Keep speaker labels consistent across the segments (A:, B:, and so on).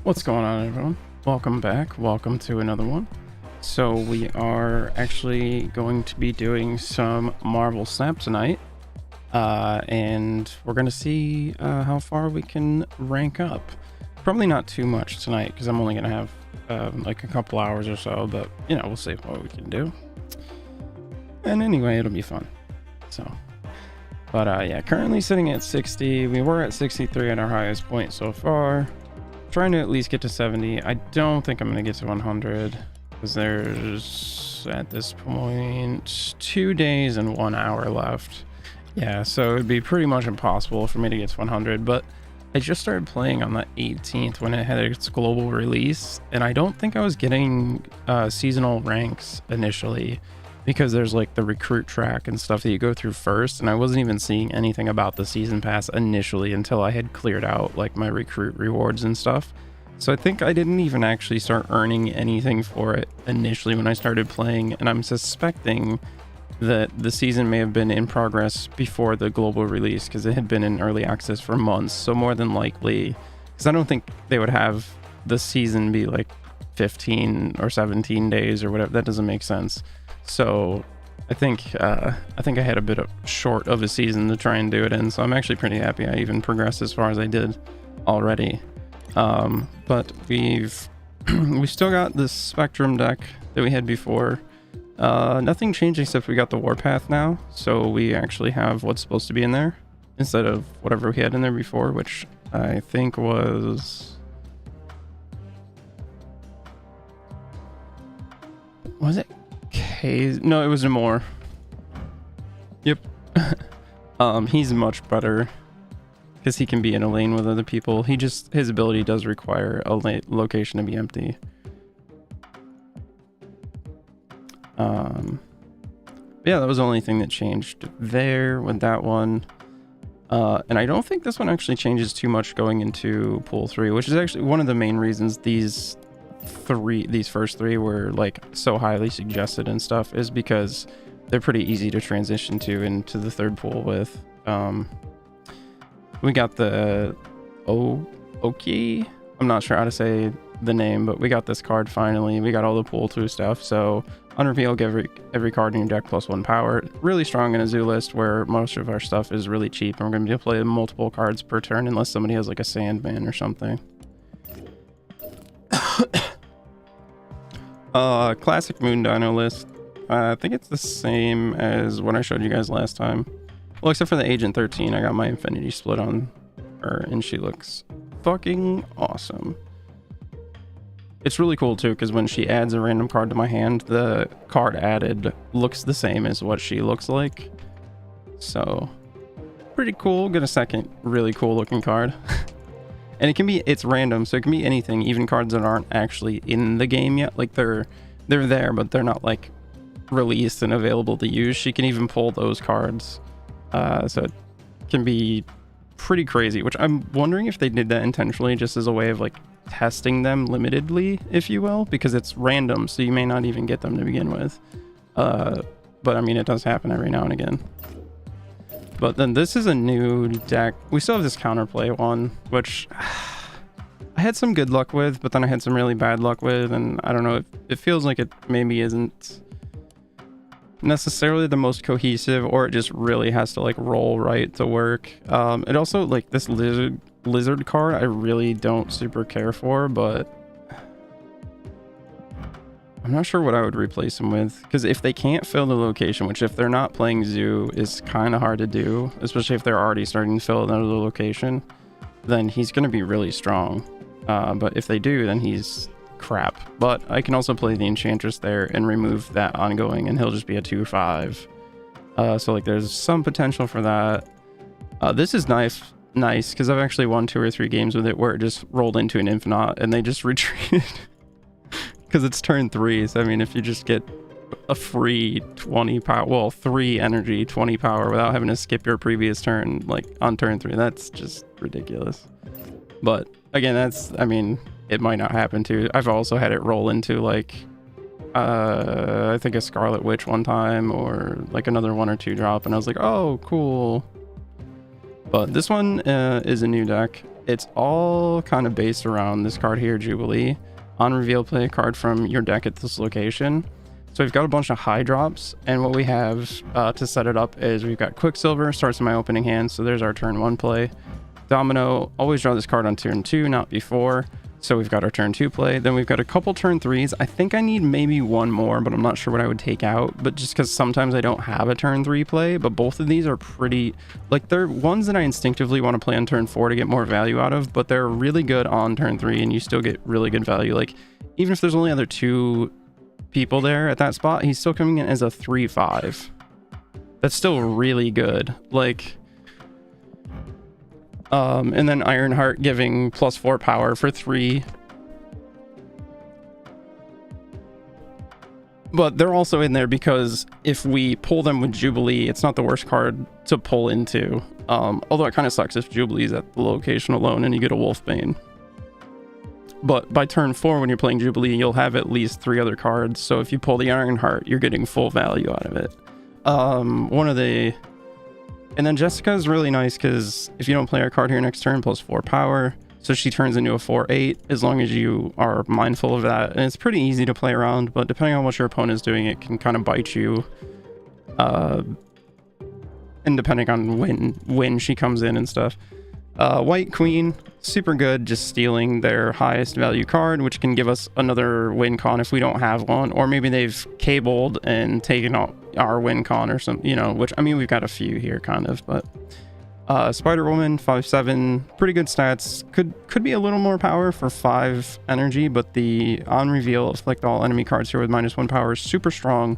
A: What's going on, everyone? Welcome back. Welcome to another one. So we are actually going to be doing some Marvel Snap tonight, and we're going to see how far we can rank up. Probably not too much tonight because I'm only going to have like a couple hours or so, but you know, we'll see what we can do. And anyway, it'll be fun. So, but yeah, currently sitting at 60. We were at 63 at our highest point so far. Trying to at least get to 70. I don't think I'm going to get to 100 because there's at this point 2 days and 1 hour left. Yeah, so it'd be pretty much impossible for me to get to 100, but I just started playing on the 18th when it had its global release, and I don't think I was getting seasonal ranks initially because there's like the recruit track and stuff that you go through first, and I wasn't even seeing anything about the season pass initially until I had cleared out like my recruit rewards and stuff. So I think I didn't even actually start earning anything for it initially when I started playing, and I'm suspecting that the season may have been in progress before the global release because it had been in early access for months. So more than likely, because I don't think they would have the season be like 15 or 17 days or whatever. That doesn't make sense. So I think I had a bit of short of a season to try and do it in. So I'm actually pretty happy I even progressed as far as I did already. But we've still got this Spectrum deck that we had before. Nothing changed except we got the Warpath now, so we actually have what's supposed to be in there instead of whatever we had in there before, which I think was it K? No, it was more. Yep. He's much better because he can be in a lane with other people. His ability does require a location to be empty. Yeah, that was the only thing that changed there with that one. And I don't think this one actually changes too much going into pool 3, which is actually one of the main reasons these first three were like so highly suggested and stuff, is because they're pretty easy to transition to into the third pool with. We got the Oki. I'm not sure how to say the name, but we got this card finally. We got all the pool 2 stuff. So unreveal, give every card in your deck +1 power. Really strong in a zoo list where most of our stuff is really cheap, and we're going to be able to play multiple cards per turn unless somebody has like a Sandman or something. Classic Moon Dino list. I think it's the same as what I showed you guys last time. Well, except for the Agent 13, I got my Infinity Split on her, and she looks fucking awesome. It's really cool too, because when she adds a random card to my hand, the card added looks the same as what she looks like. So, pretty cool. Get a second really cool looking card. And it's random, so it can be anything, even cards that aren't actually in the game yet. Like they're there, but they're not like released and available to use. She can even pull those cards. So it can be pretty crazy, which I'm wondering if they did that intentionally just as a way of like testing them limitedly, if you will, because it's random, so you may not even get them to begin with. But I mean, it does happen every now and again. But then this is a new deck. We still have this counterplay one, which I had some good luck with, but then I had some really bad luck with, and I don't know, it feels like it maybe isn't necessarily the most cohesive, or it just really has to like roll right to work. It also, like, this lizard card I really don't super care for, but I'm not sure what I would replace him with, because if they can't fill the location, which if they're not playing zoo is kind of hard to do, especially if they're already starting to fill another location, then he's going to be really strong. But if they do, then he's crap. But I can also play the Enchantress there and remove that ongoing, and he'll just be a 2/5. So like there's some potential for that. This is nice because I've actually won 2 or 3 games with it where it just rolled into an Infinite and they just retreated because it's turn 3. So I mean, if you just get a free 20 power, well, 3 energy, 20 power without having to skip your previous turn, like on turn 3, that's just ridiculous. But again, I mean, it might not happen too. I've also had it roll into like I think a Scarlet Witch one time, or like another 1 or 2 drop, and I was like, oh cool. But this one is a new deck. it's all kind of based around this card here, Jubilee. On reveal, play a card from your deck at this location. So we've got a bunch of high drops, and what we have to set it up is we've got Quicksilver, starts in my opening hand, so there's our turn 1 play. Domino, always draw this card on turn 2, not before. So we've got our turn 2 play. Then we've got a couple turn 3s. I think I need maybe one more, but I'm not sure what I would take out. But just because sometimes I don't have a turn 3 play, but both of these are pretty, like, they're ones that I instinctively want to play on turn 4 to get more value out of, but they're really good on turn 3 and you still get really good value. Like, even if there's only other 2 people there at that spot, he's still coming in as a 3/5. That's still really good. Like, and then Ironheart giving +4 power for 3. But they're also in there because if we pull them with Jubilee, it's not the worst card to pull into. Although it kind of sucks if Jubilee's at the location alone and you get a Wolfbane. But by turn 4, when you're playing Jubilee, you'll have at least 3 other cards. So if you pull the Ironheart, you're getting full value out of it. And then Jessica is really nice because if you don't play our card here next turn, +4 power. So she turns into a 4/8 as long as you are mindful of that. And it's pretty easy to play around, but depending on what your opponent is doing, it can kind of bite you. And depending on when she comes in and stuff. White Queen, super good, just stealing their highest value card, which can give us another win con if we don't have one, or maybe they've cabled and taken out our win con or something, you know, which, I mean, we've got a few here kind of, but Spider-Woman, 5/7, pretty good stats. Could be a little more power for 5 energy, but the on reveal afflict all enemy cards here with -1 power is super strong.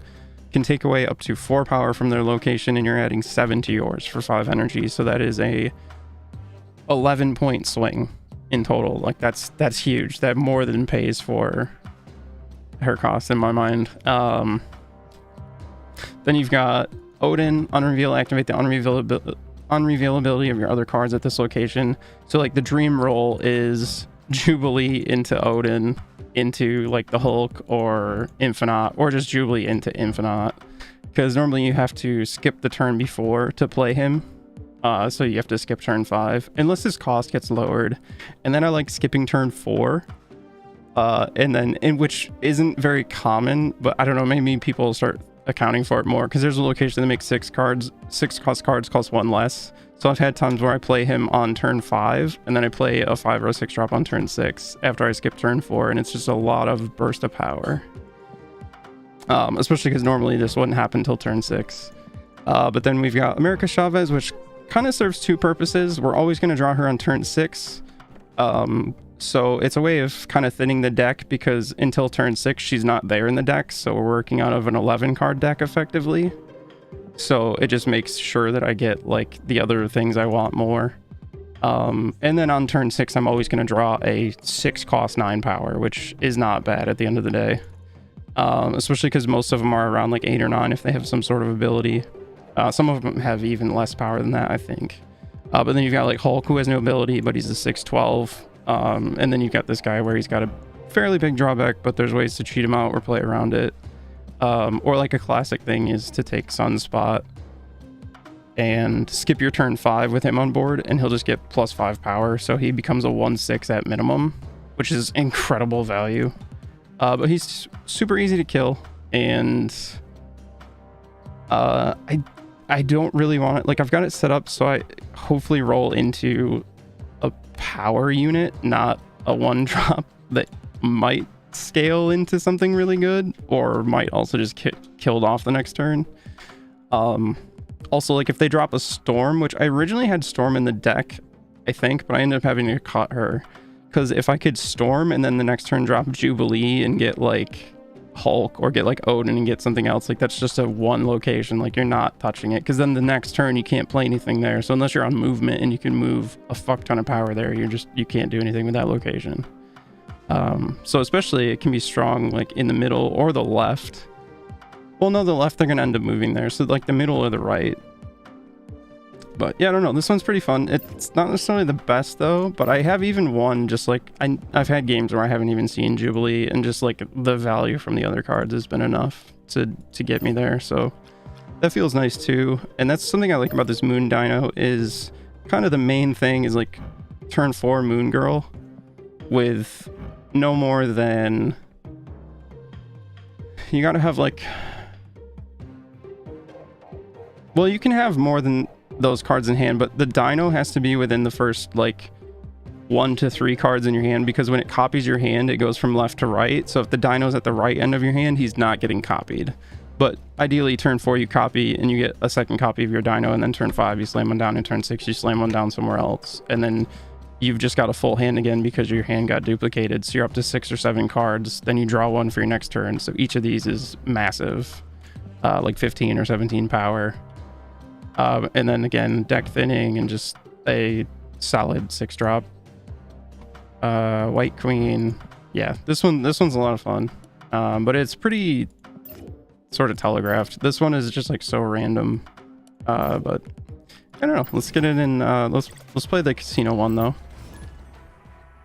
A: Can take away up to 4 power from their location, and you're adding 7 to yours for 5 energy, so that is a 11-point swing in total. Like, that's huge. That more than pays for her cost in my mind. Then you've got Odin, unreveal, activate the unrevealability of your other cards at this location. So like the dream roll is Jubilee into Odin into like the Hulk or Infinite, or just Jubilee into Infinite, because normally you have to skip the turn before to play him. So you have to skip turn 5 unless his cost gets lowered, and then I like skipping turn 4, and then which isn't very common, but I don't know, maybe people start accounting for it more because there's a location that makes 6 cost cards cost 1 less. So I've had times where I play him on turn 5 and then I play a 5 or a 6 drop on turn 6 after I skip turn 4, and it's just a lot of burst of power, especially because normally this wouldn't happen until turn 6. But then we've got America Chavez, which kind of serves 2 purposes. We're always going to draw her on turn 6. So it's a way of kind of thinning the deck, because until turn 6, she's not there in the deck. So we're working out of an 11 card deck effectively. So it just makes sure that I get like the other things I want more. And then on turn 6, I'm always going to draw a 6 cost 9 power, which is not bad at the end of the day. Especially because most of them are around like 8 or 9 if they have some sort of ability. Some of them have even less power than that, I think. But then you've got like Hulk, who has no ability, but he's a 6/12. And then you've got this guy where he's got a fairly big drawback, but there's ways to cheat him out or play around it. Or like a classic thing is to take Sunspot and skip your turn 5 with him on board, and he'll just get +5 power. So he becomes a 1/6 at minimum, which is incredible value. But he's super easy to kill, and I don't really want it. Like, I've got it set up so I hopefully roll into a power unit, not a 1-drop that might scale into something really good, or might also just get killed off the next turn. Also, like if they drop a Storm, which I originally had Storm in the deck, I think, but I ended up having to cut her, because if I could Storm and then the next turn drop Jubilee and get like Hulk or get like Odin and get something else, like that's just a 1 location, like you're not touching it, because then the next turn you can't play anything there. So unless you're on movement and you can move a fuck ton of power there, you can't do anything with that location. So especially it can be strong like in the middle or the left. Well, no, the left they're gonna end up moving there, so like the middle or the right. But yeah, I don't know, this one's pretty fun. It's not necessarily the best though, but I have even won just like I've had games where I haven't even seen Jubilee, and just like the value from the other cards has been enough to get me there. So that feels nice too. And that's something I like about this Moon Dino, is kind of the main thing is like turn 4 Moon Girl with no more than... You gotta have like... Well, you can have more than those cards in hand, but the dino has to be within the first like 1 to 3 cards in your hand, because when it copies your hand, it goes from left to right. So if the dino's at the right end of your hand, he's not getting copied. But ideally, turn 4 you copy and you get a second copy of your dino, and then turn 5 you slam one down, and turn 6 you slam one down somewhere else, and then you've just got a full hand again because your hand got duplicated. So you're up to 6 or 7 cards. Then you draw one for your next turn. So each of these is massive, like 15 or 17 power. And then again, deck thinning and just a solid 6-drop. White Queen. Yeah, this one's a lot of fun. But it's pretty sort of telegraphed. This one is just like so random. But I don't know. Let's get it in. Let's play the casino one though.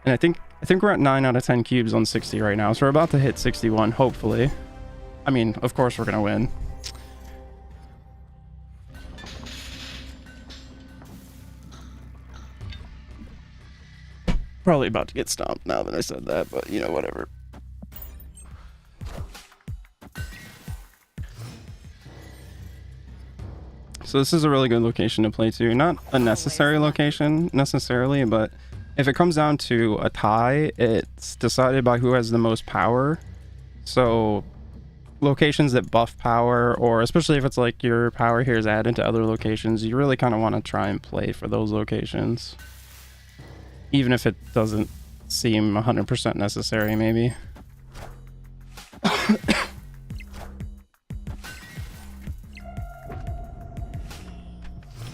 A: And I think we're at 9 out of 10 cubes on 60 right now. So we're about to hit 61, hopefully. I mean, of course we're gonna win. Probably about to get stomped now that I said that, but you know, whatever. So this is a really good location to play to. Not a necessary location necessarily, but if it comes down to a tie, it's decided by who has the most power. So locations that buff power, or especially if it's like your power here is added to other locations, you really kind of want to try and play for those locations. Even if it doesn't seem 100% necessary, maybe.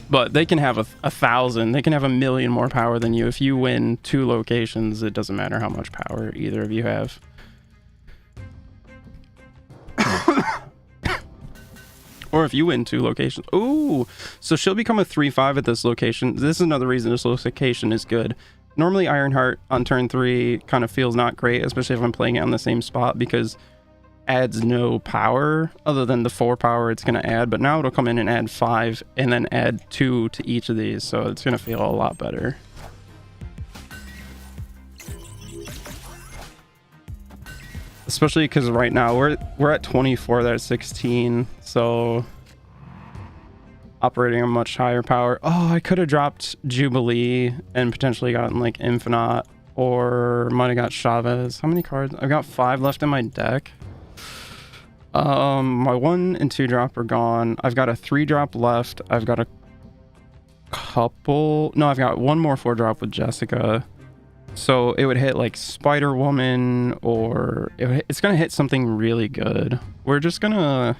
A: But they can have 1,000, they can have 1,000,000 more power than you. If you win 2 locations, it doesn't matter how much power either of you have. Or if you win 2 locations. Ooh, so she'll become a 3/5 at this location. This is another reason this location is good. Normally Ironheart on turn 3 kind of feels not great, especially if I'm playing it on the same spot, because adds no power other than the 4 power it's going to add, but now it'll come in and add 5 and then add 2 to each of these, so it's going to feel a lot better. Especially because right now we're at 24, they're at 16, so operating a much higher power. Oh, I could have dropped Jubilee and potentially gotten like Infinite, or might have got Chavez. How many cards? I've got 5 left in my deck. My 1 and 2 drop are gone. I've got a 3 drop left. I've got a couple. No, I've got 1 more 4 drop with Jessica. So it would hit like Spider Woman, or it's gonna hit something really good. We're just gonna.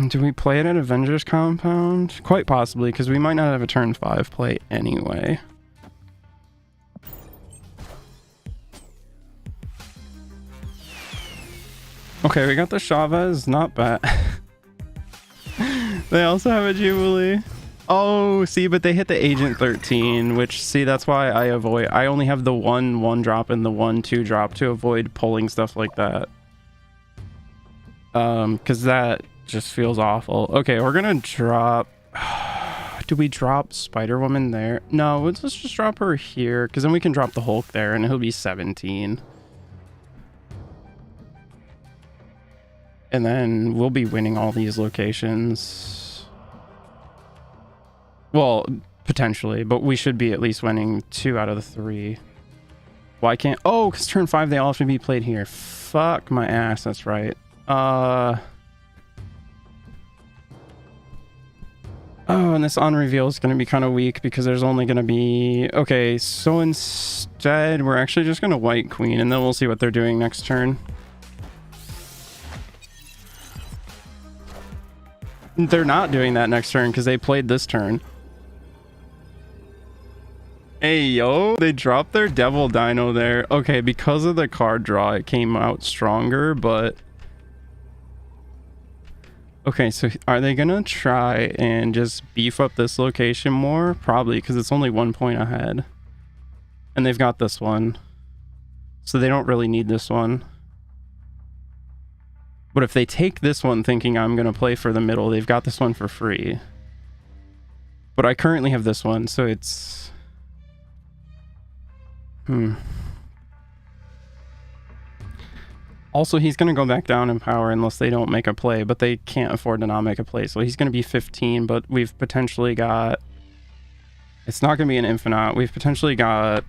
A: Do we play it at Avengers Compound? Quite possibly, because we might not have a turn 5 play anyway. Okay, we got the Chavez, not bad. They also have a Jubilee. Oh, see, but they hit the Agent 13, which, see, that's why I only have the 1 drop and the 1 2 drop to avoid pulling stuff like that. Because that just feels awful. Okay, we're gonna drop... Do we drop Spider-Woman there? No, let's just drop her here, because then we can drop the Hulk there, and he'll be 17. And then we'll be winning all these locations. Well, potentially, but we should be at least winning 2 out of the 3. Why can't... Oh, because turn 5, they all have to be played here. Fuck my ass, that's right. Oh, and this on reveal is going to be kind of weak because there's only going to be... Okay, so instead, we're actually just going to White Queen, and then we'll see what they're doing next turn. They're not doing that next turn because they played this turn. Hey, yo, they dropped their Devil Dino there. Okay, because of the card draw, it came out stronger, but... Okay, so are they gonna try and just beef up this location more? Probably, because it's only 1 point ahead. And they've got this one. So they don't really need this one. But if they take this one thinking I'm going to play for the middle, they've got this one for free. But I currently have this one, so it's... Also, he's going to go back down in power unless they don't make a play, but they can't afford to not make a play. So he's going to be 15, but we've potentially got... It's not going to be an infinite. We've potentially got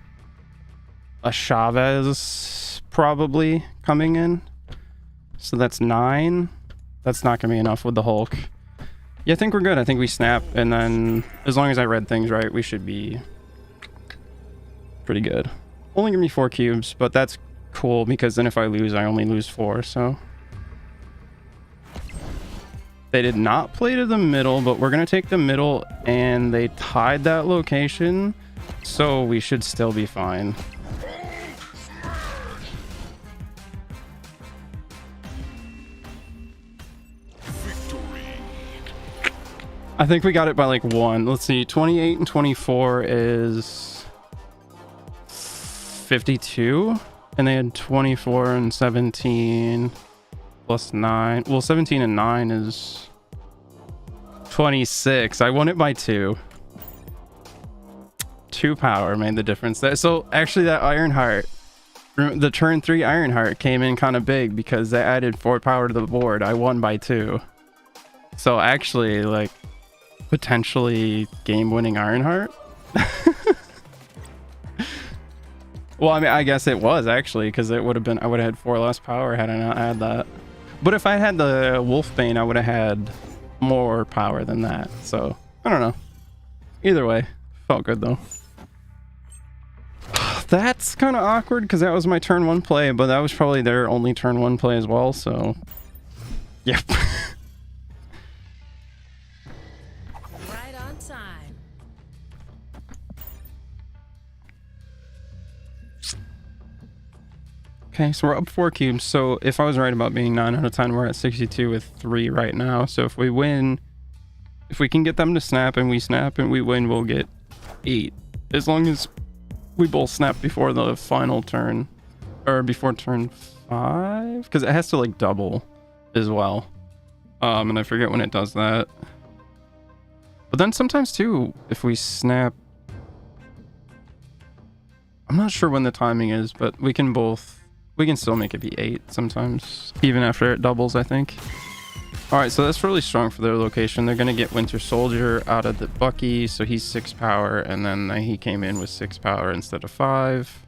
A: a Chavez probably coming in. So that's 9. That's not going to be enough with the Hulk. Yeah, I think we're good. I think we snap, and then as long as I read things right, we should be pretty good. Only give me 4 cubes, but that's cool because then if I lose, I only lose 4, so. They did not play to the middle, but we're going to take the middle, and they tied that location, so we should still be fine. I think we got it by like 1. Let's see, 28 and 24 is 52, and they had 24 and 17 plus 9. Well, 17 and 9 is 26. I won it by 2. 2 power made the difference there. So actually that Ironheart, the turn 3 Ironheart came in kind of big because they added 4 power to the board. I won by 2. So actually, like, potentially game-winning Ironheart. Well, I mean, I guess it was actually, because it would have been, I would have had 4 less power had I not had that. But if I had the Wolfbane, I would have had more power than that. So I don't know. Either way, felt good though. That's kind of awkward because that was my turn 1 play, but that was probably their only turn 1 play as well. So, yep. Okay, so we're up 4 cubes. So if I was right about being 9 out of 10, we're at 62 with 3 right now. So if we win, if we can get them to snap and we win, we'll get 8. As long as we both snap before the final turn, or before turn 5, because it has to like double as well. And I forget when it does that. But then sometimes too, if we snap, I'm not sure when the timing is, but we can still make it be 8 sometimes, even after it doubles, I think. All right, so that's really strong for their location. They're going to get Winter Soldier out of the Bucky, so he's 6 power, and then he came in with 6 power instead of 5.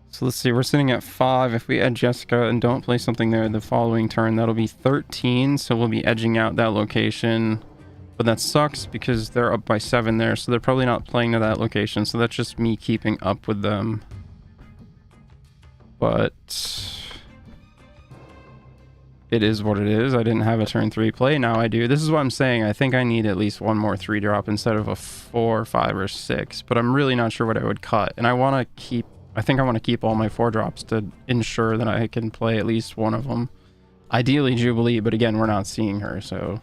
A: So let's see, we're sitting at 5. If we add Jessica and don't play something there the following turn, that'll be 13, so we'll be edging out that location. But that sucks because they're up by 7 there, so they're probably not playing to that location. So that's just me keeping up with them. But it is what it is. I didn't have a turn 3 play. Now I do. This is what I'm saying. I think I need at least 1 more 3 drop instead of a 4, 5, or 6. But I'm really not sure what I would cut. And I want to keep... I think I want to keep all my 4 drops to ensure that I can play at least one of them. Ideally Jubilee, but again, we're not seeing her, so...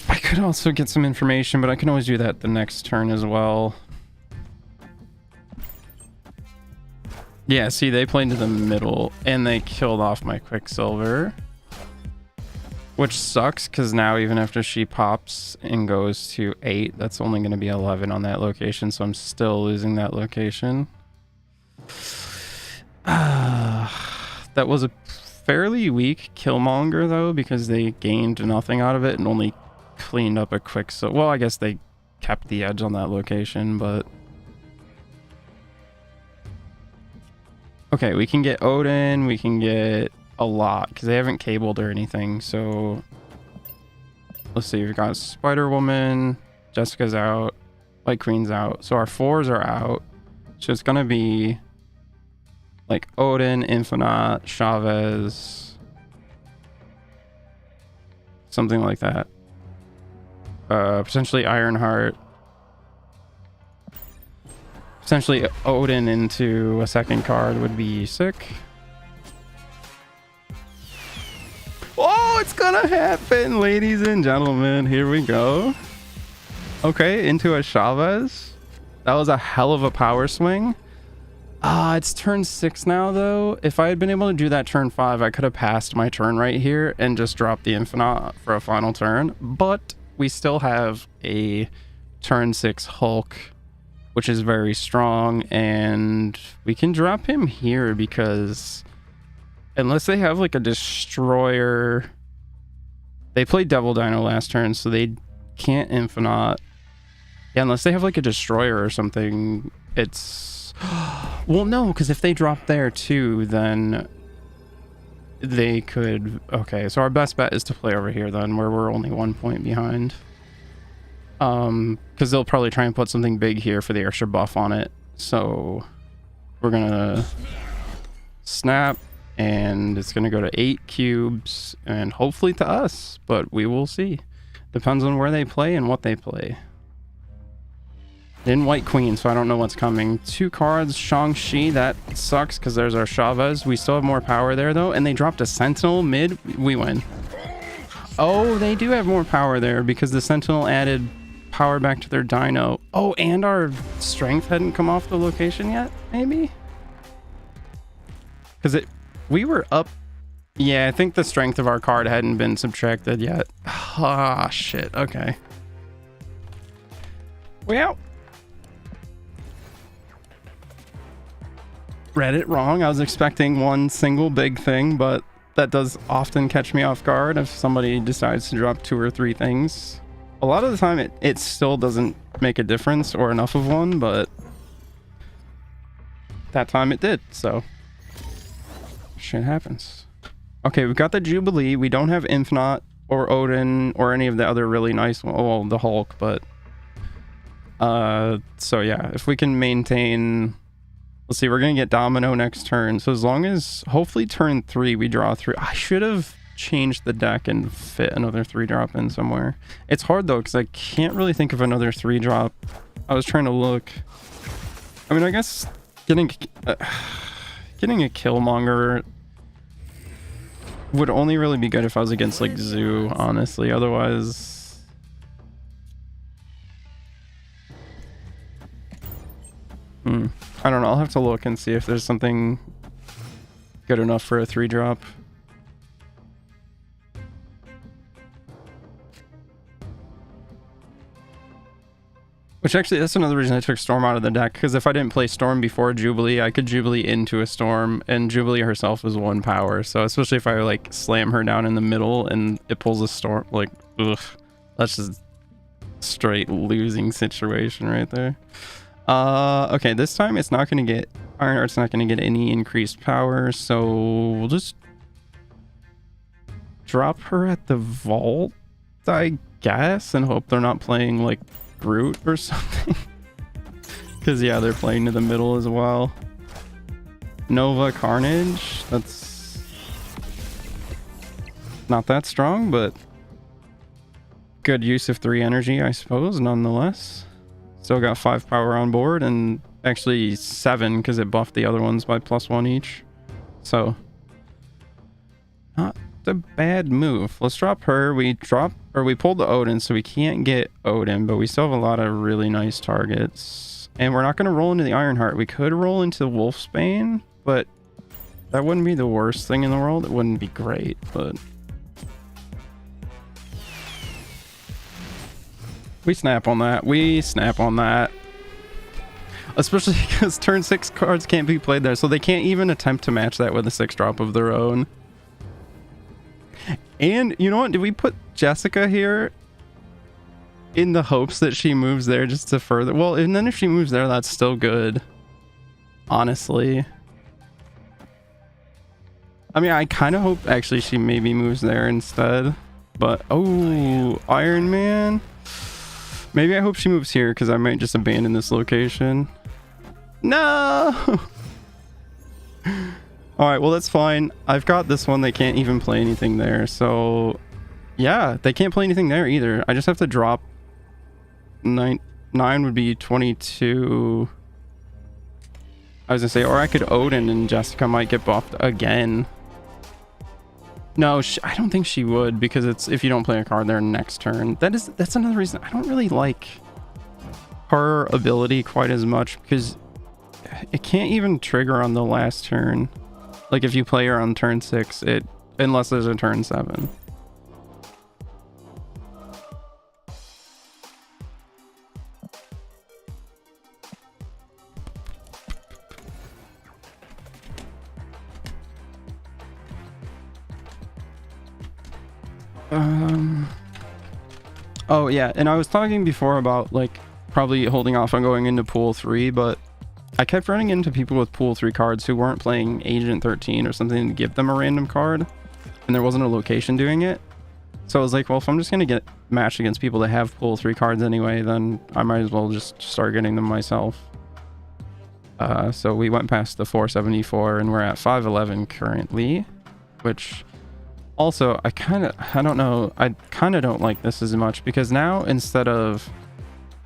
A: I could also get some information, but I can always do that the next turn as well. Yeah, see, they played to the middle, and they killed off my Quicksilver. Which sucks, because now even after she pops and goes to 8, that's only going to be 11 on that location, so I'm still losing that location. That was a fairly weak Killmonger, though, because they gained nothing out of it and only cleaned up a Quicksilver. Well, I guess they kept the edge on that location, but... Okay, we can get Odin, we can get a lot, because they haven't cabled or anything, so... Let's see, we've got Spider-Woman, Jessica's out, White Queen's out, so our 4s are out, so it's gonna be... like Odin, Infinite, Chavez... something like that. Potentially Ironheart. Potentially Odin into a second card would be sick. Oh, it's gonna happen, ladies and gentlemen. Here we go. Okay, into a Chavez. That was a hell of a power swing. It's turn 6 now, though. If I had been able to do that turn 5, I could have passed my turn right here and just dropped the Infinite for a final turn. But we still have a turn 6 Hulk, which is very strong. And we can drop him here because unless they have like a Destroyer... They played Devil Dino last turn, so they can't Infinite. Yeah, unless they have like a Destroyer or something, it's... Well, no, because if they drop there too, then they could... Okay, so our best bet is to play over here then, where we're only 1 point behind. Because they'll probably try and put something big here for the extra buff on it. So we're gonna snap, and it's gonna go to 8 cubes, and hopefully to us, but we will see. Depends on where they play and what they play. In White Queen, so I don't know what's coming. 2 cards, Shang-Chi, that sucks because there's our Chavez. We still have more power there though, and they dropped a Sentinel mid, we win. Oh, they do have more power there because the Sentinel added power back to their Dino. Oh, and our strength hadn't come off the location yet, maybe? Because we were up. Yeah, I think the strength of our card hadn't been subtracted yet. Ah, shit, okay. We out. Read it wrong. I was expecting one single big thing, but that does often catch me off guard if somebody decides to drop 2 or 3 things. A lot of the time it still doesn't make a difference or enough of one, but that time it did, so shit happens. Okay, we've got the Jubilee. We don't have Infinite or Odin or any of the other really nice ones. Well, the Hulk, but so yeah, if we can maintain... Let's see, we're going to get Domino next turn. So as long as, hopefully turn 3, we draw 3. I should have changed the deck and fit another 3-drop in somewhere. It's hard though, because I can't really think of another 3-drop. I was trying to look. I mean, I guess getting a Killmonger would only really be good if I was against like Zoo, honestly. Otherwise... I don't know. I'll have to look and see if there's something good enough for a 3-drop. Which actually, that's another reason I took Storm out of the deck, because if I didn't play Storm before Jubilee, I could Jubilee into a Storm, and Jubilee herself is 1 power. So especially if I like slam her down in the middle and it pulls a Storm, like, ugh, that's just straight losing situation right there. Okay, this time it's not going to get... Ironheart's not going to get any increased power, so we'll just drop her at the vault, I guess, and hope they're not playing, like, Groot or something. Because, yeah, they're playing to the middle as well. Nova Carnage, that's not that strong, but good use of 3 energy, I suppose, nonetheless. Still got 5 power on board, and actually 7 because it buffed the other ones by +1 each. So, not a bad move. Let's drop her. We pulled the Odin, so we can't get Odin, but we still have a lot of really nice targets. And we're not going to roll into the Ironheart. We could roll into Wolfsbane, but that wouldn't be the worst thing in the world. It wouldn't be great, but... We snap on that. We snap on that. Especially because turn 6 cards can't be played there, so they can't even attempt to match that with a 6-drop of their own. And, you know what? Did we put Jessica here in the hopes that she moves there just to further... Well, and then if she moves there, that's still good. Honestly. I mean, I kind of hope actually she maybe moves there instead. But, oh, Iron Man... Maybe I hope she moves here because I might just abandon this location. No! Alright, well that's fine. I've got this one. They can't even play anything there. So, yeah, they can't play anything there either. I just have to drop 9 would be 22. I was gonna say, or I could Odin and Jessica might get buffed again. No, I don't think she would, because it's if you don't play a card there next turn. That's another reason I don't really like her ability quite as much because it can't even trigger on the last turn. Like if you play her on turn 6, unless there's a turn 7. Oh yeah, and I was talking before about like probably holding off on going into pool 3, but I kept running into people with pool 3 cards who weren't playing Agent 13 or something to give them a random card, and there wasn't a location doing it. So I was like, well, if I'm just gonna get matched against people that have pool 3 cards anyway, then I might as well just start getting them myself. So we went past the 474 and we're at 511 currently, which also I don't know, I kind of don't like this as much, because now instead of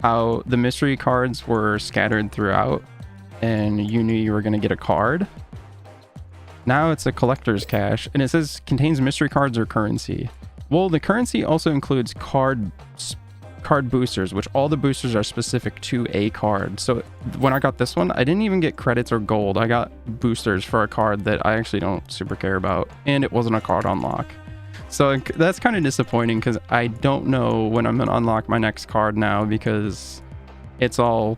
A: how the mystery cards were scattered throughout and you knew you were going to get a card, now it's a collector's cache and it says contains mystery cards or currency. Well, the currency also includes card boosters, which all the boosters are specific to a card. So when I got this one, I didn't even get credits or gold. I got boosters for a card that I actually don't super care about, and it wasn't a card unlock. So that's kind of disappointing, because I don't know when I'm gonna unlock my next card now, because it's all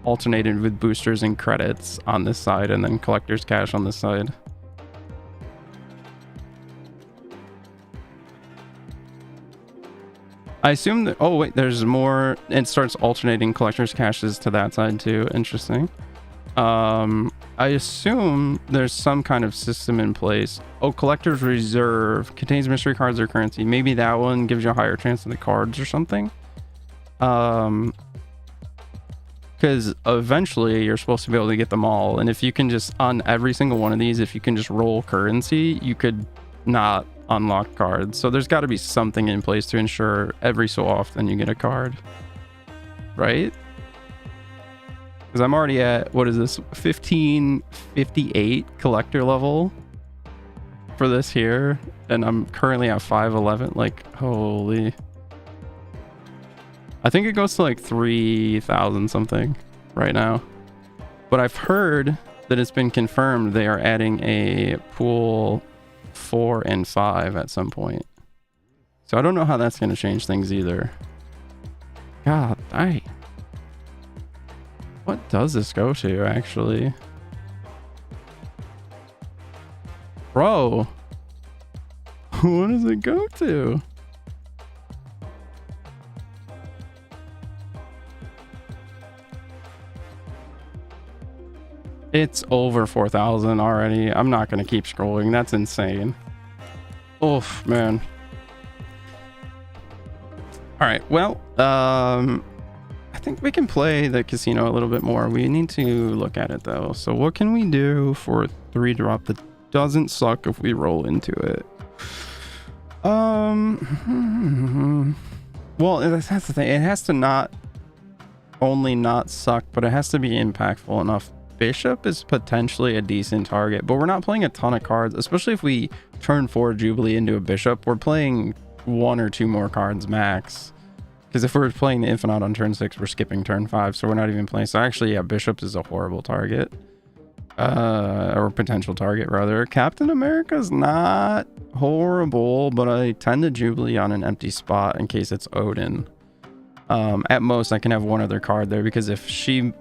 A: alternated with boosters and credits on this side and then collector's cache on this side. I assume that, oh wait, there's more. It starts alternating collector's caches to that side too. Interesting. I assume there's some kind of system in place. Oh, collector's reserve contains mystery cards or currency. Maybe that one gives you a higher chance of the cards or something. Because eventually you're supposed to be able to get them all, and if you can just, on every single one of these, if you can just roll currency, you could not unlock cards. So there's got to be something in place to ensure every so often you get a card, right? Because I'm already at, what is this, 1558 collector level for this here, and I'm currently at 511. Like, holy, I think it goes to like 3,000 something right now, but I've heard that it's been confirmed they are adding a pool 4 and 5 at some point. So I don't know how that's going to change things either. God, what does this go to actually? Bro, what does it go to? It's over 4,000 already. I'm not going to keep scrolling. That's insane. Oof, man. All right. Well, I think we can play the casino a little bit more. We need to look at it though. So what can we do for a 3-drop that doesn't suck if we roll into it? Well, that's the thing. It has to not only not suck, but it has to be impactful enough. Bishop is potentially a decent target, but we're not playing a ton of cards, especially if we turn 4 Jubilee into a bishop. We're playing 1 or 2 more cards max, because if we're playing the Infinite on turn 6, we're skipping turn 5, so we're not even playing. So actually, yeah, bishop is a horrible target, or potential target rather. Captain America's not horrible, but I tend to Jubilee on an empty spot in case it's Odin. At most I can have one other card there, because if she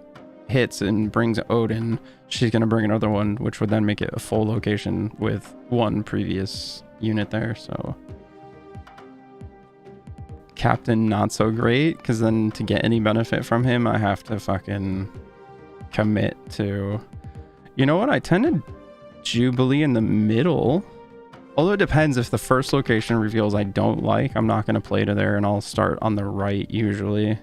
A: hits and brings Odin, she's going to bring another one, which would then make it a full location with one previous unit there. So Captain not so great, because then to get any benefit from him I have to fucking commit to, you know what, I tend to Jubilee in the middle, although it depends. If the first location reveals I don't like, I'm not going to play to there, and I'll start on the right usually.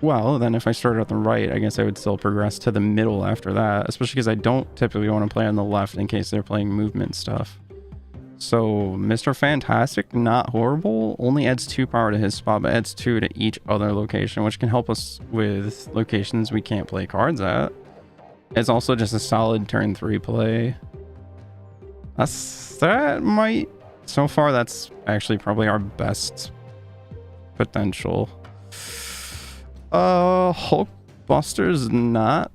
A: Well, then if I started at the right, I guess I would still progress to the middle after that, especially because I don't typically want to play on the left in case they're playing movement stuff. So Mr. Fantastic, not horrible, only adds 2 power to his spot, but adds 2 to each other location, which can help us with locations we can't play cards at. It's also just a solid turn 3 play. So far that's actually probably our best potential. Hulkbuster's not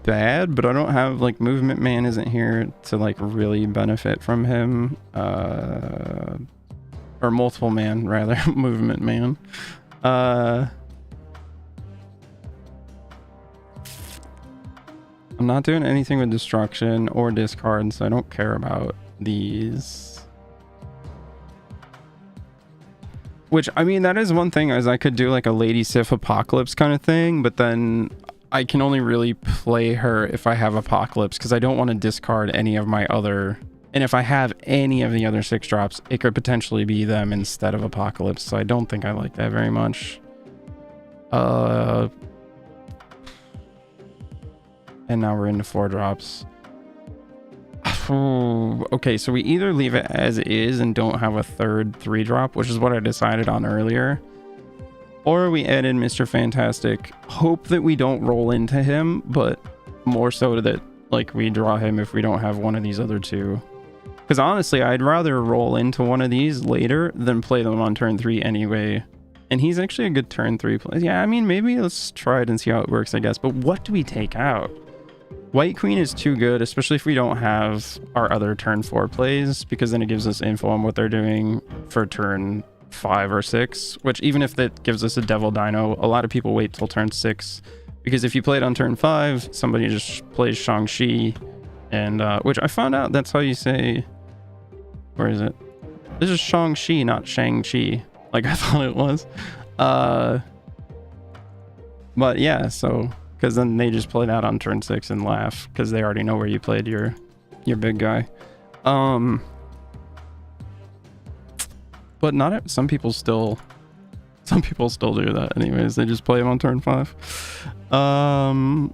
A: bad, but I don't have like Movement Man isn't here to like really benefit from him. Or Multiple Man rather. Movement Man. I'm not doing anything with destruction or discard, so I don't care about these. Which, I mean, that is one thing, is I could do like a Lady Sif Apocalypse kind of thing, but then I can only really play her if I have Apocalypse, because I don't want to discard any of my other... And if I have any of the other 6-drops, it could potentially be them instead of Apocalypse, so I don't think I like that very much. And now we're into 4-drops. Okay, so we either leave it as is and don't have a third 3-drop, which is what I decided on earlier, or we add in Mr. Fantastic, hope that we don't roll into him, but more so that like we draw him if we don't have one of these other two. Because honestly, I'd rather roll into one of these later than play them on turn 3 anyway. And he's actually a good turn 3 play. Yeah, I mean, maybe let's try it and see how it works, I guess. But what do we take out? White Queen is too good, especially if we don't have our other turn 4 plays, because then it gives us info on what they're doing for turn 5 or 6, which even if that gives us a Devil Dino, a lot of people wait till turn 6, because if you play it on turn 5, somebody just plays Shang-Chi, and which I found out that's how you say... Where is it? This is Shang-Chi, not Shang-Chi, like I thought it was. But yeah, so... Because then they just play that on turn 6 and laugh, because they already know where you played your big guy. But not some people still do that anyways. They just play them on turn 5. I mean,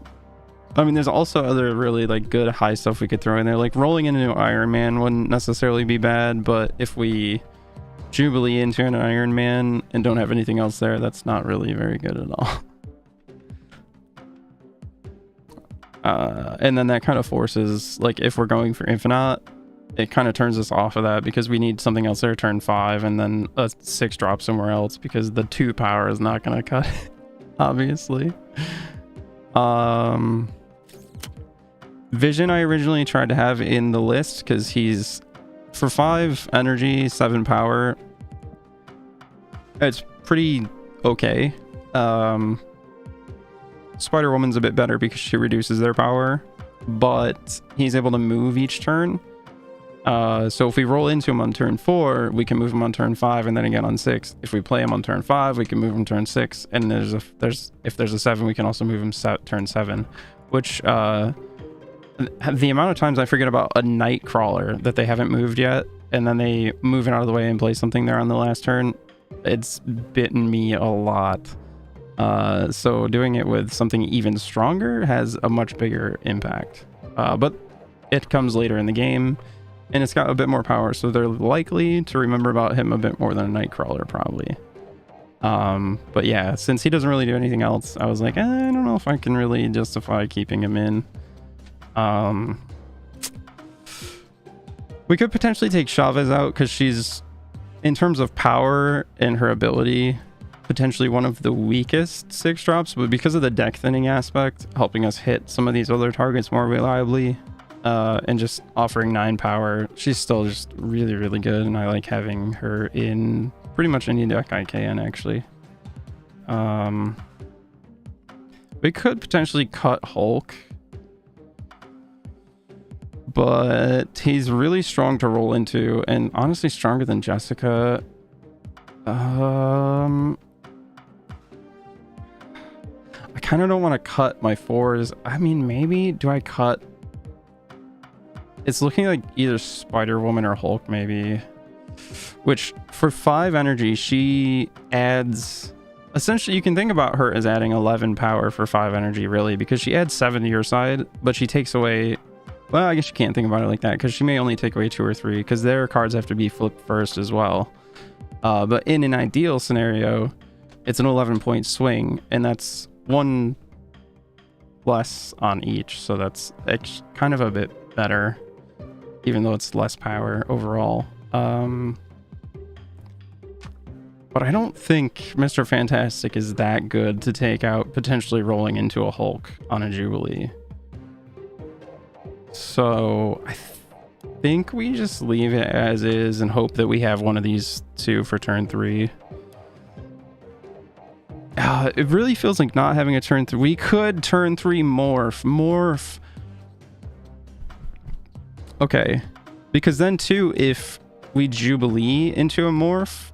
A: there's also other really like good high stuff we could throw in there. Like rolling into Iron Man wouldn't necessarily be bad, but if we Jubilee into an Iron Man and don't have anything else there, that's not really very good at all. And then that kind of forces, like, if we're going for Infinite, it kind of turns us off of that, because we need something else there turn 5 and then a 6-drop somewhere else, because the 2 power is not going to cut it, obviously. Vision I originally tried to have in the list, because he's for 5 energy, 7 power. It's pretty okay. Spider-Woman's a bit better because she reduces their power, but he's able to move each turn. So if we roll into him on turn 4, we can move him on turn 5 and then again on 6. If we play him on turn 5, we can move him turn 6, and if there's a 7, we can also move him turn 7. Which the amount of times I forget about a Nightcrawler that they haven't moved yet, and then they move it out of the way and play something there on the last turn, it's bitten me a lot. So doing it with something even stronger has a much bigger impact, but it comes later in the game and it's got a bit more power, so they're likely to remember about him a bit more than a Nightcrawler probably. But yeah, since he doesn't really do anything else, I was like, I don't know if I can really justify keeping him in. We could potentially take Chavez out, because she's, in terms of power and her ability, potentially one of the weakest 6-drops, but because of the deck thinning aspect, helping us hit some of these other targets more reliably, and just offering 9 power, she's still just really, really good, and I like having her in pretty much any deck I can, actually. We could potentially cut Hulk, but he's really strong to roll into, and honestly stronger than Jessica. I kind of don't want to cut my 4s. I mean, maybe do I cut? It's looking like either Spider-Woman or Hulk, maybe. Which, for 5 energy, she adds... Essentially, you can think about her as adding 11 power for 5 energy, really, because she adds 7 to your side, but she takes away... Well, I guess you can't think about it like that, because she may only take away 2 or 3, because their cards have to be flipped first as well. But in an ideal scenario, it's an 11-point swing, and that's 1 less on each, so that's kind of a bit better, even though it's less power overall. But I don't think Mr. Fantastic is that good to take out potentially rolling into a Hulk on a Jubilee. So I think we just leave it as is and hope that we have one of these two for turn 3. It really feels like not having a turn 3. We could turn 3 morph. Okay. Because then too, if we Jubilee into a morph,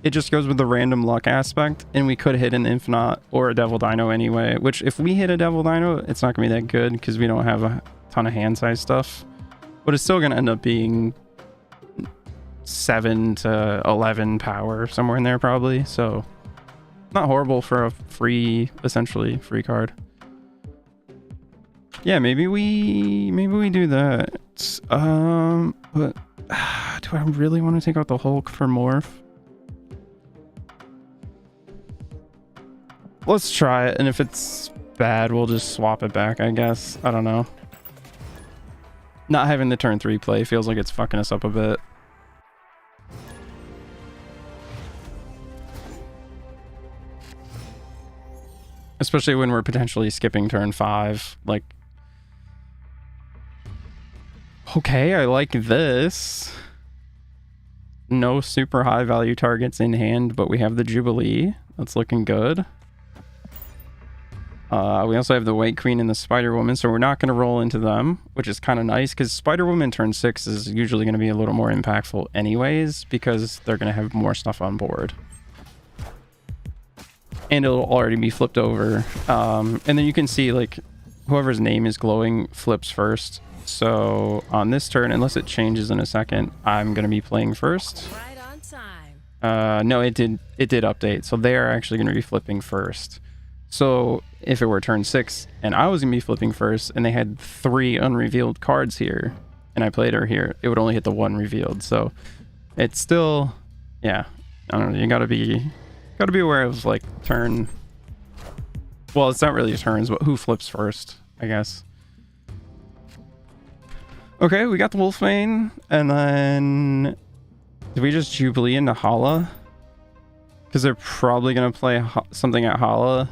A: it just goes with the random luck aspect, and we could hit an Infinite or a Devil Dino anyway, which if we hit a Devil Dino, it's not going to be that good because we don't have a ton of hand size stuff. But it's still going to end up being 7 to 11 power, somewhere in there probably. So not horrible for a free, essentially free card. Yeah, maybe we do that. But do I really want to take out the Hulk for morph? Let's try it, and if it's bad, we'll just swap it back, I guess. I don't know. Not having the turn 3 play feels like it's fucking us up a bit. Especially when we're potentially skipping turn 5. Like, okay, I like this. No super high value targets in hand, but we have the Jubilee. That's looking good. We also have the White Queen and the Spider Woman, so we're not going to roll into them, which is kind of nice because Spider Woman turn 6 is usually going to be a little more impactful anyways because they're going to have more stuff on board. And it'll already be flipped over. And then you can see, like, whoever's name is glowing flips first. So on this turn, unless it changes in a second, I'm going to be playing first.
B: Right on time.
A: No, it did update. So they are actually going to be flipping first. So if it were turn 6 and I was going to be flipping first and they had 3 unrevealed cards here and I played her here, it would only hit the 1 revealed. So it's still, yeah, I don't know. You gotta be aware of like turn. Well, it's not really turns, but who flips first, I guess. Okay, we got the Wolfbane, and then do we just Jubilee into Hala? Because they're probably gonna play something at Hala,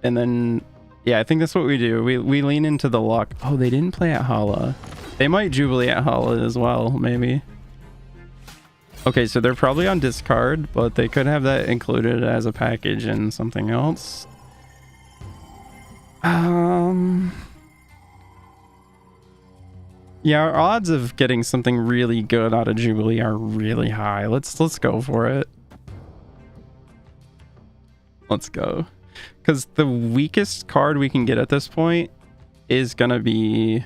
A: and then yeah, I think that's what we do. We lean into the luck. Oh, they didn't play at Hala. They might Jubilee at Hala as well, maybe. Okay, so they're probably on discard, but they could have that included as a package in something else. Yeah, our odds of getting something really good out of Jubilee are really high. Let's go for it. Let's go. Because the weakest card we can get at this point is gonna be...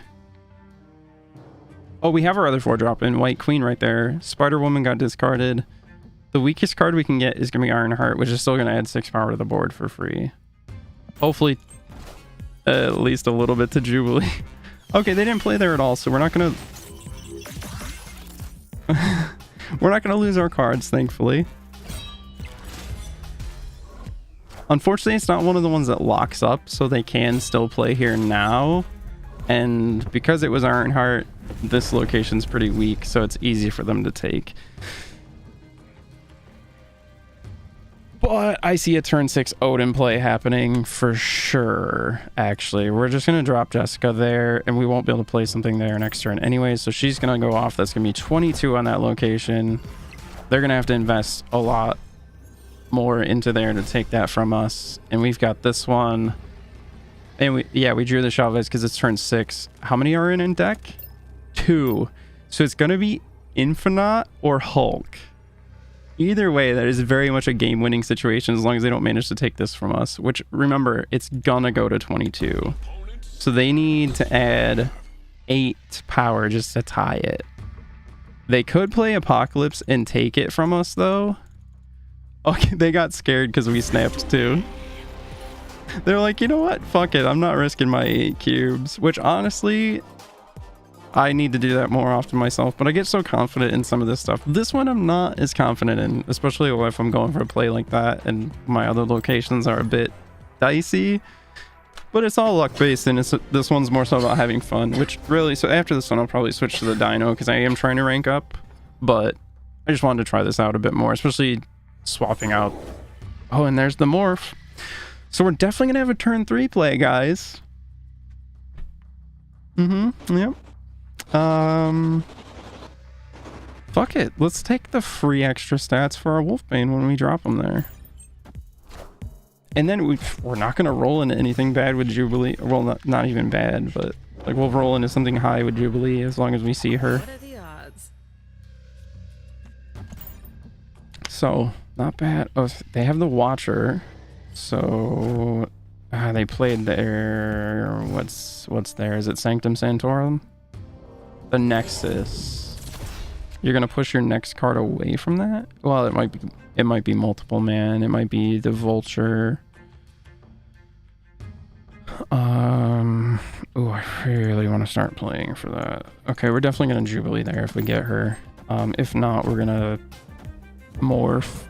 A: Oh, we have our other 4-drop in White Queen right there. Spider Woman got discarded. The weakest card we can get is gonna be Ironheart, which is still gonna add 6 power to the board for free. Hopefully, at least a little bit to Jubilee. Okay, they didn't play there at all, so we're not gonna... we're not gonna lose our cards, thankfully. Unfortunately, it's not one of the ones that locks up, so they can still play here now. And because it was Ironheart, this location's pretty weak, so it's easy for them to take. But I see a turn 6 Odin play happening for sure, actually. We're just going to drop Jessica there, and we won't be able to play something there next turn anyway, so she's going to go off. That's going to be 22 on that location. They're going to have to invest a lot more into there to take that from us. And we've got this one. And we drew the Chavez because it's turn 6. How many are in deck? 2. So it's going to be Infinite or Hulk. Either way, that is very much a game-winning situation as long as they don't manage to take this from us. Which, remember, it's gonna go to 22. So they need to add 8 power just to tie it. They could play Apocalypse and take it from us, though. Okay, they got scared because we snapped too. They're like, you know what? Fuck it. I'm not risking my 8 cubes. Which, honestly, I need to do that more often myself. But I get so confident in some of this stuff. This one I'm not as confident in. Especially if I'm going for a play like that. And my other locations are a bit dicey. But it's all luck-based. And this one's more so about having fun. Which, really, so after this one, I'll probably switch to the Dino. Because I am trying to rank up. But I just wanted to try this out a bit more. Especially swapping out. Oh, and there's the morph. So we're definitely gonna have a turn 3 play, guys. Yep. Fuck it. Let's take the free extra stats for our Wolfbane when we drop them there. And then we're not gonna roll into anything bad with Jubilee. Well, not even bad, but like we'll roll into something high with Jubilee as long as we see her.
B: What are the odds?
A: So not bad. Oh, they have the Watcher. So they played their what's there? Is it Sanctum Sanctorum? The Nexus. You're gonna push your next card away from that? Well, it might be multiple man. It might be the Vulture. Oh, I really want to start playing for that. Okay, we're definitely gonna Jubilee there if we get her. If not, we're gonna morph.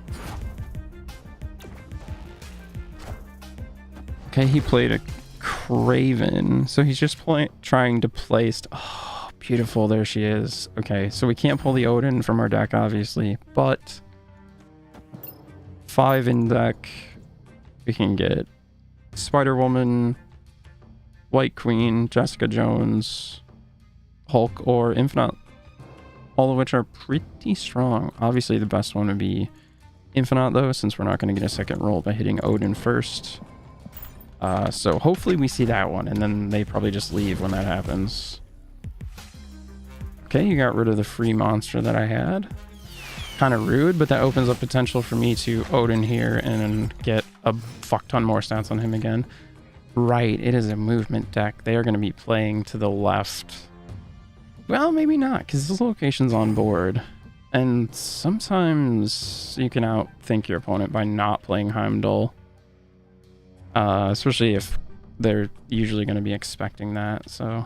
A: Okay, he played a Craven, so he's just trying to place. Oh, beautiful! There she is. Okay, so we can't pull the Odin from our deck, obviously, but 5 in deck, we can get Spider-Woman, White Queen, Jessica Jones, Hulk, or Infinite, all of which are pretty strong. Obviously, the best one would be Infinite, though, since we're not going to get a second roll by hitting Odin first. So hopefully we see that one, and then they probably just leave when that happens. Okay, you got rid of the free monster that I had. Kind of rude, but that opens up potential for me to Odin here and get a fuck ton more stats on him again. Right, it is a movement deck. They are going to be playing to the left. Well, maybe not, because this location's on board. And sometimes you can outthink your opponent by not playing Heimdall. Especially if they're usually going to be expecting that, so...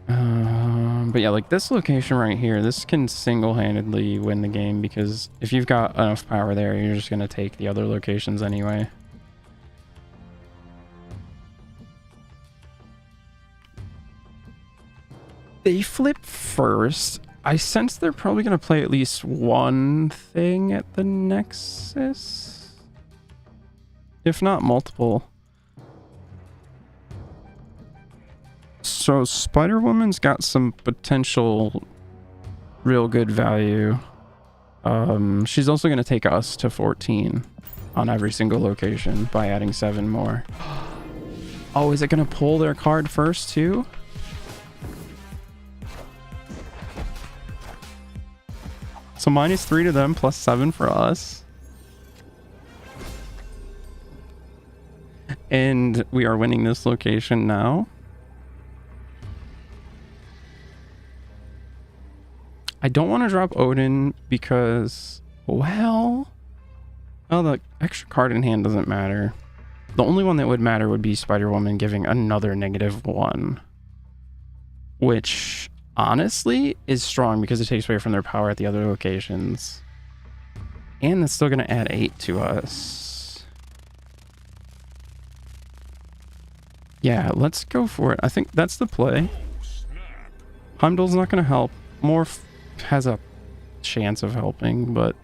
A: But yeah, like this location right here, this can single-handedly win the game, because if you've got enough power there, you're just going to take the other locations anyway. They flip first. I sense they're probably going to play at least one thing at the Nexus, if not multiple. So Spider-Woman's got some potential real good value. She's also going to take us to 14 on every single location by adding 7 more. Oh, is it going to pull their card first too? So -3 to them, +7 for us. And we are winning this location now. I don't want to drop Odin because, well, the extra card in hand doesn't matter. The only one that would matter would be Spider-Woman giving another -1. Which... honestly is strong because it takes away from their power at the other locations, and it's still going to add 8 to us. Yeah, let's go for it. I think that's the play. Heimdall's not going to help. Morph has a chance of helping, but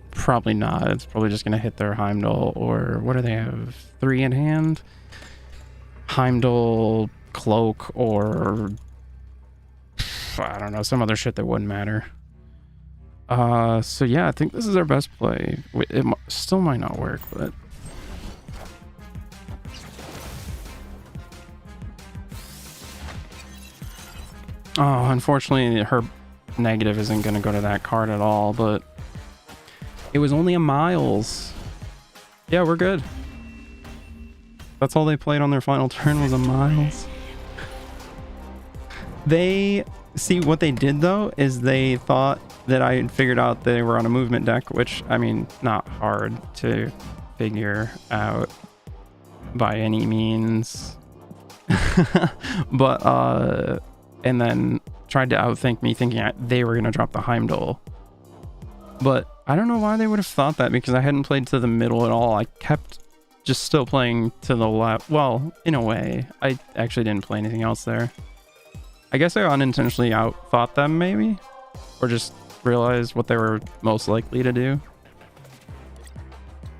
A: probably not. It's probably just going to hit their Heimdall, or what do they have, 3 in hand? Heimdall, Cloak, or I don't know, some other shit that wouldn't matter. So yeah, I think this is our best play. It still might not work, but... oh, unfortunately, her negative isn't going to go to that card at all, but... it was only a Miles. Yeah, we're good. That's all they played on their final turn was a Miles. They... see, what they did, though, is they thought that I had figured out they were on a movement deck, which, I mean, not hard to figure out by any means. But, and then tried to outthink me, thinking they were going to drop the Heimdall. But I don't know why they would have thought that, because I hadn't played to the middle at all. I kept just still playing to the left. Well, in a way, I actually didn't play anything else there. I guess I unintentionally outthought them, maybe? Or just realized what they were most likely to do.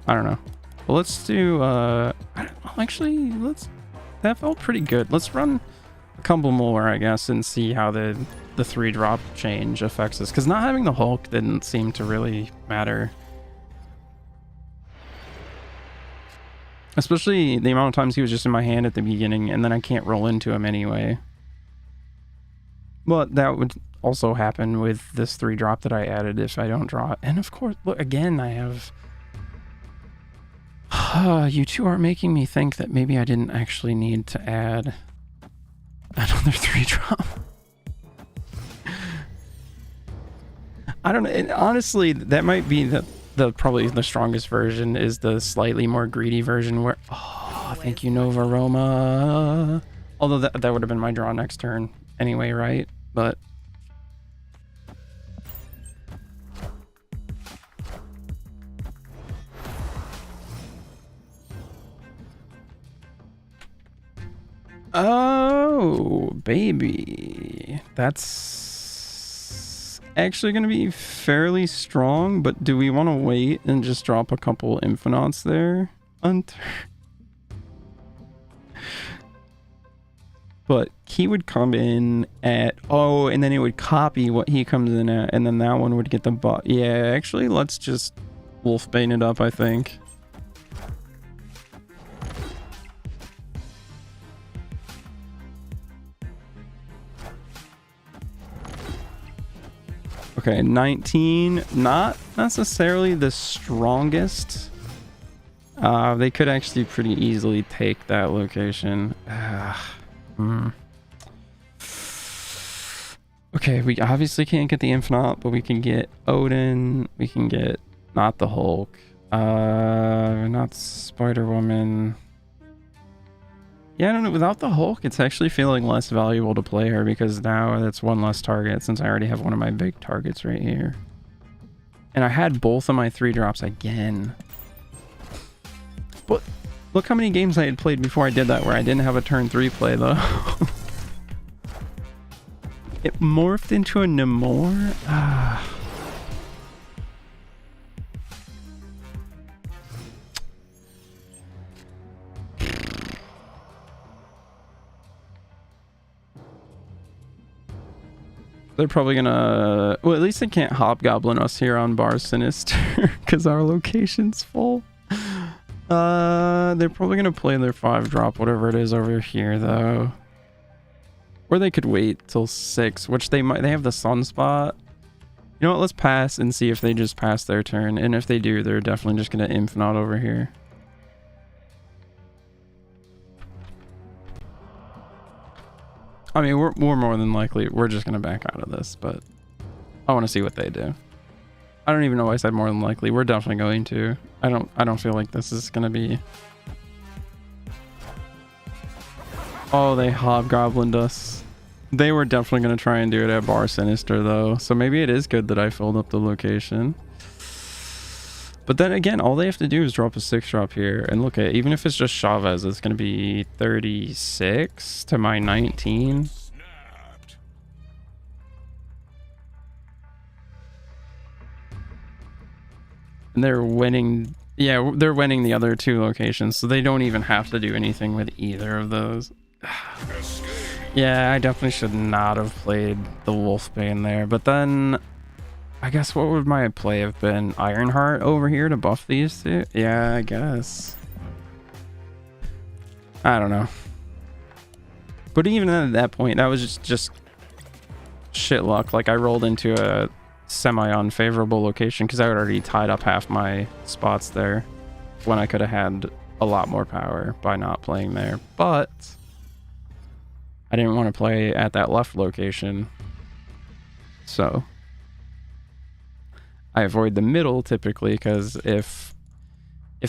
A: I don't know. Well, let's do, actually, that felt pretty good. Let's run a couple more, I guess, and see how the 3-drop change affects us. Because not having the Hulk didn't seem to really matter. Especially the amount of times he was just in my hand at the beginning, and then I can't roll into him anyway. But that would also happen with this 3-drop that I added if I don't draw it. And of course, look, again, I have... you two are making me think that maybe I didn't actually need to add another 3-drop. I don't know. And honestly, that might be the probably the strongest version is the slightly more greedy version where... Oh, thank you, Nova Roma. Although that would have been my draw next turn anyway, right? But... Oh, baby. That's actually going to be fairly strong, but do we want to wait and just drop a couple Infinauts there? But he would come in at... Oh, and then it would copy what he comes in at, and then that one would get the bot. Yeah, actually, let's just Wolfbane it up, I think. Okay, 19, not necessarily the strongest. They could actually pretty easily take that location. Okay, we obviously can't get the Infinite, but we can get Odin. We can get not the Hulk. Not Spider-Woman. Yeah, I don't know. Without the Hulk, it's actually feeling less valuable to play her because now that's one less target since I already have one of my big targets right here. And I had both of my 3-drops again. But look how many games I had played before I did that where I didn't have a turn 3 play though. It morphed into a Namor. They're probably gonna... Well, at least they can't hobgoblin us here on Bar Sinister because our location's full. They're probably gonna play their 5-drop, whatever it is over here, though. Or they could wait till 6, which they might... They have the Sunspot. You know what? Let's pass and see if they just pass their turn. And if they do, they're definitely just gonna Infinite over here. I mean, we're more than likely, we're just going to back out of this, but I want to see what they do. I don't even know why I said more than likely. We're definitely going to. I don't feel like this is going to be... Oh, they hobgoblined us. They were definitely going to try and do it at Bar Sinister, though. So maybe it is good that I filled up the location. But then again, all they have to do is drop a 6-drop here. And look at, even if it's just Chavez, it's going to be 36 to my 19. And they're winning. Yeah, they're winning the other 2 locations. So they don't even have to do anything with either of those. Yeah, I definitely should not have played the Wolfbane there. But then... I guess what would my play have been? Ironheart over here to buff these 2? Yeah, I guess. I don't know. But even at that point, that was just shit luck. Like, I rolled into a semi-unfavorable location because I had already tied up half my spots there when I could have had a lot more power by not playing there. But I didn't want to play at that left location. So... I avoid the middle typically because if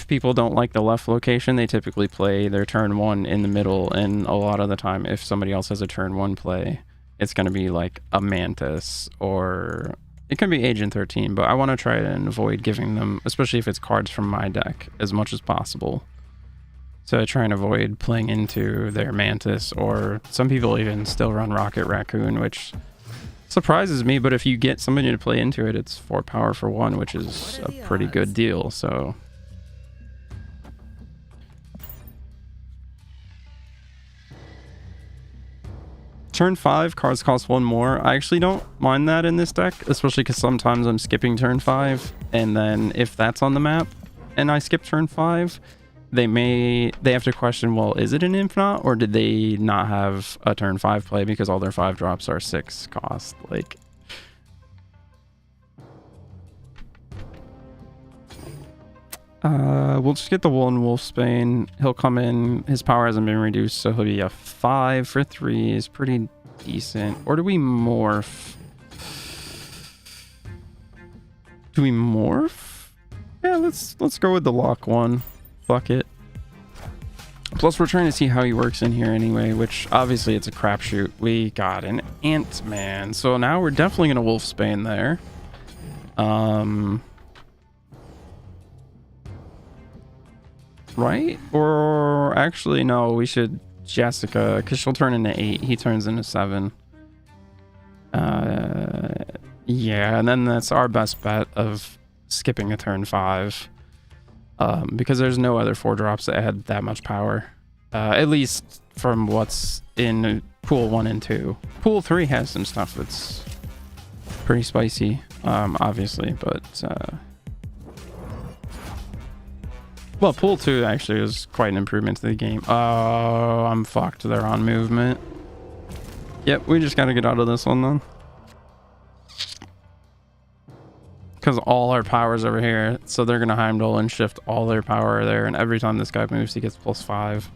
A: people don't like the left location, they typically play their turn 1 in the middle. And a lot of the time, if somebody else has a turn 1 play, it's going to be like a Mantis or it can be Agent 13. But I want to try and avoid giving them, especially if it's cards from my deck, as much as possible. So I try and avoid playing into their Mantis, or some people even still run Rocket Raccoon, which surprises me, but if you get somebody to play into it, it's 4 power for 1, which is a pretty good deal. So turn 5, cards cost 1 more. I actually don't mind that in this deck, especially because sometimes I'm skipping turn 5, and then if that's on the map and I skip turn 5, they have to question, well, is it an Infinite, or did they not have a turn 5 play because all their 5 drops are 6 cost? Like, we'll just get the Woolen Wolfsbane. He'll come in, his power hasn't been reduced, so he'll be a 5 for 3 is pretty decent. Or do we morph? Do we morph? Yeah, let's go with the lock one. Fuck it. Plus, we're trying to see how he works in here anyway, which obviously it's a crapshoot. We got an Ant-Man, so now we're definitely gonna Wolfsbane there. Right? Or actually, no, we should Jessica, because she'll turn into 8. He turns into 7. Yeah, and then that's our best bet of skipping a turn 5. Because there's no other 4 drops that had that much power. At least from what's in pool 1 and 2. Pool 3 has some stuff that's pretty spicy, obviously, but well, pool 2 actually was quite an improvement to the game. Oh, I'm fucked. They're on movement. Yep, we just gotta get out of this one then. Because all our power's over here, so they're gonna Heimdall and shift all their power there, and every time this guy moves, he gets +5.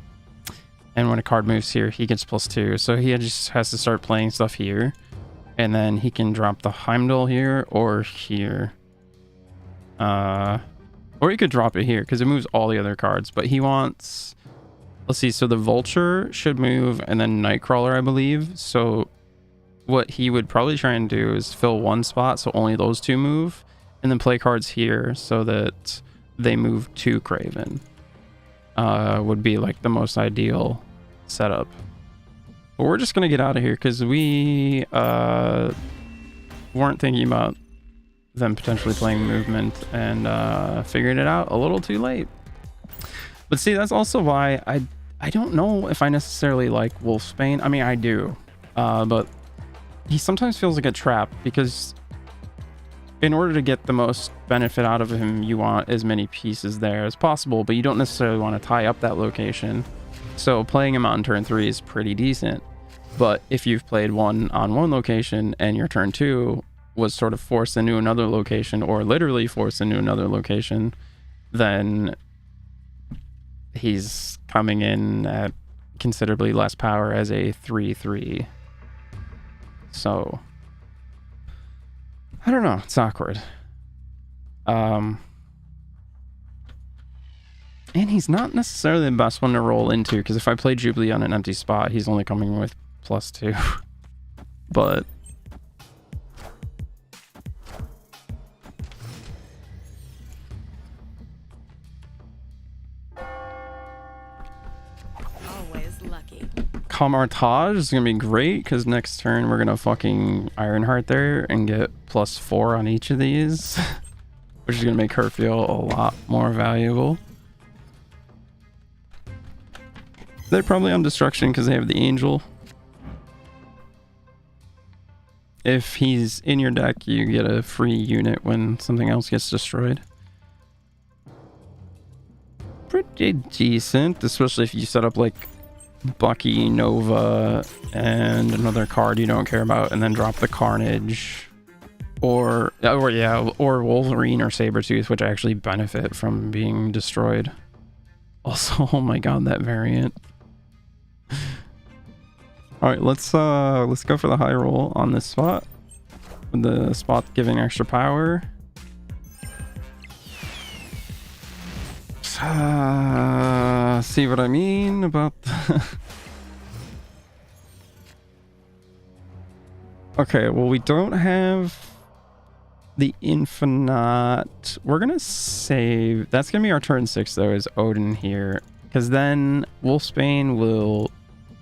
A: And when a card moves here, he gets +2. So he just has to start playing stuff here, and then he can drop the Heimdall here or here. Or he could drop it here because it moves all the other cards. But he wants... Let's see. So the Vulture should move, and then Nightcrawler, I believe. So what he would probably try and do is fill one spot so only those 2 move, and then play cards here so that they move to Kraven. Would be like the most ideal setup. But we're just going to get out of here because we weren't thinking about them potentially playing movement, and figured it out a little too late. But see, that's also why I don't know if I necessarily like Wolfsbane. I mean, I do, but he sometimes feels like a trap, because in order to get the most benefit out of him, you want as many pieces there as possible, but you don't necessarily want to tie up that location. So playing him on turn 3 is pretty decent. But if you've played one on one location and your turn 2 was sort of forced into another location, or literally forced into another location, then he's coming in at considerably less power as a 3/3. So I don't know, it's awkward. And he's not necessarily the best one to roll into, because if I play Jubilee on an empty spot, he's only coming with +2. But
B: always lucky.
A: Camartage is gonna be great, because next turn we're gonna fucking Ironheart there and get +4 on each of these, which is gonna make her feel a lot more valuable. They're probably on destruction because they have the Angel. If he's in your deck, you get a free unit when something else gets destroyed. Pretty decent, especially if you set up like Bucky, Nova, and another card you don't care about, and then drop the Carnage. Or Wolverine or Sabretooth, which actually benefit from being destroyed. Also, oh my god, that variant. Alright, let's go for the high roll on this spot. With the spot giving extra power. See what I mean about Okay, well, we don't have the Infinite. We're gonna save. That's gonna be our turn 6 though, is Odin here. Because then Wolfsbane will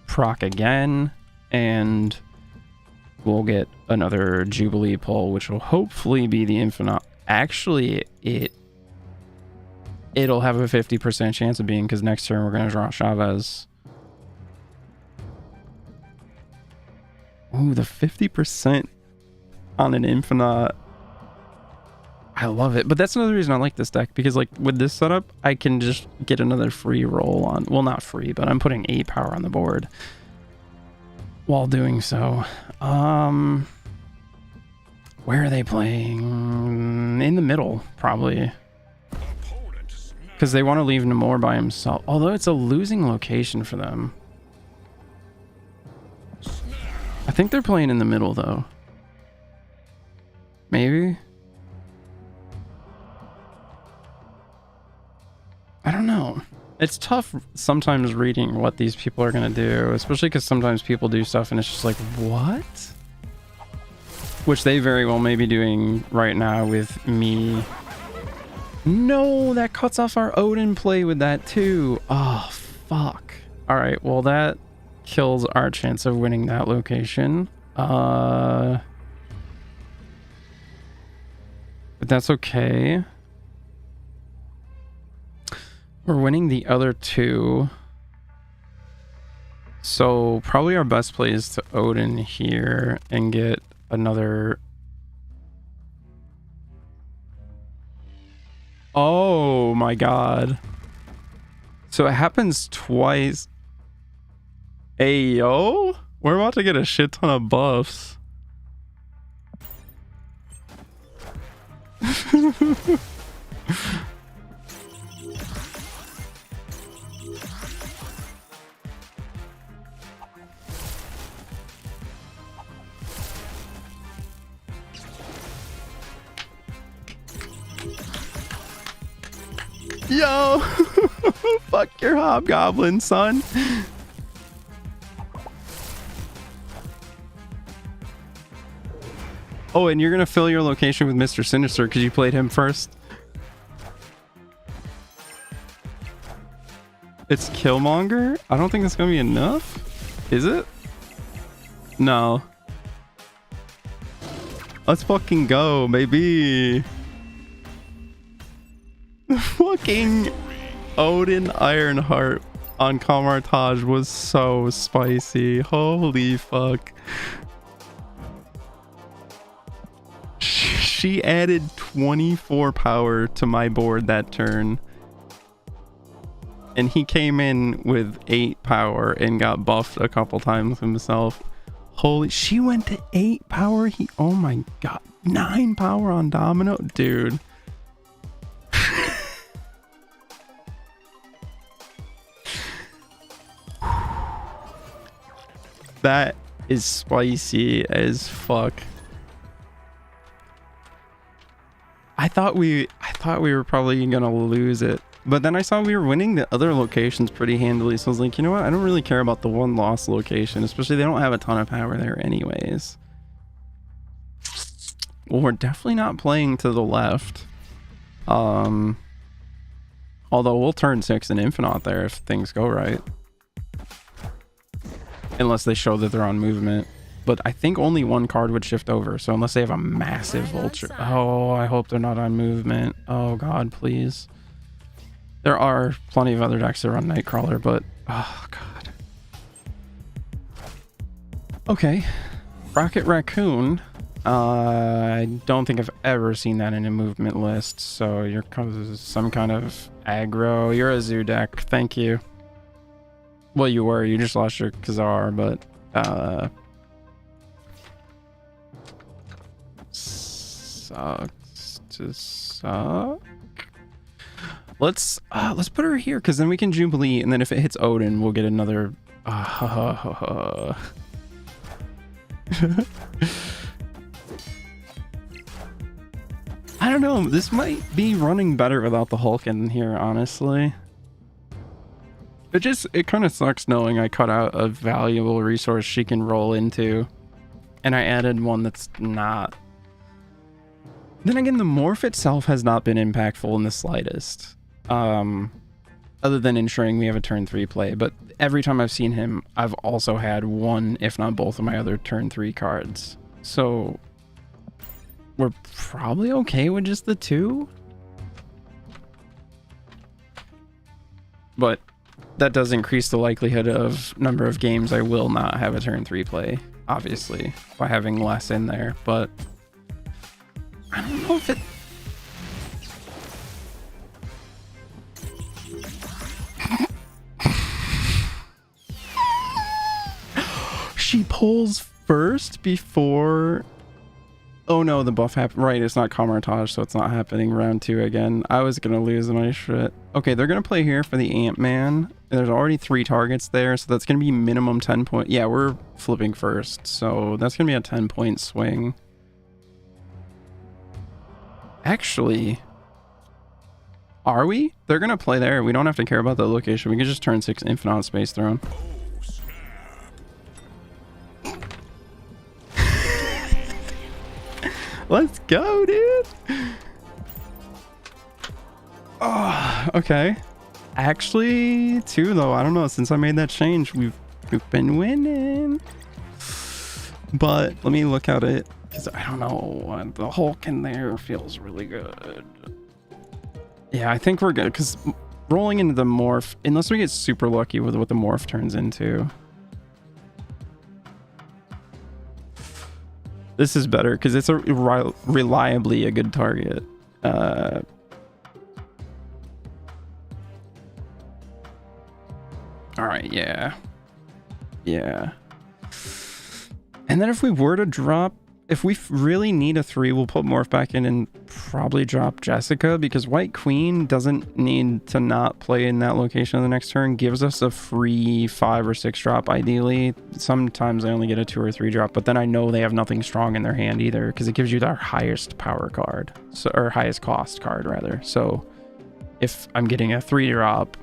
A: proc again, and we'll get another Jubilee pull, which will hopefully be the Infinite. Actually, it'll have a 50% chance of being, because next turn we're going to draw Chavez. Ooh, the 50% on an Infinite. I love it. But that's another reason I like this deck, because like with this setup, I can just get another free roll on, well, not free, but I'm putting 8 power on the board while doing so. Where are they playing? In the middle, probably. Because they want to leave Namor by himself. Although it's a losing location for them. I think they're playing in the middle, though. Maybe? I don't know. It's tough sometimes reading what these people are going to do. Especially because sometimes people do stuff and it's just like, what? Which they very well may be doing right now with me. No, that cuts off our Odin play with that too. Oh, fuck. All right, well, that kills our chance of winning that location. But that's okay. We're winning the other two. So probably our best play is to Odin here and get another... Oh my god. So it happens twice. Ayo? We're about to get a shit ton of buffs. Yo! Fuck your hobgoblin, son. Oh, and you're gonna fill your location with Mr. Sinister because you played him first. It's Killmonger? I don't think that's gonna be enough. Is it? No. Let's fucking go, baby. Fucking Odin Ironheart on Kamartaj was so spicy. Holy fuck. She added 24 power to my board that turn. And he came in with 8 power and got buffed a couple times himself. Holy, she went to 8 power. Oh my god, 9 power on Domino, dude. That is spicy as fuck. I thought we were probably gonna lose it, but then I saw we were winning the other locations pretty handily, so I was like, you know what, I don't really care about the one lost location, especially they don't have a ton of power there anyways. Well, we're definitely not playing to the left. Although we'll turn 6 and Infinite there if things go right. Unless they show that they're on movement. But I think only one card would shift over. So unless they have a massive vulture. Oh, I hope they're not on movement. Oh god, please. There are plenty of other decks that are on Nightcrawler, but oh god. Okay. Rocket Raccoon. I don't think I've ever seen that in a movement list. So you're some kind of aggro. You're a zoo deck. Thank you. Well, you were. You just lost your Khazar, but sucks to suck. Let's put her here because then we can Jubilee, and then if it hits Odin, we'll get another. I don't know. This might be running better without the Hulk in here, honestly. It kind of sucks knowing I cut out a valuable resource she can roll into, and I added one that's not. Then again, the morph itself has not been impactful in the slightest. other than ensuring we have a turn 3 play. But every time I've seen him, I've also had one, if not both, of my other turn 3 cards. So we're probably okay with just the 2. But that does increase the likelihood of number of games I will not have a turn 3 play, obviously, by having less in there. But I don't know if it... She pulls first before... Oh no, the buff happened. Right, it's not Camartage, so it's not happening round 2 again. I was gonna lose my shit. Okay, they're gonna play here for the Ant-Man. There's already 3 targets there, so that's gonna be minimum 10 point. Yeah, we're flipping first, so that's gonna be a 10-point swing. Actually, are we? They're gonna play there. We don't have to care about the location. We can just turn 6 Infinite Space Throne. Let's go, dude. Oh, okay. Actually, 2 though. I don't know. Since I made that change, we've been winning. But let me look at it, because I don't know. The Hulk in there feels really good. Yeah, I think we're good, because rolling into the morph, unless we get super lucky with what the morph turns into. This is better because it's a reliably a good target. All right, yeah. And then if we were to drop, if we really need a 3, we'll put Morph back in and probably drop Jessica, because White Queen doesn't need to not play in that location on the next turn. Gives us a free 5 or 6 drop ideally. Sometimes I only get a 2 or 3 drop, but then I know they have nothing strong in their hand either, because it gives you their highest power card, so, or highest cost card rather. So if I'm getting a 3 drop,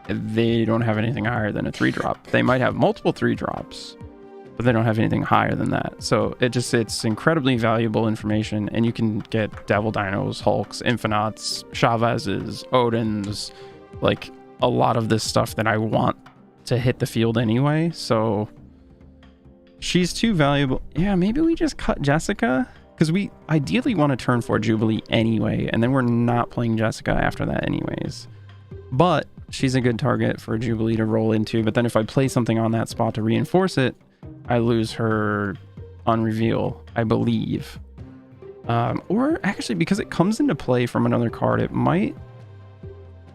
A: they don't have anything higher than a 3 drop. They might have multiple 3 drops, but they don't have anything higher than that. So it's incredibly valuable information, and you can get Devil Dinos, Hulks, Infinites, Chavez's, Odins, like a lot of this stuff that I want to hit the field anyway. So she's too valuable. Yeah, maybe we just cut Jessica, because we ideally want to turn 4 Jubilee anyway, and then we're not playing Jessica after that anyways. But she's a good target for Jubilee to roll into. But then if I play something on that spot to reinforce it, I lose her on reveal, I believe. Or actually, because it comes into play from another card, it might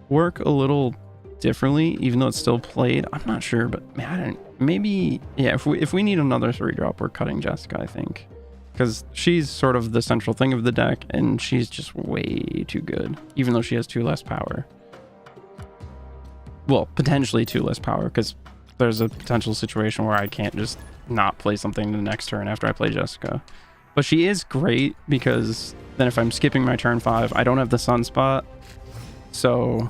A: work a little differently, even though it's still played. I'm not sure, but man, maybe, yeah, if we need another 3 drop, we're cutting Jessica, I think. Because she's sort of the central thing of the deck, and she's just way too good, even though she has 2 less power. Well, potentially 2 less power, because there's a potential situation where I can't just not play something the next turn after I play Jessica. But she is great, because then if I'm skipping my turn 5, I don't have the Sunspot. So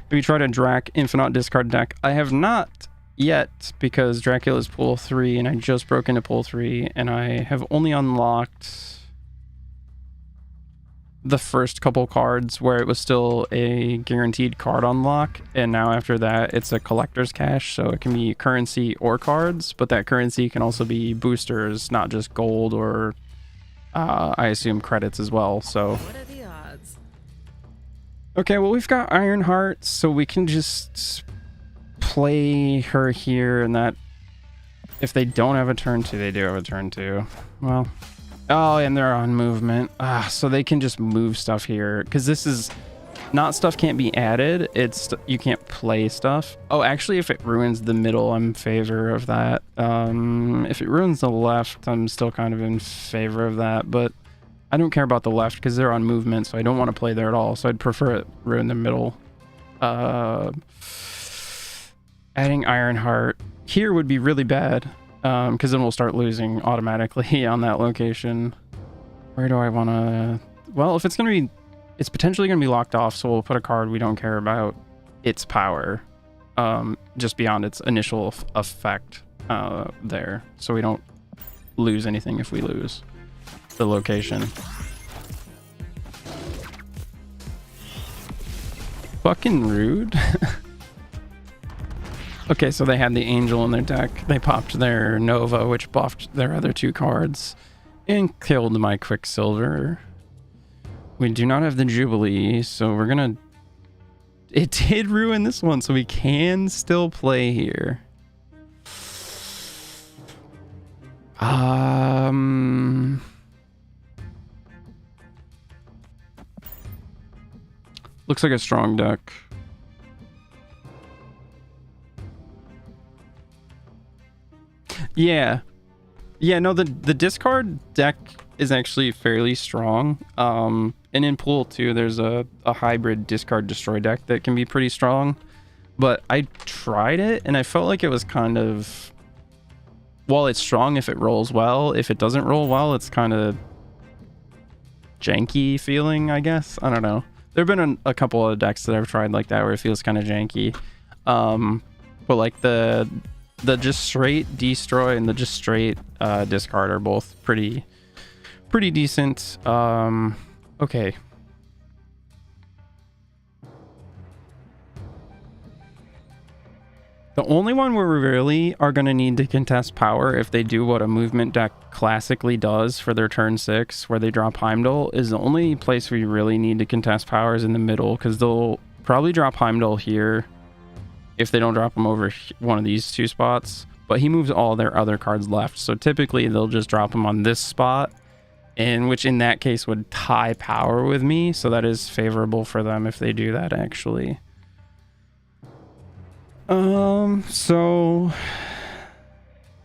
A: if we try to Drac Infinite discard deck, I have not yet, because Dracula's pool 3 and I just broke into pool 3, and I have only unlocked the first couple cards where it was still a guaranteed card unlock, and now after that it's a collector's cache, so it can be currency or cards, but that currency can also be boosters, not just gold or I assume credits as well. So
B: What are the odds?
A: okay, well, we've got Ironheart, so we can just play her here, and that if they don't have a turn 2, they do have a turn 2. Well, oh, and they're on movement. So they can just move stuff here, because this is not stuff can't be added. It's you can't play stuff. Oh, actually, if it ruins the middle, I'm in favor of that. If it ruins the left, I'm still kind of in favor of that, but I don't care about the left because they're on movement, so I don't want to play there at all. So I'd prefer it ruin the middle. Adding Ironheart here would be really bad, because then we'll start losing automatically on that location. Where do I want to... Well, if it's going to be... It's potentially going to be locked off, so we'll put a card we don't care about its power, just beyond its initial effect there, so we don't lose anything if we lose the location. fucking rude. Okay, so they had the Angel in their deck. They popped their Nova, which buffed their other 2 cards, and killed my Quicksilver. We do not have the Jubilee, so we're gonna... It did ruin this one, so we can still play here. Looks like a strong deck. Yeah. Yeah, no, the discard deck is actually fairly strong. And in pool too, there's a hybrid discard destroy deck that can be pretty strong. But I tried it and I felt like it was kind of... While it's strong if it rolls well, if it doesn't roll well, it's kind of janky feeling, I guess. I don't know. There have been a couple of decks that I've tried like that where it feels kind of janky. But like the just straight destroy and the just straight discard are both pretty decent. Okay. The only one where we really are going to need to contest power if they do what a movement deck classically does for their turn 6, where they drop Heimdall, is the only place we really need to contest power is in the middle, because they'll probably drop Heimdall here if they don't drop him over one of these 2 spots, but he moves all their other cards left, so typically they'll just drop him on this spot, and which in that case would tie power with me, so that is favorable for them if they do that actually. So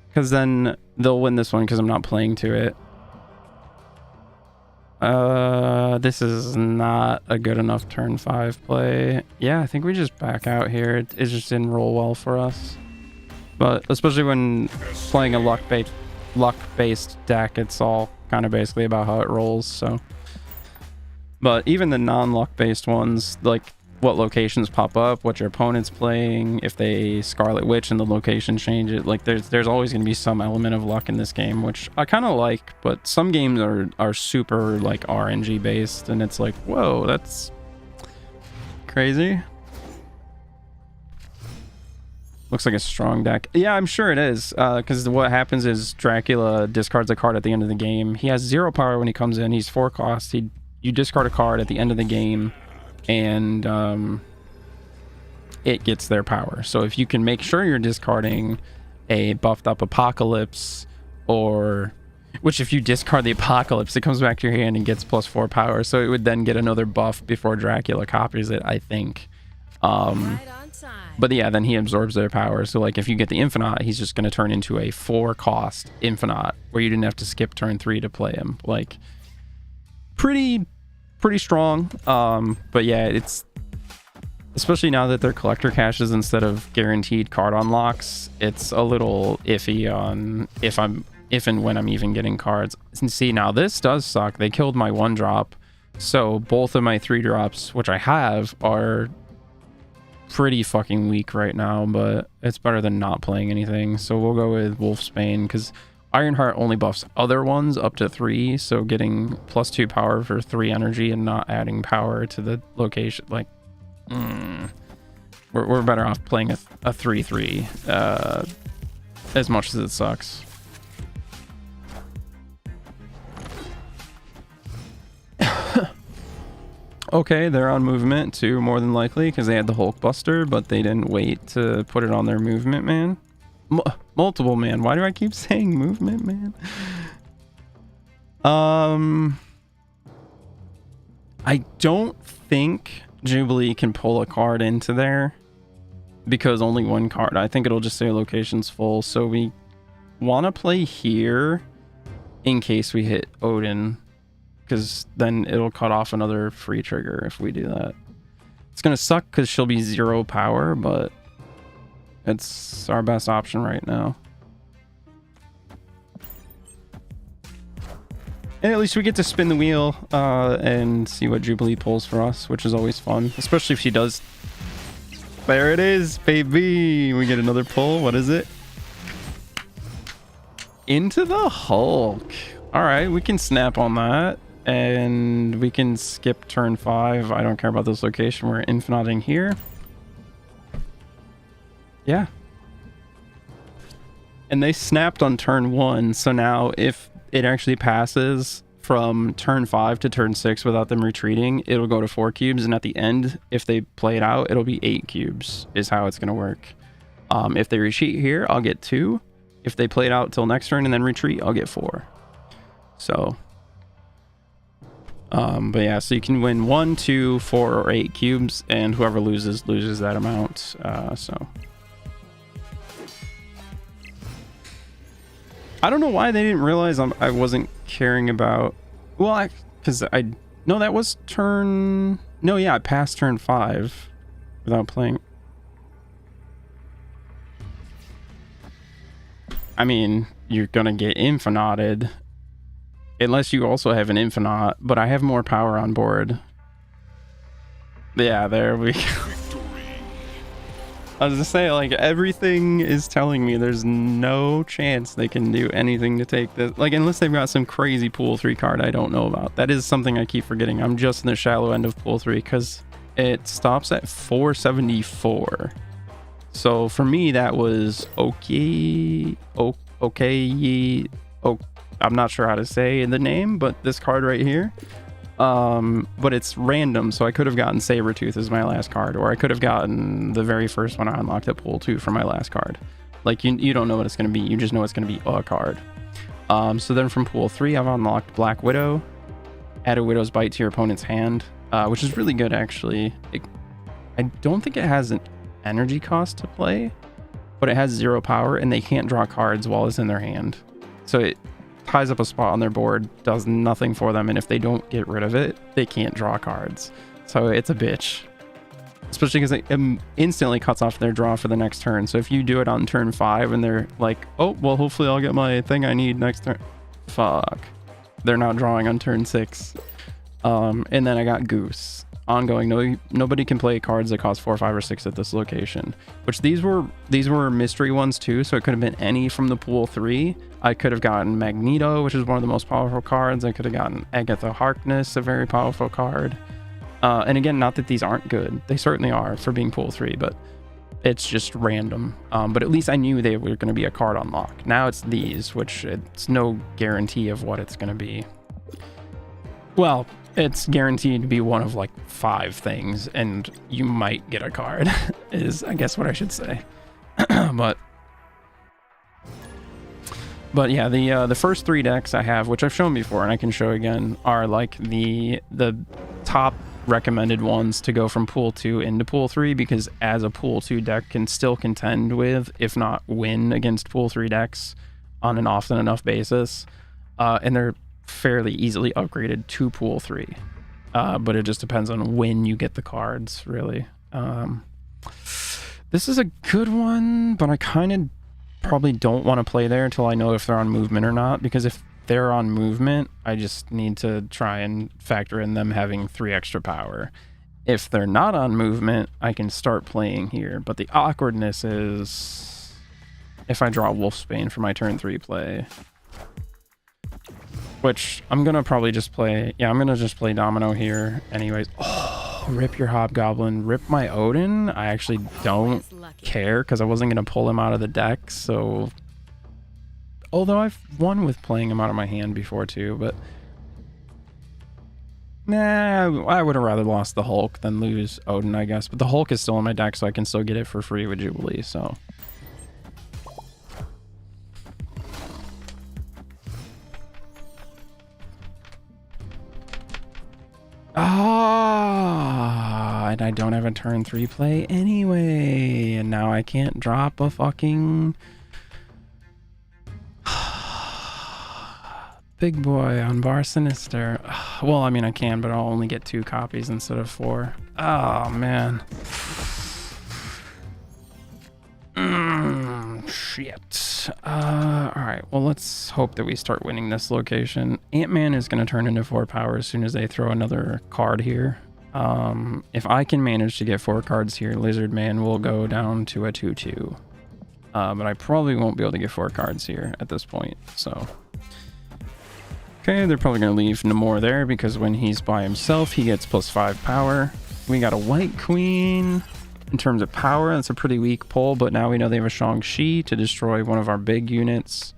A: because then they'll win this one because I'm not playing to it. This is not a good enough turn 5 play. Yeah, I think we just back out here. It just didn't roll well for us. But especially when playing a luck-based deck, it's all kind of basically about how it rolls, so. But even the non-luck-based ones, like what locations pop up, what your opponent's playing, if they Scarlet Witch and the location change it, like there's always going to be some element of luck in this game, which I kind of like, but some games are super like RNG based, and it's like, whoa, that's crazy. Looks like a strong deck. Yeah, I'm sure it is, because what happens is Dracula discards a card at the end of the game. He has 0 power when he comes in. He's 4 cost. You discard a card at the end of the game, and it gets their power. So if you can make sure you're discarding a buffed up Apocalypse, or which if you discard the Apocalypse, it comes back to your hand and gets +4 power, so it would then get another buff before Dracula copies it, I think. But yeah, then he absorbs their power. So like if you get the Infinite, he's just going to turn into a 4 cost Infinite where you didn't have to skip turn 3 to play him. Like pretty strong. But yeah, it's especially now that they're collector caches instead of guaranteed card unlocks, it's a little iffy on if and when I'm even getting cards. And see, now this does suck. They killed my 1-drop, so both of my 3-drops, which I have, are pretty fucking weak right now, but it's better than not playing anything. So we'll go with Wolfsbane, because Ironheart only buffs other ones up to 3, so getting +2 power for 3 energy and not adding power to the location, like we're better off playing a 3/3 as much as it sucks. Okay, they're on movement too, more than likely, because they had the Hulkbuster, but they didn't wait to put it on their movement man. Multiple man. Why do I keep saying movement man? I don't think Jubilee can pull a card into there, because only 1 card. I think it'll just say location's full, so we want to play here in case we hit Odin, because then it'll cut off another free trigger if we do that. It's gonna suck because she'll be 0 power, but it's our best option right now. And at least we get to spin the wheel and see what Jubilee pulls for us, which is always fun, especially if she does. There it is, baby. We get another pull. What is it? Into the Hulk. All right, we can snap on that. And we can skip turn 5. I don't care about this location. We're infiniting here. Yeah. And they snapped on turn 1, so now if it actually passes from turn 5 to turn 6 without them retreating, it'll go to 4 cubes, and at the end, if they play it out, it'll be 8 cubes, is how it's going to work. If they retreat here, I'll get 2. If they play it out till next turn and then retreat, I'll get 4. So, but yeah, so you can win 1, 2, 4, or 8 cubes, and whoever loses that amount. So I don't know why they didn't realize I wasn't caring about. Well, because no, that was turn. No, yeah, I passed turn 5 without playing. I mean, you're gonna get infinited unless you also have an infinite, but I have more power on board. Yeah, there we go. I was gonna say, like, everything is telling me there's no chance they can do anything to take this. Like, unless they've got some crazy pool 3 card I don't know about. That is something I keep forgetting. I'm just in the shallow end of pool 3 because it stops at 474. So for me, that was okay. I'm not sure how to say the name, but this card right here. But it's random, so I could have gotten Sabretooth as my last card, or I could have gotten the very first one I unlocked at pool 2 for my last card. Like, you don't know what it's going to be, you just know it's going to be a card. So then from pool 3, I've unlocked Black Widow, add a Widow's Bite to your opponent's hand, which is really good, actually. I don't think it has an energy cost to play, but it has 0 power, and they can't draw cards while it's in their hand. So it ties up a spot on their board, does nothing for them, and if they don't get rid of it, they can't draw cards. So it's a bitch. Especially because it instantly cuts off their draw for the next turn. So if you do it on turn 5 and they're like, oh, well, hopefully I'll get my thing I need next turn. Fuck. They're not drawing on turn 6. And then I got Goose. Ongoing, nobody can play cards that cost 4, 5, or 6 at this location. Which these were mystery ones too, so it could have been any from the pool 3. I could have gotten Magneto, which is one of the most powerful cards. I could have gotten Agatha Harkness, a very powerful card. And again, not that these aren't good. They certainly are for being pool 3, but it's just random. But at least I knew they were going to be a card unlock. Now it's these, which it's no guarantee of what it's going to be. Well, it's guaranteed to be one of like 5 things, and you might get a card, is I guess what I should say. But yeah, the first 3 decks I have, which I've shown before and I can show again, are like the top recommended ones to go from pool 2 into pool 3, because as a pool 2 deck can still contend with, if not win, against pool 3 decks on an often enough basis. And they're fairly easily upgraded to pool 3. But it just depends on when you get the cards, really. This is a good one, but I kind of probably don't want to play there until I know if they're on movement or not, because if they're on movement, I just need to try and factor in them having 3 extra power. If they're not on movement, I can start playing here, but the awkwardness is if I draw Wolfsbane for my turn 3 play, which I'm gonna probably just play. Yeah, I'm gonna just play Domino here anyways. Oh, rip your Hobgoblin, rip my Odin. I actually don't care because I wasn't gonna pull him out of the deck. So, although I've won with playing him out of my hand before too, but nah, I would have rather lost the Hulk than lose Odin, I guess. But the Hulk is still in my deck, so I can still get it for free with Jubilee. So. Ah, and I don't have a turn 3 play anyway, and now I can't drop a fucking big boy on Bar Sinister. Well, I mean I can, but I'll only get 2 copies instead of 4. Oh man. Shit. Alright, well, let's hope that we start winning this location. Ant-Man is going to turn into 4 power as soon as they throw another card here. If I can manage to get 4 cards here, Lizard Man will go down to a 2/2. But I probably won't be able to get 4 cards here at this point, so. Okay, they're probably going to leave Namor there because when he's by himself, he gets +5 power. We got a White Queen. In terms of power, that's a pretty weak pull, but now we know they have a Shang-Chi to destroy one of our big units.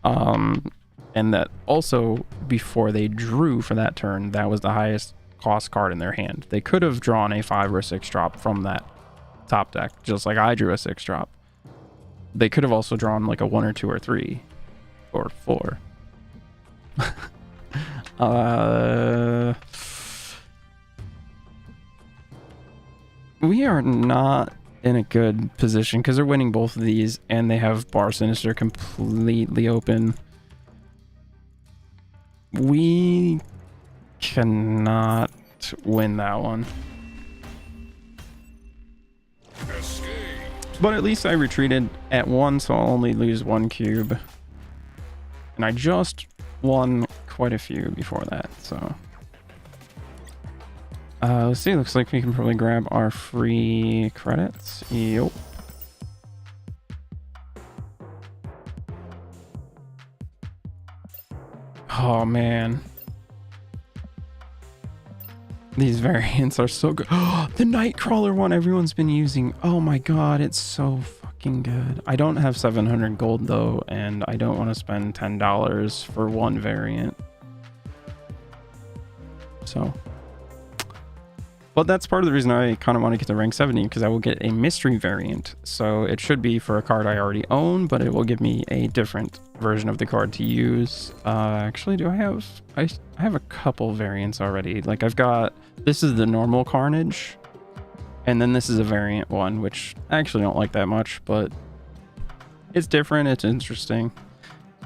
A: And that also, before they drew for that turn, that was the highest cost card in their hand. They could have drawn a 5 or 6 drop from that top deck, just like I drew a 6 drop. They could have also drawn like a 1 or 2 or 3 or 4. We are not in a good position because they're winning both of these and they have Bar Sinister completely open. We cannot win that one. But at least I retreated at 1, so I'll only lose 1 cube. And I just won quite a few before that, so... let's see, looks like we can probably grab our free credits. Yup. Oh, man. These variants are so good. The Nightcrawler one everyone's been using. Oh my god, it's so fucking good. I don't have 700 gold though, and I don't want to spend $10 for one variant. So... But that's part of the reason I kind of want to get to rank 70, because I will get a mystery variant. So it should be for a card I already own, but it will give me a different version of the card to use. Actually, do I have... I have a couple variants already. Like I've got... This is the normal Carnage. And then this is a variant one, which I actually don't like that much, but it's different. It's interesting.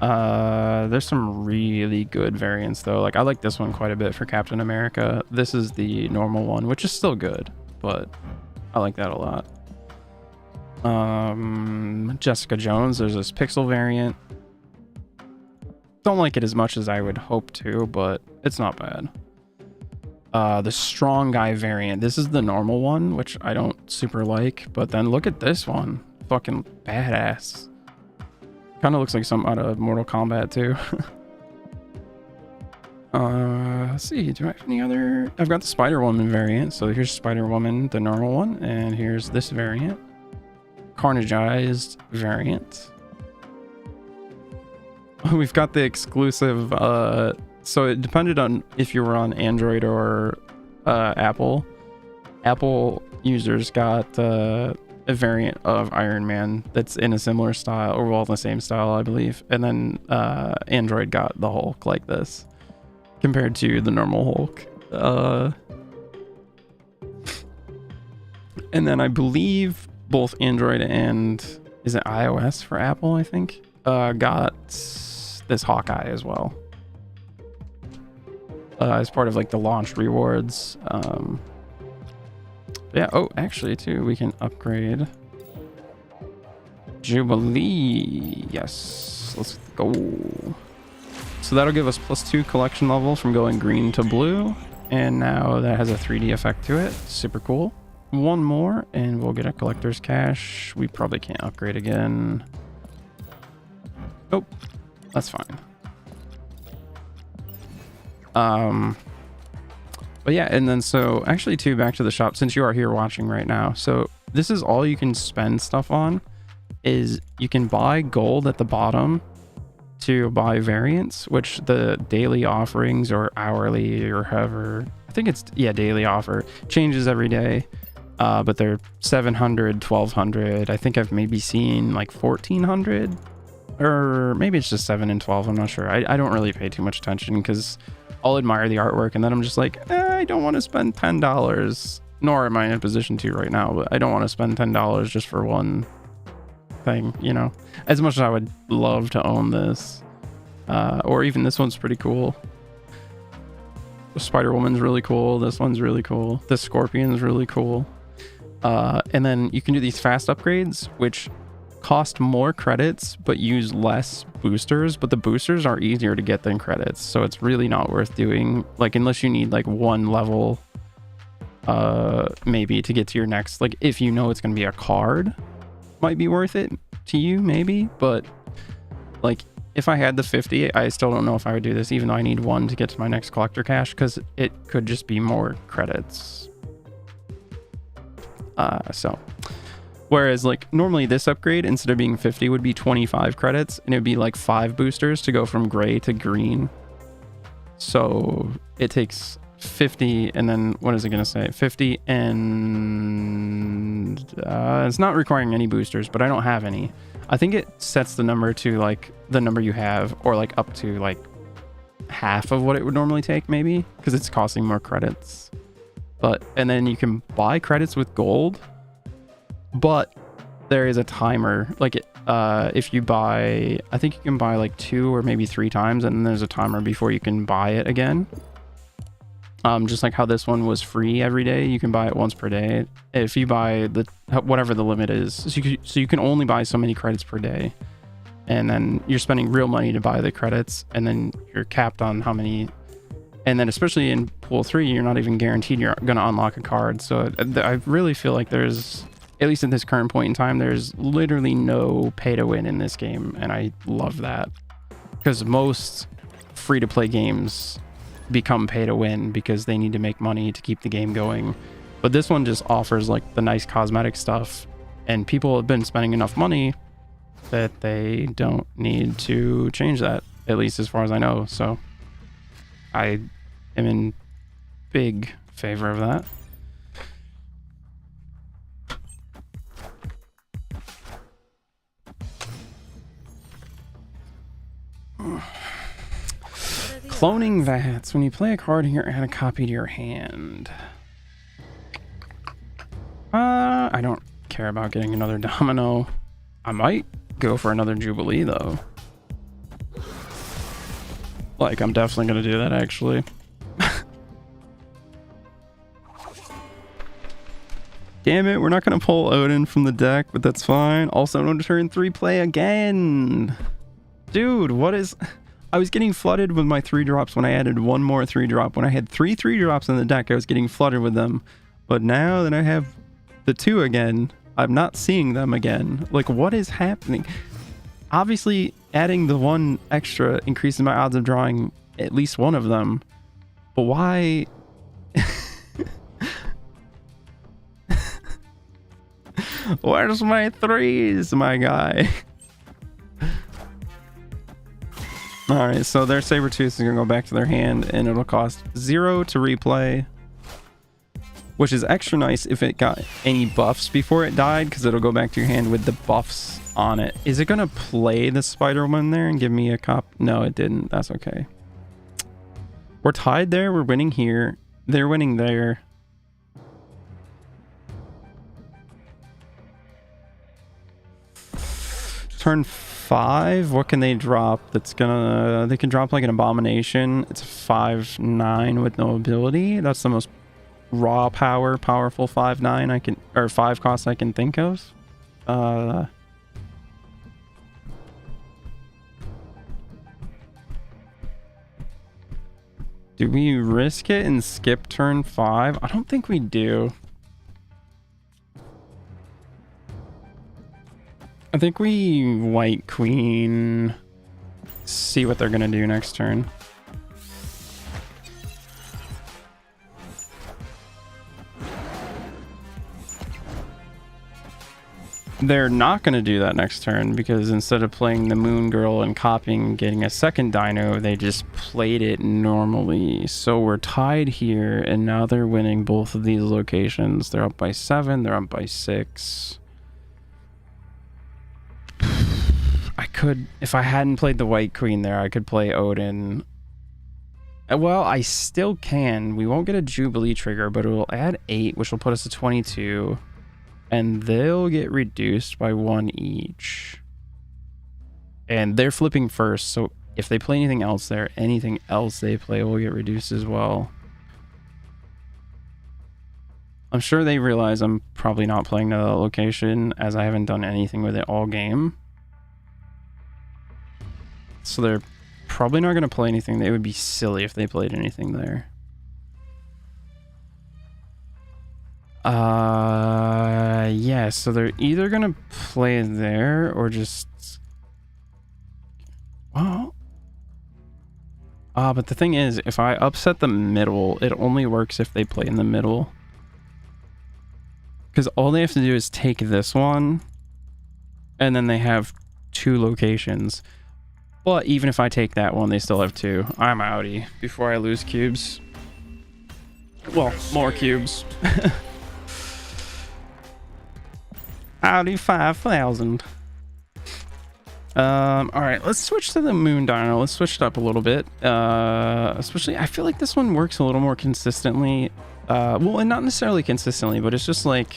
A: There's some really good variants though. Like I like this one quite a bit for Captain America. This is the normal one, which is still good, but I like that a lot. Jessica Jones, there's this pixel variant. Don't like it as much as I would hope to, but it's not bad. The strong guy variant, this is the normal one, which I don't super like, but then look at this one. Fucking badass. Kind of looks like something out of Mortal Kombat too. Let's see, do I have any other... I've got the Spider-Woman variant, so here's Spider-Woman, the normal one, and here's this variant. Carnageized variant. We've got the exclusive, so it depended on if you were on Android or Apple. Apple users got a variant of Iron Man that's in a similar style, or well, the same style, I believe. And then Android got the Hulk like this, compared to the normal Hulk. And then I believe both Android and, is it iOS for Apple, I think, got this Hawkeye as well. As part of like the launch rewards. Yeah, oh, actually too, we can upgrade Jubilee. Yes, let's go. So that'll give us +2 collection level from going green to blue. And now that has a 3D effect to it. Super cool. One more and we'll get a collector's cache. We probably can't upgrade again. Nope, that's fine. But yeah, and then so actually too, back to the shop, since you are here watching right now. So this is all you can spend stuff on, is you can buy gold at the bottom to buy variants, which the daily offerings or hourly or however, I think it's, yeah, daily offer changes every day. But they're 700, 1200. I think I've maybe seen like 1400, or maybe it's just 7 and 12. I'm not sure. I don't really pay too much attention because I'll admire the artwork and then I'm just like, I don't want to spend $10, nor am I in a position to right now, but I don't want to spend $10 just for one thing, you know, as much as I would love to own this. Or even this one's pretty cool. The Spider-Woman's really cool. This one's really cool. The Scorpion's really cool. And then you can do these fast upgrades, which cost more credits but use less boosters, but the boosters are easier to get than credits, so it's really not worth doing, like, unless you need like one level maybe to get to your next, like, if you know it's going to be a card, might be worth it to you maybe, but like if I had the 50, I still don't know if I would do this, even though I need 1 to get to my next collector cache, because it could just be more credits. So whereas like normally this upgrade, instead of being 50, would be 25 credits, and it would be like 5 boosters to go from gray to green. So it takes 50, and then what is it going to say? 50, and it's not requiring any boosters, but I don't have any. I think it sets the number to like the number you have, or like up to like half of what it would normally take, maybe, because it's costing more credits. But and then you can buy credits with gold, but there is a timer. Like if you buy, I think you can buy like 2 or maybe 3 times, and then there's a timer before you can buy it again. Just like how this one was free every day, you can buy it once per day. If you buy the whatever the limit is, so you can only buy so many credits per day, and then you're spending real money to buy the credits, and then you're capped on how many. And then especially in pool 3, you're not even guaranteed you're gonna unlock a card. So I really feel like there's, at least at this current point in time, there's literally no pay to win in this game, and I love that, because most free to play games become pay to win because they need to make money to keep the game going. But this one just offers like the nice cosmetic stuff, and people have been spending enough money that they don't need to change that, at least as far as I know. So I am in big favor of that. Cloning VATs. When you play a card here, add a copy to your hand. I don't care about getting another domino. I might go for another Jubilee though. Like, I'm definitely gonna do that actually. Damn it, we're not gonna pull Odin from the deck, but that's fine. Also, no turn 3 play again. Dude, what is... I was getting flooded with my 3-drops when I added one more 3-drop. When I had 3 3-drops in the deck, I was getting flooded with them. But now that I have the 2 again, I'm not seeing them again. Like, what is happening? Obviously, adding the 1 extra increases my odds of drawing at least one of them. But why... Where's my 3s, my guy? Alright, so their Sabertooth is going to go back to their hand, and it'll cost 0 to replay. Which is extra nice if it got any buffs before it died, because it'll go back to your hand with the buffs on it. Is it going to play the Spider-Woman there and give me a cop? No, it didn't. That's okay. We're tied there. We're winning here. They're winning there. Turn 5, what can they drop that's gonna... They can drop like an Abomination. It's a 5/9 with no ability. That's the most raw power, powerful 5/9 I can... Or 5 cost I can think of. Do we risk it and skip turn 5? I don't think we do. I think we White Queen, see what they're gonna do next turn. They're not gonna do that next turn, because instead of playing the Moon Girl and copying and getting a second dino, they just played it normally. So we're tied here, and now they're winning both of these locations. They're up by 7, they're up by 6. I could, if I hadn't played the White Queen there, I could play Odin. Well, I still can. We won't get a Jubilee trigger, but it will add 8, which will put us to 22. And they'll get reduced by 1 each. And they're flipping first, so if they play anything else there, anything else they play will get reduced as well. I'm sure they realize I'm probably not playing to that location, as I haven't done anything with it all game. So they're probably not going to play anything. It would be silly if they played anything there. Yeah, so they're either going to play there or just... Well, but the thing is, if I upset the middle, it only works if they play in the middle. Because all they have to do is take this one, and then they have 2 locations. But even if I take that one, they still have 2. I'm outie before I lose cubes. Well, more cubes. Outie 5,000. Alright, let's switch to the moon dino. Let's switch it up a little bit. Especially, I feel like this one works a little more consistently. Well, and not necessarily consistently, but it's just like,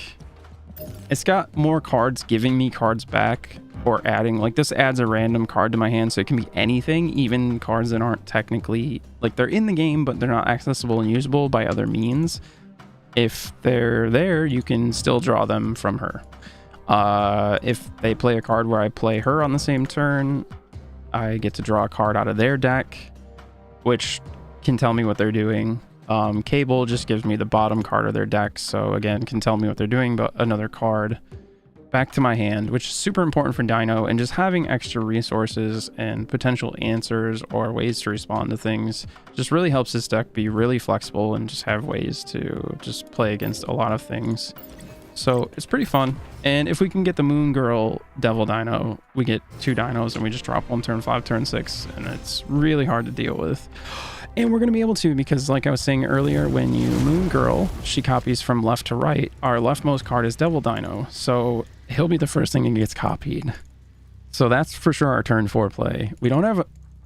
A: it's got more cards giving me cards back, or adding, like this adds a random card to my hand, so it can be anything, even cards that aren't technically, like they're in the game, but they're not accessible and usable by other means. If they're there, you can still draw them from her. If they play a card where I play her on the same turn, I get to draw a card out of their deck, which can tell me what they're doing. Cable just gives me the bottom card of their deck, so again, can tell me what they're doing, but another card back to my hand, which is super important for Dino, and just having extra resources and potential answers or ways to respond to things just really helps this deck be really flexible and just have ways to just play against a lot of things. So it's pretty fun. And if we can get the Moon Girl Devil Dino, we get 2 dinos and we just drop 1 turn 5, turn 6, and it's really hard to deal with. And we're going to be able to, because like I was saying earlier, when you Moon Girl, she copies from left to right. Our leftmost card is Devil Dino, so he'll be the first thing that gets copied. So that's for sure our turn 4 play. We don't have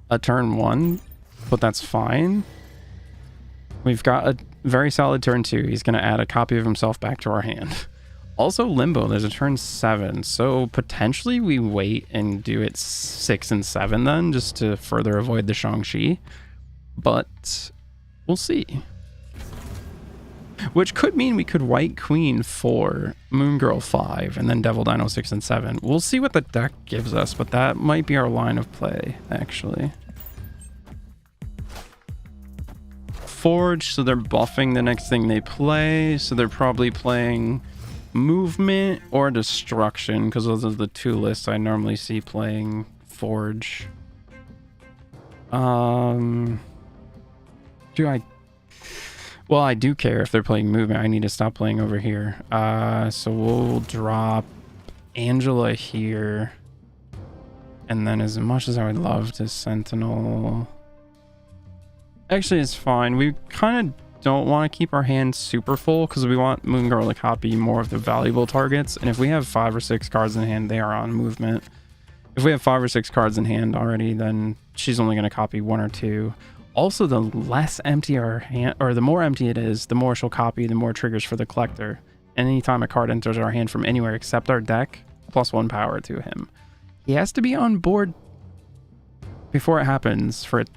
A: a turn 1, but that's fine. We've got a very solid turn 2. He's going to add a copy of himself back to our hand. Also Limbo, there's a turn 7, so potentially we wait and do it 6 and 7 then, just to further avoid the Shang-Chi. But we'll see. Which could mean we could White Queen 4, Moon Girl 5, and then Devil Dino 6 and 7. We'll see what the deck gives us, but that might be our line of play, actually. Forge, so they're buffing the next thing they play, so they're probably playing Movement or Destruction, because those are the 2 lists I normally see playing Forge. Well, I do care if they're playing Movement. I need to stop playing over here. So we'll drop Angela here. And then as much as I would love to Sentinel... Actually, it's fine. We kind of don't want to keep our hand super full because we want Moon Girl to copy more of the valuable targets. And if we have 5 or 6 cards in hand, they are on movement. If we have 5 or 6 cards in hand already, then she's only going to copy 1 or 2. Also, the less empty our hand, or the more empty it is, the more she'll copy, the more triggers for the collector. And anytime a card enters our hand from anywhere except our deck, +1 power to him. He has to be on board before it happens for it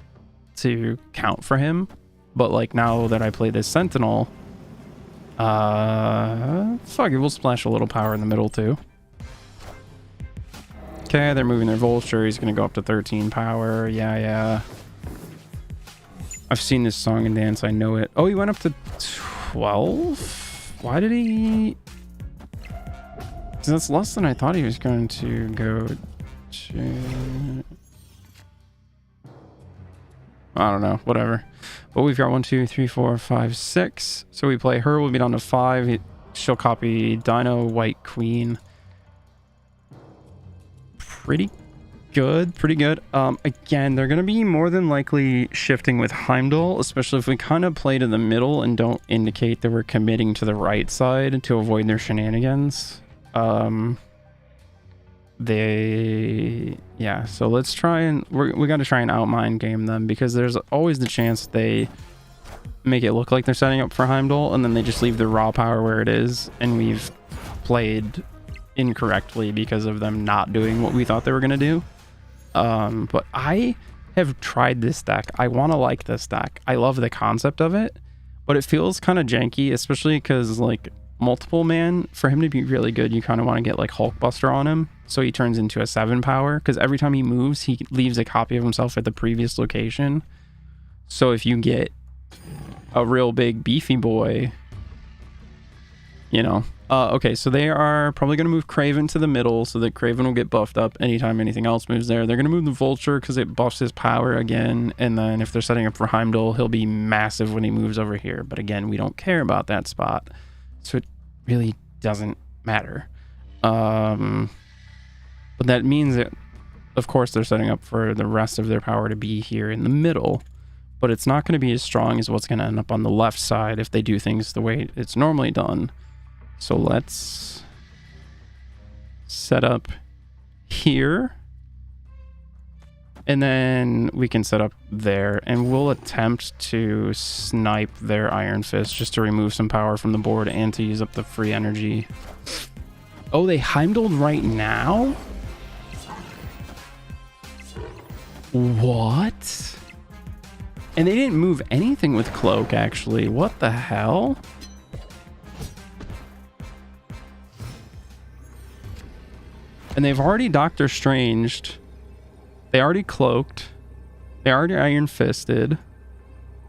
A: to count for him. But like now that I play this Sentinel, fuck it, we'll splash a little power in the middle too. Okay, they're moving their Vulture. He's gonna go up to 13 power. Yeah. I've seen this song and dance. I know it. Oh, he went up to 12? Why did he? Because that's less than I thought he was going to go to. I don't know. Whatever. But we've got 1, 2, 3, 4, 5, 6. So we play her. We'll be down to 5. She'll copy Dino, White Queen. Pretty good. Again, they're going to be more than likely shifting with Heimdall, especially if we kind of play to the middle and don't indicate that we're committing to the right side to avoid their shenanigans. So let's try and we got to try and outmind game them, because there's always the chance they make it look like they're setting up for Heimdall and then they just leave the raw power where it is, and we've played incorrectly because of them not doing what we thought they were going to do. But I have tried this deck. I want to like this deck. I love the concept of it, but it feels kind of janky, especially because like multiple man, for him to be really good, you kind of want to get like Hulkbuster on him, so he turns into a 7 power, because every time he moves he leaves a copy of himself at the previous location. So if you get a real big beefy boy, you know. Okay, so they are probably going to move Craven to the middle so that Craven will get buffed up anytime anything else moves there. They're going to move the Vulture because it buffs his power again. And then if they're setting up for Heimdall, he'll be massive when he moves over here. But again, we don't care about that spot. So it really doesn't matter. But that means that, of course, they're setting up for the rest of their power to be here in the middle. But it's not going to be as strong as what's going to end up on the left side if they do things the way it's normally done. So let's set up here. And then we can set up there. And we'll attempt to snipe their Iron Fist just to remove some power from the board and to use up the free energy. Oh, they Heimdalled right now? What? And they didn't move anything with Cloak, actually. What the hell? And they've already Doctor Stranged. They already Cloaked. They already Iron Fisted.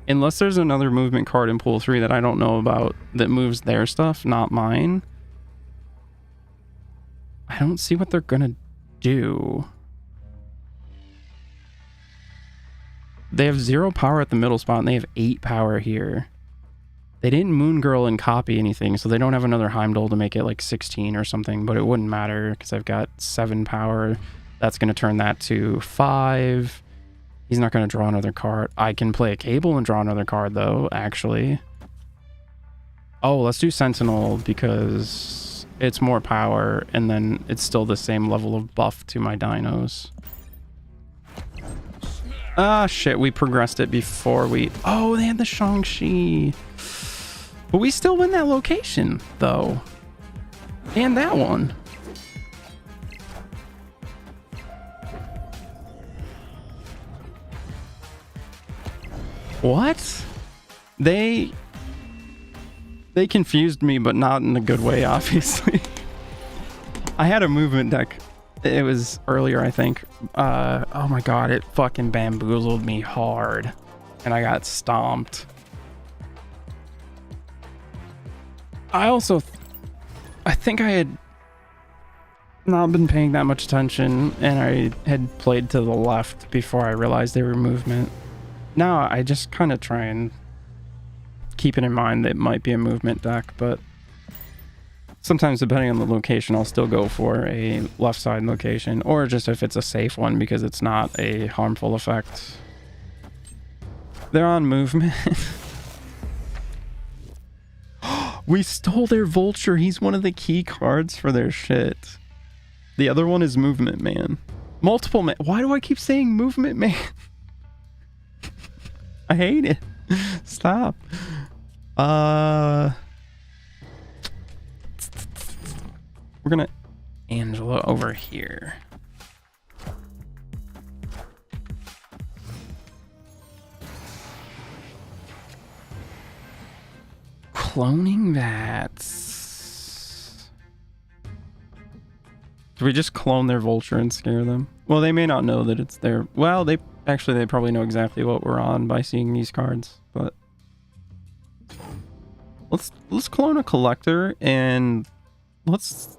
A: Unless there's another movement card in pool 3 that I don't know about that moves their stuff, not mine. I don't see what they're gonna do. They have 0 power at the middle spot and they have 8 power here. They didn't Moon Girl and copy anything, so they don't have another Heimdall to make it like 16 or something, but it wouldn't matter because I've got 7 power. That's going to turn that to 5. He's not going to draw another card. I can play a Cable and draw another card though, actually. Oh, let's do Sentinel because it's more power and then it's still the same level of buff to my dinos. Ah, shit, we progressed it before we... Oh, they had the Shang-Chi. But we still win that location, though. And that one. What? They confused me, but not in a good way, obviously. I had a movement deck. It was earlier, I think. Oh my god, it fucking bamboozled me hard. And I got stomped. I think I had not been paying that much attention and I had played to the left before I realized they were movement. Now I just kind of try and keep it in mind that it might be a movement deck, but sometimes depending on the location, I'll still go for a left side location, or just if it's a safe one because it's not a harmful effect. They're on movement. We stole their Vulture. He's one of the key cards for their shit. The other one is Movement Man. Multiple Man. Why do I keep saying Movement Man? I hate it. Stop. We're gonna Angela over here. Cloning that. Do we just clone their Vulture and scare them? Well, they may not know that it's there. Well, they probably know exactly what we're on by seeing these cards, but let's clone a Collector and let's...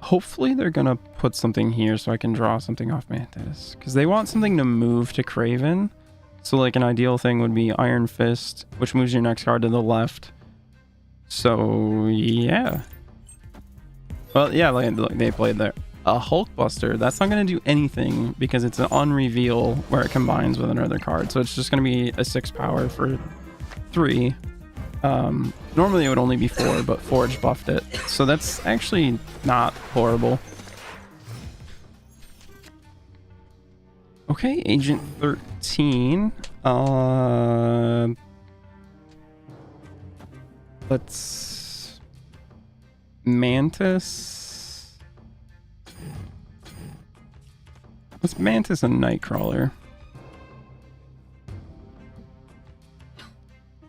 A: Hopefully they're gonna put something here so I can draw something off Mantis, because they want something to move to Craven. So like an ideal thing would be Iron Fist, which moves your next card to the left. So yeah. Well, yeah, like they played there. A Hulkbuster, that's not going to do anything because it's an on-reveal where it combines with another card. So it's just going to be a 6 power for 3. Normally it would only be 4, but Forge buffed it. So that's actually not horrible. Okay, Agent 13. Let's... Mantis. Let's Mantis and Nightcrawler.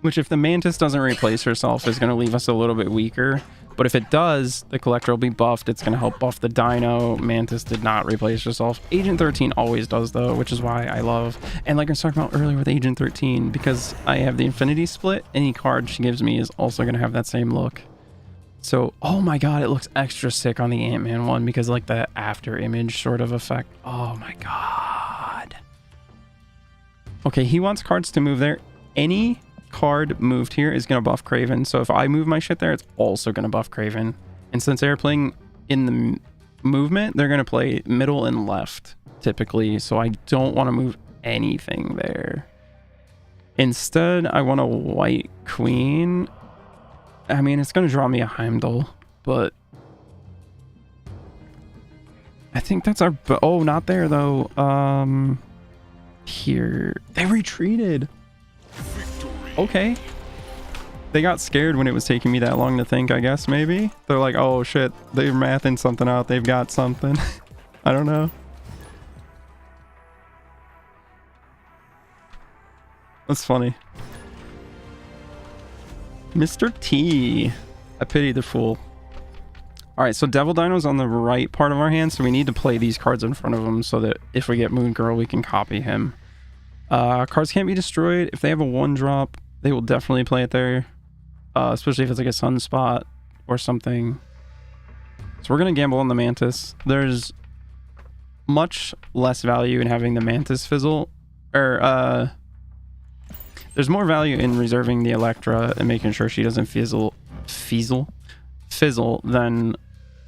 A: which if the Mantis doesn't replace herself is going to leave us a little bit weaker. But if it does, the Collector will be buffed. It's going to help buff the Dino. Mantis did not replace herself. Agent 13 always does, though, which is why I love. And like I was talking about earlier with Agent 13, because I have the Infinity Split, any card she gives me is also going to have that same look. So, oh my god, it looks extra sick on the Ant-Man one because like the after image sort of effect. Oh my god. Okay, he wants cards to move there. Any card moved here is going to buff Kraven. So if I move my shit there, it's also going to buff Kraven. And since they're playing in the movement, they're going to play middle and left typically. So I don't want to move anything there. Instead, I want a White Queen. I mean, it's going to draw me a Heimdall, but I think that's our... Oh, not there, though. Here. They retreated. Okay. They got scared when it was taking me that long to think, I guess, maybe. They're like, oh, shit. They're mathing something out. They've got something. I don't know. That's funny. Mr. T. I pity the fool. Alright, so Devil Dino's on the right part of our hand, so we need to play these cards in front of him so that if we get Moon Girl, we can copy him. Cards can't be destroyed. If they have a 1-drop, they will definitely play it there. Especially if it's like a Sunspot or something. So we're going to gamble on the Mantis. There's much less value in having the Mantis fizzle. Or, there's more value in reserving the Electra and making sure she doesn't fizzle than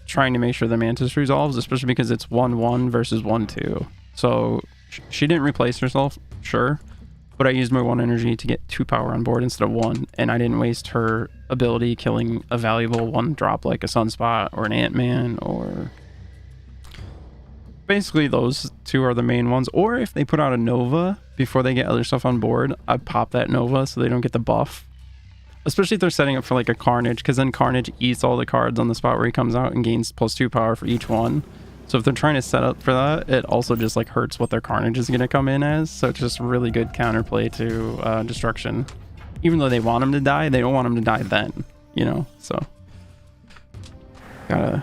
A: trying to make sure the Mantis resolves, especially because it's 1-1 versus 1-2. So she didn't replace herself, sure, but I used my 1 energy to get 2 power on board instead of 1, and I didn't waste her ability killing a valuable 1-drop like a Sunspot or an Ant-Man, or basically those 2 are the main ones. Or if they put out a Nova before they get other stuff on board, I pop that Nova so they don't get the buff. Especially if they're setting up for like a Carnage, because then Carnage eats all the cards on the spot where he comes out and gains +2 power for each one. So if they're trying to set up for that, it also just like hurts what their Carnage is going to come in as. So it's just really good counterplay to Destruction. Even though they want him to die, they don't want him to die then, you know? So gotta...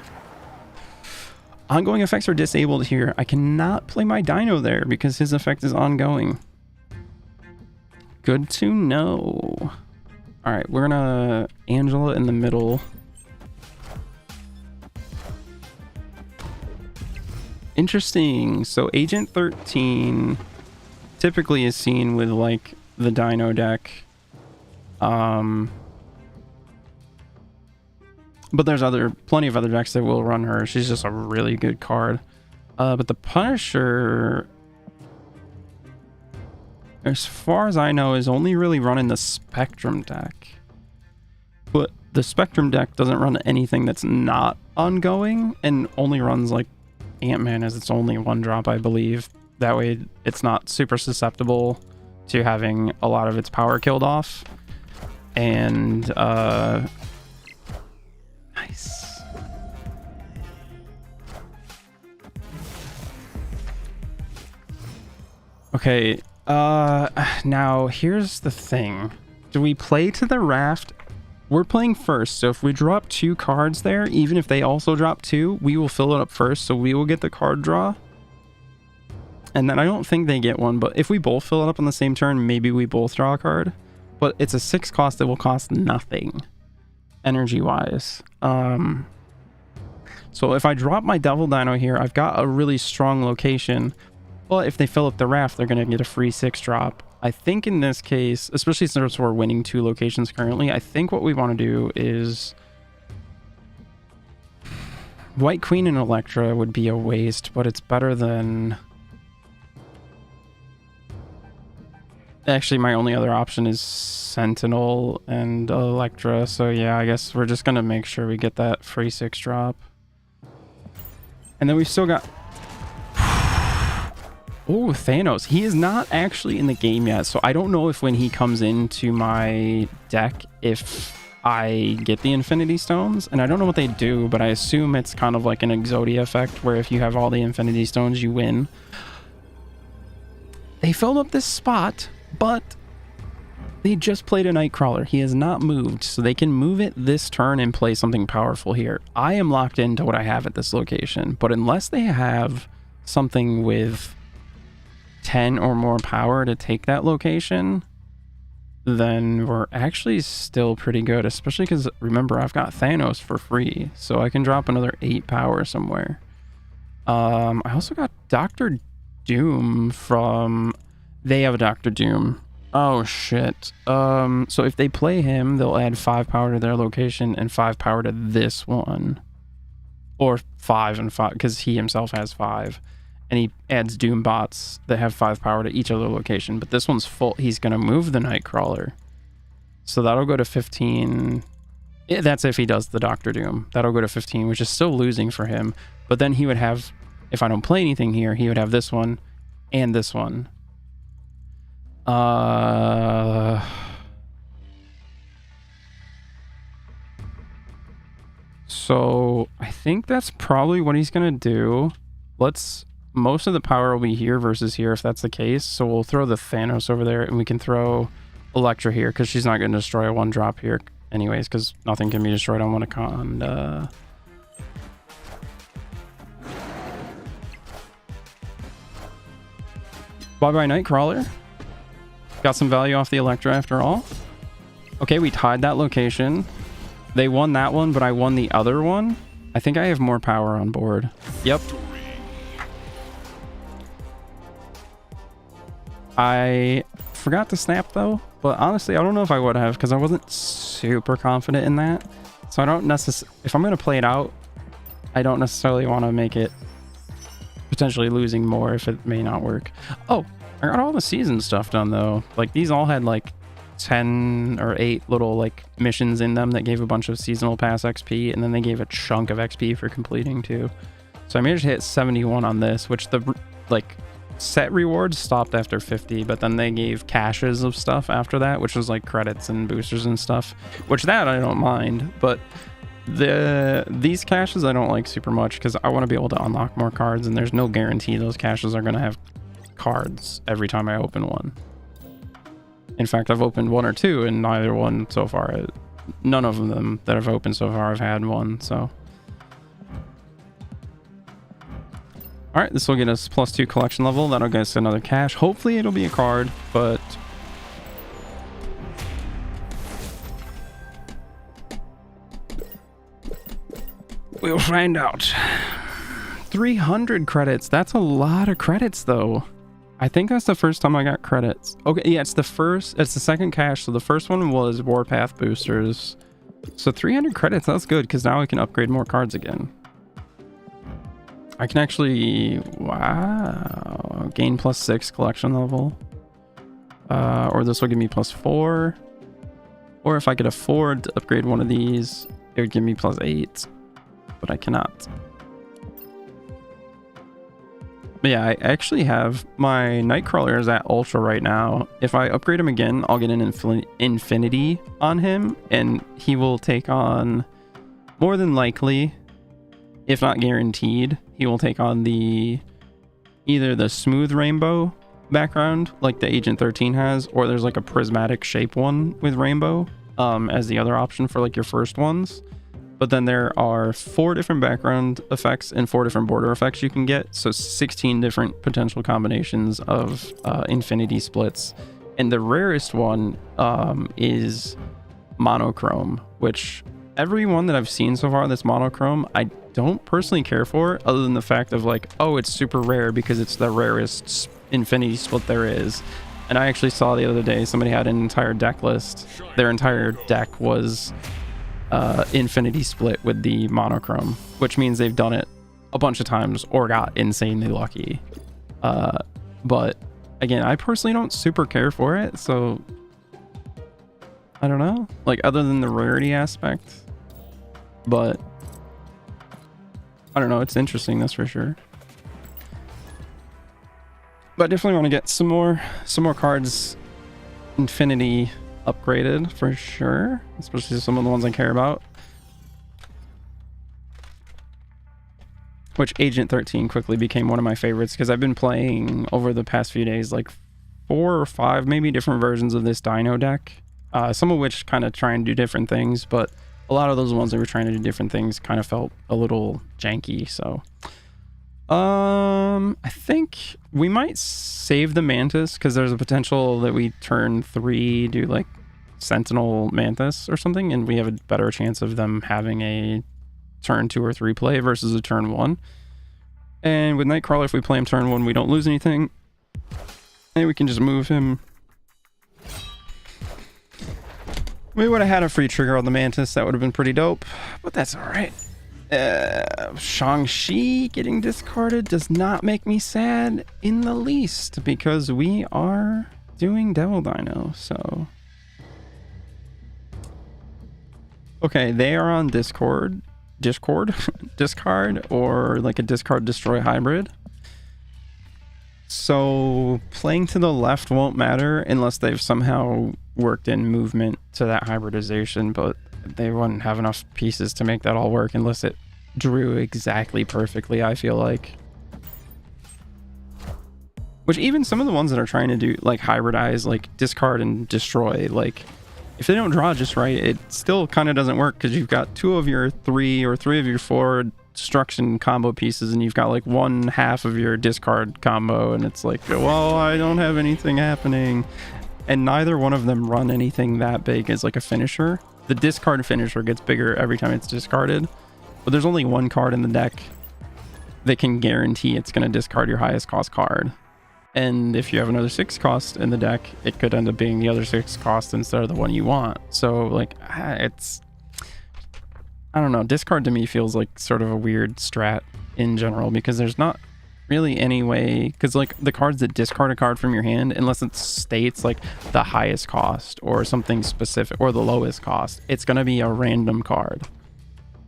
A: Ongoing effects are disabled here. I cannot play my Dino there because his effect is ongoing. Good to know. All right, we're gonna Angela in the middle. Interesting. So Agent 13 typically is seen with like the Dino deck. But there's plenty of other decks that will run her. She's just a really good card. But the Punisher, as far as I know, is only really running the Spectrum deck. But the Spectrum deck doesn't run anything that's not ongoing and only runs like Ant-Man as its only 1-drop, I believe. That way it's not super susceptible to having a lot of its power killed off. And nice. Okay, now here's the thing. Do we play to the raft? We're playing first, so if we drop 2 cards there, even if they also drop 2, we will fill it up first, so we will get the card draw. And then I don't think they get one, but if we both fill it up on the same turn, maybe we both draw a card. But it's a 6 cost that will cost nothing, energy-wise. So if I drop my Devil Dino here, I've got a really strong location. But if they fill up the raft, they're going to get a free 6-drop. I think in this case, especially since we're winning 2 locations currently, I think what we want to do is... White Queen and Electra would be a waste, but it's better than... Actually, my only other option is Sentinel and Electra, so yeah, I guess we're just going to make sure we get that free 6-drop. And then we've still got... Oh, Thanos. He is not actually in the game yet, so I don't know if when he comes into my deck, if I get the Infinity Stones. And I don't know what they do, but I assume it's kind of like an Exodia effect, where if you have all the Infinity Stones, you win. They filled up this spot, but They just played a Nightcrawler. He has not moved, so they can move it this turn and play something powerful here. I am locked into what I have at this location, but unless they have something with 10 or more power to take that location, then we're actually still pretty good, especially because, remember, I've got Thanos for free, so I can drop another 8 power somewhere. I also got Dr. Doom from... They have a Dr. Doom. Oh, shit. So if they play him, they'll add 5 power to their location and 5 power to this one. Or 5 and 5, because he himself has 5. And he adds Doom bots that have 5 power to each other location. But this one's full. He's going to move the Nightcrawler. So that'll go to 15. That's if he does the Dr. Doom. That'll go to 15, which is still losing for him. But then he would have, if I don't play anything here, he would have this one and this one. So I think that's probably what he's gonna do. Most of the power will be here versus here if that's the case. So we'll throw the Thanos over there and we can throw Elektra here because she's not gonna destroy a 1-drop here anyways, because nothing can be destroyed on Wannacon. Bye-bye Nightcrawler. Got some value off the Elektra after all. Okay, we tied that location. They won that one, but I won the other one. I think I have more power on board. Yep. I forgot to snap though, but honestly, I don't know if I would have because I wasn't super confident in that. So I don't necessarily, if I'm going to play it out, I don't necessarily want to make it potentially losing more if it may not work. Oh, I got all the season stuff done though. Like these all had like 10 or 8 little like missions in them that gave a bunch of seasonal pass XP, and then they gave a chunk of XP for completing too. So I managed to hit 71 on this, which the like set rewards stopped after 50, but then they gave caches of stuff after that, which was like credits and boosters and stuff, which that I don't mind, but these caches I don't like super much because I want to be able to unlock more cards, and there's no guarantee those caches are going to have cards every time I open one. In fact, I've opened 1 or 2 and neither one so far, none of them that I've opened so far have had one. So all right, this will get us +2 collection level. That'll get us another cache. Hopefully it'll be a card, but we'll find out. 300 credits. That's a lot of credits though. I think that's the first time I got credits. Okay, yeah, it's the second cache. So the first one was Warpath boosters. So 300 credits, that's good because now I can upgrade more cards again. I can actually, wow, gain +6 collection level. Or this will give me +4. Or if I could afford to upgrade one of these, it would give me +8. But I cannot. But yeah, I actually have my Nightcrawler is at Ultra right now. If I upgrade him again, I'll get an Infinity on him, and he will take on, more than likely, if not guaranteed, he will take on either the smooth rainbow background like the Agent 13 has, or there's like a prismatic shape one with rainbow as the other option for like your first ones. But then there are 4 different background effects and 4 different border effects you can get. So 16 different potential combinations of infinity splits. And the rarest one is monochrome, which every one that I've seen so far that's monochrome, I don't personally care for, other than the fact of like, oh, it's super rare because it's the rarest infinity split there is. And I actually saw the other day somebody had an entire deck list. Their entire deck was infinity split with the monochrome, which means they've done it a bunch of times or got insanely lucky. But again, I personally don't super care for it, so I don't know, like other than the rarity aspect. But I don't know, it's interesting, that's for sure. But I definitely want to get some more cards infinity upgraded for sure, especially some of the ones I care about. Which Agent 13 quickly became one of my favorites because I've been playing over the past few days like 4 or 5 maybe different versions of this dino deck, some of which kind of try and do different things, but a lot of those ones that were trying to do different things kind of felt a little janky. So I think we might save the Mantis because there's a potential that we turn 3 do like Sentinel Mantis or something, and we have a better chance of them having a turn 2 or 3 play versus a turn 1. And with Nightcrawler, if we play him turn 1, we don't lose anything. And we can just move him. We would have had a free trigger on the Mantis. That would have been pretty dope. But that's alright. Shang-Chi getting discarded does not make me sad in the least. Because we are doing Devil Dino. So... okay, they are on Discord, discard, or like a discard destroy hybrid. So playing to the left won't matter unless they've somehow worked in movement to that hybridization, but they wouldn't have enough pieces to make that all work unless it drew exactly perfectly, I feel like. Which even some of the ones that are trying to do like hybridize, like discard and destroy, like if they don't draw just right, it still kind of doesn't work because you've got 2 of your 3 or 3 of your 4 destruction combo pieces and you've got like 1/2 of your discard combo, and it's like, well, I don't have anything happening. And neither one of them run anything that big as like a finisher. The discard finisher gets bigger every time it's discarded, but there's only one card in the deck that can guarantee it's going to discard your highest cost card. And if you have another 6 cost in the deck, it could end up being the other 6 cost instead of the one you want. So like, it's, I don't know, discard to me feels like sort of a weird strat in general, because there's not really any way, because like the cards that discard a card from your hand, unless it states like the highest cost or something specific or the lowest cost, it's going to be a random card.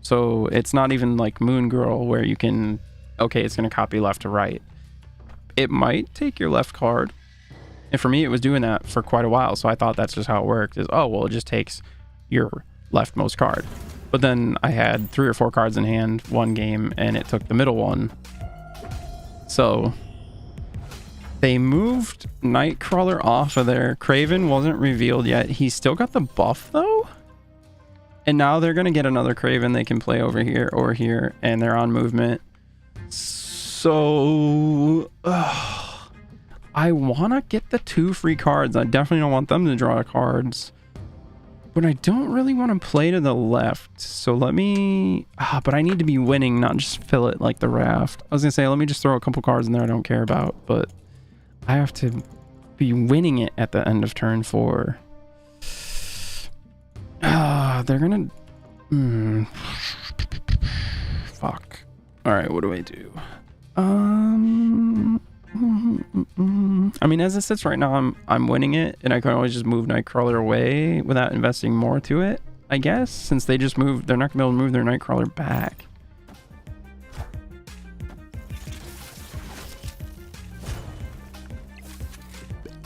A: So it's not even like Moon Girl where you can, okay, it's going to copy left to right. It might take your left card. And for me, it was doing that for quite a while. So I thought that's just how it worked, is, oh, well, it just takes your leftmost card. But then I had 3 or 4 cards in hand one game, and it took the middle one. So they moved Nightcrawler off of there. Kraven wasn't revealed yet. He's still got the buff, though. And now they're going to get another Kraven they can play over here or here, and they're on movement. So I want to get the 2 free cards. I definitely don't want them to draw cards, but I don't really want to play to the left. So let me, but I need to be winning, not just fill it like the raft. I was gonna say, let me just throw a couple cards in there I don't care about, but I have to be winning it at the end of turn 4. They're gonna fuck. All right, what do I do? I mean, as it sits right now, I'm winning it, and I can always just move Nightcrawler away without investing more to it, I guess, since they just moved. They're not gonna be able to move their Nightcrawler back.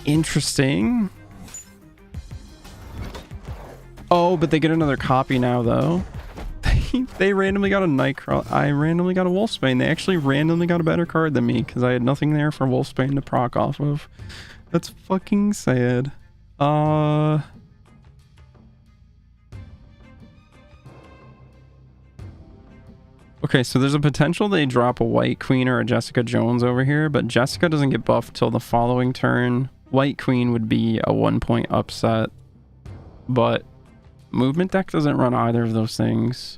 A: Interesting. Oh, but they get another copy now, though. They randomly got a Nightcrawler. I randomly got a Wolfsbane. They actually randomly got a better card than me because I had nothing there for Wolfsbane to proc off of. That's fucking sad. Okay, so there's a potential they drop a White Queen or a Jessica Jones over here, but Jessica doesn't get buffed till the following turn. White Queen would be a 1-point upset, but movement deck doesn't run either of those things.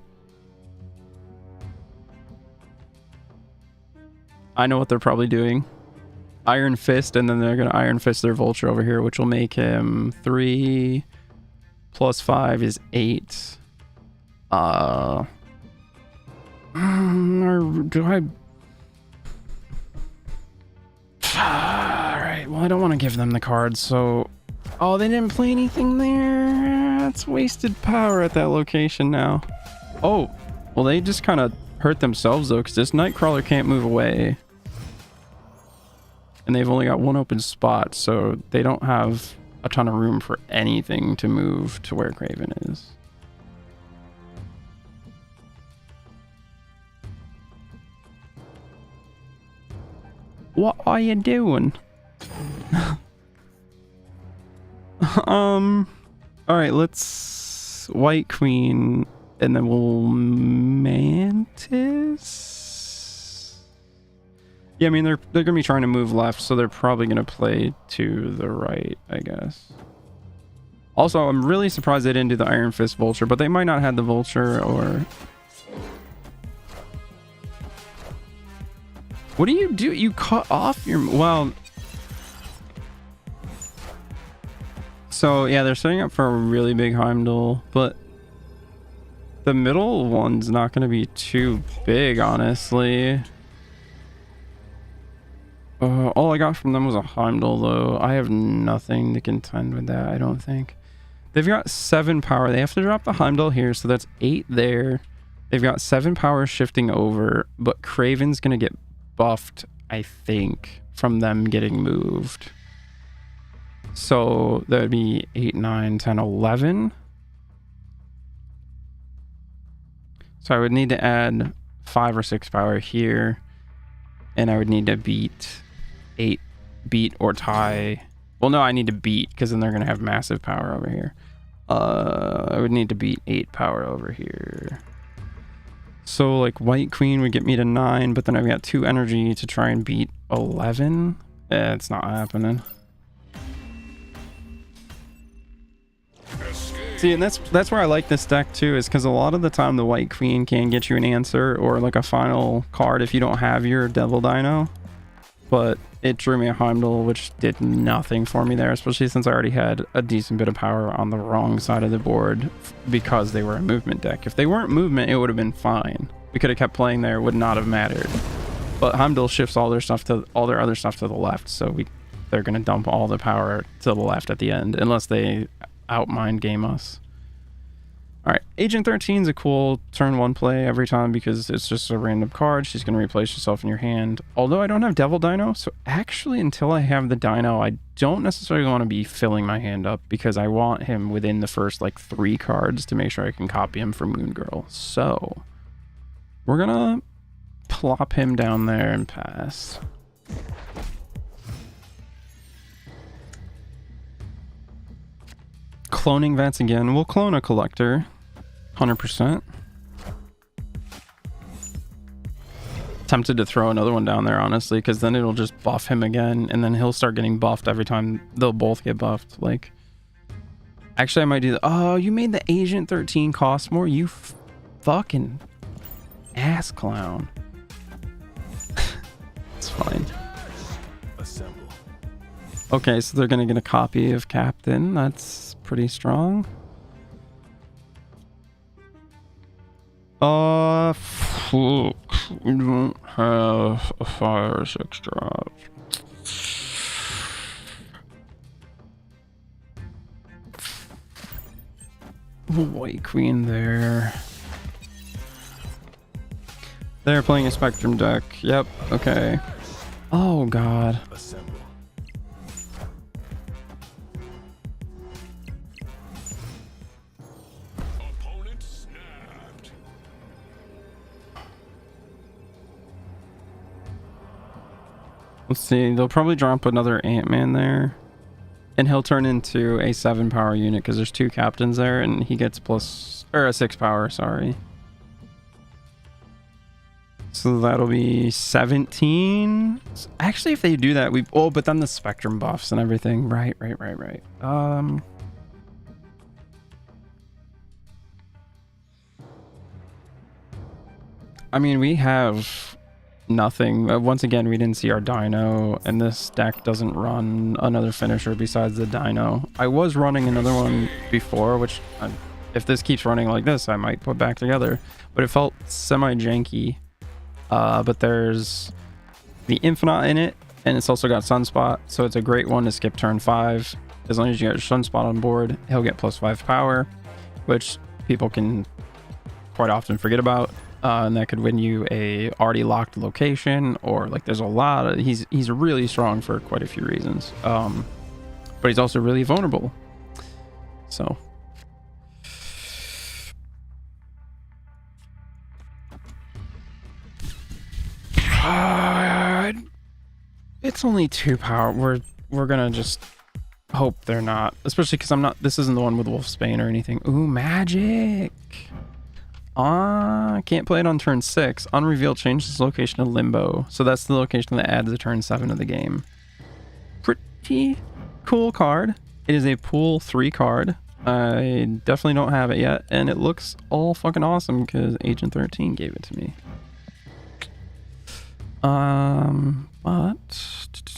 A: I know what they're probably doing. Iron Fist, and then they're going to Iron Fist their Vulture over here, which will make him 3 plus 5 is 8. Or do I... Alright, well, I don't want to give them the cards, so... Oh, they didn't play anything there. That's wasted power at that location now. Oh, well, they just kind of hurt themselves, though, because this Nightcrawler can't move away. And they've only got 1 open spot, so they don't have a ton of room for anything to move to where Kraven is. What are you doing? All right, let's White Queen, and then we'll Mantis. Yeah, I mean they're gonna be trying to move left, so they're probably gonna play to the right, I guess. Also, I'm really surprised they didn't do the Iron Fist Vulture, but they might not have the Vulture or. What do? You cut off your well. So yeah, they're setting up for a really big Heimdall, but the middle one's not going to be too big, honestly. All I got from them was a Heimdall, though. I have nothing to contend with that, I don't think. They've got 7 power. They have to drop the Heimdall here, so that's 8 there. They've got 7 power shifting over, but Kraven's going to get buffed, I think, from them getting moved. So that would be 8, 9, 10, 11. So I would need to add 5 or 6 power here. And I would need to beat or tie. Well, no, I need to beat because then they're going to have massive power over here. I would need to beat 8 power over here. So like White Queen would get me to 9, but then I've got 2 energy to try and beat 11. It's not happening. See, and that's where I like this deck too, is because a lot of the time the White Queen can get you an answer or like a final card if you don't have your Devil Dino. But it drew me a Heimdall, which did nothing for me there, especially since I already had a decent bit of power on the wrong side of the board because they were a movement deck. If they weren't movement, it would have been fine. We could have kept playing there, it would not have mattered. But Heimdall shifts all their other stuff to the left, so they're gonna dump all the power to the left at the end, unless they outmind game us. All right, Agent 13 is a cool turn 1 play every time because it's just a random card. She's going to replace herself in your hand. Although I don't have Devil Dino, so actually until I have the Dino, I don't necessarily want to be filling my hand up because I want him within the first like 3 cards to make sure I can copy him for Moon Girl. So we're going to plop him down there and pass. Cloning Vats again. We'll clone a Collector. 100%. Tempted to throw another one down there, honestly, because then it'll just buff him again, and then he'll start getting buffed every time. They'll both get buffed. Like, actually, I might do that. Oh, you made the Agent 13 cost more? You fucking ass clown. It's fine. Okay, so they're going to get a copy of Captain. That's pretty strong. Fuck. We don't have a 5 or 6 drop. White Queen there. They're playing a Spectrum deck. Yep, okay. Oh, God. Let's see, they'll probably drop another Ant-Man there. And he'll turn into a 7 power unit because there's 2 captains there and he gets a 6 power, sorry. So that'll be 17. Actually, if they do that, but then the Spectrum buffs and everything. Right. I mean, we have nothing. Once again, we didn't see our Dino, and this deck doesn't run another finisher besides the Dino. I was running another one before, which if this keeps running like this, I might put back together, but it felt semi-janky. But there's the Infinite in it, and it's also got Sunspot, so it's a great one to skip turn 5. As long as you got your Sunspot on board, he'll get +5 power, which people can quite often forget about. And that could win you a already locked location, or like there's a lot of he's really strong for quite a few reasons, but he's also really vulnerable. So it's only 2 power. We're gonna just hope they're not, especially because I'm not, this isn't the one with Wolfsbane or anything. Ooh, magic. Can't play it on turn 6. On reveal, change this location to Limbo. So that's the location that adds the turn 7 of the game. Pretty cool card. It is a pool 3 card. I definitely don't have it yet, and it looks all fucking awesome because Agent 13 gave it to me. But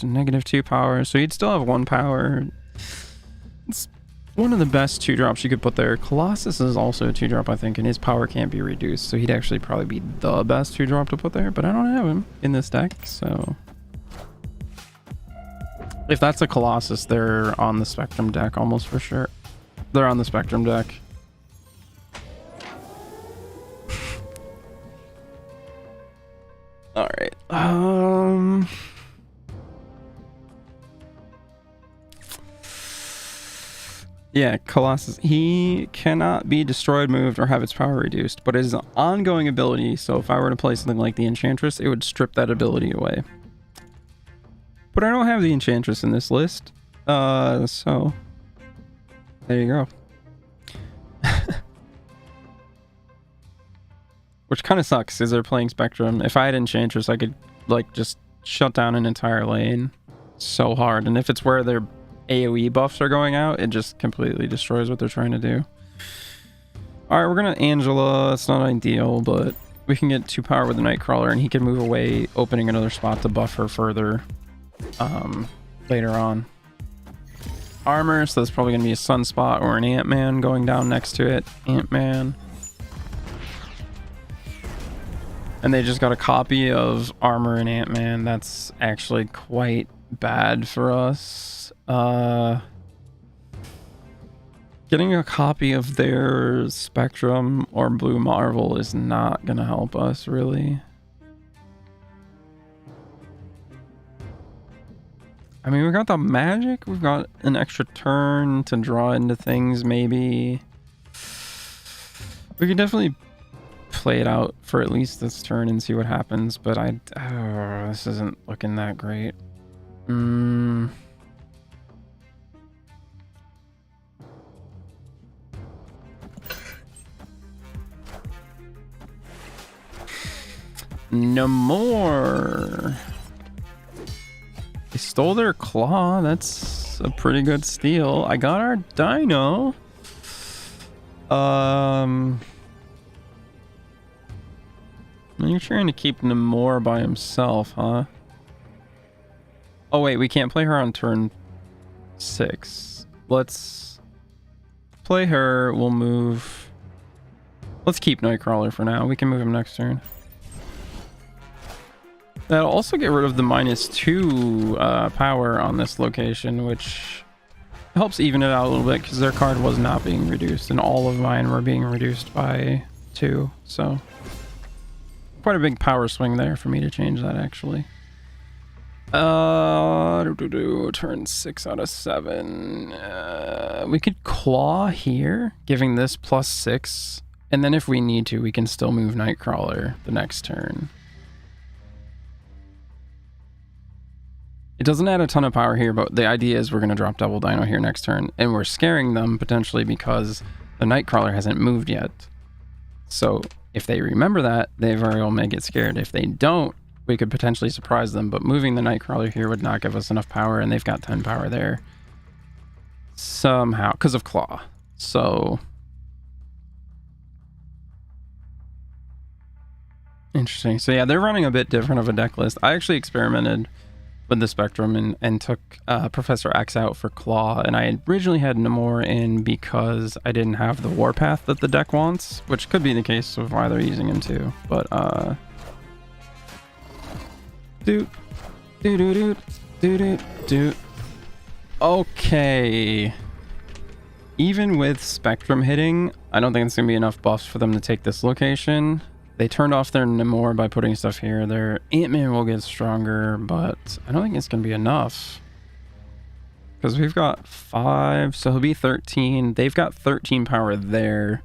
A: -2 power, so you'd still have 1 power. It's one of the best 2-drops you could put there. Colossus is also a 2-drop, I think, and his power can't be reduced, so he'd actually probably be the best 2-drop to put there, but I don't have him in this deck, so... If that's a Colossus, they're on the Spectrum deck, almost for sure. They're on the Spectrum deck. Alright, yeah, Colossus. He cannot be destroyed, moved, or have its power reduced, but it is an ongoing ability, so if I were to play something like the Enchantress, it would strip that ability away. But I don't have the Enchantress in this list, so there you go. Which kind of sucks, because they're playing Spectrum. If I had Enchantress, I could, like, just shut down an entire lane so hard, and if it's where their AoE buffs are going out, it just completely destroys what they're trying to do. Alright, we're gonna Angela. It's not ideal, but we can get 2 power with the Nightcrawler, and he can move away, opening another spot to buff her further later on. Armor, so that's probably gonna be a Sunspot or an Ant-Man going down next to it. Ant-Man. And they just got a copy of Armor and Ant-Man. That's actually quite bad for us. Getting a copy of their Spectrum or Blue Marvel is not gonna help us, really. I mean, we got the magic. We've got an extra turn to draw into things, maybe. We could definitely play it out for at least this turn and see what happens, but this isn't looking that great. No more. They stole their claw. That's a pretty good steal. I got our dino. You're trying to keep Namor by himself, huh? Oh wait, we can't play her on turn 6. Let's play her. We'll move. Let's keep Nightcrawler for now. We can move him next turn. That'll also get rid of the -2 power on this location, which helps even it out a little bit because their card was not being reduced and all of mine were being reduced by 2. So quite a big power swing there for me to change that, actually. Turn 6 out of 7. We could claw here, giving this +6, and then if we need to, we can still move Nightcrawler the next turn. It doesn't add a ton of power here, but the idea is we're going to drop Double Dino here next turn, and we're scaring them potentially because the Nightcrawler hasn't moved yet. So if they remember that, they very well may get scared. If they don't, we could potentially surprise them, but moving the Nightcrawler here would not give us enough power, and they've got 10 power there somehow because of Claw. So interesting. So yeah, they're running a bit different of a deck list. I actually experimented with the Spectrum and took Professor X out for Claw, and I originally had Namor in because I didn't have the Warpath that the deck wants, which could be the case of why they're using him too. But okay. Even with Spectrum hitting, I don't think it's gonna be enough buffs for them to take this location. They turned off their Namor by putting stuff here. Their Ant-Man will get stronger, but I don't think it's going to be enough. Because we've got 5, so he'll be 13. They've got 13 power there.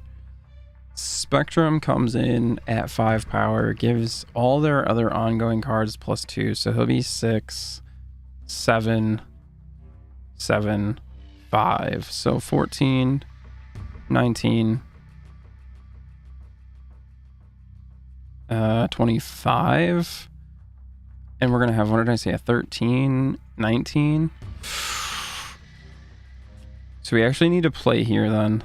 A: Spectrum comes in at 5 power, gives all their other ongoing cards +2, so he'll be 6, 7, 7, 5. So 14, 19, 25. And we're going to have, what did I say, a 13, 19. So we actually need to play here then.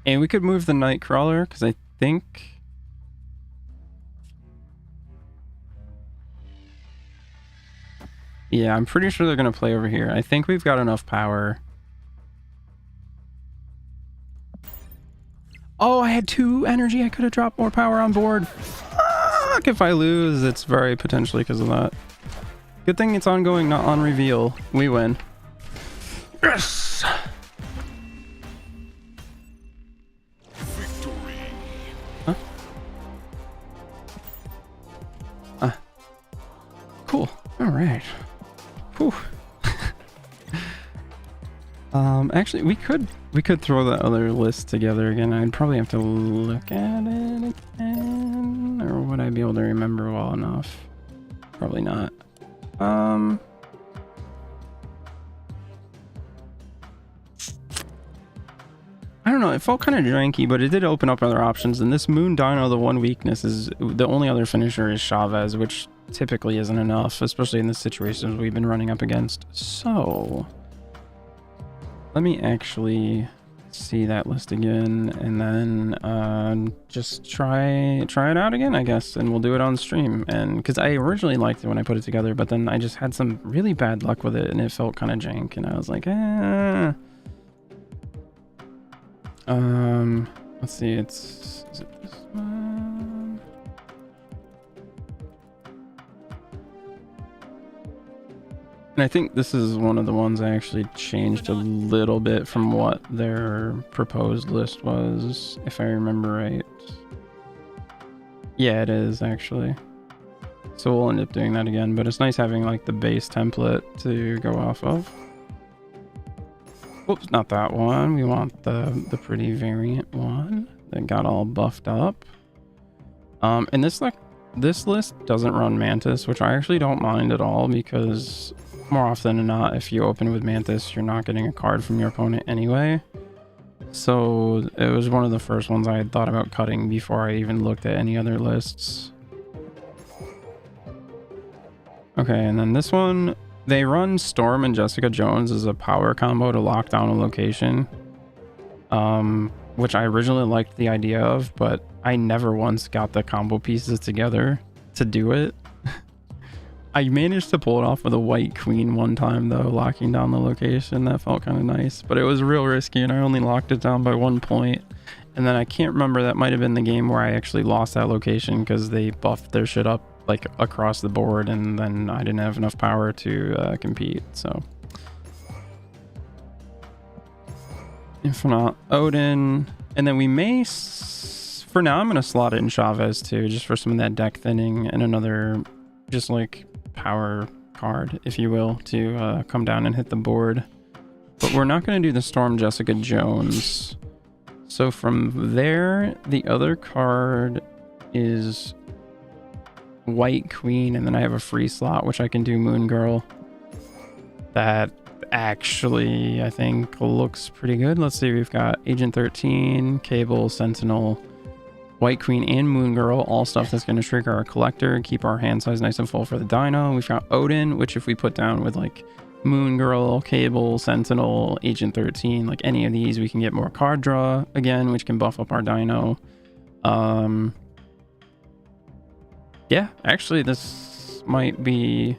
A: And we could move the Nightcrawler, because I think... Yeah, I'm pretty sure they're going to play over here. I think we've got enough power. Oh, I had 2 energy. I could have dropped more power on board. Fuck, if I lose, it's very potentially because of that. Good thing it's ongoing, not on reveal. We win. Yes! Huh? Cool. All right. Whew. Actually, we could throw the other list together again. I'd probably have to look at it again, or would I be able to remember well enough? Probably not. I don't know. It felt kind of janky, but it did open up other options. And this Moon Dino, the one weakness is the only other finisher is Chavez, which typically isn't enough, especially in the situations we've been running up against. So let me actually see that list again, and then just try it out again, I guess, and we'll do it on stream. And because I originally liked it when I put it together, but then I just had some really bad luck with it, and it felt kind of jank, and I was like, let's see, is it this one? And I think this is one of the ones I actually changed a little bit from what their proposed list was, if I remember right. Yeah, it is actually. So we'll end up doing that again, but it's nice having like the base template to go off of. Whoops, not that one. We want the pretty variant one that got all buffed up. And this list doesn't run Mantis, which I actually don't mind at all, because more often than not, if you open with Mantis, you're not getting a card from your opponent anyway. So it was one of the first ones I had thought about cutting before I even looked at any other lists. Okay, and then this one, they run Storm and Jessica Jones as a power combo to lock down a location, which I originally liked the idea of, but I never once got the combo pieces together to do it. I managed to pull it off with a White Queen one time, though, locking down the location. That felt kind of nice, but it was real risky, and I only locked it down by 1 point. And then I can't remember, that might have been the game where I actually lost that location because they buffed their shit up like across the board, and then I didn't have enough power to compete. So if not, Odin, and then we may for now I'm gonna slot it in Chavez too, just for some of that deck thinning and another just like power card, if you will, to come down and hit the board. But we're not going to do the Storm Jessica Jones. So from there, the other card is White Queen, and then I have a free slot which I can do Moon Girl. That actually I think looks pretty good. Let's see, we've got Agent 13, Cable, Sentinel, White Queen, and Moon Girl, all stuff that's going to trigger our collector, keep our hand size nice and full for the dino. We've got Odin, which if we put down with like Moon Girl, Cable, Sentinel, Agent 13, like any of these, we can get more card draw again, which can buff up our dino. Yeah, actually this might be,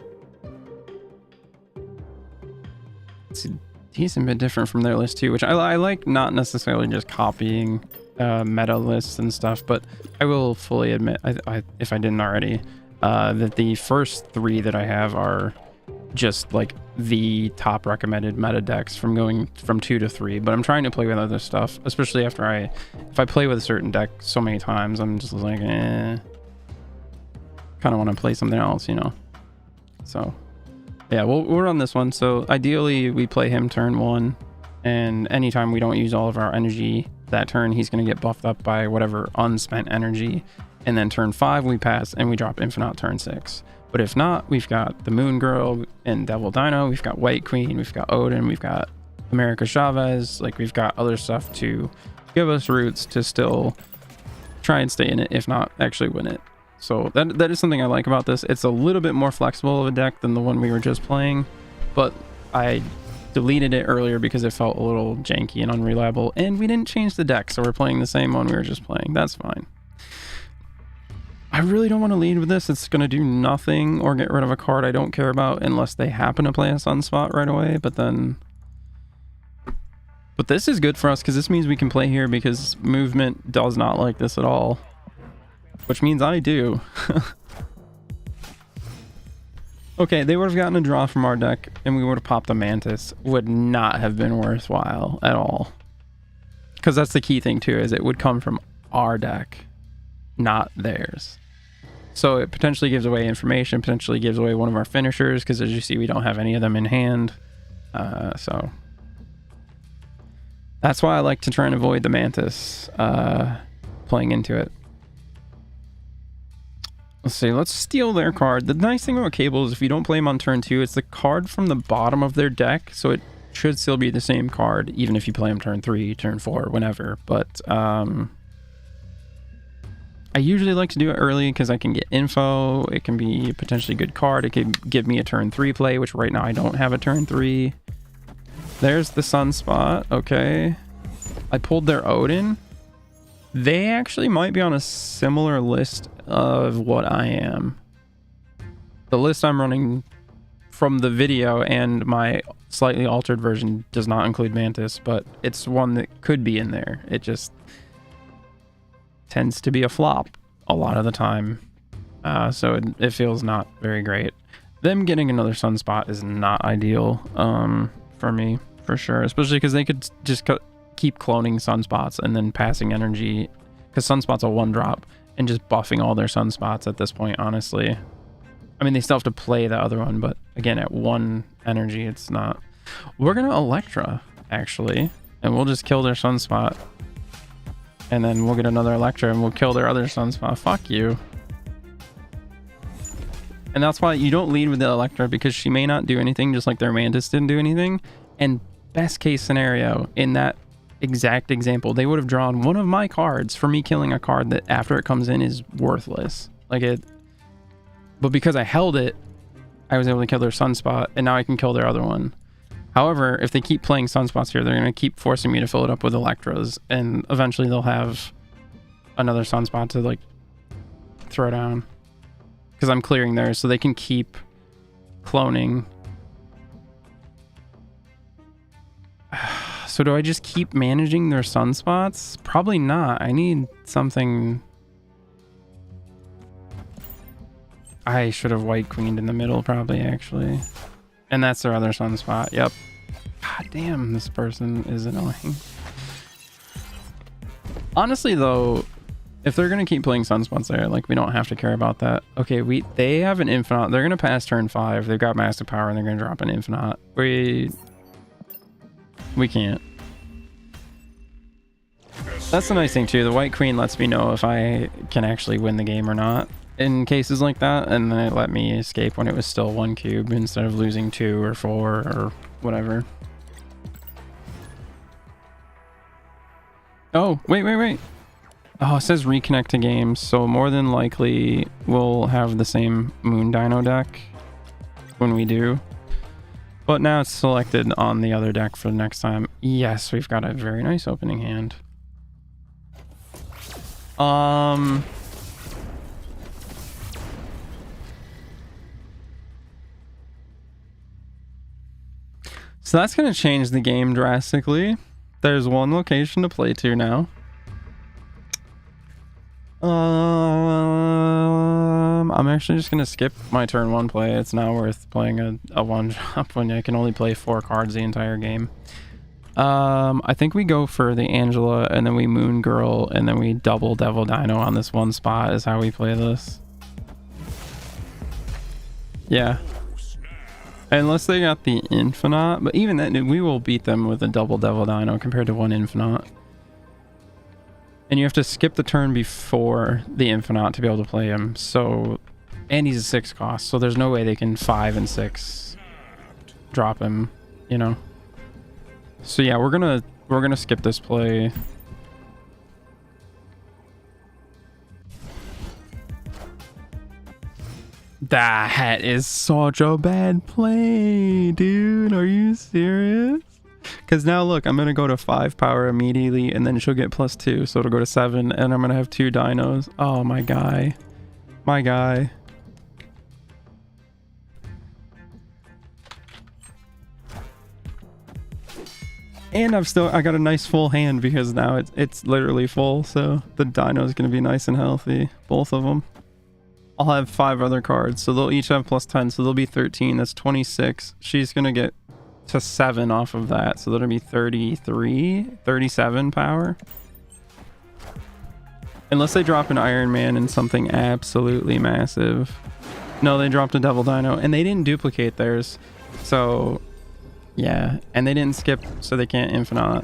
A: it's a decent bit different from their list too, which I like, not necessarily just copying meta lists and stuff, but I will fully admit, if I didn't already, that the first 3 that I have are just like the top recommended meta decks from going from 2 to 3, but I'm trying to play with other stuff, especially after if I play with a certain deck so many times, I'm just like, kind of want to play something else, you know? So yeah, we'll run this one. So ideally we play him turn 1, and anytime we don't use all of our energy that turn, he's going to get buffed up by whatever unspent energy, and then turn 5 we pass and we drop Infinite turn 6. But if not, we've got the Moon Girl and Devil Dino, we've got White Queen, we've got Odin, we've got America Chavez, like we've got other stuff to give us roots to still try and stay in it, if not actually win it. So that is something I like about this. It's a little bit more flexible of a deck than the one we were just playing, but I deleted it earlier because it felt a little janky and unreliable, and we didn't change the deck, so we're playing the same one we were just playing. That's fine. I really don't want to lead with this. It's going to do nothing or get rid of a card I don't care about unless they happen to play a Sunspot right away. But this is good for us because this means we can play here because movement does not like this at all. Which means I do. Okay, they would have gotten a draw from our deck and we would have popped a Mantis. Would not have been worthwhile at all. Because that's the key thing too, is it would come from our deck, not theirs. So it potentially gives away information, potentially gives away one of our finishers, because as you see, we don't have any of them in hand. So that's why I like to try and avoid the Mantis playing into it. Let's see, let's steal their card. The nice thing about Cable is if you don't play them on turn 2, it's the card from the bottom of their deck, so it should still be the same card, even if you play them turn 3, turn 4, whenever. But I usually like to do it early because I can get info. It can be a potentially good card. It could give me a turn 3 play, which right now I don't have a turn 3. There's the Sunspot. Okay. I pulled their Odin. They actually might be on a similar list of what I am. The list I'm running from the video and my slightly altered version does not include Mantis, but it's one that could be in there. It just tends to be a flop a lot of the time. So it feels not very great. Them getting another Sunspot is not ideal for me, for sure. Especially because they could just keep cloning Sunspots and then passing energy. Because Sunspot's a 1-drop and just buffing all their Sunspots at this point, honestly. I mean, they still have to play the other one, but again, at 1 energy, it's not. We're going to Electra, actually. And we'll just kill their Sunspot. And then we'll get another Electra and we'll kill their other Sunspot. Fuck you. And that's why you don't lead with the Electra, because she may not do anything, just like their Mantis didn't do anything. And best case scenario, in that exact example, they would have drawn one of my cards for me killing a card that after it comes in is worthless. Like it. But because I held it, I was able to kill their Sunspot, and now I can kill their other one. However, if they keep playing Sunspots here, they're going to keep forcing me to fill it up with Electras, and eventually they'll have another Sunspot to like throw down. Because I'm clearing theirs, so they can keep cloning. So do I just keep managing their Sunspots? Probably not. I need something. I should have White Queened in the middle, probably, actually. And that's their other Sunspot. Yep. God damn, this person is annoying. Honestly, though, if they're going to keep playing Sunspots there, like, we don't have to care about that. Okay, they have an Infinite. They're going to pass turn 5. They've got Massive Power, and they're going to drop an Infinite. We can't. That's the nice thing, too. The White Queen lets me know if I can actually win the game or not in cases like that, and then it let me escape when it was still 1 cube instead of losing 2 or 4 or whatever. Oh, wait. Oh, it says reconnect to games, so more than likely we'll have the same Moon Dino deck when we do. But now it's selected on the other deck for the next time. Yes, we've got a very nice opening hand. So that's going to change the game drastically. There's 1 location to play to now. I'm actually just going to skip my turn 1 play. It's not worth playing a 1-drop when I can only play 4 cards the entire game. I think we go for the Angela, and then we Moon Girl, and then we double Devil Dino on this 1 spot is how we play this. Yeah. Unless they got the Infinite, but even then, we will beat them with a double Devil Dino compared to 1 Infinite. And you have to skip the turn before the Infinite to be able to play him. So, and he's a 6 cost, so there's no way they can 5 and 6 drop him, you know. So yeah, we're gonna skip this play. That is such a bad play, dude. Are you serious? Because now look, I'm going to go to 5 power immediately, and then she'll get +2. So it'll go to 7, and I'm going to have 2 dinos. Oh, my guy. My guy. And I got a nice full hand because now it's literally full. So the dino is going to be nice and healthy. Both of them. I'll have 5 other cards, so they'll each have +10, so they'll be 13. That's 26. She's gonna get to 7 off of that, so that'll be 33, 37 power. Unless they drop an Iron Man and something absolutely massive. No, they dropped a Devil Dino, and they didn't duplicate theirs, so yeah, and they didn't skip, so they can't Infinite.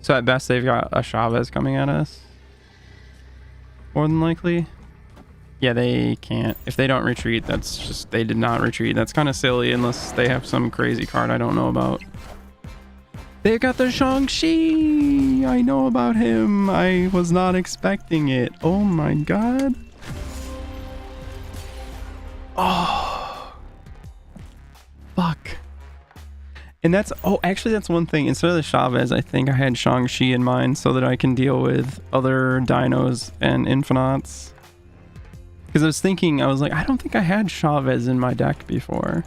A: So at best, they've got a Chavez coming at us. More than likely. Yeah, they can't. If they don't retreat, that's just... They did not retreat. That's kind of silly unless they have some crazy card I don't know about. They got the Shang-Chi! I know about him. I was not expecting it. Oh my god. Oh. Fuck. And that's... Oh, actually, that's one thing. Instead of the Chavez, I think I had Shang-Chi in mind so that I can deal with other dinos and infinites. Because I was thinking, I was like, I don't think I had Chavez in my deck before.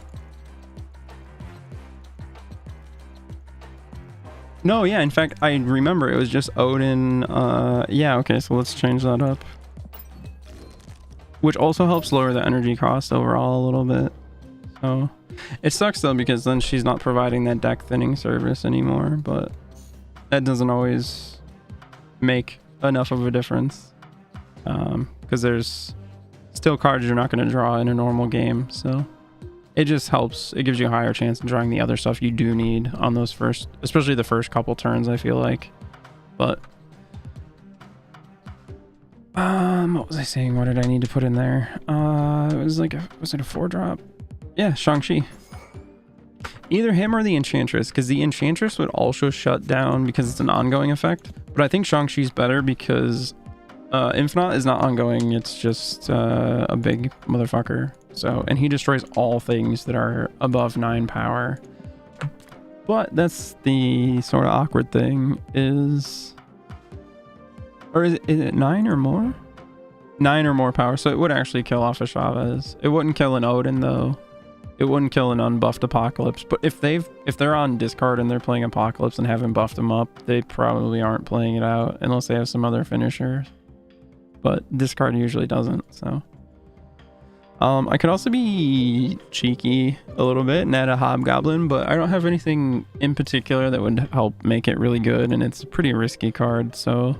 A: No, yeah, in fact, I remember it was just Odin. Yeah, okay, so let's change that up. Which also helps lower the energy cost overall a little bit. So, it sucks though, because then she's not providing that deck thinning service anymore, but that doesn't always make enough of a difference. Because there's still cards you're not going to draw in a normal game, so it just helps. It gives you a higher chance of drawing the other stuff you do need on those first, especially the first couple turns, I feel like. But what was I saying? What did I need to put in there? It was like was it a 4-drop? Yeah, Shang-Chi. Either him or the Enchantress, because the Enchantress would also shut down because it's an ongoing effect. But I think Shang-Chi's better because Infinite is not ongoing, it's just a big motherfucker. So, and he destroys all things that are above 9 power. But that's the sort of awkward thing is... Or is it 9 or more? 9 or more power, so it would actually kill off a Chavez. It wouldn't kill an Odin though. It wouldn't kill an unbuffed Apocalypse. But if they're on discard and they're playing Apocalypse and haven't buffed them up, they probably aren't playing it out unless they have some other finisher. But this card usually doesn't, so. I could also be cheeky a little bit and add a Hobgoblin, but I don't have anything in particular that would help make it really good, and it's a pretty risky card, so.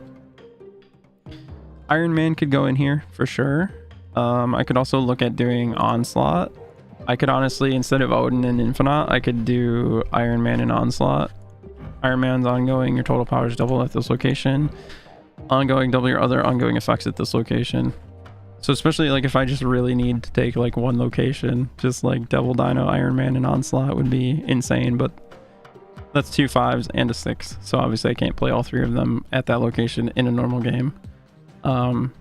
A: Iron Man could go in here for sure. I could also look at doing Onslaught. I could honestly, instead of Odin and Infinite, I could do Iron Man and Onslaught. Iron Man's ongoing, your total power is double at this location. Ongoing, double your other ongoing effects at this location. So especially like if I just really need to take like one location, just like Devil Dino, Iron Man, and Onslaught would be insane, but that's 2 5s and a 6. So obviously I can't play all 3 of them at that location in a normal game. But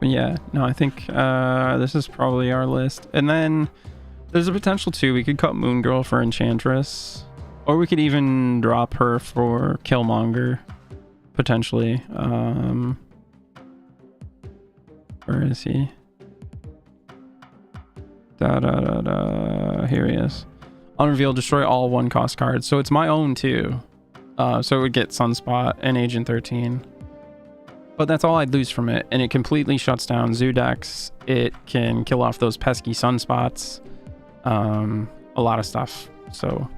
A: yeah, no, I think this is probably our list. And then there's a potential too. We could cut Moon Girl for Enchantress. Or we could even drop her for Killmonger, potentially. Where is he? Here he is. Unreveal, destroy all 1-cost cards. So it's my own too. So it would get Sunspot and Agent 13. But that's all I'd lose from it. And it completely shuts down Zoodex. It can kill off those pesky Sunspots. A lot of stuff. So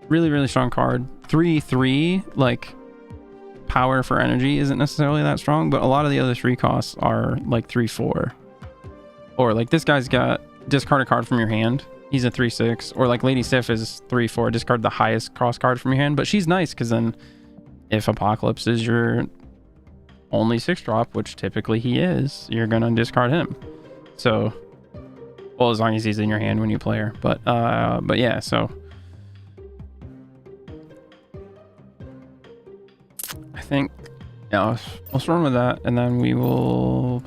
A: really, really strong card. 3/3, like power for energy isn't necessarily that strong, but a lot of the other 3 costs are like 3/4. Or like this guy's got discard a card from your hand. he's a 3/6, or like Lady Sif is 3/4. Discard the highest cost card from your hand, but she's nice because then if Apocalypse is your only 6-drop, which typically he is, you're gonna discard him. So, well, as long as he's in your hand when you play her. But yeah, so I think yeah, let's run with that, and then we will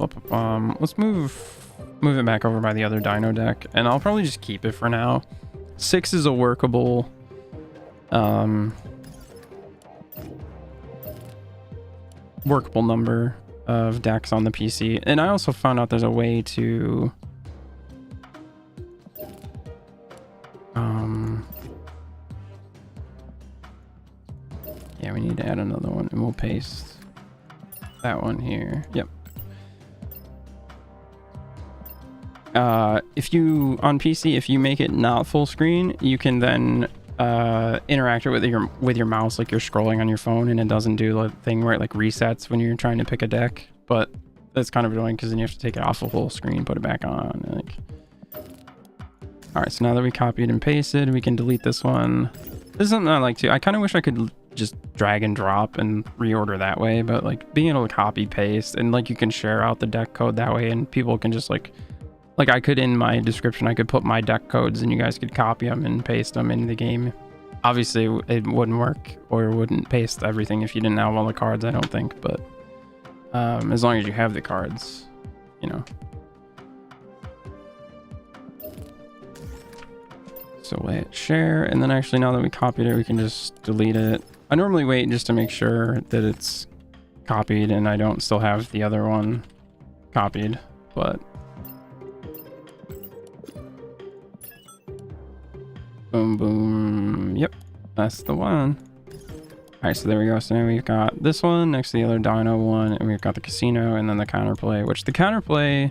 A: let's move it back over by the other Dino deck, and I'll probably just keep it for now. 6 is a workable workable number of decks on the PC. And I also found out there's a way to yeah, we need to add another one, and we'll paste that one here. Yep. If you on PC, if you make it not full screen, you can then interact with your mouse like you're scrolling on your phone, and it doesn't do the thing where it like resets when you're trying to pick a deck. But that's kind of annoying because then you have to take it off the full screen, put it back on. Like, all right, so now that we copied and pasted, we can delete this one. This is something I like too. I kind of wish I could just drag and drop and reorder that way, but like being able to copy paste, and like you can share out the deck code that way, and people can just like I could, in my description, I could put my deck codes and you guys could copy them and paste them into the game. Obviously it wouldn't work, or wouldn't paste everything if you didn't have all the cards, I don't think, but as long as you have the cards, you know. So wait, share, and then actually now that we copied it, we can just delete it. I normally wait just to make sure that it's copied and I don't still have the other one copied, but boom, boom. Yep, that's the one. All right, so there we go. So now we've got this one next to the other Dino one, and we've got the casino, and then the counterplay, which the counterplay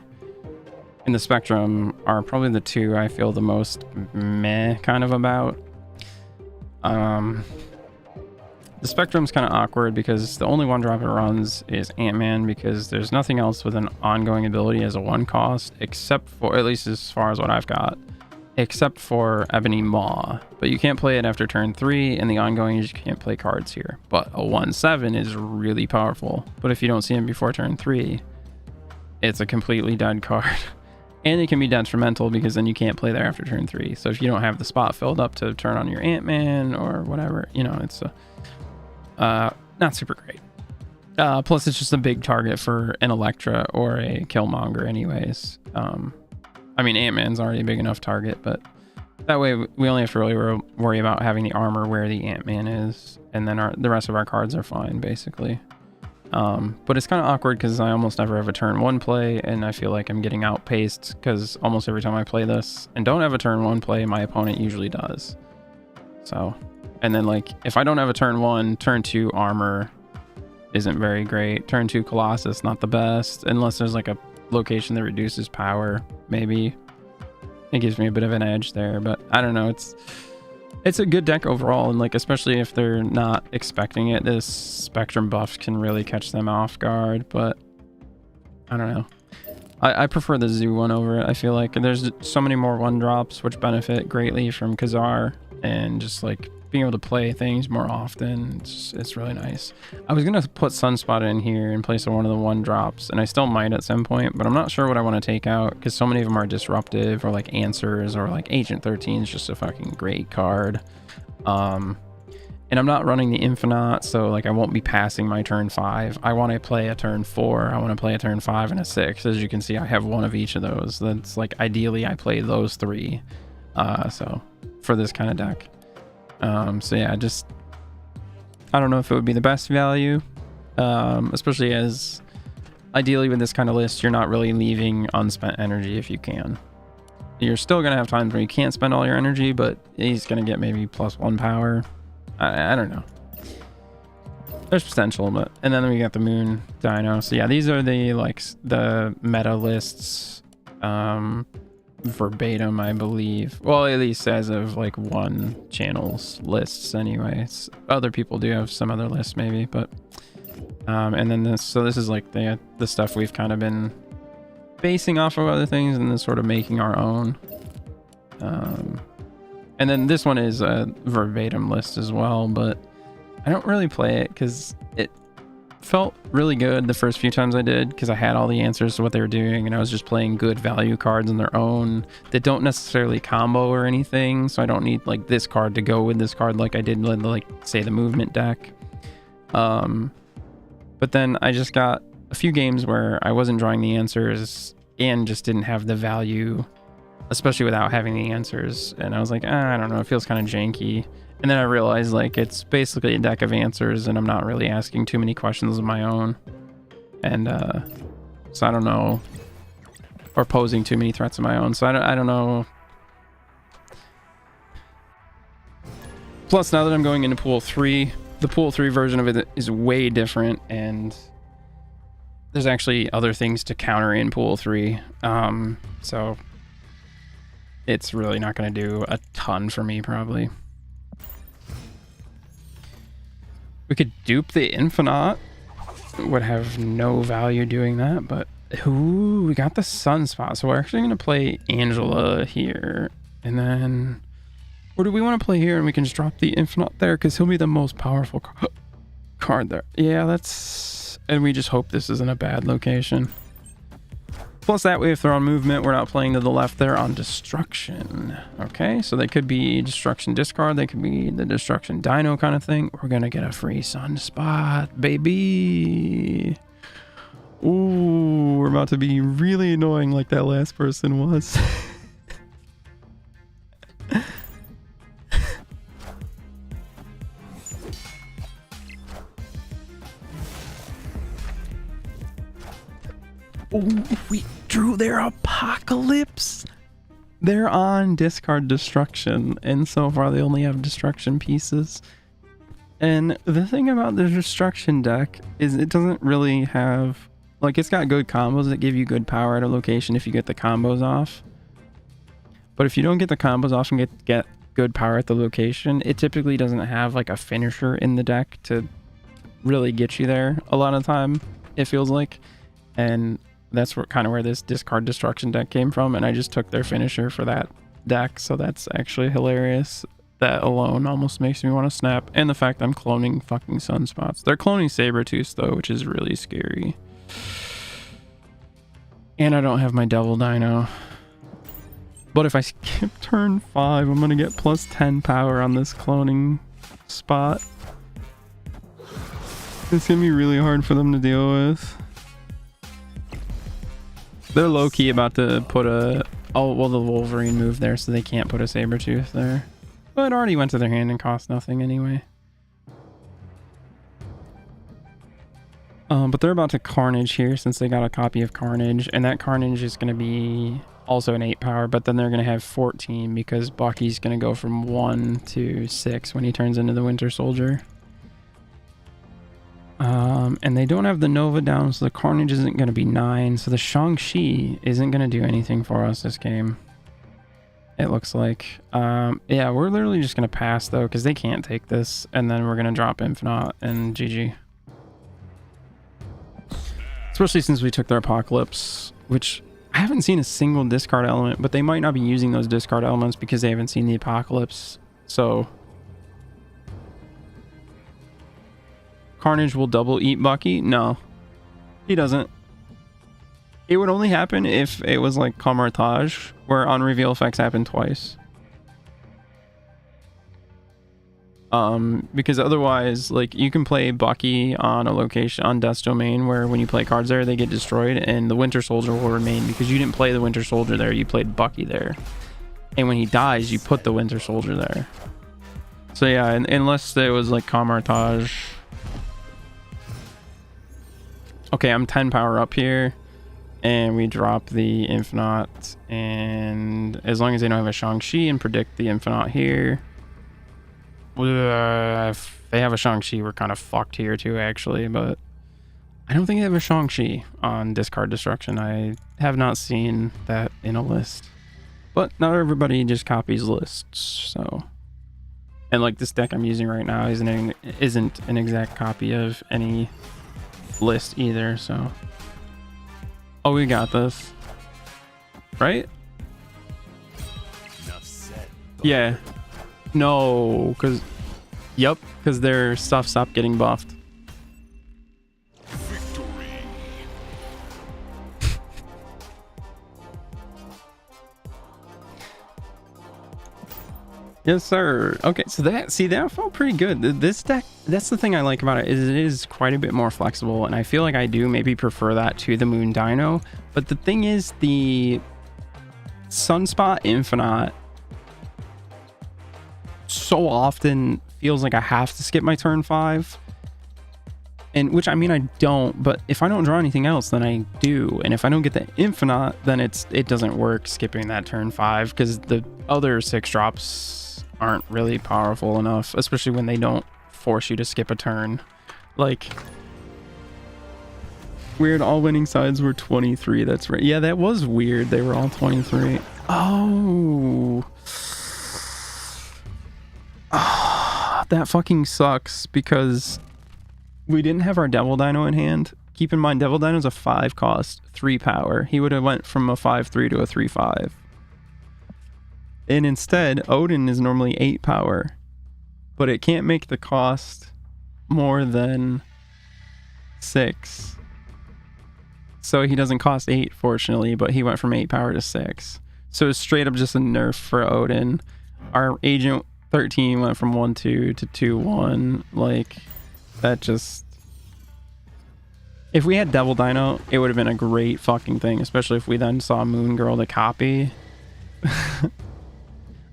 A: and the spectrum are probably the two I feel the most meh kind of about. The spectrum's kind of awkward because the only 1-drop it runs is Ant-Man, because there's nothing else with an ongoing ability as a 1 cost, except for, at least as far as what I've got, except for Ebony Maw. But you can't play it after turn 3, and the ongoing, you just can't play cards here. But a 1/7 is really powerful. But if you don't see him before turn 3, it's a completely dead card. And it can be detrimental because then you can't play there after turn 3. So if you don't have the spot filled up to turn on your Ant-Man or whatever, you know, it's not super great. Plus it's just a big target for an Elektra or a Killmonger anyways. I mean, Ant-Man's already a big enough target, but that way we only have to really worry about having the armor where the Ant-Man is, and then the rest of our cards are fine, basically. But it's kind of awkward because I almost never have a turn 1 play, and I feel like I'm getting outpaced because almost every time I play this and don't have a turn 1 play, my opponent usually does. So, and then like if I don't have a turn 1, turn 2 armor isn't very great. Turn 2 Colossus, not the best, unless there's like a location that reduces power. Maybe it gives me a bit of an edge there, but I don't know. It's a good deck overall, and like especially if they're not expecting it, this spectrum buff can really catch them off guard. But I don't know. I prefer the Zoo one over it. I feel like there's so many more 1-drops which benefit greatly from Khazar, and just like being able to play things more often, it's really nice. I was gonna put Sunspot in here in place of one of the 1-drops, and I still might at some point, but I'm not sure what I want to take out because so many of them are disruptive, or like Answers, or like Agent 13 is just a fucking great card. And I'm not running the Infinite, so like I won't be passing my turn 5. I want to play a turn 4. I want to play a turn 5 and a 6. As you can see, I have one of each of those. That's like ideally I play those 3. So for this kind of deck. So yeah, just I don't know if it would be the best value, especially as ideally with this kind of list, you're not really leaving unspent energy if you can. You're still gonna have times where you can't spend all your energy, but he's gonna get maybe +1 power. I don't know. There's potential, but and then we got the Moon Dino. So yeah, these are the like the meta lists, verbatim, I believe. Well, at least as of like one channel's lists anyways. Other people do have some other lists maybe, but and then this is like the stuff we've kind of been basing off of other things and then sort of making our own. And then this one is a verbatim list as well, but I don't really play it because it felt really good the first few times I did, because I had all the answers to what they were doing, and I was just playing good value cards on their own that don't necessarily combo or anything, so I don't need like this card to go with this card like I did with, like, say, the movement deck. But then I just got a few games where I wasn't drawing the answers and just didn't have the value, especially without having the answers, and I was like, I don't know, it feels kind of janky. And then I realized, like, it's basically a deck of answers and I'm not really asking too many questions of my own, and so I don't know, or posing too many threats of my own, so I don't know. Plus, now that I'm going into pool 3, the pool 3 version of it is way different, and there's actually other things to counter in pool 3, so it's really not going to do a ton for me, probably. We could dupe the Infinite. Would have no value doing that, but ooh, we got the Sunspot, so we're actually going to play Angela here, and then or do we want to play here and we can just drop the Infinite there because he'll be the most powerful card there. Yeah, that's... and we just hope this isn't a bad location. Plus that way, if they're on movement, we're not playing to the left there on destruction. Okay, so they could be destruction discard. They could be the destruction dino kind of thing. We're going to get a free Sunspot, baby. Ooh, we're about to be really annoying like that last person was. Oh, we drew their Apocalypse. They're on discard destruction, and so far they only have destruction pieces. And the thing about the destruction deck is it doesn't really have, like, it's got good combos that give you good power at a location if you get the combos off. But if you don't get the combos off and get good power at the location, it typically doesn't have like a finisher in the deck to really get you there a lot of time, it feels like. And that's kind of where this discard destruction deck came from, and I just took their finisher for that deck, so that's actually hilarious. That alone almost makes me want to snap. And the fact I'm cloning fucking Sunspots. They're cloning Sabertooth though, which is really scary. And I don't have my Devil Dino. But if I skip turn 5, I'm gonna get plus 10 power on this cloning spot. It's gonna be really hard for them to deal with. They're low-key about to put a... oh, well, the Wolverine moved there, so they can't put a Sabertooth there. But it already went to their hand and cost nothing anyway. But they're about to Carnage here since they got a copy of Carnage. And that Carnage is going to be also an 8 power, but then they're going to have 14 because Bucky's going to go from 1 to 6 when he turns into the Winter Soldier. And they don't have the Nova down, so the Carnage isn't going to be 9. So the Shang-Chi isn't going to do anything for us this game, it looks like. Yeah, we're literally just going to pass, though, because they can't take this. And then we're going to drop Infinite and GG. Especially since we took their Apocalypse, which I haven't seen a single discard element, but they might not be using those discard elements because they haven't seen the Apocalypse. So... Carnage will double eat Bucky? No, he doesn't. It would only happen if it was like Camartage, where on reveal effects happen twice. Because otherwise, like, you can play Bucky on a location on Death's Domain where when you play cards there, they get destroyed, and the Winter Soldier will remain because you didn't play the Winter Soldier there, you played Bucky there. And when he dies, you put the Winter Soldier there. So yeah, unless it was like Camartage. Okay, I'm 10 power up here, and we drop the Infinite, and as long as they don't have a Shang-Chi and predict the Infinite here, if they have a Shang-Chi, we're kind of fucked here too, actually, but I don't think they have a Shang-Chi on Discard Destruction. I have not seen that in a list, but not everybody just copies lists, so... And like this deck I'm using right now isn't an exact copy of any list either, so... Oh, we got this. Right? Yeah. No, because... Yep, because their stuff stopped getting buffed. Yes, sir. Okay, so that felt pretty good. This deck, that's the thing I like about it, is it is quite a bit more flexible, and I feel like I do maybe prefer that to the Moon Dino. But the thing is, the Sunspot Infinite so often feels like I have to skip my turn 5. And which, I mean, I don't, but if I don't draw anything else, then I do. And if I don't get the Infinite, then it doesn't work skipping that turn 5, because the other 6 drops aren't really powerful enough, especially when they don't force you to skip a turn. Like, weird, all winning sides were 23. That's right. Yeah, that was weird. They were all 23. Oh. That fucking sucks, because we didn't have our Devil Dino in hand. Keep in mind, Devil Dino's a 5 cost, 3 power. He would have went from a 5/3 to a 3/5. And instead, Odin is normally 8 power, but it can't make the cost more than 6. So he doesn't cost 8, fortunately, but he went from 8 power to 6. So it's straight up just a nerf for Odin. Our Agent 13 went from 1/2 to 2/1. Like, that just... If we had Devil Dino, it would have been a great fucking thing, especially if we then saw Moon Girl to copy.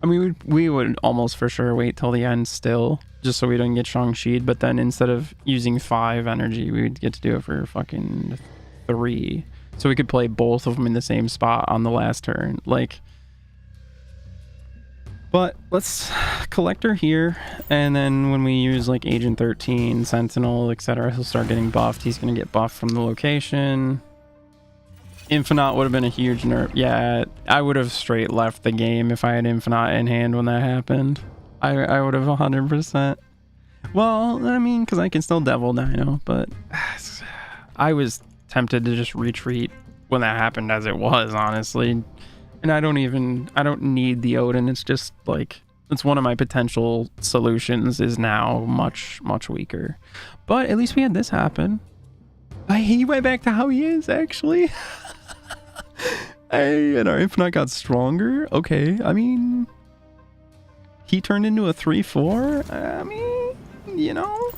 A: I mean, we would almost for sure wait till the end still, just so we don't get Shang-Chi'd, but then instead of using 5 energy, we would get to do it for fucking 3. So we could play both of them in the same spot on the last turn. Like, but let's collect her here, and then when we use like Agent 13, Sentinel, etc., he'll start getting buffed. He's going to get buffed from the location. Infinite would have been a huge nerf. Yeah, I would have straight left the game if I had Infinite in hand when that happened. I would have 100%. Well, I mean, because I can still Devil Dino, but I was tempted to just retreat when that happened as it was, honestly. And I don't need the Odin. It's just like, it's one of my potential solutions is now much, much weaker. But at least we had this happen. He went back to how he is, actually. And our Infinite got stronger. Okay, I mean, he turned into a 3/4. I mean, you know,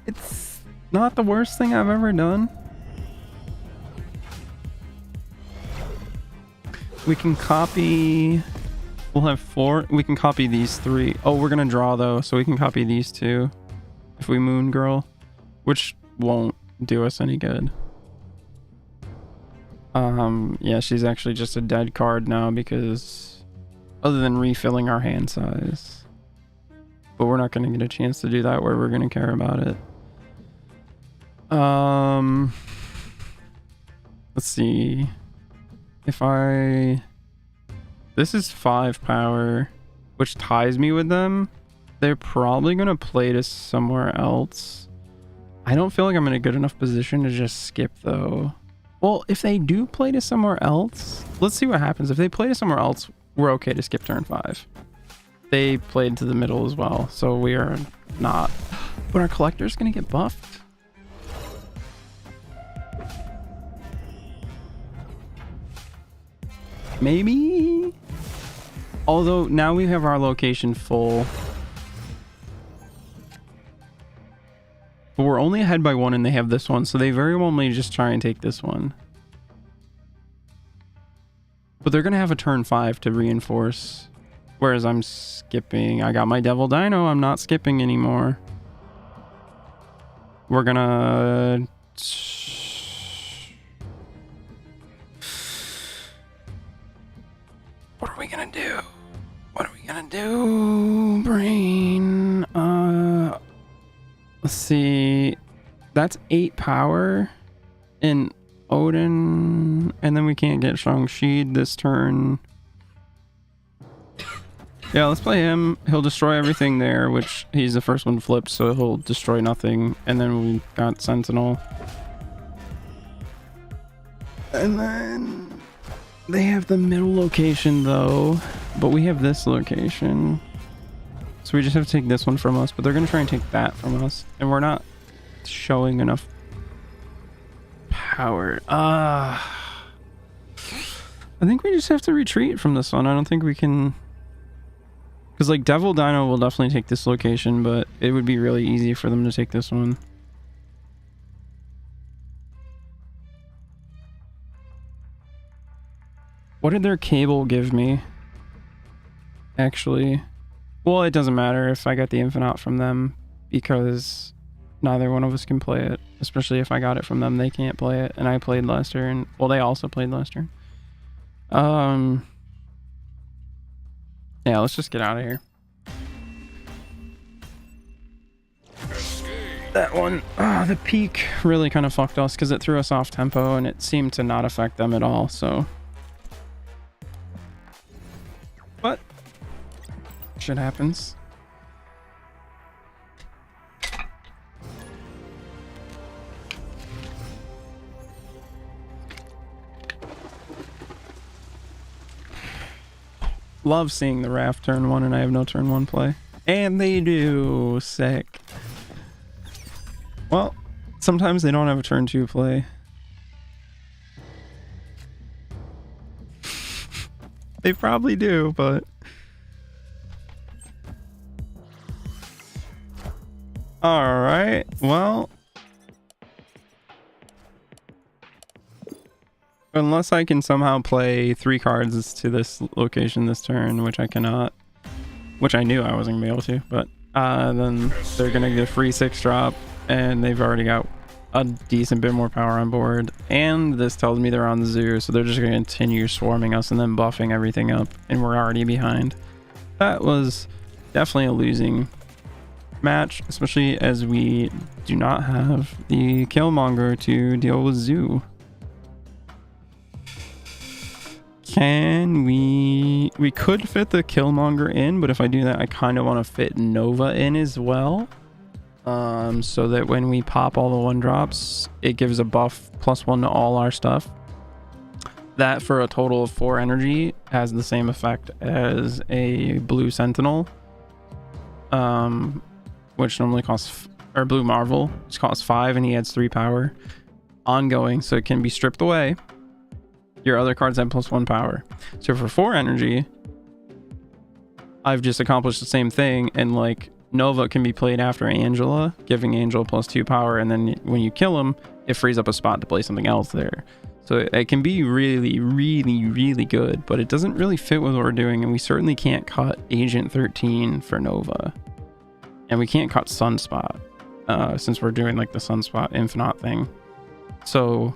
A: it's not the worst thing I've ever done. We can copy... We'll have 4. We can copy these 3. Oh, we're gonna draw though, so we can copy these 2 if we Moon Girl, which won't do us any good. Yeah, she's actually just a dead card now, because other than refilling our hand size, but we're not going to get a chance to do that where we're going to care about it. Let's see if this is 5 power, which ties me with them. They're probably going to play to somewhere else. I don't feel like I'm in a good enough position to just skip though. Well, if they do play to somewhere else, let's see what happens. If they play to somewhere else, we're okay to skip turn 5. They played to the middle as well, so we are not. But our collector's gonna get buffed. Maybe? Although now we have our location full. But we're only ahead by 1 and they have this one, so they very well may just try and take this one. But they're going to have a turn 5 to reinforce. Whereas I'm skipping. I got my Devil Dino. I'm not skipping anymore. We're going to... What are we going to do? What are we going to do, brain? Let's see. That's 8 power in Odin, and then we can't get Shang-Chi this turn. Yeah, let's play him. He'll destroy everything there, which he's the first one flipped, so he'll destroy nothing. And then we got Sentinel. And then they have the middle location though. but we have this location. So we just have to take this one from us, but they're going to try and take that from us. And we're not showing enough power. I think we just have to retreat from this one. I don't think we can... Because, like, Devil Dino will definitely take this location, but it would be really easy for them to take this one. What did their cable give me? Actually... Well, it doesn't matter if I got the Infinite from them, because neither one of us can play it. Especially if I got it from them, they can't play it. And I played last turn. Well, they also played last turn. Yeah, let's just get out of here. That one, the peak really kind of fucked us because it threw us off tempo and it seemed to not affect them at all, so. But shit happens. Love seeing the raft turn 1 and I have no turn 1 play. And they do. Sick. Well, sometimes they don't have a turn 2 play. They probably do, but... Alright, well... Unless I can somehow play 3 cards to this location this turn, which I cannot. Which I knew I wasn't going to be able to, but then they're going to get a free 6-drop, and they've already got a decent bit more power on board. And this tells me they're on the zoo, so they're just going to continue swarming us and then buffing everything up, and we're already behind. That was definitely a losing match, especially as we do not have the Killmonger to deal with zoo. Can we could fit the Killmonger in, but if I do that, I kind of want to fit Nova in as well. So that when we pop all the 1-drops, it gives a buff +1 to all our stuff. That for a total of 4 energy has the same effect as a blue Sentinel. Which normally costs, or blue Marvel, which costs 5 and he adds 3 power. Ongoing, so it can be stripped away. Your other cards have +1 power. So for 4 energy, I've just accomplished the same thing, and like Nova can be played after Angela, giving Angel +2 power, and then when you kill him, it frees up a spot to play something else there. So it can be really, really, really good, but it doesn't really fit with what we're doing, and we certainly can't cut Agent 13 for Nova. And we can't cut Sunspot, since we're doing like the Sunspot Infinite thing. So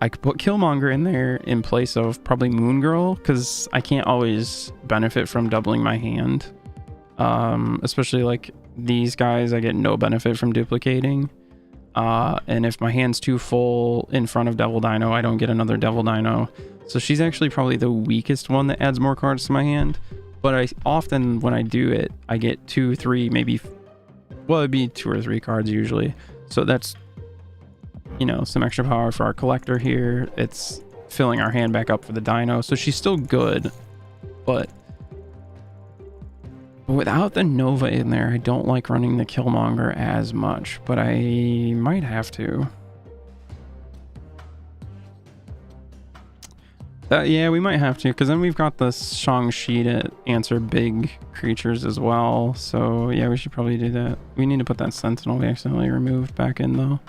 A: I could put Killmonger in there in place of probably Moon Girl, because I can't always benefit from doubling my hand. Especially like these guys, I get no benefit from duplicating. And if my hand's too full in front of Devil Dino, I don't get another Devil Dino. So she's actually probably the weakest one that adds more cards to my hand. But I often, when I do it, I get 2, 3, maybe... Well, it'd be 2 or 3 cards usually. So that's, you know, some extra power for our collector here. It's filling our hand back up for the Dino. So she's still good. But without the Nova in there, I don't like running the Killmonger as much. But I might have to. Yeah, we might have to, because then we've got the Shang-Chi to answer big creatures as well. So yeah, we should probably do that. We need to put that Sentinel we accidentally removed back in though.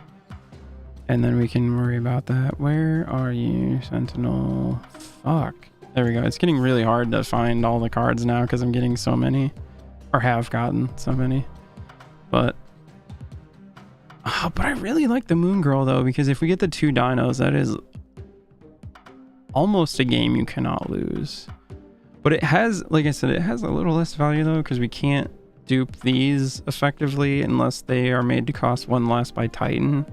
A: And then we can worry about that. Where are you, Sentinel? Fuck. There we go. It's getting really hard to find all the cards now because I'm getting so many. Or have gotten so many. But I really like the Moon Girl though, because if we get the 2 dinos, that is almost a game you cannot lose. But it has, like I said, it has a little less value though, because we can't dupe these effectively unless they are made to cost 1 less by Titan,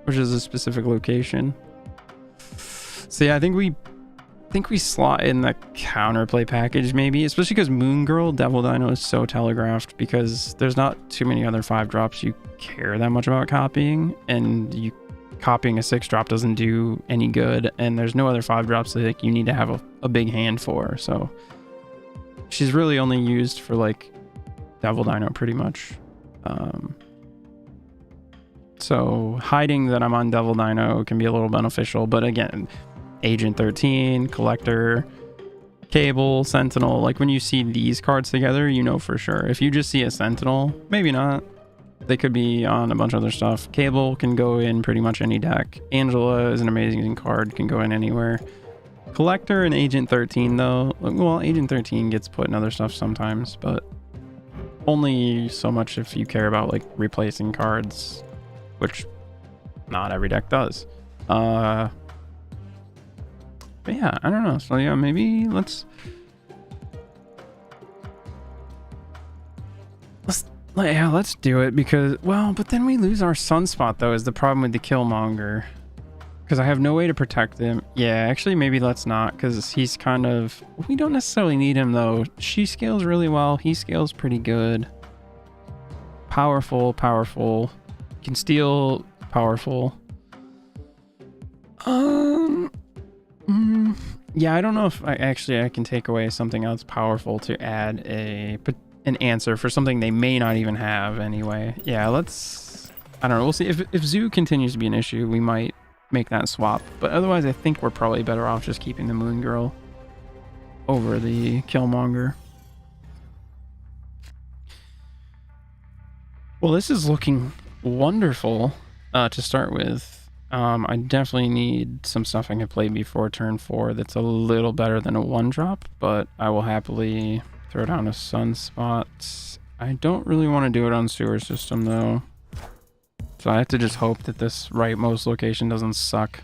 A: which is a specific location. So yeah, I think we slot in the counterplay package maybe, especially because Moon Girl Devil Dino is so telegraphed, because there's not too many other 5-drops you care that much about copying, and you copying a 6-drop doesn't do any good, and there's no other 5-drops that like, you need to have a big hand for. So she's really only used for like Devil Dino pretty much. So hiding that I'm on Devil Dino can be a little beneficial, but again, Agent 13, Collector, Cable, Sentinel, like when you see these cards together, you know for sure. If you just see a Sentinel, maybe not. They could be on a bunch of other stuff. Cable can go in pretty much any deck. Angela is an amazing card, can go in anywhere. Collector and Agent 13 though, well, Agent 13 gets put in other stuff sometimes, but only so much if you care about like replacing cards, which not every deck does. But yeah, I don't know. So yeah, maybe let's do it because, well, but then we lose our Sunspot though is the problem with the Killmonger. Because I have no way to protect him. Yeah, actually maybe let's not, because he's kind of, we don't necessarily need him though. She scales really well. He scales pretty good. Powerful. Can steal, powerful. Yeah, I don't know if I can take away something else powerful to add an answer for something they may not even have anyway. Yeah, let's, I don't know. We'll see. If Zoo continues to be an issue, we might make that swap. But otherwise, I think we're probably better off just keeping the Moon Girl over the Killmonger. Well, this is looking wonderful to start with. I definitely need some stuff I can play before turn 4 that's a little better than a 1-drop, but I will happily throw down a Sunspot. I don't really want to do it on Sewer System though, so I have to just hope that this rightmost location doesn't suck.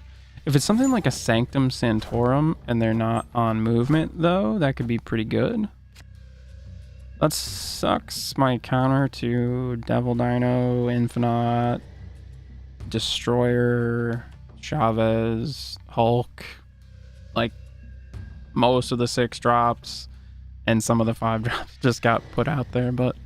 A: If it's something like a Sanctum Santorum and they're not on movement though, that could be pretty good. That sucks my counter to Devil Dino, Infinite, Destroyer, Chavez, Hulk, like most of the 6-drops and some of the 5-drops just got put out there, but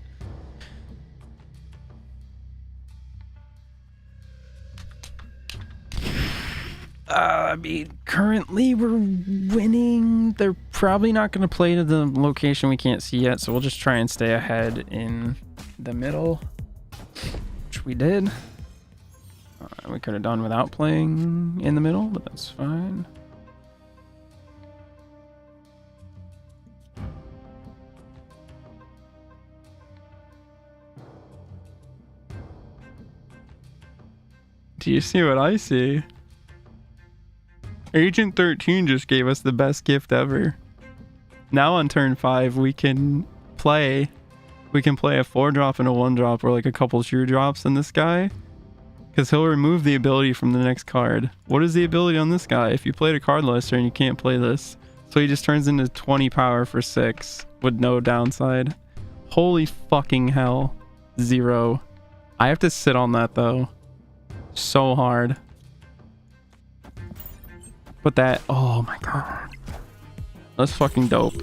A: I mean, currently we're winning. They're probably not going to play to the location we can't see yet, so we'll just try and stay ahead in the middle, which we did. We could have done without playing in the middle, but that's fine. Do you see what I see? Agent 13 just gave us the best gift ever. Now on turn 5, we can play a 4-drop and a 1-drop or like a couple true drops in this guy. Because he'll remove the ability from the next card. What is the ability on this guy? If you played a card last turn, you can't play this. So he just turns into 20 power for 6 with no downside. Holy fucking hell. 0. I have to sit on that though. So hard. But that, oh my god. That's fucking dope.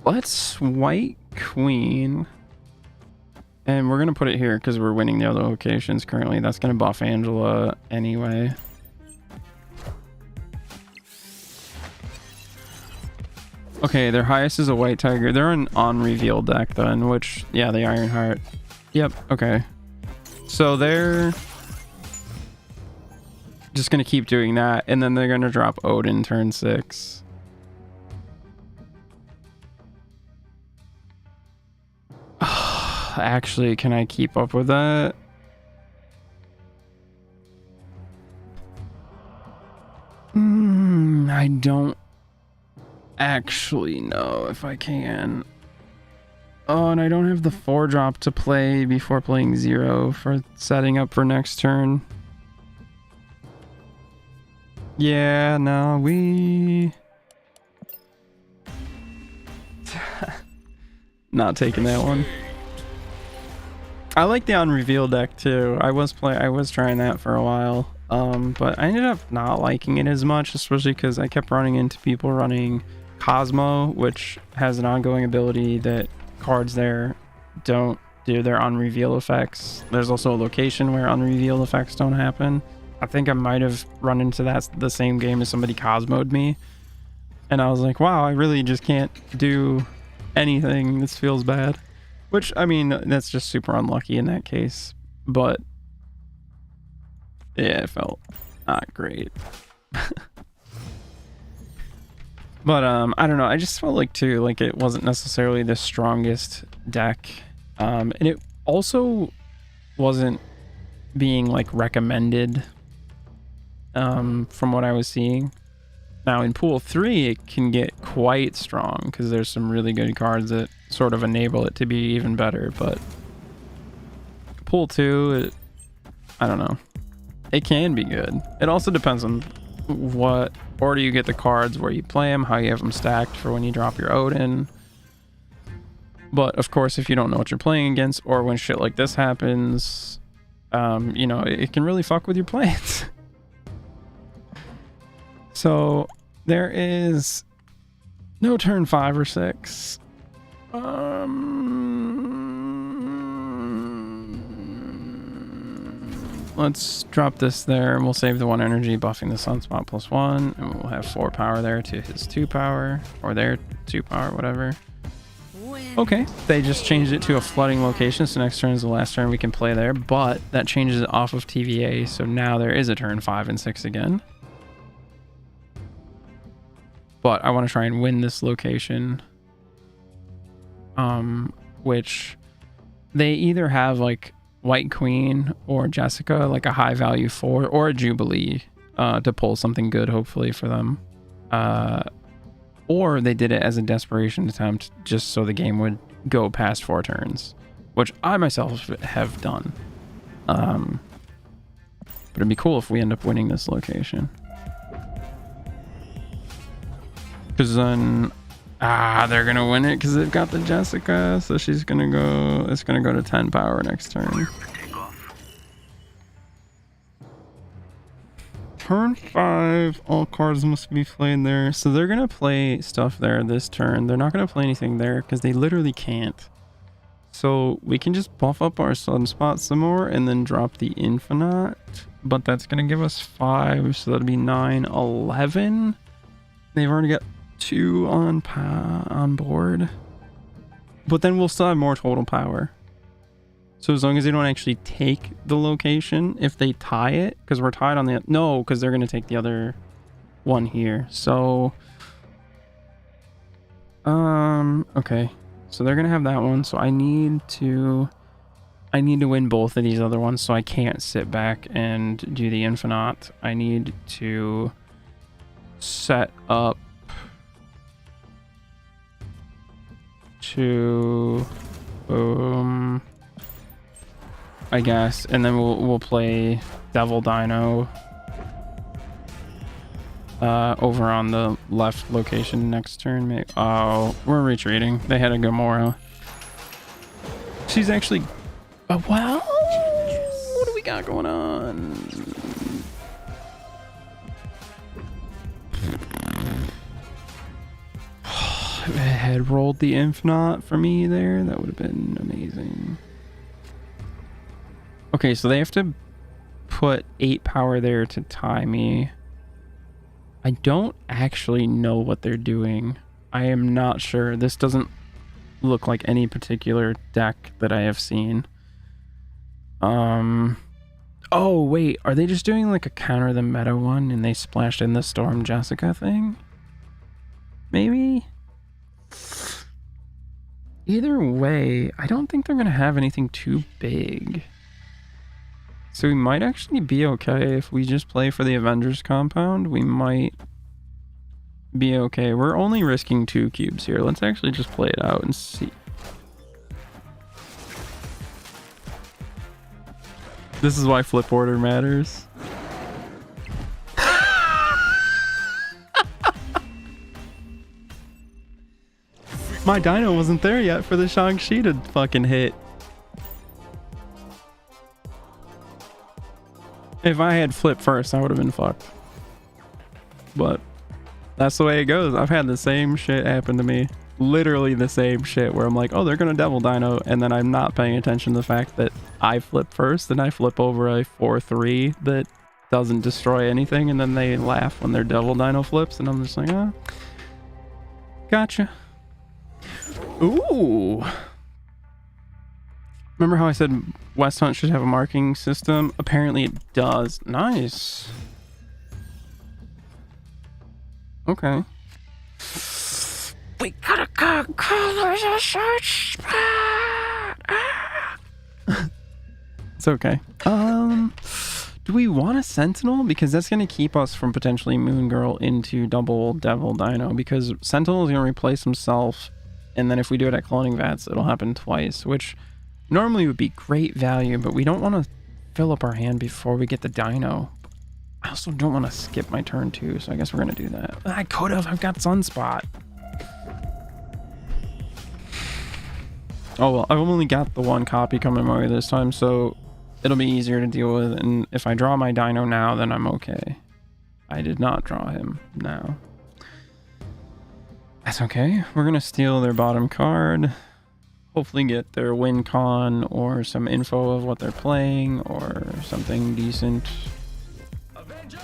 A: Let's White Queen. And we're going to put it here because we're winning the other locations currently. That's going to buff Angela anyway. Okay, their highest is a White Tiger. They're an on-reveal deck then, which, yeah, the Ironheart. Yep, okay. So they're just going to keep doing that, and then they're going to drop Odin turn 6. Actually, can I keep up with that? I don't actually know if I can. Oh, and I don't have the 4-drop to play before playing 0 for setting up for next turn. Yeah, no, we... Not taking that one. I like the on reveal deck too. I was trying that for a while. But I ended up not liking it as much, especially because I kept running into people running Cosmo, which has an ongoing ability that cards there don't do. Their unreveal effects. There's also a location where unreveal effects don't happen. I think I might have run into that the same game as somebody Cosmo'd me, and I was like, wow, I really just can't do anything. This feels bad. Which, I mean, that's just super unlucky in that case. But yeah, it felt not great. But I don't know. I just felt like too, like it wasn't necessarily the strongest deck. And it also wasn't being like recommended from what I was seeing. Now in pool 3 it can get quite strong because there's some really good cards that sort of enable it to be even better, but pool 2 I don't know, it can be good. It also depends on what order you get the cards, where you play them, how you have them stacked for when you drop your Odin. But of course, if you don't know what you're playing against, or when shit like this happens, you know, it can really fuck with your plans. So there is no turn 5 or 6. Let's drop this there, and we'll save the 1 energy, buffing the sunspot +1, and we'll have 4 power there to his 2 power, or their 2 power, whatever. Okay, they just changed it to a flooding location, so next turn is the last turn we can play there, but that changes it off of TVA, so now there is a turn 5 and 6 again. But I want to try and win this location, which they either have like White Queen or Jessica, like a high value 4, or a Jubilee to pull something good, hopefully, for them. Or they did it as a desperation attempt just so the game would go past 4 turns, which I myself have done. But it'd be cool if we end up winning this location. Because then, they're going to win it because they've got the Jessica, so she's going to go, it's going to go to 10 power next turn. Turn 5, all cards must be played there. So they're going to play stuff there this turn. They're not going to play anything there because they literally can't. So we can just buff up our sunspot some more and then drop the infinite. But that's going to give us 5, so that'll be 9, 11. They've already got 2 on board. But then we'll still have more total power. So as long as they don't actually take the location, if they tie it, because we're tied on the... No, because they're going to take the other one here. So... okay. So they're going to have that one. So I need to win both of these other ones, so I can't sit back and do the infinite. I need to set up to... I guess, and then we'll play Devil Dino over on the left location next turn. Maybe. Oh, we're retreating. They had a Gamora. She's actually... Oh, wow. What do we got going on? If it had rolled the infinite for me there, that would have been amazing. Okay, so they have to put 8 power there to tie me. I don't actually know what they're doing. I am not sure. This doesn't look like any particular deck that I have seen. Oh, wait. Are they just doing like a counter the meta one and they splashed in the Storm Jessica thing? Maybe? Either way, I don't think they're going to have anything too big. So we might actually be okay if we just play for the Avengers compound. We might be okay. We're only risking 2 cubes here. Let's actually just play it out and see. This is why flip order matters. My dino wasn't there yet for the Shang-Chi to fucking hit. If I had flipped first, I would have been fucked. But that's the way it goes. I've had the same shit happen to me. Literally the same shit where I'm like, oh, they're gonna devil dino, and then I'm not paying attention to the fact that I flip first and I flip over a 4-3 that doesn't destroy anything, and then they laugh when their devil dino flips, and I'm just like, oh, gotcha. Ooh. Remember how I said West Hunt should have a marking system? Apparently it does. Nice. Okay. We gotta go colors a search spot. It's okay. Do we want a Sentinel? Because that's gonna keep us from potentially Moon Girl into double Devil Dino, because Sentinel is gonna replace himself, and then if we do it at cloning vats, it'll happen twice, which normally would be great value, but we don't want to fill up our hand before we get the Dino. I also don't want to skip my turn too, so I guess we're gonna do that. I could have. I've got Sunspot. Oh well, I've only got the one copy coming my way this time, so it'll be easier to deal with. And if I draw my Dino now, then I'm okay. I did not draw him now. That's okay. We're gonna steal their bottom card. Hopefully get their win con or some info of what they're playing or something decent.
C: Avengers!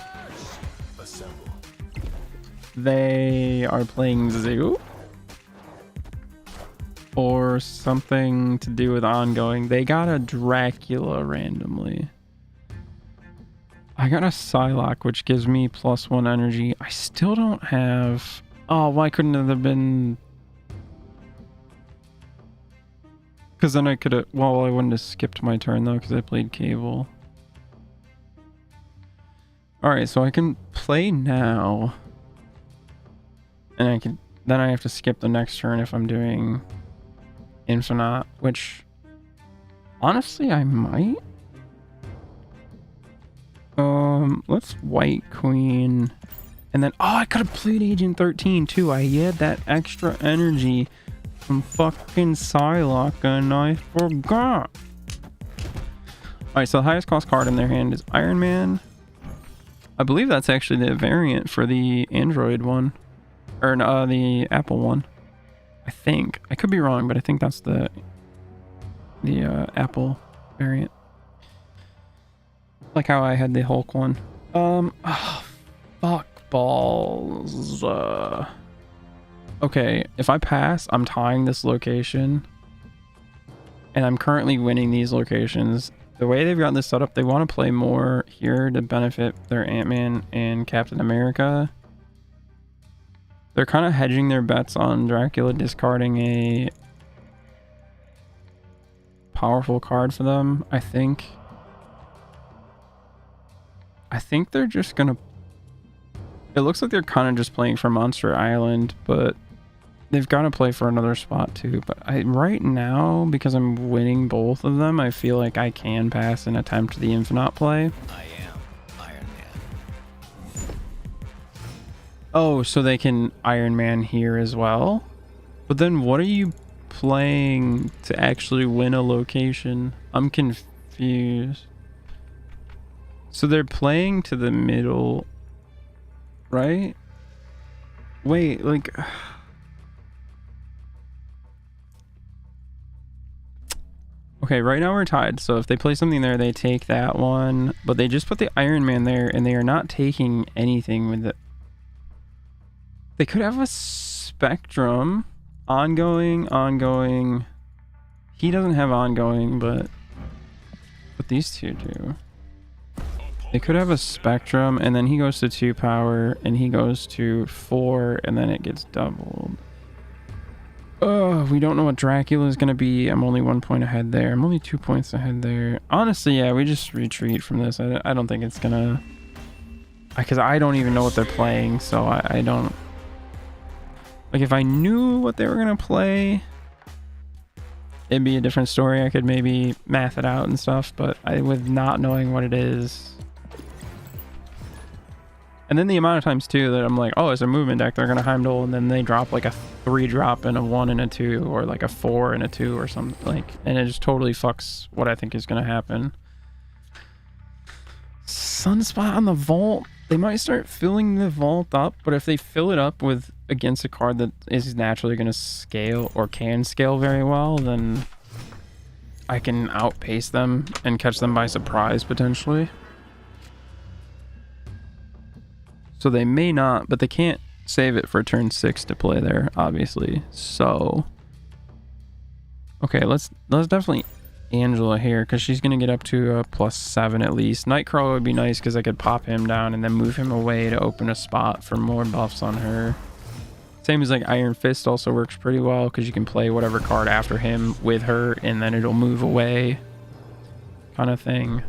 C: Assemble.
A: They are playing Zoo. Or something to do with ongoing. They got a Dracula randomly. I got a Psylocke, which gives me +1 energy. I still don't have... Oh, why couldn't it have been... Because then I could have... Well, I wouldn't have skipped my turn, though, because I played Cable. Alright, so I can play now. And I can... Then I have to skip the next turn if I'm doing... Infinite, which honestly I might. Let's White Queen, and then I could have played Agent 13 too. I had that extra energy from fucking Psylocke and I forgot. Alright, so the highest cost card in their hand is Iron Man. I believe that's actually the variant for the Android one, or the Apple one. I think. I could be wrong, but I think that's the Apple variant. Like how I had the Hulk one. Oh, fuck balls. Okay, if I pass, I'm tying this location. And I'm currently winning these locations. The way they've got this set up, they want to play more here to benefit their Ant-Man and Captain America. They're kind of hedging their bets on Dracula discarding a powerful card for them, I think. I think they're just gonna... It looks like they're kind of just playing for Monster Island, but they've got to play for another spot too. But right now, because I'm winning both of them, I feel like I can pass and attempt the Infinite play.
C: I am Iron Man.
A: Oh, so they can Iron Man here as well? But then what are you playing to actually win a location? I'm confused. So they're playing to the middle, right? Wait, like... Okay, right now we're tied, so if they play something there, they take that one, but they just put the Iron Man there, and they are not taking anything with it. They could have a Spectrum. Ongoing. He doesn't have ongoing, but these two do. They could have a Spectrum, and then he goes to 2 power, and he goes to 4, and then it gets doubled. Oh, we don't know what Dracula is going to be. I'm only 1 point ahead there. I'm only 2 points ahead there. Honestly, yeah, we just retreat from this. I don't think it's going to... Because I don't even know what they're playing, so I don't... Like, if I knew what they were going to play, it'd be a different story. I could maybe math it out and stuff, but with not knowing what it is... And then the amount of times too that I'm like, oh, it's a movement deck, they're gonna Heimdall, and then they drop like a 3 drop and a 1 and a 2, or like a 4 and a 2 or something, like, and it just totally fucks what I think is gonna happen. Sunspot on the vault. They might start filling the vault up, but if they fill it up with against a card that is naturally going to scale or can scale very well, then I can outpace them and catch them by surprise potentially. So they may not, but they can't save it for turn 6 to play there, obviously. So okay, let's definitely Angela here, because she's gonna get up to a +7 at least. Nightcrawler would be nice because I could pop him down and then move him away to open a spot for more buffs on her. Same as like Iron Fist also works pretty well because you can play whatever card after him with her and then it'll move away, kind of thing.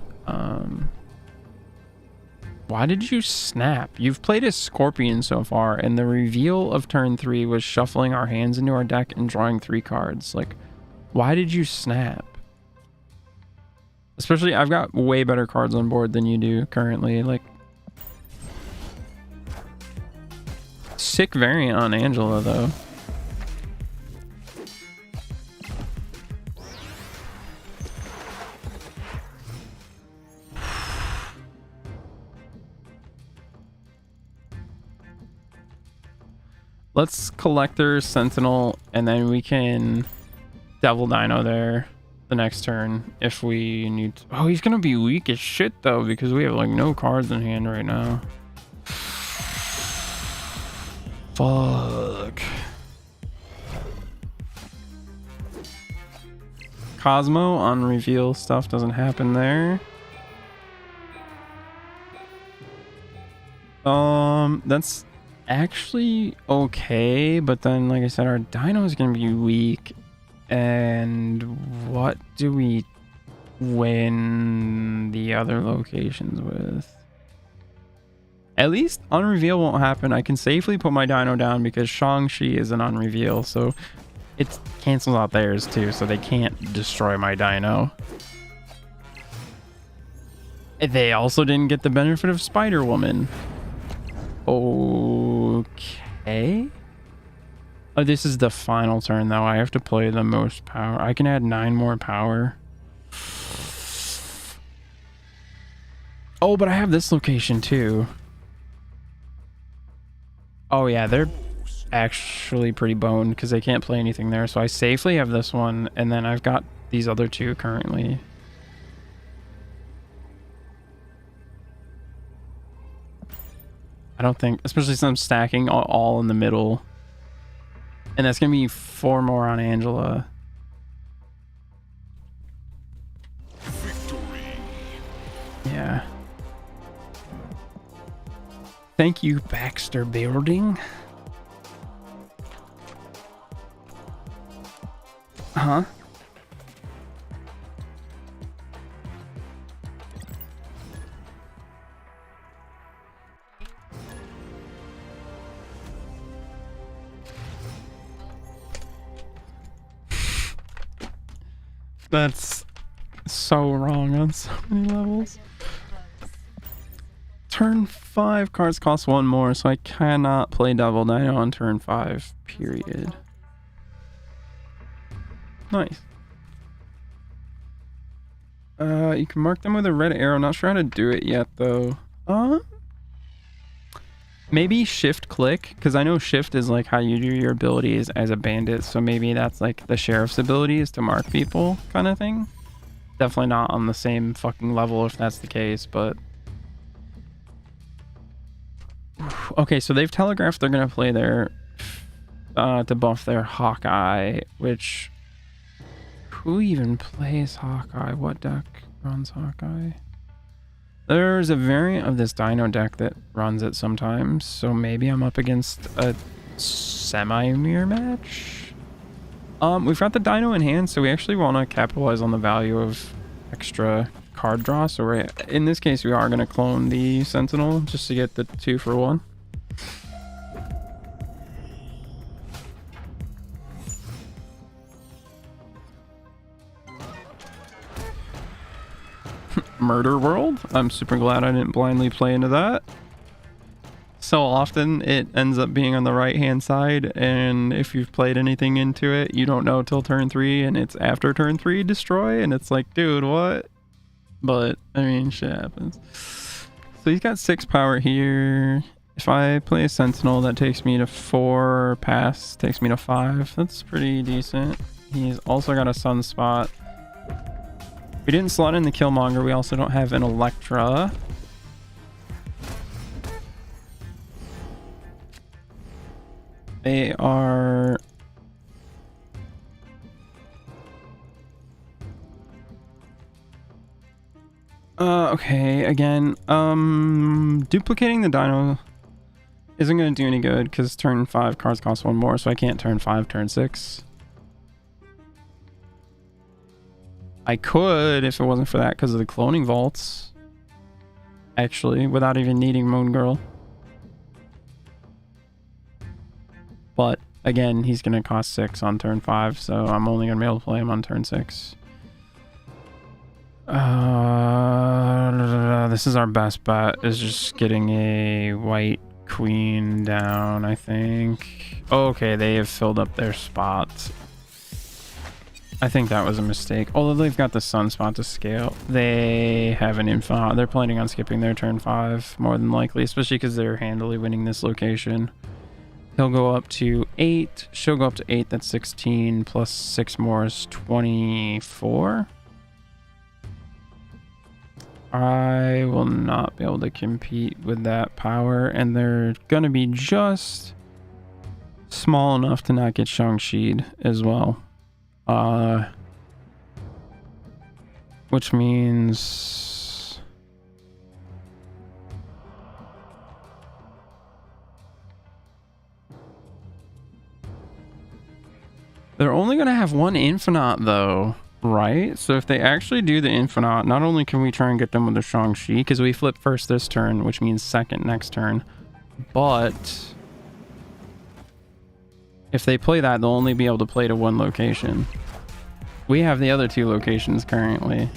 A: Why did you snap? You've played as Scorpion so far, and the reveal of turn 3 was shuffling our hands into our deck and drawing 3 cards. Like, why did you snap? Especially, I've got way better cards on board than you do currently. Like, sick variant on Angela, though. Let's Collector, Sentinel, and then we can Devil Dino there the next turn if we need to. Oh, he's gonna be weak as shit though because we have like no cards in hand right now. Fuck. Cosmo on reveal stuff doesn't happen there. That's actually okay, but then like I said, our Dino is gonna be weak. And what do we win the other locations with? At least unreveal won't happen. I can safely put my Dino down because Shang-Chi is an unreveal, so it cancels out theirs too, so they can't destroy my Dino. They also didn't get the benefit of Spider-Woman. Okay. Oh, this is the final turn though. I have to play the most power. I can add 9 more power. Oh, but I have this location too. Oh yeah, they're actually pretty boned because they can't play anything there. So I safely have this one, and then I've got these other 2 currently. I don't think, especially since I'm stacking all in the middle. And that's going to be 4 more on Angela.
C: Victory.
A: Yeah. Thank you, Baxter Building. Huh? That's so wrong on so many levels. Turn 5 cards cost 1 more, so I cannot play Devil Dino on turn 5, period. Nice. You can mark them with a red arrow. Not sure how to do it yet, though. Maybe shift click, because I know shift is like how you do your abilities as a bandit, so maybe that's like the sheriff's ability is to mark people kind of thing. Definitely not on the same fucking level if that's the case, but okay, so they've telegraphed they're gonna play their to buff their Hawkeye, which who even plays Hawkeye? What deck runs Hawkeye? There's a variant of this Dino deck that runs it sometimes, so maybe I'm up against a semi-mirror match. We've got the Dino in hand, so we actually want to capitalize on the value of extra card draw. So we're, in this case, we are going to clone the Sentinel just to get the 2 for 1. Murder World. I'm super glad I didn't blindly play into that. So often it ends up being on the right hand side, and if you've played anything into it, you don't know till turn 3, and it's after turn 3 destroy, and it's like, dude, what? But I mean, shit happens. So he's got 6 power here. If I play a Sentinel, that takes me to 4. Pass takes me to 5. That's pretty decent. He's also got a Sunspot. We didn't slot in the Killmonger. We also don't have an Electra. They are... okay, again, duplicating the Dino isn't going to do any good because turn 5 cards cost 1 more, so I can't turn 5, turn 6. I could if it wasn't for that because of the cloning vaults, actually, without even needing Moon Girl. But again, he's going to cost 6 on turn 5, so I'm only going to be able to play him on turn 6. This is our best bet, is just getting a white queen down, I think. Okay, they have filled up their spots. I think that was a mistake. Although they've got the Sunspot to scale. They have an Infinite. They're planning on skipping their turn 5, more than likely, especially because they're handily winning this location. He'll go up to 8. She'll go up to 8. That's 16. Plus 6 more is 24. I will not be able to compete with that power. And they're going to be just small enough to not get Shang-Chi'd as well. Which means... they're only going to have 1 Infinite though, right? So if they actually do the Infinite, not only can we try and get them with the Shang-Chi, because we flip first this turn, which means second next turn, but if they play that, they'll only be able to play to 1 location. We have the other 2 locations currently.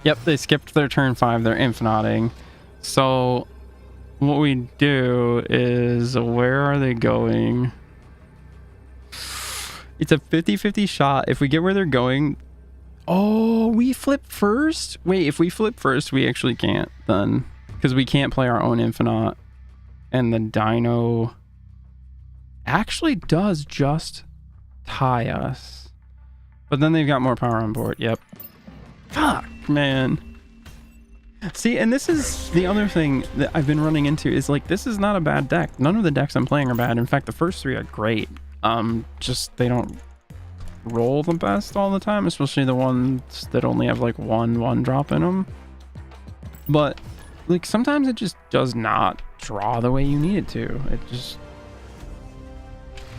A: Yep, they skipped their turn 5. They're infiniting. So what we do is, where are they going? It's a 50-50 shot. If we get where they're going... Oh, we flip first? Wait, if we flip first, we actually can't then. Because we can't play our own Infinite. And the Dino actually does just tie us. But then they've got more power on board. Yep. Fuck, man. See, and this is the other thing that I've been running into is like, this is not a bad deck. None of the decks I'm playing are bad. In fact, the first 3 are great. Just they don't roll the best all the time, especially the ones that only have like 1 drop in them. But like sometimes it just does not draw the way you need it to. It just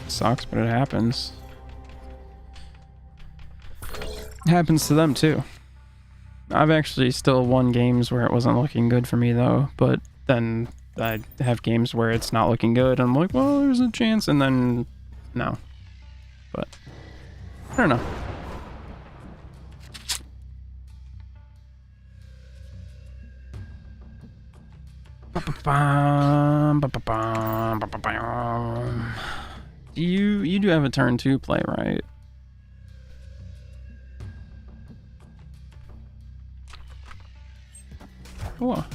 A: sucks, but it happens. It happens to them too. I've actually still won games where it wasn't looking good for me though, but then I have games where it's not looking good. I'm like, well, there's a chance, and then no. But I don't know. You do have a turn 2 play, right? Cool.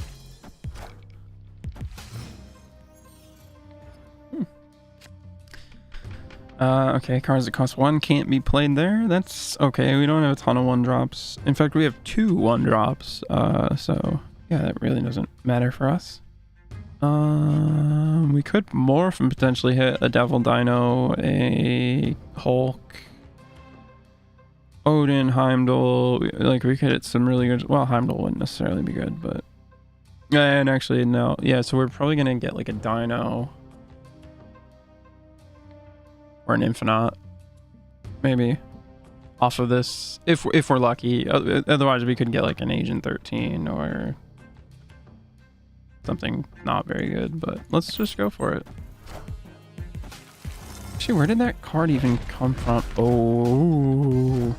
A: Okay, cards that cost 1 can't be played there. That's okay. We don't have a ton of 1-drops. In fact, we have 2 1-drops. So yeah, that really doesn't matter for us. We could morph and potentially hit a Devil Dino, a Hulk, Odin, Heimdall. Like, we could hit some really good... Well, Heimdall wouldn't necessarily be good, but... And actually, no. Yeah, so we're probably going to get, like, a Dino. Or an Infinite. Maybe. Off of this. If we're lucky. Otherwise, we could get, like, an Agent 13 or... something not very good, but let's just go for it. Actually, where did that card even come from? Oh,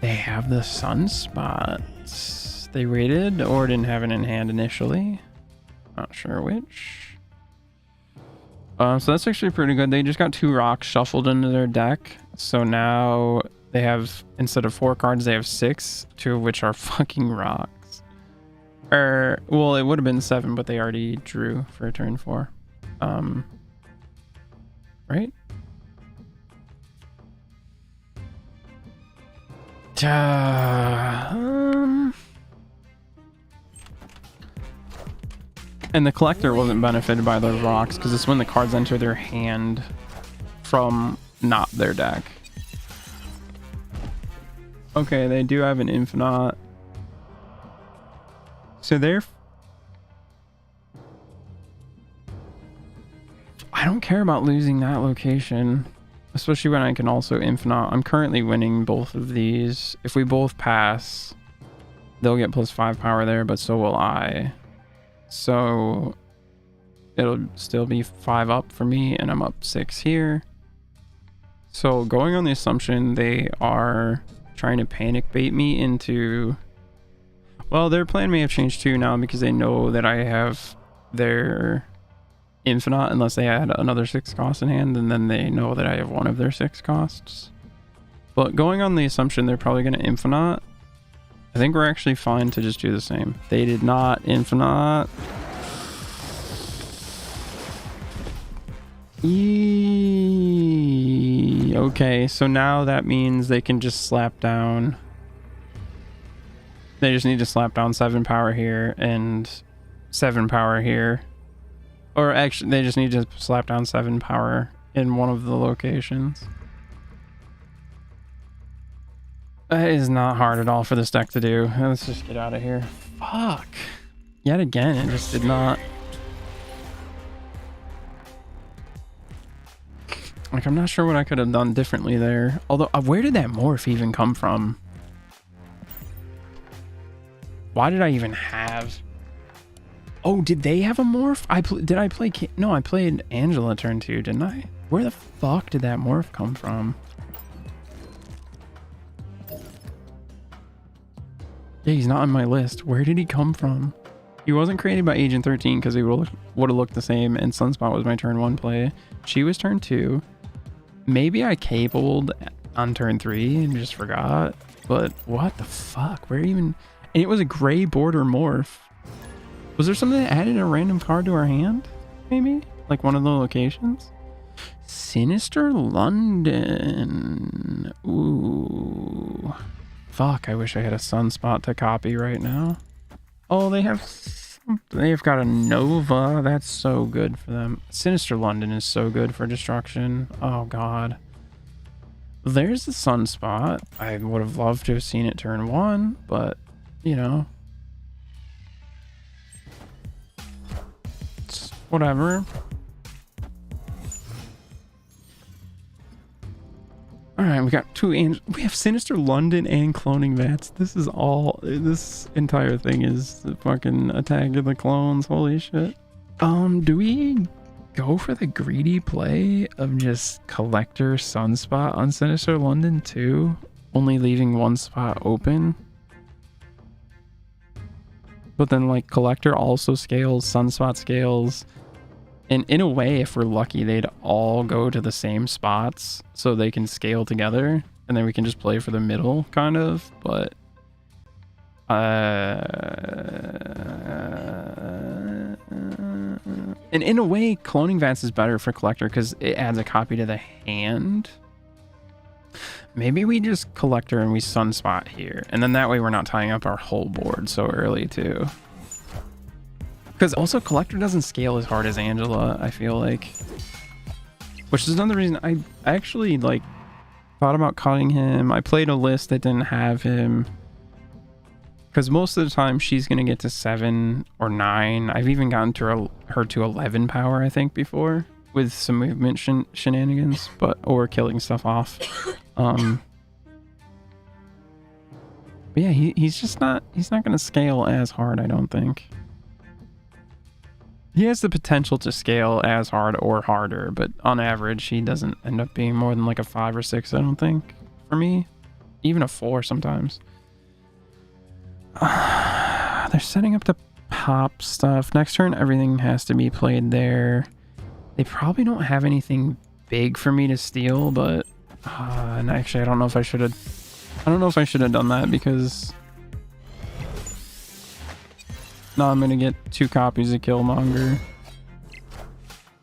A: they have the Sunspots. They rated or didn't have it in hand initially. Not sure which. So that's actually pretty good. They just got 2 rocks shuffled into their deck, so now They have, instead of 4 cards, they have 6, 2 of which are fucking rocks. Well, it would have been 7, but they already drew for turn 4. Right? And the collector wasn't benefited by those rocks because it's when the cards enter their hand from not their deck. Okay, they do have an infinite. So they're... I don't care about losing that location, especially when I can also infinite. I'm currently winning both of these. If we both pass, they'll get +5 power there, but so will I. So it'll still be 5 up for me, and I'm up 6 here. So going on the assumption they are trying to panic bait me into... Well, their plan may have changed too now because they know that I have their infinite unless they had another 6 cost in hand, and then they know that I have one of their 6 costs. But going on the assumption they're probably going to infinite, I think we're actually fine to just do the same. They did not infinite. Okay, so now that means they can just slap down. They just need to slap down 7 power here and 7 power here. Or actually, they just need to slap down 7 power in one of the locations. That is not hard at all for this deck to do. Let's just get out of here. Fuck. Yet again, it just did not... Like, I'm not sure what I could have done differently there. Although, where did that morph even come from? Why did I even have... Oh, did they have a morph? Did I play... No, I played Angela turn 2, didn't I? Where the fuck did that morph come from? Yeah, he's not on my list. Where did he come from? He wasn't created by Agent 13 because he would have looked the same, and Sunspot was my turn 1 play. She was turn 2. Maybe I cabled on turn 3 and just forgot. But what the fuck? Where even... And it was a gray border morph. Was there something that added a random card to our hand? Maybe? Like one of the locations? Sinister London. Ooh. Fuck, I wish I had a Sunspot to copy right now. Oh, they've got a Nova. That's so good for them. Sinister London is so good for destruction. Oh, God. There's the Sunspot. I would have loved to have seen it turn 1, but, you know. It's whatever. Alright, we got 2 angels. We have Sinister London and Cloning Vats. This is all... This entire thing is the fucking Attack of the Clones. Holy shit. Do we go for the greedy play of just Collector Sunspot on Sinister London too? Only leaving 1 spot open? But then, like, Collector also scales, Sunspot scales... And in a way, if we're lucky, they'd all go to the same spots so they can scale together. And then we can just play for the middle, kind of. But... And in a way, Cloning Vats is better for Collector because it adds a copy to the hand. Maybe we just Collector and we Sunspot here. And then that way we're not tying up our whole board so early, too. Because also Collector doesn't scale as hard as Angela, I feel like. Which is another reason I actually, like, thought about cutting him. I played a list that didn't have him. Because most of the time she's going to get to 7 or 9. I've even gotten to her to 11 power, I think, before. With some movement shenanigans, or killing stuff off. But yeah, he's not going to scale as hard, I don't think. He has the potential to scale as hard or harder, but on average, he doesn't end up being more than like a 5 or 6, I don't think, for me. Even a 4 sometimes. They're setting up the pop stuff. Next turn, everything has to be played there. They probably don't have anything big for me to steal, but And actually, I don't know if I should have. I don't know if I should have done that because now I'm gonna get 2 copies of Killmonger,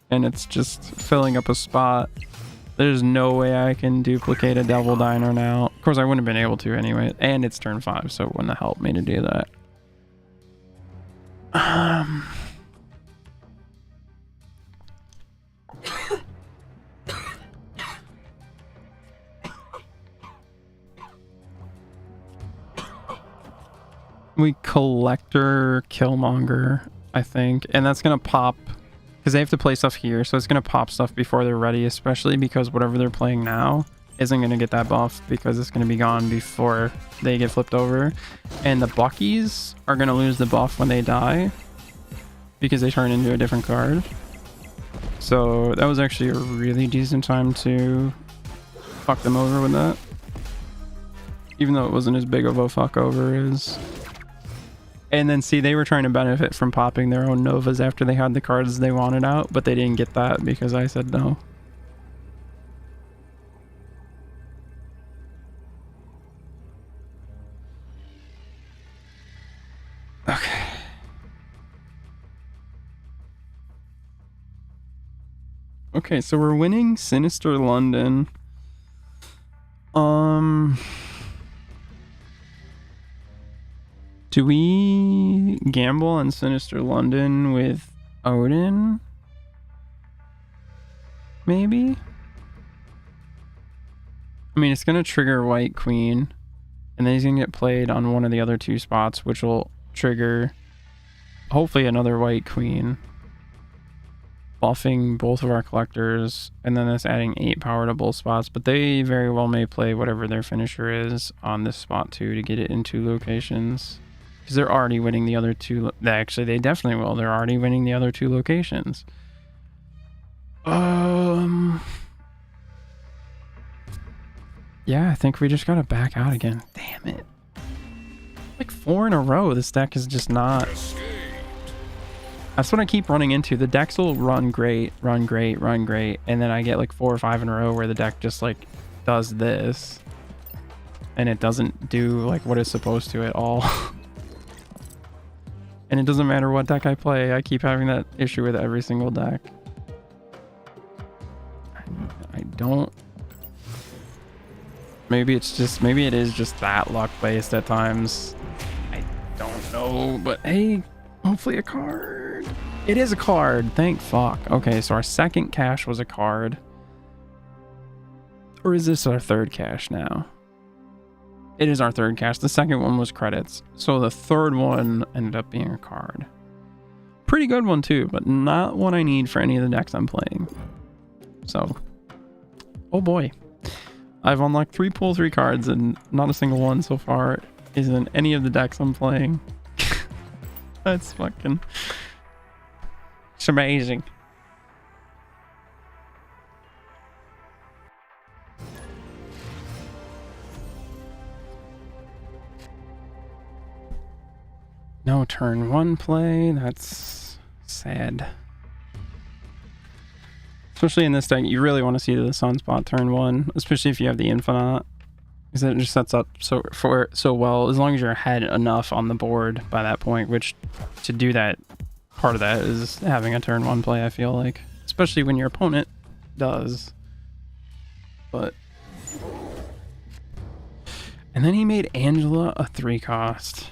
A: and it's just filling up a spot. There's no way I can duplicate a Devil Dino now. Of course, I wouldn't have been able to anyway, and it's turn 5, so it wouldn't have helped me to do that. We collector Killmonger, I think, and that's gonna pop because they have to play stuff here, so it's gonna pop stuff before they're ready, especially because whatever they're playing now isn't gonna get that buff because it's gonna be gone before they get flipped over, and the Buckies are gonna lose the buff when they die because they turn into a different card. So that was actually a really decent time to fuck them over with that, even though it wasn't as big of a fuck over as. And then see, they were trying to benefit from popping their own Novas after they had the cards they wanted out, but they didn't get that because I said no. Okay. Okay, so we're winning Sinister London. Do we gamble on Sinister London with Odin? Maybe? I mean, it's going to trigger White Queen, and then he's going to get played on one of the other 2 spots, which will trigger, hopefully, another White Queen, buffing both of our collectors, and then that's adding 8 power to both spots, but they very well may play whatever their finisher is on this spot, too, to get it in 2 locations. Because they're already winning the other 2. Actually, they definitely will. They're already winning the other 2 locations. Yeah, I think we just gotta back out again. Damn it. Like 4 in a row. This deck is just not. That's what I keep running into. The decks will run great, and then I get like 4 or 5 in a row where the deck just like does this. And it doesn't do like what it's supposed to at all. And it doesn't matter what deck I play, I keep having that issue with every single deck. I don't. Maybe it is just that luck based at times. I don't know, but hey, hopefully a card. It is a card, thank fuck. Okay, so our second cash was a card. Or is this our third cash now? It is our third cash. The second one was credits. So the third one ended up being a card. Pretty good one too, but not one I need for any of the decks I'm playing. So, oh boy. I've unlocked 3 pull 3 cards and not a single one so far is in any of the decks I'm playing. That's fucking... It's amazing. No turn 1 play, that's sad. Especially in this deck, you really want to see the Sunspot turn 1, especially if you have the Infinite. Because it just sets up so well, as long as you're ahead enough on the board by that point, which to do that, part of that is having a turn 1 play, I feel like. Especially when your opponent does. But... And then he made Angela a 3 cost.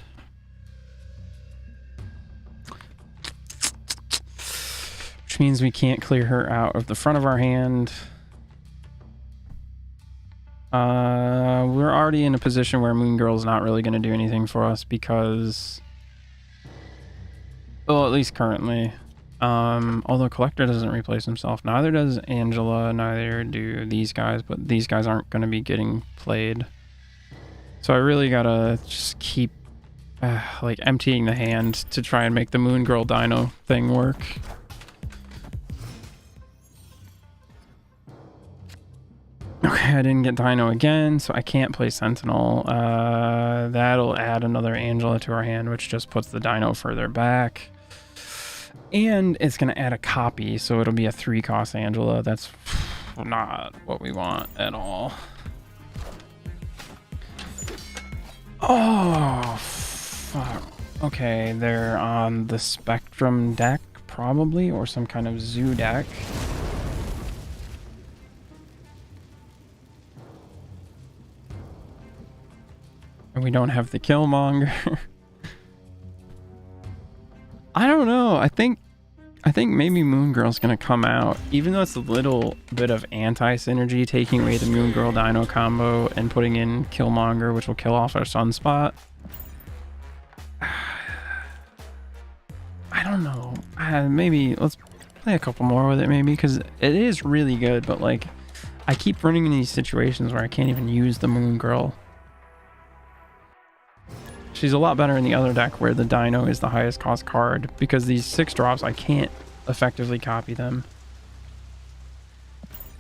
A: Which means we can't clear her out of the front of our hand. We're already in a position where Moon Girl's not really going to do anything for us because... Well, at least currently. Although Collector doesn't replace himself. Neither does Angela, neither do these guys, but these guys aren't going to be getting played. So I really gotta just keep like emptying the hand to try and make the Moon Girl Dino thing work. Okay, I didn't get Dino again, so I can't play Sentinel. That'll add another Angela to our hand, which just puts the Dino further back. And it's going to add a copy, so it'll be a 3 cost Angela. That's not what we want at all. Oh, fuck. Okay, they're on the Spectrum deck, probably, or some kind of zoo deck. And we don't have the Killmonger. I don't know. I think maybe Moon Girl's gonna come out, even though it's a little bit of anti-synergy, taking away the Moon Girl Dino combo and putting in Killmonger, which will kill off our Sunspot. I don't know. Maybe let's play a couple more with it, maybe, because it is really good. But like, I keep running in these situations where I can't even use the Moon Girl. She's a lot better in the other deck where the Dino is the highest cost card, because these 6 drops, I can't effectively copy them.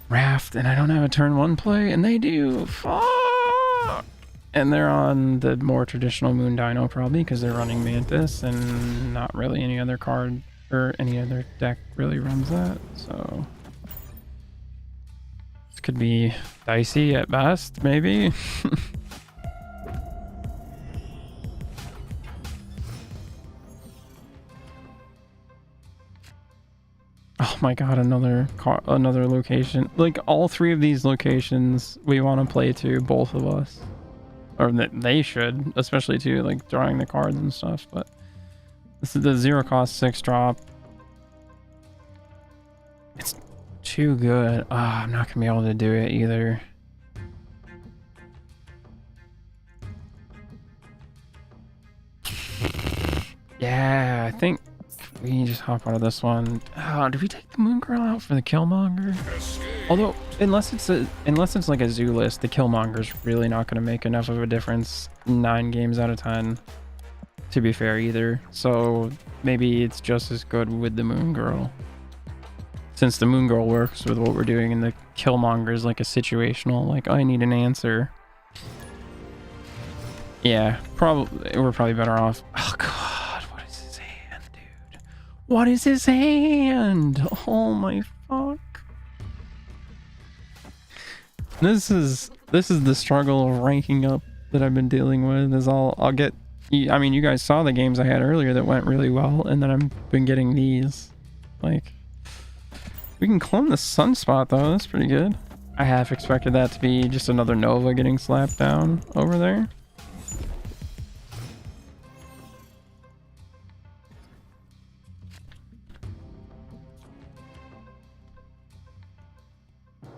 A: Raft, and I don't have a turn 1 play, and they do. Fuck! And they're on the more traditional Moon Dino probably, because they're running Mantis, and not really any other card or any other deck really runs that, so... This could be dicey at best, maybe. Oh my god, another location. Like, all 3 of these locations we want to play to, both of us. Or they should, especially to, like, drawing the cards and stuff, but... This is the 0 cost 6 drop. It's too good. I'm not gonna be able to do it either. Yeah, I think... We just hop out of this one. Did we take the Moon Girl out for the Killmonger? Although, unless it's like a zoo list, the Killmonger's really not going to make enough of a difference 9 games out of 10. To be fair, either. So maybe it's just as good with the Moon Girl. Since the Moon Girl works with what we're doing, and the Killmonger is like a situational, like, I need an answer. Yeah, we're probably better off. Oh god. What is his hand? Oh my fuck. This is the struggle of ranking up that I've been dealing with. Is I'll get, I mean, you guys saw the games I had earlier that went really well, and then I've been getting these. Like, we can clone the Sunspot though, that's pretty good. I half expected that to be just another Nova getting slapped down over there.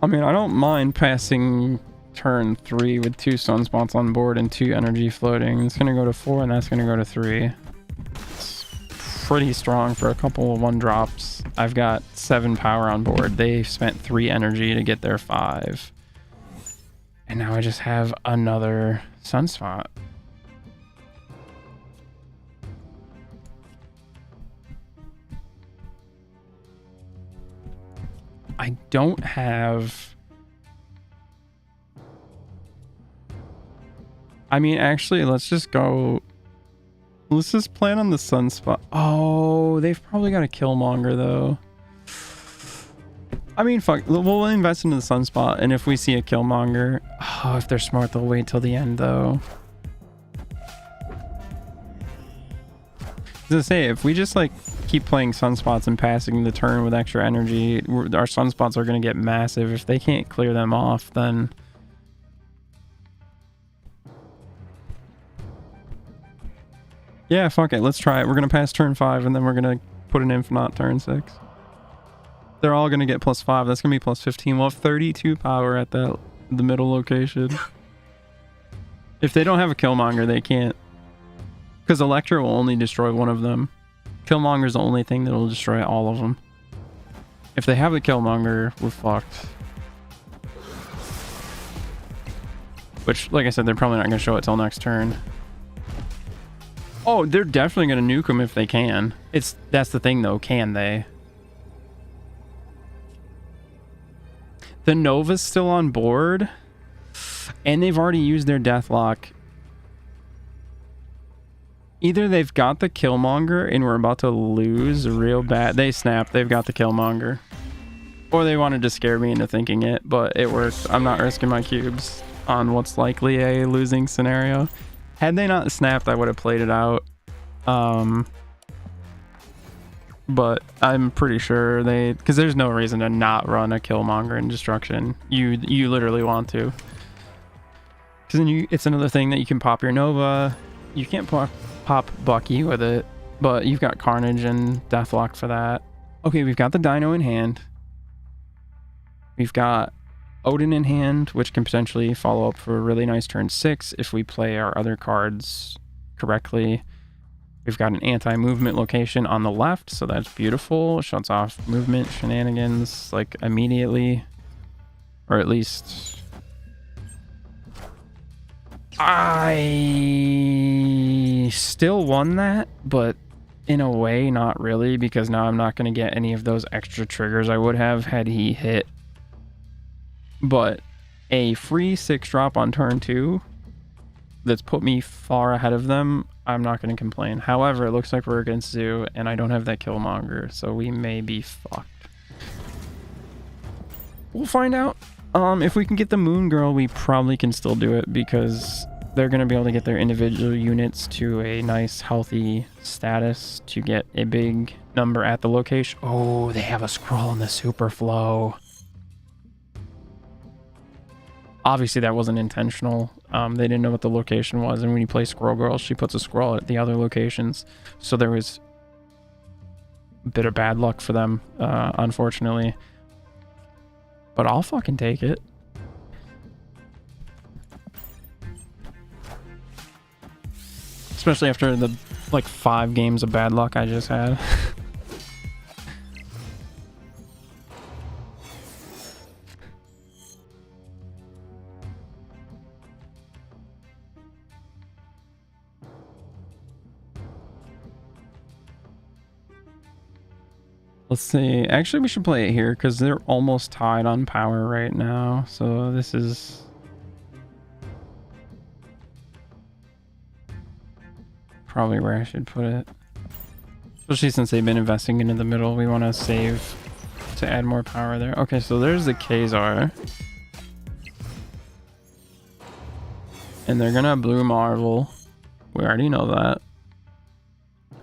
A: I mean, I don't mind passing turn 3 with 2 Sunspots on board and 2 energy floating. It's gonna go to 4 and that's gonna go to 3. It's pretty strong for a couple of 1-drops. I've got 7 power on board. They spent 3 energy to get their 5. And now I just have another Sunspot. I don't have... I mean, actually, let's just go... Let's just plan on the Sunspot. Oh, they've probably got a Killmonger, though. I mean, fuck. We'll invest into the Sunspot, and if we see a Killmonger... Oh, if they're smart, they'll wait till the end, though. As I say, if we just, like, keep playing Sunspots and passing the turn with extra energy, our Sunspots are going to get massive. If they can't clear them off, then... Yeah, fuck it. Let's try it. We're going to pass turn 5, and then we're going to put an Infinite turn 6. They're all going to get +5. That's going to be +15. We'll have 32 power at the middle location. If they don't have a Killmonger, they can't. Because Elektra will only destroy one of them. Killmonger's the only thing that will destroy all of them. If they have the Killmonger, we're fucked. Which, like I said, they're probably not going to show it till next turn. Oh, they're definitely going to nuke them if they can. That's the thing, though. Can they? The Nova's still on board. And they've already used their Deathlock. Either they've got the Killmonger and we're about to lose real bad. They snapped. They've got the Killmonger. Or they wanted to scare me into thinking it, but it worked. I'm not risking my cubes on what's likely a losing scenario. Had they not snapped, I would have played it out. But I'm pretty sure because there's no reason to not run a Killmonger and Destruction. You literally want to. Because then it's another thing that you can pop your Nova. You can't pop Bucky with it, but you've got Carnage and Deathlock for that. Okay, we've got the Dino in hand. We've got Odin in hand, which can potentially follow up for a really nice turn 6 if we play our other cards correctly. We've got an anti-movement location on the left, so that's beautiful. Shuts off movement shenanigans like immediately, or at least I still won that, but in a way not really, because now I'm not going to get any of those extra triggers I would have had he hit. But a free 6-drop on turn 2 that's put me far ahead of them, I'm not going to complain. However, it looks like we're against Zoo, and I don't have that Killmonger, so we may be fucked. We'll find out. If we can get the Moon Girl, we probably can still do it, because they're going to be able to get their individual units to a nice, healthy status to get a big number at the location. Oh, they have a scroll in the super flow. Obviously, that wasn't intentional. They didn't know what the location was, and when you play Squirrel Girl, she puts a scroll at the other locations. So there was a bit of bad luck for them, unfortunately. But I'll fucking take it. Especially after the, 5 games of bad luck I just had. Let's see. Actually, we should play it here because they're almost tied on power right now. So this is probably where I should put it. Especially since they've been investing into the middle. We want to save to add more power there. Okay, so there's the Kazar. And they're going to Blue Marvel. We already know that.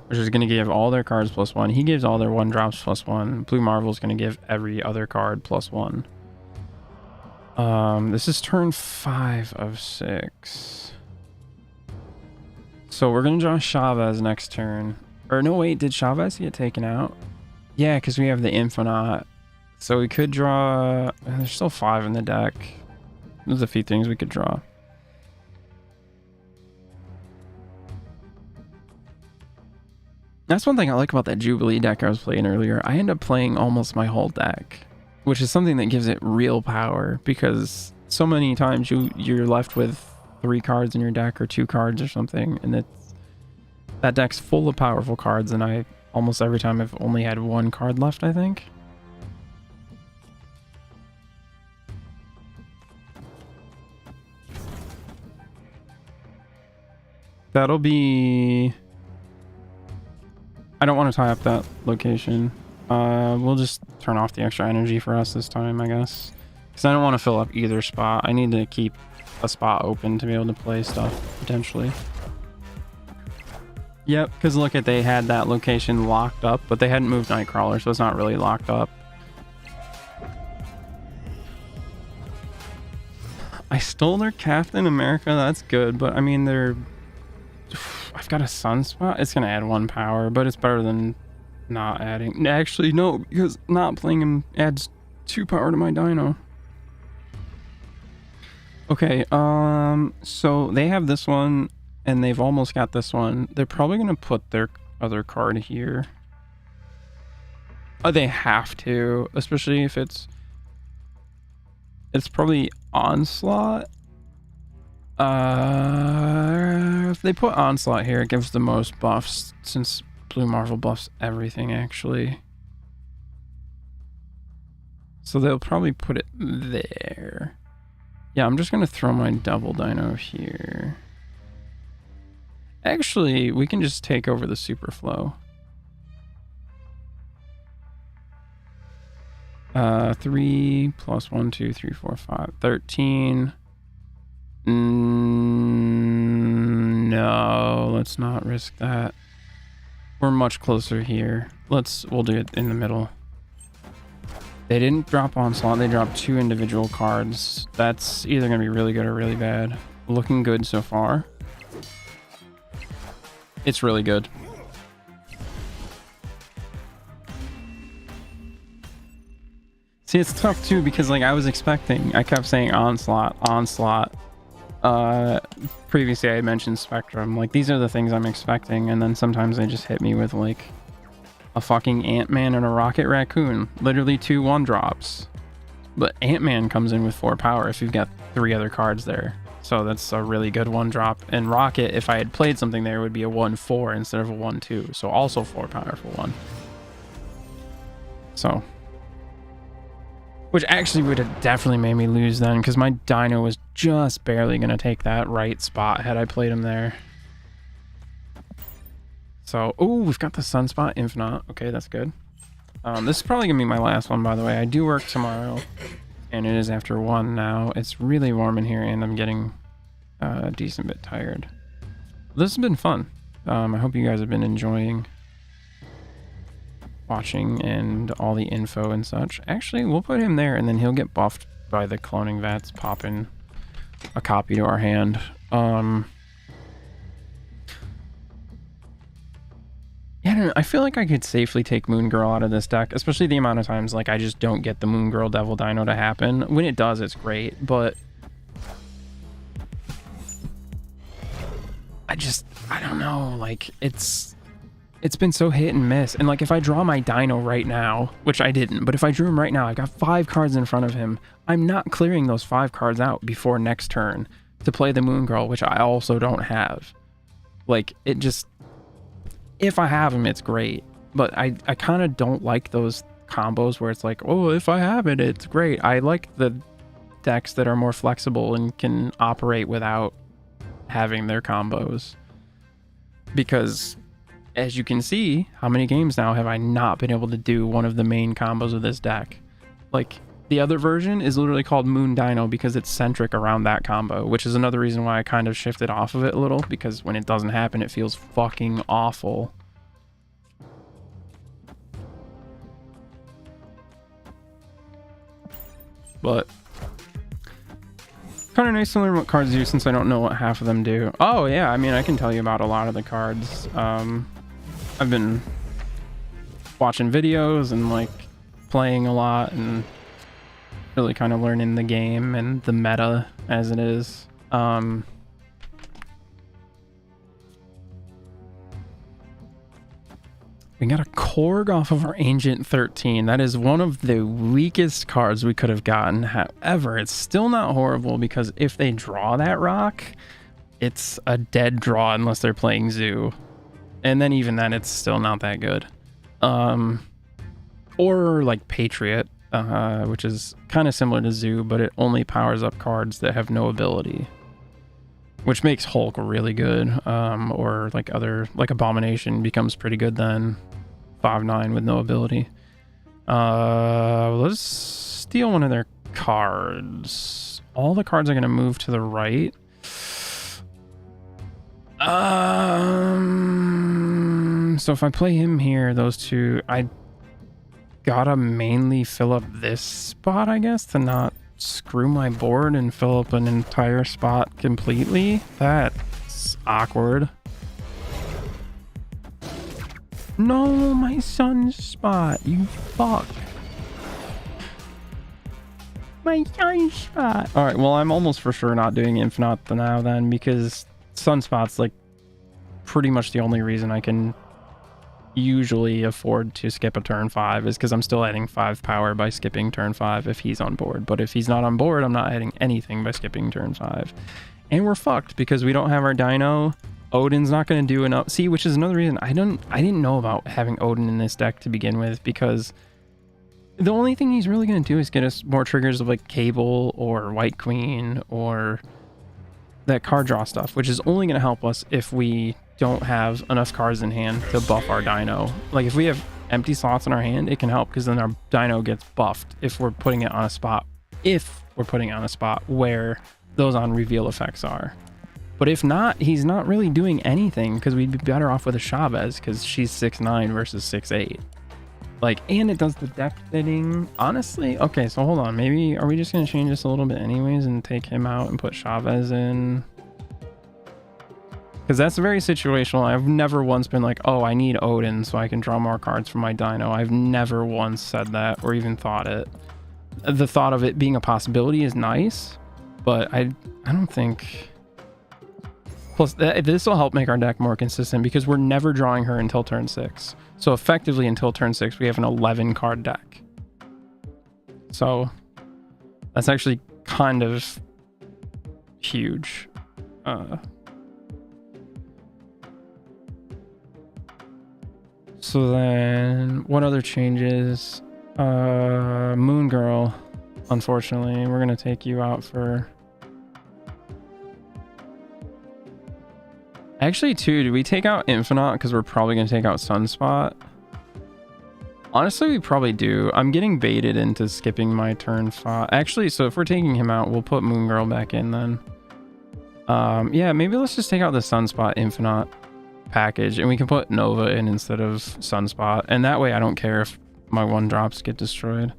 A: Which is going to give all their cards +1. He gives all their 1-drops +1. Blue Marvel is going to give every other card +1. This is turn 5 of 6. So we're going to draw Chavez next turn. Or no, wait, did Chavez get taken out? Yeah, because we have the Infinite. So we could draw... There's still 5 in the deck. There's a few things we could draw. That's one thing I like about that Jubilee deck I was playing earlier. I end up playing almost my whole deck, which is something that gives it real power, because so many times you're left with 3 cards in your deck or 2 cards or something, and that deck's full of powerful cards, and I almost every time I've only had 1 card left, I think. That'll be... I don't want to tie up that location. We'll just turn off the extra energy for us this time, I guess. Because I don't want to fill up either spot. I need to keep a spot open to be able to play stuff, potentially. Yep, because look at, they had that location locked up, but they hadn't moved Nightcrawler, so it's not really locked up. I stole their Captain America, that's good, but I mean, I've got a Sunspot. It's going to add 1 power, but it's better than not adding. Actually, no, because not playing him adds 2 power to my Dino. Okay, so they have this one, and they've almost got this one. They're probably going to put their other card here. Oh, they have to, especially if it's probably Onslaught. If they put Onslaught here, it gives the most buffs, since Blue Marvel buffs everything, actually. So they'll probably put it there. Yeah, I'm just going to throw my double Dino here. Actually, we can just take over the Superflow. 3 plus 1, 2, 3, 4, 5, 13. No, let's not risk that. We're much closer here. We'll do it in the middle. They didn't drop Onslaught, they dropped 2 individual cards. That's either gonna be really good or really bad. Looking good so far. It's really good. See, it's tough too because like I kept saying onslaught. Previously I had mentioned Spectrum. Like these are the things I'm expecting, and then sometimes they just hit me with like a fucking Ant-Man and a Rocket Raccoon. Literally 2 1-drops. But Ant-Man comes in with 4 power if you've got 3 other cards there. So that's a really good 1-drop. And Rocket, if I had played something there, would be a 1/4 instead of a 1/2. So also 4 power for 1. So, which actually would have definitely made me lose then, because my Dino was just barely going to take that right spot had I played him there. So, oh, we've got the Sunspot Infinite. Okay, that's good. This is probably going to be my last one, by the way. I do work tomorrow, and it is after 1 now. It's really warm in here, and I'm getting a decent bit tired. This has been fun. I hope you guys have been enjoying watching and all the info and such. Actually, we'll put him there, and then he'll get buffed by the cloning vats popping a copy to our hand. Yeah, I don't know. I feel like I could safely take Moon Girl out of this deck, especially the amount of times like I just don't get the Moon Girl Devil Dino to happen. When it does, it's great, but I don't know, like it's been so hit and miss. And like if I draw my Dino right now, which I didn't, but if I drew him right now, I've got 5 cards in front of him. I'm not clearing those 5 cards out before next turn to play the Moon Girl, which I also don't have. Like it just, if I have him, it's great. But I kind of don't like those combos where it's like, oh, if I have it, it's great. I like the decks that are more flexible and can operate without having their combos. Because as you can see, how many games now have I not been able to do one of the main combos of this deck? Like, the other version is literally called Moon Dino because it's centric around that combo, which is another reason why I kind of shifted off of it a little, because when it doesn't happen, it feels fucking awful. But kind of nice to learn what cards do since I don't know what half of them do. Oh yeah, I mean, I can tell you about a lot of the cards. I've been watching videos and like playing a lot and really kind of learning the game and the meta as it is. We got a Korg off of our Ancient 13. That is one of the weakest cards we could have gotten. However, it's still not horrible because if they draw that rock, it's a dead draw unless they're playing Zoo. And then even then, it's still not that good. Or like Patriot, which is kind of similar to Zoo, but it only powers up cards that have no ability, which makes Hulk really good. Or like Abomination becomes pretty good then. 5/9 with no ability. Let's steal one of their cards. All the cards are going to move to the right. So if I play him here, those two, I gotta mainly fill up this spot, I guess, to not screw my board and fill up an entire spot completely. That's awkward. No, my son's spot, you fuck. My son's spot. All right, well, I'm almost for sure not doing Infinite now then, because Sunspot's like pretty much the only reason I can usually afford to skip a turn 5 is because I'm still adding 5 power by skipping turn 5 if he's on board. But if he's not on board, I'm not adding anything by skipping turn 5. And we're fucked because we don't have our Dino. Odin's not going to do enough. See, which is another reason I didn't know about having Odin in this deck to begin with, because the only thing he's really going to do is get us more triggers of like Cable or White Queen or that card draw stuff, which is only going to help us if we don't have enough cards in hand to buff our Dino. Like if we have empty slots in our hand, it can help because then our dino gets buffed if we're putting it on a spot. If we're putting it on a spot where those on reveal effects are. But if not, he's not really doing anything because we'd be better off with a Chavez because she's 6'9 versus 6'8. Like, and it does the deck fitting. Honestly, okay, so hold on. Maybe, are we just going to change this a little bit anyways and take him out and put Chavez in? Because that's very situational. I've never once been like, oh, I need Odin so I can draw more cards from my dino. I've never once said that or even thought it. The thought of it being a possibility is nice, but I don't think... Plus, this will help make our deck more consistent because we're never drawing her until turn 6. So effectively until turn 6, we have an 11 card deck. So that's actually kind of huge. So then what other changes? Moon Girl, unfortunately, we're going to take you out for... Actually, too, do we take out Infinite? Because we're probably going to take out Sunspot. Honestly, we probably do. I'm getting baited into skipping my turn 5. Actually, so if we're taking him out, we'll put Moon Girl back in then. Yeah, maybe let's just take out the Sunspot Infinite package. And we can put Nova in instead of Sunspot. And that way, I don't care if my 1-drops get destroyed.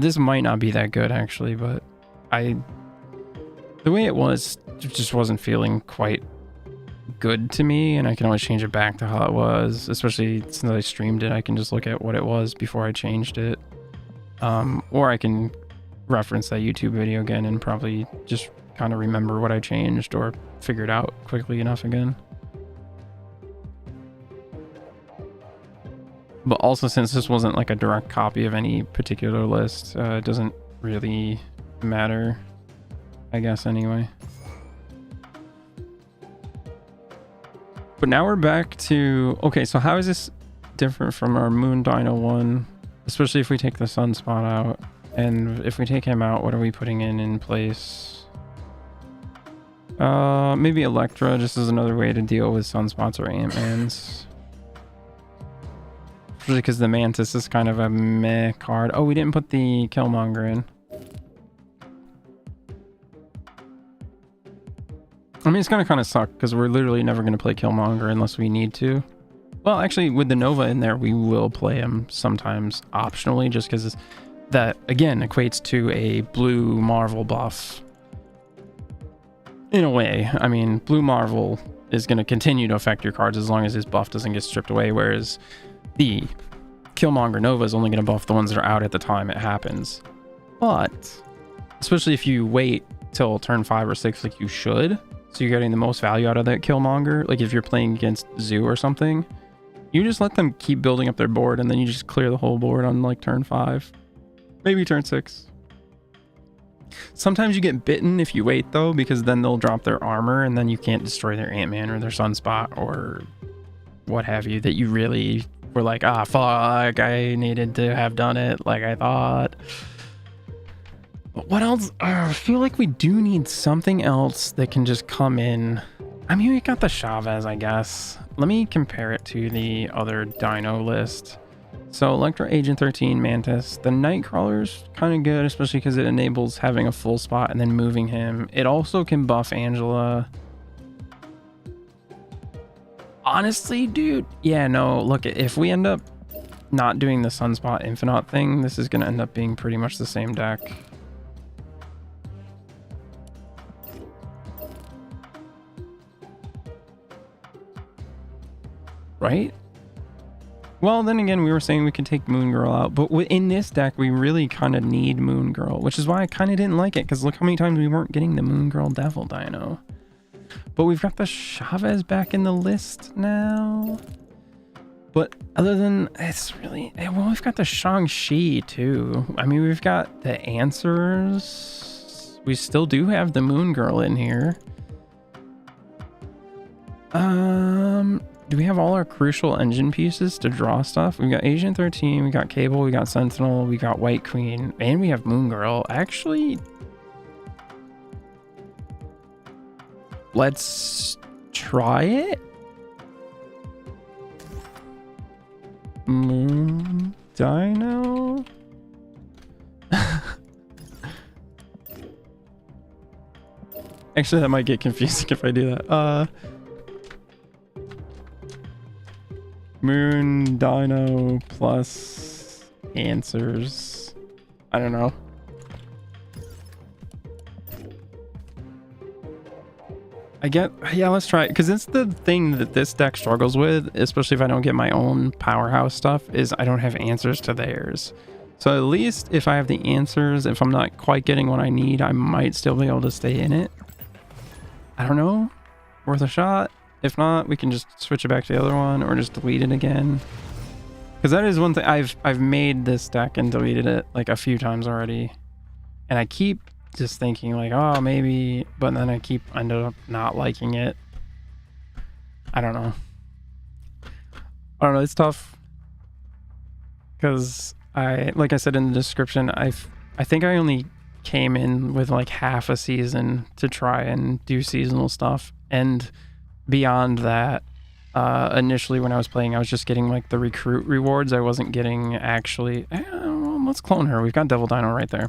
A: This might not be that good, actually, but the way it was, it just wasn't feeling quite good to me, and I can always change it back to how it was, especially since I streamed it. I can just look at what it was before I changed it, or I can reference that YouTube video again and probably just kind of remember what I changed or figure it out quickly enough again. But also, since this wasn't like a direct copy of any particular list, it doesn't really matter, I guess, anyway. But now we're back to... Okay, so how is this different from our Moon Dino one? Especially if we take the Sunspot out. And if we take him out, what are we putting in place? Maybe Electra, just as another way to deal with Sunspots or Ant-Mans. Especially because the Mantis is kind of a meh card. Oh, we didn't put the Killmonger in. I mean, it's going to kind of suck because we're literally never going to play Killmonger unless we need to. Well, actually, with the Nova in there, we will play him sometimes optionally just because that, again, equates to a blue Marvel buff. In a way, I mean, blue Marvel is going to continue to affect your cards as long as his buff doesn't get stripped away, whereas the Killmonger Nova is only going to buff the ones that are out at the time it happens. But, especially if you wait till turn 5 or 6 like you should, so you're getting the most value out of that Killmonger. Like if you're playing against Zoo or something, you just let them keep building up their board and then you just clear the whole board on like turn 5. Maybe turn 6. Sometimes you get bitten if you wait though, because then they'll drop their armor and then you can't destroy their Ant-Man or their Sunspot or what have you that you really were like, ah, fuck, I needed to have done it like I thought. But what else? I feel like we do need something else that can just come in. I mean, we got the Chavez, I guess. Let me compare it to the other dino list. So Electra, Agent 13, Mantis. The Nightcrawler's kind of good, especially because it enables having a full spot and then moving him. It also can buff Angela. Honestly, dude, yeah, no, look, if we end up not doing the Sunspot Infinite thing, this is going to end up being pretty much the same deck. Right? Well, then again, we were saying we could take Moon Girl out, but in this deck, we really kind of need Moon Girl, which is why I kind of didn't like it, because look how many times we weren't getting the Moon Girl Devil Dino. But we've got the Chavez back in the list now. But other than, it's really, well, we've got the Shang-Chi too. I mean, we've got the Answers. We still do have the Moon Girl in here. Do we have all our crucial engine pieces to draw stuff? We got Agent 13, we got Cable, we got Sentinel, we got White Queen, and we have Moon Girl. Actually, let's try it. dino. Actually, that might get confusing if I do that. Moon dino plus answers. I don't know. Yeah, let's try it, because it's the thing that this deck struggles with, especially if I don't get my own powerhouse stuff, is I don't have answers to theirs. So at least if I have the answers, if I'm not quite getting what I need, I might still be able to stay in it. I don't know. Worth a shot. If not, we can just switch it back to the other one or just delete it again. Because that is one thing. I've made this deck and deleted it like a few times already. And I keep just thinking like, oh, maybe, but then I ended up not liking it. I don't know. It's tough. Because like I said in the description, I think I only came in with like half a season to try and do seasonal stuff. And beyond that, initially when I was playing, I was just getting like the recruit rewards. I wasn't getting actually, let's clone her. We've got Devil Dino right there.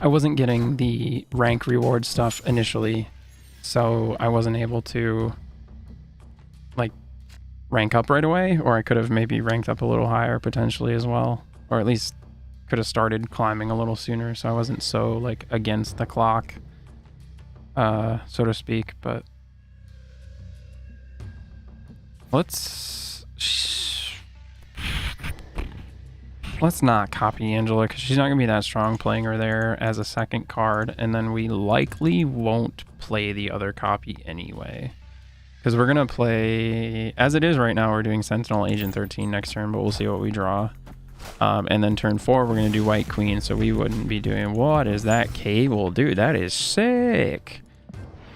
A: I wasn't getting the rank reward stuff initially, so I wasn't able to like rank up right away, or I could have maybe ranked up a little higher potentially as well, or at least could have started climbing a little sooner, so I wasn't so like against the clock, so to speak. But let's not copy Angela, because she's not going to be that strong playing her there as a second card. And then we likely won't play the other copy anyway. Because we're going to play, as it is right now, we're doing Sentinel Agent 13 next turn, but we'll see what we draw. And then turn 4, we're going to do White Queen, so we wouldn't be doing... What is that cable? Dude, that is sick.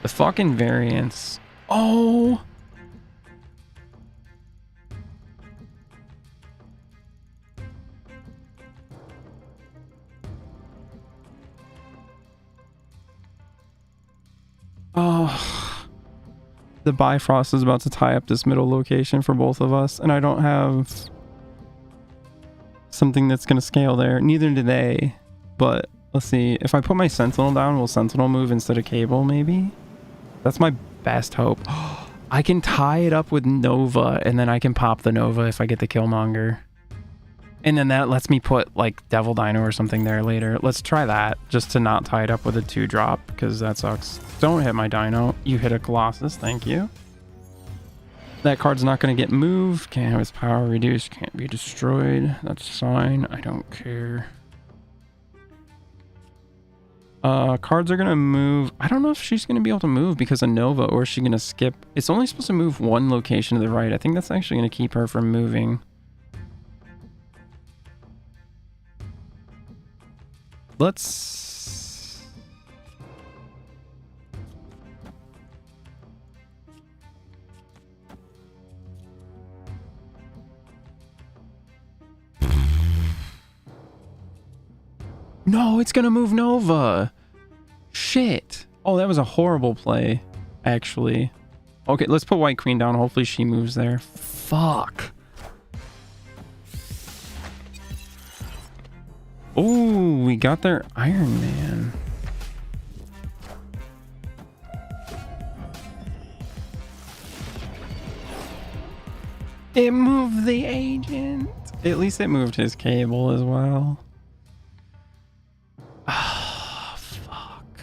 A: The fucking variance. Oh... Oh, the Bifrost is about to tie up this middle location for both of us, and I don't have something that's going to scale there. Neither do they, but let's see. If I put my Sentinel down, will Sentinel move instead of Cable, maybe? That's my best hope. I can tie it up with Nova, and then I can pop the Nova if I get the Killmonger. And then that lets me put like Devil Dino or something there later. Let's try that, just to not tie it up with a 2-drop, because that sucks. Don't hit my Dino. You hit a Colossus. Thank you. That card's not going to get moved. Can't have its power reduced. Can't be destroyed. That's fine. I don't care. Cards are going to move. I don't know if she's going to be able to move because of Nova, or is she going to skip? It's only supposed to move one location to the right. I think that's actually going to keep her from moving. Let's... No, it's gonna move Nova. Shit. Oh, that was a horrible play, actually. Okay, let's put White Queen down. Hopefully she moves there. Fuck. Oh, we got their Iron Man. It moved the agent. At least it moved his Cable as well. Ah, fuck.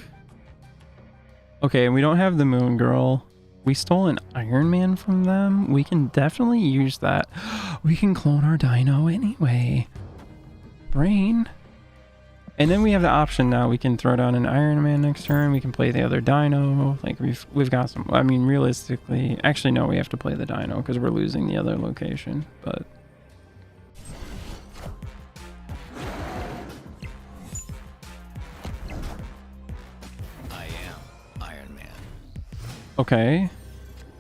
A: Okay, we don't have the Moon Girl. We stole an Iron Man from them. We can definitely use that. We can clone our Dino anyway. Brain. And then we have the option now. We can throw down an Iron Man next turn. We can play the other Dino. Like we've got some. I mean, realistically, actually no, we have to play the Dino because we're losing the other location. But
C: I am Iron Man.
A: okay,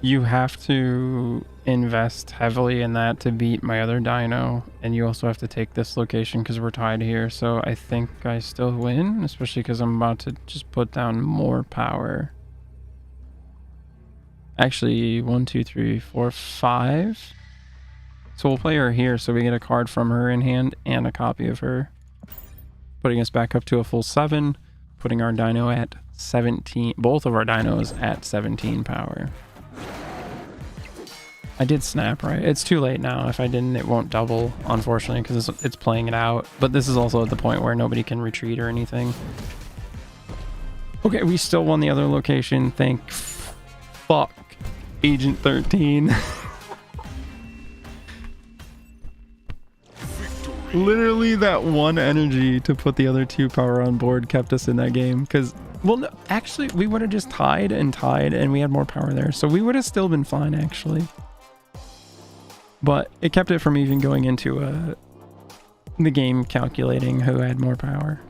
A: you have to invest heavily in that to beat my other Dino, and you also have to take this location because we're tied here. So I think I still win, especially because I'm about to just put down more power. Actually, 1, 2, 3, 4, 5. So we'll play her here so we get a card from her in hand and a copy of her. Putting us back up to a full 7. Putting our dino at 17. Both of our dinos at 17 power. I did snap, right? It's too late now. If I didn't, it won't double, unfortunately, because it's playing it out. But this is also at the point where nobody can retreat or anything. Okay, we still won the other location. Thank fuck, Agent 13. Literally that one energy to put the other 2 power on board kept us in that game. Because, well, no, actually, we would have just tied, and we had more power there. So we would have still been fine, actually. But it kept it from even going into the game calculating who had more power.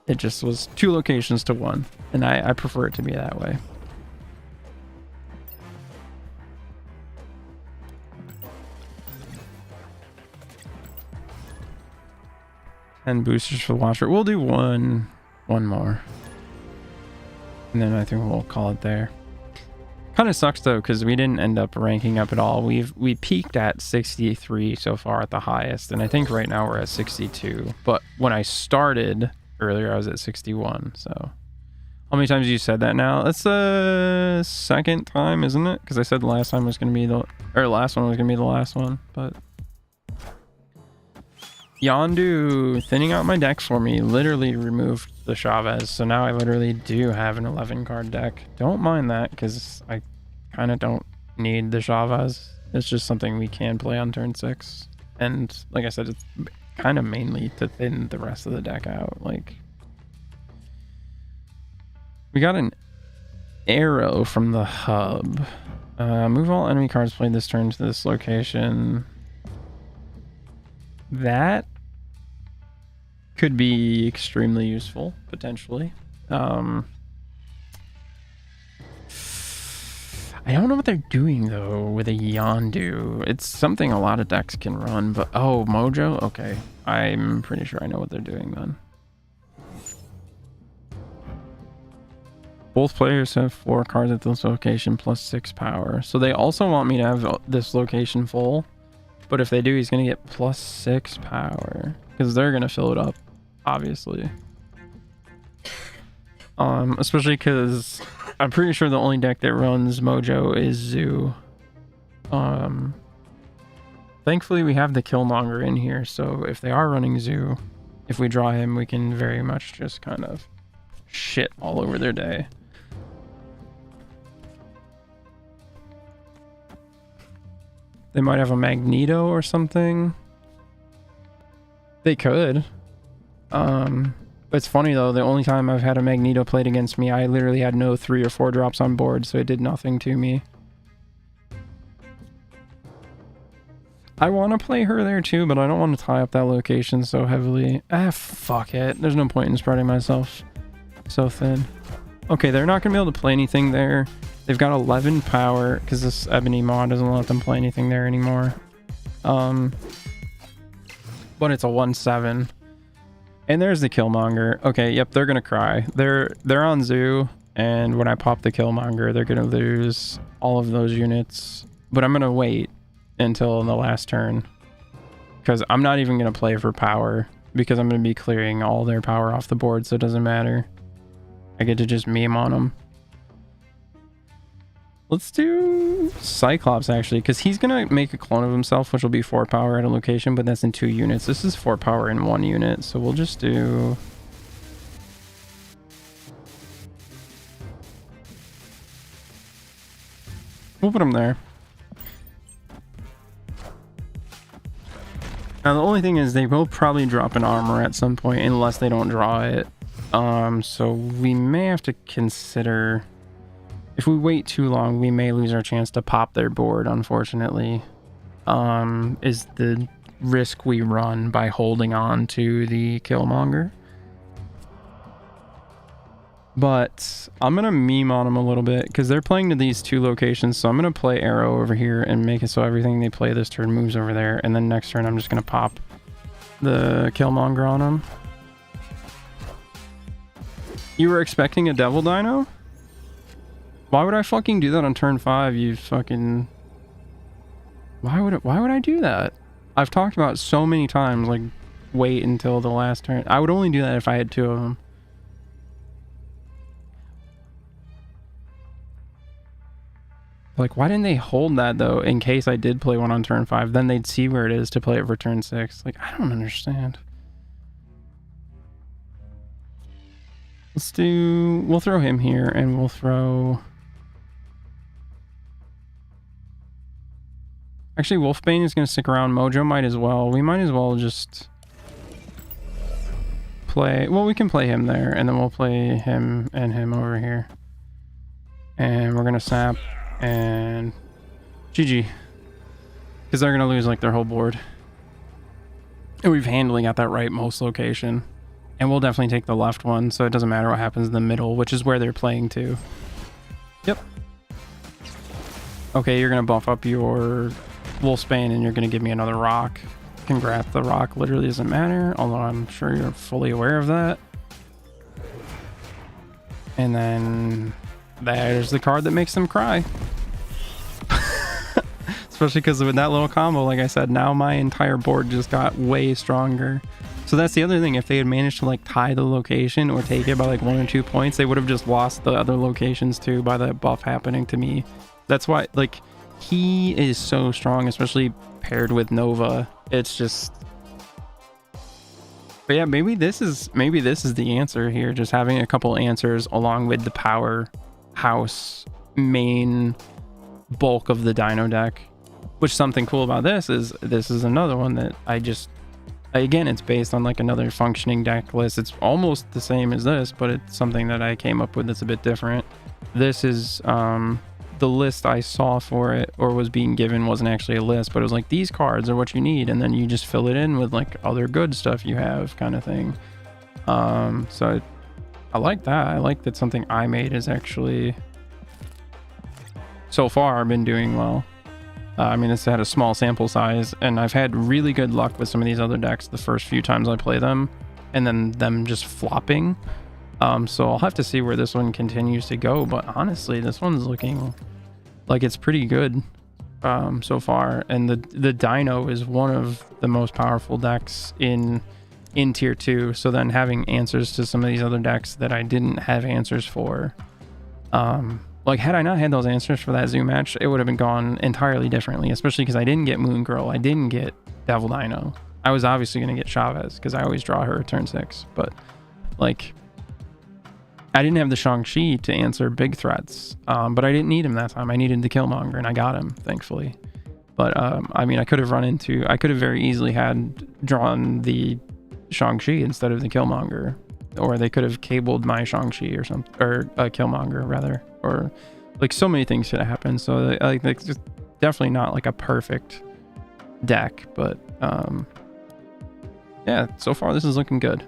A: It just was 2 locations to 1. And I prefer it to be that way. And boosters for the Watcher. We'll do one more. And then I think we'll call it there. Kind of sucks though, because we didn't end up ranking up at all. We peaked at 63 so far at the highest, and I think right now we're at 62. But when I started earlier, I was at 61. So how many times have you said that now? That's the second time, isn't it? Because I said the last time was going to be last one was going to be the last one. But Yondu thinning out my deck for me, literally removed the Chavez, so now I literally do have an 11 card deck. Don't mind that, because I kind of don't need the Chavez. It's just something we can play on turn 6, and like I said, it's kind of mainly to thin the rest of the deck out. Like, we got an arrow from the hub. Move all enemy cards played this turn to this location. That could be extremely useful, potentially. I don't know what they're doing, though, with a Yondu. It's something a lot of decks can run, but... Oh, Mojo? Okay. I'm pretty sure I know what they're doing, then. Both players have 4 cards at this location, plus 6 power. So they also want me to have this location full. But if they do, he's going to get plus 6 power. Because they're going to fill it up, obviously. Especially because I'm pretty sure the only deck that runs Mojo is Zoo. Thankfully, we have the Killmonger in here. So if they are running Zoo, if we draw him, we can very much just kind of shit all over their day. They might have a Magneto or something. They could. It's funny though, the only time I've had a Magneto played against me, I literally had no 3 or 4 drops on board, so it did nothing to me. I want to play her there too, but I don't want to tie up that location so heavily. Fuck it. There's no point in spreading myself so thin. Okay, they're not going to be able to play anything there. They've got 11 power because this Ebony mod doesn't let them play anything there anymore. But it's a 1/7. And there's the Killmonger. Okay, yep, they're gonna cry. They're on Zoo, and when I pop the Killmonger, they're gonna lose all of those units. But I'm gonna wait until the last turn, because I'm not even gonna play for power, because I'm gonna be clearing all their power off the board, so it doesn't matter. I get to just meme on them. Let's do Cyclops, actually, because he's going to make a clone of himself, which will be 4 power at a location, but that's in 2 units. This is 4 power in 1 unit, so we'll just do... We'll put him there. Now, the only thing is they will probably drop an armor at some point, unless they don't draw it. So we may have to consider... If we wait too long, we may lose our chance to pop their board, unfortunately. Is the risk we run by holding on to the Killmonger. But I'm going to meme on them a little bit, because they're playing to these 2 locations, so I'm going to play Arrow over here and make it so everything they play this turn moves over there, and then next turn I'm just going to pop the Killmonger on them. You were expecting a Devil Dino? Why would I fucking do that on turn 5, you fucking... Why would I do that? I've talked about so many times, like, wait until the last turn. I would only do that if I had 2 of them. Like, why didn't they hold that, though, in case I did play one on turn 5? Then they'd see where it is to play it for turn 6. Like, I don't understand. We'll throw him here, and we'll throw... Actually, Wolfbane is going to stick around. Mojo might as well. We might as well just play... Well, we can play him there, and then we'll play him and him over here. And we're going to sap, and GG. Because they're going to lose, like, their whole board. And we've handily got that right most location. And we'll definitely take the left one, so it doesn't matter what happens in the middle, which is where they're playing to. Yep. Okay, you're going to buff up your Wolfsbane, and you're going to give me another rock. Congrats, the rock literally doesn't matter, although I'm sure you're fully aware of that. And then there's the card that makes them cry. Especially because with that little combo, like I said, now my entire board just got way stronger. So that's the other thing. If they had managed to like tie the location or take it by like 1 or 2 points, they would have just lost the other locations too by that buff happening to me. That's why, like, he is so strong, especially paired with Nova. It's just... But yeah, maybe this is the answer here. Just having a couple answers along with the powerhouse main bulk of the Dino deck. Which, something cool about this is another one that I just... Again, it's based on like another functioning deck list. It's almost the same as this, but it's something that I came up with that's a bit different. This is the list I saw for it, or was being given, wasn't actually a list, but it was like, these cards are what you need, and then you just fill it in with like other good stuff you have, kind of thing. So I like that. I like that something I made is actually, so far, I've been doing well. I mean, it's had a small sample size, and I've had really good luck with some of these other decks the first few times I play them, and then them just flopping. So I'll have to see where this one continues to go, but honestly, this one's looking like it's pretty good so far. And the Dino is one of the most powerful decks in tier 2, so then having answers to some of these other decks that I didn't have answers for, like, had I not had those answers for that Zoo match, it would have been gone entirely differently, especially because I didn't get Moon Girl, I didn't get Devil Dino. I was obviously going to get Chavez, because I always draw her at turn 6, but, like, I didn't have the Shang-Chi to answer big threats, but I didn't need him that time. I needed the Killmonger, and I got him, thankfully. But, I mean, I could have very easily had drawn the Shang-Chi instead of the Killmonger, or they could have cabled my Shang-Chi or something, or Killmonger, rather. Or like, so many things should have happened. So like, it's just definitely not like a perfect deck, but yeah, so far this is looking good.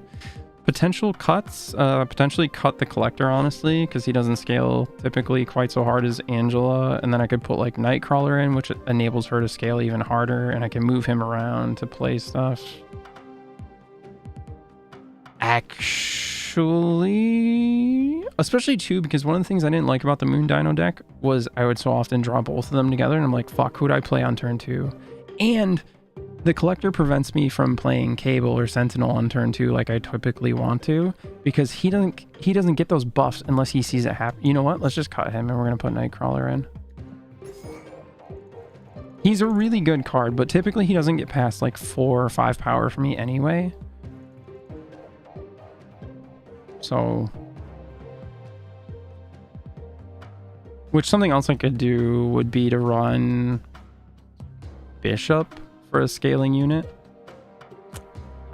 A: Potential cuts, potentially cut the Collector, honestly, because he doesn't scale typically quite so hard as Angela. And then I could put like Nightcrawler in, which enables her to scale even harder, and I can move him around to play stuff. Actually, especially too, because one of the things I didn't like about the Moon Dino deck was I would so often draw both of them together, and I'm like, fuck, who'd I play on turn 2? And the Collector prevents me from playing Cable or Sentinel on turn 2 like I typically want to, because he doesn't get those buffs unless he sees it happen. You know what? Let's just cut him, and we're gonna put Nightcrawler in. He's a really good card, but typically he doesn't get past like 4 or 5 power for me anyway. So, which, something else I could do would be to run Bishop for a scaling unit.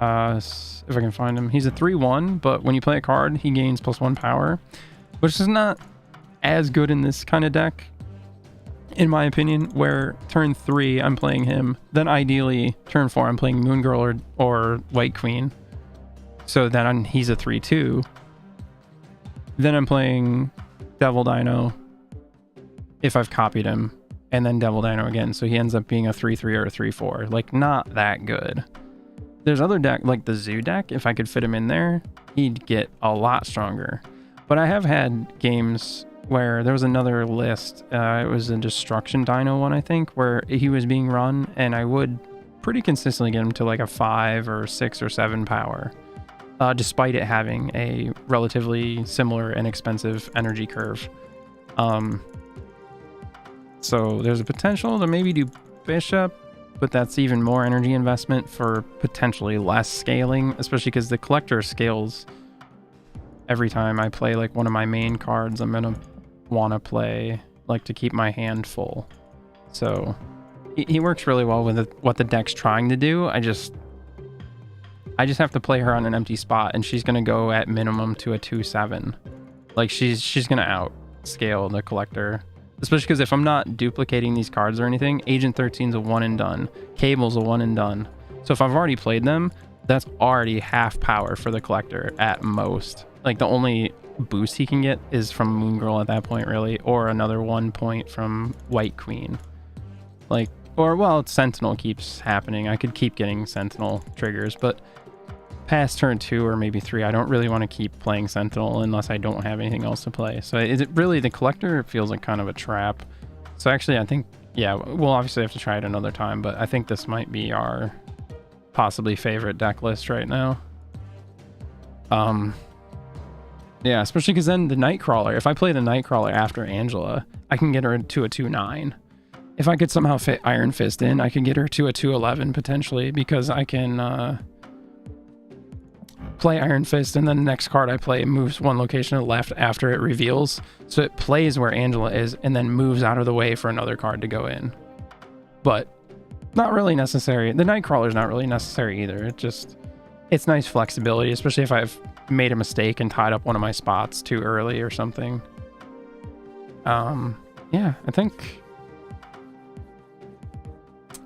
A: If I can find him. He's a 3/1, but when you play a card, he gains +1 power, which is not as good in this kind of deck, in my opinion, where turn 3 I'm playing him, then ideally turn 4 I'm playing Moon Girl or White Queen. So then he's a 3/2. Then I'm playing Devil Dino if I've copied him, and then Devil Dino again. So he ends up being a 3/3 or a 3/4. Like, not that good. There's other deck, like the Zoo deck, if I could fit him in there, he'd get a lot stronger. But I have had games where there was another list, it was a Destruction Dino one, I think, where he was being run, and I would pretty consistently get him to like a 5 or 6 or 7 power, despite it having a relatively similar and expensive energy curve. So there's a potential to maybe do bishop, but that's even more energy investment for potentially less scaling, especially because the collector scales every time I play like one of my main cards. I'm gonna want to play like to keep my hand full. So he works really well with what the deck's trying to do. I just have to play her on an empty spot, and she's gonna go at minimum to a 2/7. Like she's gonna outscale the collector, especially because if I'm not duplicating these cards or anything, Agent 13's a one and done, Cable's a one and done. So if I've already played them, that's already half power for the collector at most. Like the only boost he can get is from Moon Girl at that point, really, or another 1 point from White Queen. Like, or well, Sentinel keeps happening. I could keep getting Sentinel triggers, but past turn 2 or maybe 3, I don't really want to keep playing Sentinel unless I don't have anything else to play. So is it really, the collector feels like kind of a trap. So actually, I think, yeah, we'll obviously have to try it another time, but I think this might be our possibly favorite deck list right now. Yeah, especially because then the Nightcrawler, if I play the Nightcrawler after Angela, I can get her to a 2/9. If I could somehow fit Iron Fist in, I can get her to a 2/11 potentially, because I can play Iron Fist, and then the next card I play moves one location to the left after it reveals. So it plays where Angela is and then moves out of the way for another card to go in. But not really necessary. The Nightcrawler is not really necessary either. It's nice flexibility, especially if I've made a mistake and tied up one of my spots too early or something. Yeah, I think.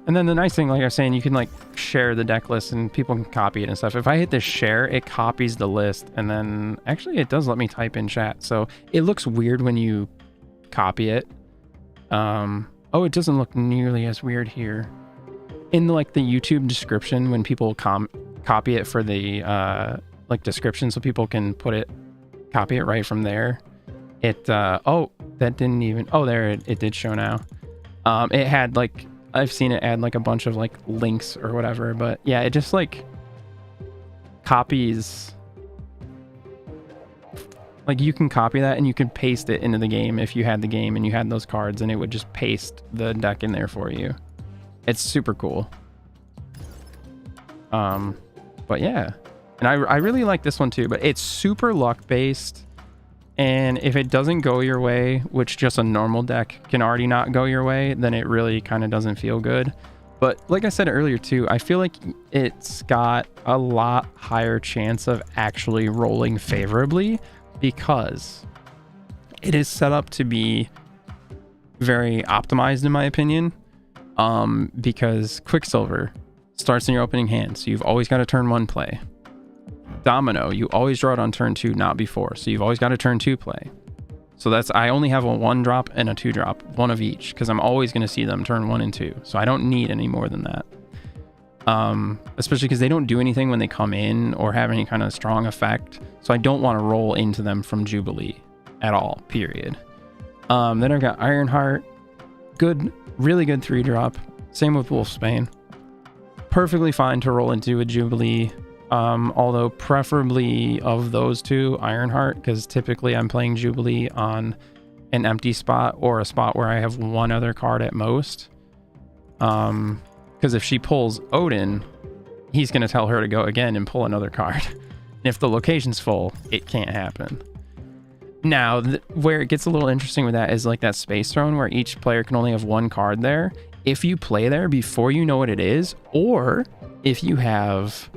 A: And then the nice thing, like I was saying, you can like share the deck list and people can copy it and stuff. If I hit this share, it copies the list, and then actually it does let me type in chat. So it looks weird when you copy it. Oh, it doesn't look nearly as weird here. In like the YouTube description, when people copy it for the like description, so people can copy it right from there. Oh, that didn't even, oh, there it did show now. It had like, I've seen it add like a bunch of like links or whatever, but yeah, it just like copies, like you can copy that and you can paste it into the game if you had the game and you had those cards, and it would just paste the deck in there for you. It's super cool. But yeah, and I really like this one too, but it's super luck based. And if it doesn't go your way, which just a normal deck can already not go your way, then it really kind of doesn't feel good. But like I said earlier too, I feel like it's got a lot higher chance of actually rolling favorably because it is set up to be very optimized in my opinion. Because Quicksilver starts in your opening hand, so you've always got a turn 1 play. Domino, you always draw it on turn 2, not before, so you've always got a turn 2 play. So that's, I only have a 1 drop and a 2 drop, one of each, because I'm always going to see them turn 1 and 2, so I don't need any more than that. Especially because they don't do anything when they come in or have any kind of strong effect, so I don't want to roll into them from Jubilee at all, period. Then I've got Ironheart, good, really good 3 drop, same with Wolfsbane. Perfectly fine to roll into a Jubilee. Although preferably of those two, Ironheart, because typically I'm playing Jubilee on an empty spot or a spot where I have one other card at most. Because if she pulls Odin, he's going to tell her to go again and pull another card. And if the location's full, it can't happen. Now, where it gets a little interesting with that is like that Space Throne, where each player can only have 1 card there. If you play there before you know what it is, or if you have...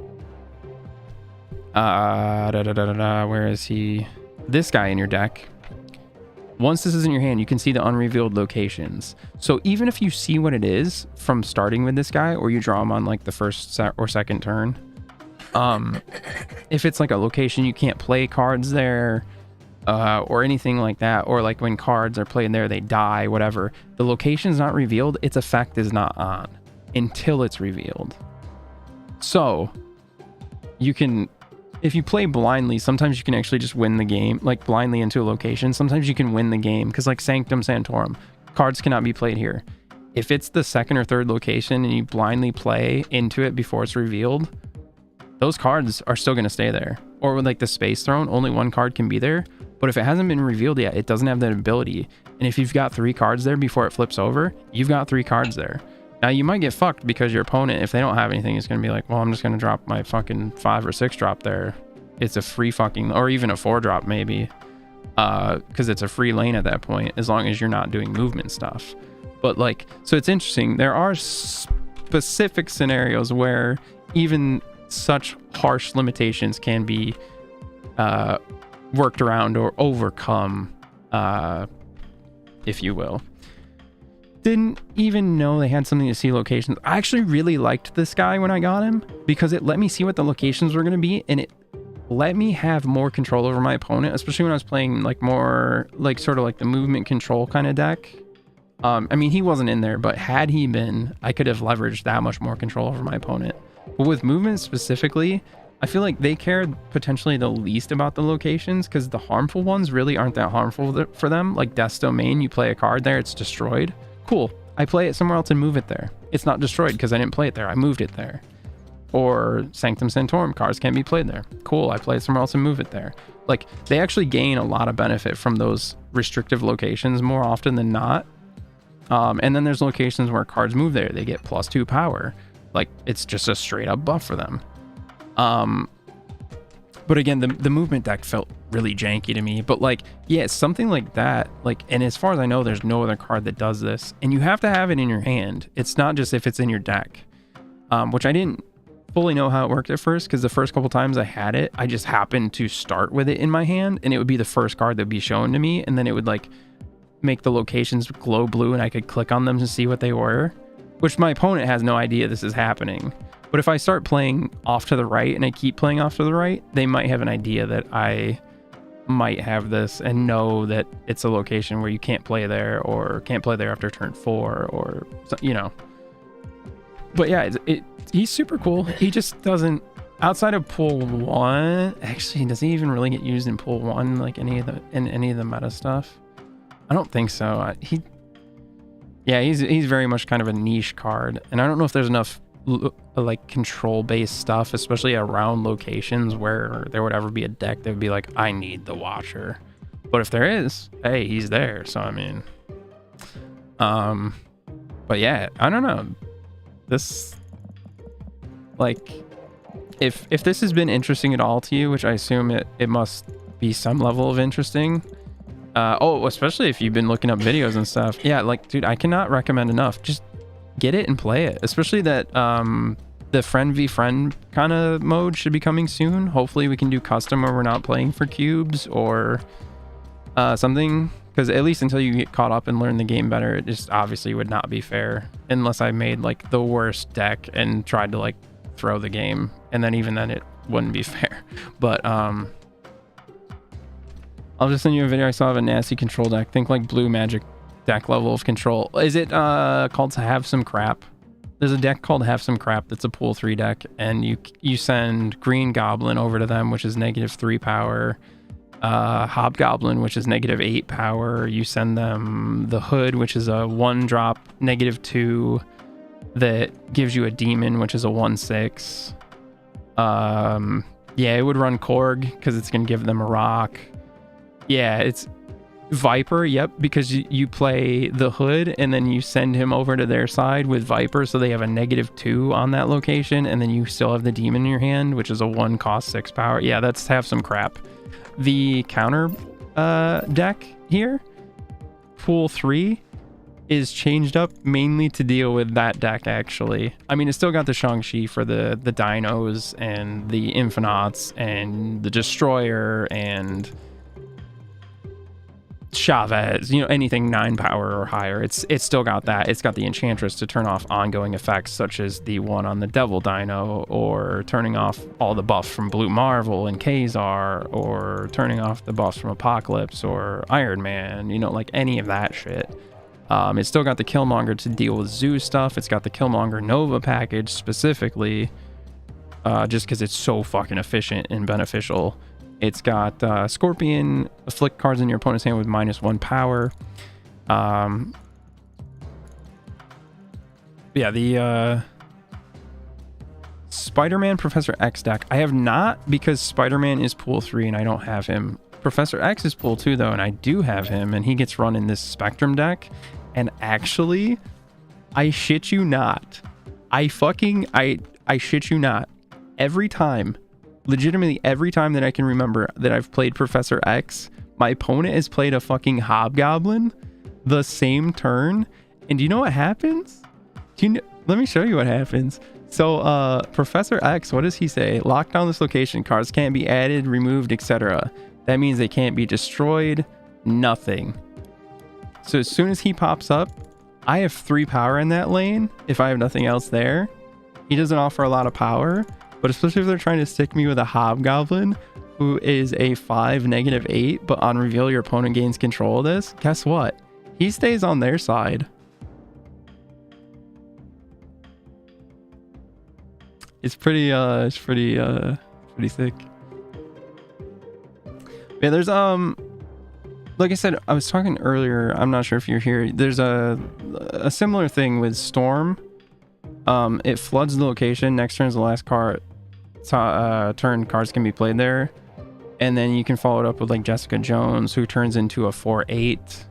A: where is he? This guy in your deck. Once this is in your hand, you can see the unrevealed locations. So even if you see what it is from starting with this guy, or you draw him on like the first or second turn, if it's like a location you can't play cards there, or anything like that, or like when cards are played there, they die, whatever. The location's not revealed, its effect is not on until it's revealed. So you can, if you play blindly, sometimes you can actually just win the game, like blindly into a location. Sometimes you can win the game, because like Sanctum Sanctorum, cards cannot be played here. if it's the second or third location and you blindly play into it before it's revealed, those cards are still going to stay there. Or with like the Space Throne, only one card can be there. But if it hasn't been revealed yet, it doesn't have that ability. And if you've got 3 cards there before it flips over, you've got 3 cards there. Now you might get fucked because your opponent, if they don't have anything, is going to be like, well, I'm just going to drop my fucking 5 or 6 drop there. It's a free fucking, or even a 4 drop maybe. Because it's a free lane at that point, as long as you're not doing movement stuff. But like, so it's interesting. There are specific scenarios where even such harsh limitations can be worked around or overcome, if you will. Didn't even know they had something to see locations. I actually really liked this guy when I got him because it let me see what the locations were going to be, and it let me have more control over my opponent, especially when I was playing like more like sort of like the movement control kind of deck. I mean, he wasn't in there, but had he been, I could have leveraged that much more control over my opponent. But with movement specifically, I feel like they cared potentially the least about the locations because the harmful ones really aren't that harmful for them. Like Death's Domain, you play a card there, it's destroyed. Cool. I play it somewhere else and move it there. It's not destroyed because I didn't play it there. I moved it there. Or Sanctum Sanctorum, cards can't be played there. Cool. I play it somewhere else and move it there. Like, they actually gain a lot of benefit from those restrictive locations more often than not. And then there's locations where cards move there. They get +2 power. Like, it's just a straight up buff for them. But again, the movement deck felt really janky to me. But like, yeah, something like that. Like, and as far as I know, there's no other card that does this. And you have to have it in your hand. It's not just if it's in your deck. Which I didn't fully know how it worked at first, because the first couple times I had it, I just happened to start with it in my hand, and it would be the first card that would be shown to me, and then it would like make the locations glow blue, and I could click on them to see what they were, which my opponent has no idea this is happening. But if I start playing off to the right and I keep playing off to the right, they might have an idea that I might have this and know that it's a location where you can't play there, or can't play there after turn 4, or, you know. But yeah, he's super cool. He just doesn't, outside of pool 1, actually, does he even really get used in pool 1, like any of the meta stuff? I don't think so. He's very much kind of a niche card, and I don't know if there's enough like control based stuff, especially around locations, where there would ever be a deck that would be like, I need the Watcher. But if there is, hey, he's there. So I mean, but yeah, I don't know. This, like, if this has been interesting at all to you, which I assume it must be some level of interesting. Especially if you've been looking up videos and stuff. Yeah, like, dude, I cannot recommend enough. Just get it and play it. Especially that the friend v friend kind of mode should be coming soon. Hopefully we can do custom where we're not playing for cubes or something. Because at least until you get caught up and learn the game better, it just obviously would not be fair. Unless I made like the worst deck and tried to like throw the game. And then even then it wouldn't be fair. But I'll just send you a video I saw of a nasty control deck. Think like blue magic deck level of control. Is it called Have Some Crap? There's a deck called Have Some Crap that's a pool 3 deck, and you send green goblin over to them, which is -3 power. Hobgoblin, which is -8 power. You send them the Hood, which is a 1-drop -2 that gives you a demon, which is a 1/6. Yeah, it would run Korg because it's gonna give them a rock. Yeah, it's Viper, yep, because you play the Hood and then you send him over to their side with Viper, so they have a -2 on that location, and then you still have the demon in your hand, which is a 1 cost 6 power. Yeah, that's Have Some Crap. The counter deck here, pool 3, is changed up mainly to deal with that deck, actually. I mean, it's still got the Shang-Chi for the dinos and the Infinauts and the Destroyer and Chavez, you know, anything 9 power or higher. It's still got that. It's got the Enchantress to turn off ongoing effects, such as the one on the Devil Dino, or turning off all the buffs from Blue Marvel and Kazar, or turning off the buffs from Apocalypse or Iron Man, you know, like any of that shit. It's still got the Killmonger to deal with Zoo stuff. It's got the Killmonger Nova package specifically, just because it's so fucking efficient and beneficial. It's got Scorpion, afflict cards in your opponent's hand with -1 power. Yeah, the Spider-Man Professor X deck. I have not, because Spider-Man is pool 3 and I don't have him. Professor X is pool 2 though, and I do have him, and he gets run in this Spectrum deck. And actually, I shit you not. I shit you not. Every time, legitimately every time that I can remember that I've played Professor X, my opponent has played a fucking Hobgoblin the same turn. And do you know what happens? Let me show you what happens. So Professor X, what does he say? Lock down this location. Cards can't be added, removed, etc. That means they can't be destroyed. Nothing. So as soon as he pops up, I have 3 power in that lane if I have nothing else there. He doesn't offer a lot of power, but especially if they're trying to stick me with a Hobgoblin who is a 5 -8, but on reveal your opponent gains control of this. Guess what? He stays on their side. It's pretty sick. Yeah, there's like I said, I was talking earlier, I'm not sure if you're here. There's a similar thing with Storm. It floods the location. Next turn is the last card. Turn cards can be played there. And then you can follow it up with like Jessica Jones, who turns into a 4/8.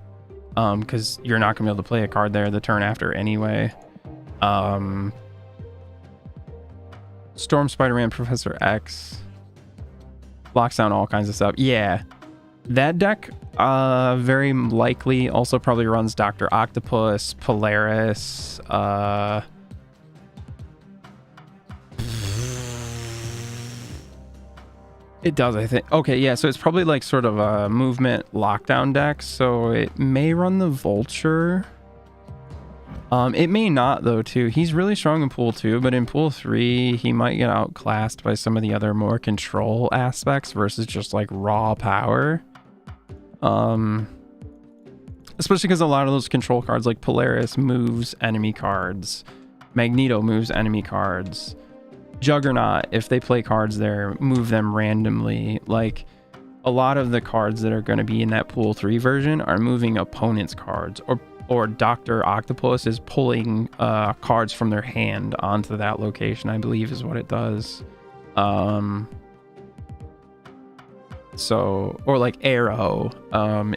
A: Because you're not gonna be able to play a card there the turn after anyway. Storm, Spider-Man, Professor X locks down all kinds of stuff. Yeah, that deck very likely also probably runs Dr. Octopus, Polaris, it does, I think. Okay, yeah, so it's probably like sort of a movement lockdown deck, so it may run the Vulture. It may not though too. He's really strong in pool 2, but in pool 3 he might get outclassed by some of the other more control aspects versus just like raw power. Especially because a lot of those control cards like Polaris moves enemy cards, Magneto moves enemy cards, Juggernaut, if they play cards there, move them randomly. Like a lot of the cards that are going to be in that pool 3 version are moving opponents' cards, or Dr. Octopus is pulling cards from their hand onto that location, I believe is what it does. So, or like Arrow,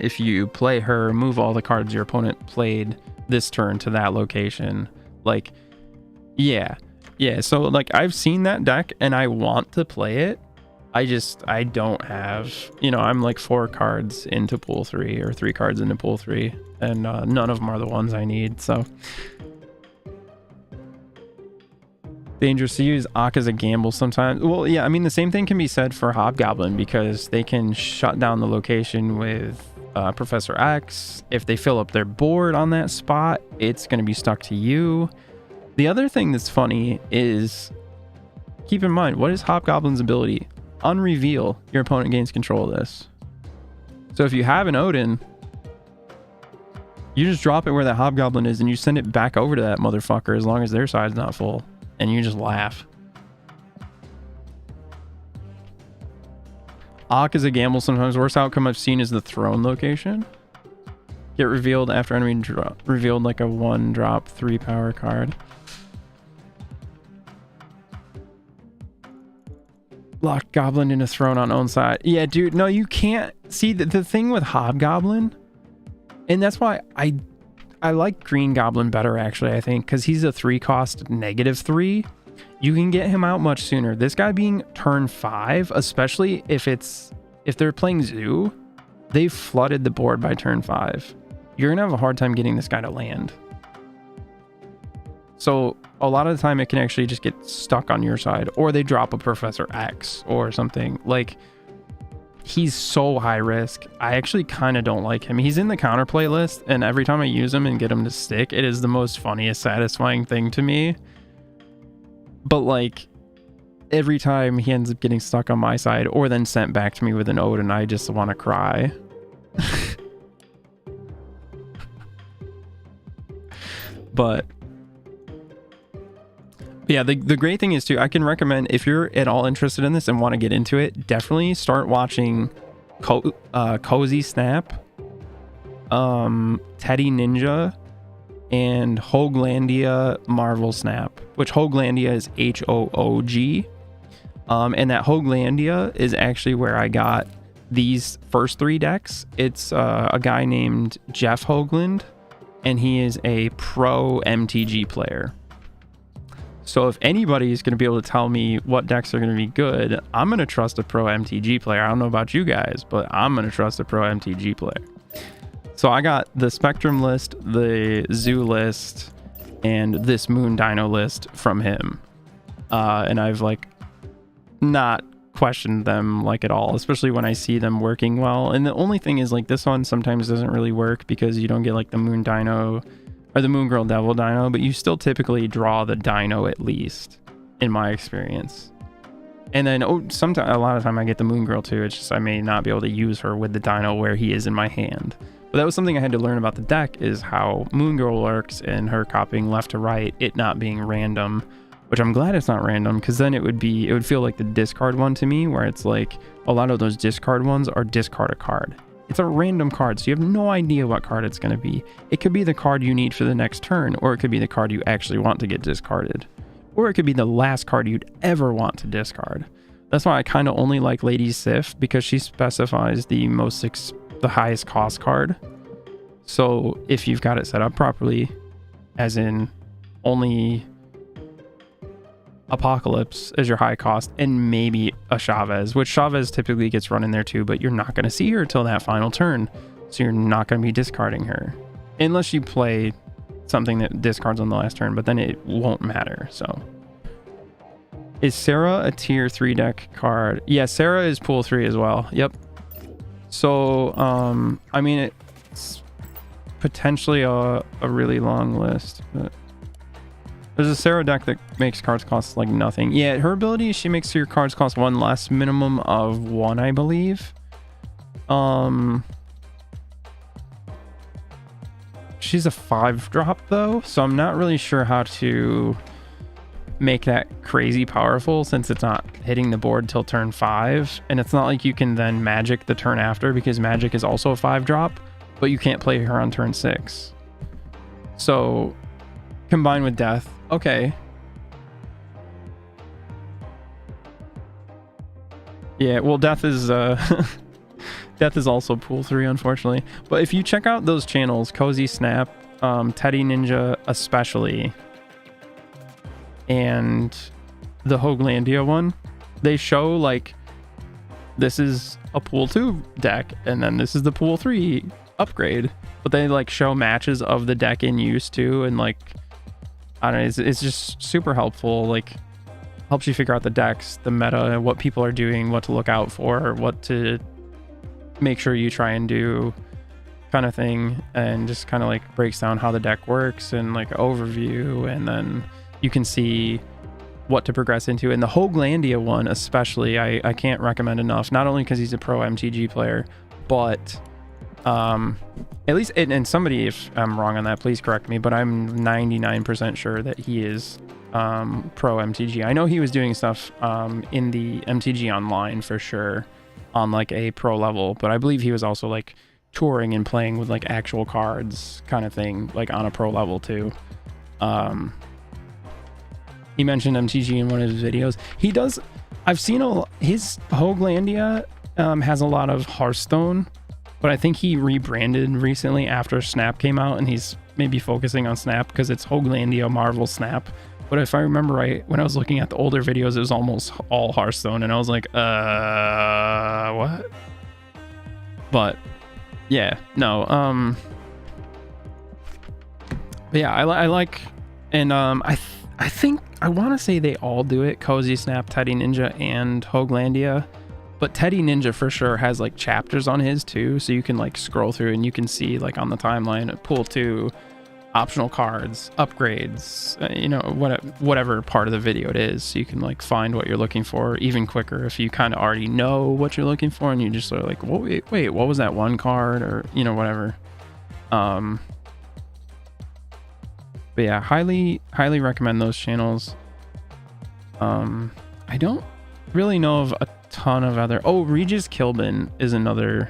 A: if you play her, move all the cards your opponent played this turn to that location. Like, yeah, so like I've seen that deck and I want to play it. I don't have, I'm like 4 cards into pool 3 or 3 cards into pool 3, and none of them are the ones I need. So dangerous to use Ak as a gamble sometimes. Well, yeah, I mean the same thing can be said for Hobgoblin, because they can shut down the location with Professor X. If they fill up their board on that spot, it's going to be stuck to you. The other thing that's funny is, keep in mind, what is Hobgoblin's ability? On reveal, your opponent gains control of this. So if you have an Odin, you just drop it where that Hobgoblin is and you send it back over to that motherfucker as long as their side's not full, and you just laugh. Ak is a gamble sometimes. Worst outcome I've seen is the throne location. Get revealed after enemy revealed like a 1-drop 3 power card. Lock Goblin in a throne on own side. Yeah, dude, no, you can't. See, the thing with Hobgoblin, and that's why I like Green Goblin better, actually, I think, because he's a 3-cost -3. You can get him out much sooner. This guy being turn 5, especially if they're playing Zoo, they've flooded the board by turn 5. You're gonna have a hard time getting this guy to land. So a lot of the time it can actually just get stuck on your side, or they drop a Professor X or something. Like, he's so high risk. I actually kind of don't like him. He's in the counterplay list, and every time I use him and get him to stick, it is the most funniest, satisfying thing to me. But like, every time he ends up getting stuck on my side or then sent back to me with an Odin, I just want to cry. But yeah, the great thing is too, I can recommend, if you're at all interested in this and want to get into it, definitely start watching Cozy Snap, Teddy Ninja, and Hooglandia Marvel Snap, which Hooglandia is Hoog. And that Hooglandia is actually where I got these first 3 decks. It's a guy named Jeff Hoagland, and he is a pro MTG player. So if anybody's going to be able to tell me what decks are going to be good, I'm going to trust a pro MTG player. I don't know about you guys, but I'm going to trust a pro MTG player. So I got the Spectrum list, the Zoo list, and this Moon Dino list from him. And I've like not questioned them like at all, especially when I see them working well. And the only thing is like this one sometimes doesn't really work because you don't get like the Moon Dino or the Moon Girl Devil Dino, but you still typically draw the Dino at least, in my experience. And then sometimes a lot of time I get the Moon Girl too. It's just I may not be able to use her with the Dino where he is in my hand. But that was something I had to learn about the deck, is how Moon Girl works and her copying left to right, it not being random, which I'm glad it's not random, because then it would feel like the discard one to me, where it's like a lot of those discard ones are discard a card. It's a random card, so you have no idea what card it's going to be. It could be the card you need for the next turn, or it could be the card you actually want to get discarded. Or it could be the last card you'd ever want to discard. That's why I kind of only like Lady Sif, because she specifies the highest cost card. So if you've got it set up properly, as in only Apocalypse as your high cost, and maybe a Chavez, which Chavez typically gets run in there too, but you're not going to see her till that final turn, so you're not going to be discarding her unless you play something that discards on the last turn, but then it won't matter. So is Sarah a tier 3 deck card? Yeah, Sarah is pool 3 as well. Yep. So I mean, it's potentially a really long list, but there's a Sarah deck that makes cards cost like nothing. Yeah, her ability, she makes your cards cost 1 less, minimum of 1, I believe. She's a 5-drop though, so I'm not really sure how to make that crazy powerful, since it's not hitting the board till turn 5, and it's not like you can then magic the turn after, because magic is also a 5-drop, but you can't play her on turn 6. So combined with death, okay. Yeah, well, death is death is also pool 3, unfortunately. But if you check out those channels, Cozy Snap, Teddy Ninja especially, and the Hooglandia one, they show like this is a pool 2 deck, and then this is the pool 3 upgrade, but they like show matches of the deck in use too, and like I don't know, it's just super helpful. Like helps you figure out the decks, the meta, what people are doing, what to look out for, what to make sure you try and do, kind of thing, and just kind of like breaks down how the deck works and like overview, and then you can see what to progress into. And the Hooglandia one especially, I can't recommend enough, not only because he's a pro MTG player, but at least, and somebody, if I'm wrong on that, please correct me, but I'm 99% sure that he is pro MTG. I know he was doing stuff in the MTG Online for sure on like a pro level, but I believe he was also like touring and playing with like actual cards kind of thing, like on a pro level too. He mentioned MTG in one of his videos. He does, I've seen his Hooglandia has a lot of Hearthstone, but I think he rebranded recently after Snap came out, and he's maybe focusing on Snap because it's Hooglandia Marvel Snap. But if I remember right, when I was looking at the older videos, it was almost all Hearthstone, and I was like, what? But yeah, no, but yeah, I like, and I think I want to say they all do it, Cozy Snap, Teddy Ninja, and Hooglandia. But Teddy Ninja for sure has like chapters on his too, so you can like scroll through and you can see like on the timeline, pool 2, optional cards, upgrades, you know, whatever part of the video it is, so you can like find what you're looking for even quicker if you kind of already know what you're looking for, and you just sort of like, wait, what was that one card, or you know, whatever. But yeah, highly recommend those channels. I don't really know of a ton of other. Regis Kilbin is another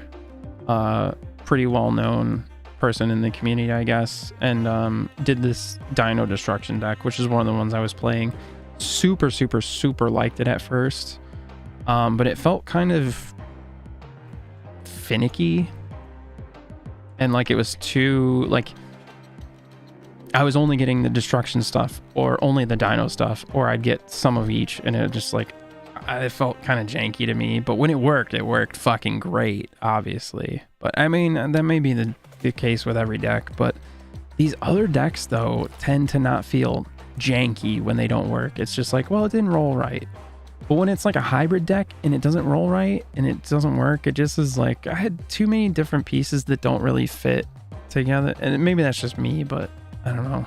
A: pretty well known person in the community, I guess, and did this Dino Destruction deck, which is one of the ones I was playing. Super, super, super liked it at first, but it felt kind of finicky, and like it was too, like, I was only getting the destruction stuff or only the dino stuff, or I'd get some of each, and it just like, it felt kind of janky to me. But when it worked fucking great, obviously. But I mean, that may be the case with every deck, but these other decks though tend to not feel janky when they don't work. It's just like, well, it didn't roll right. But when it's like a hybrid deck and it doesn't roll right and it doesn't work, it just is like, I had too many different pieces that don't really fit together. And maybe that's just me, but I don't know.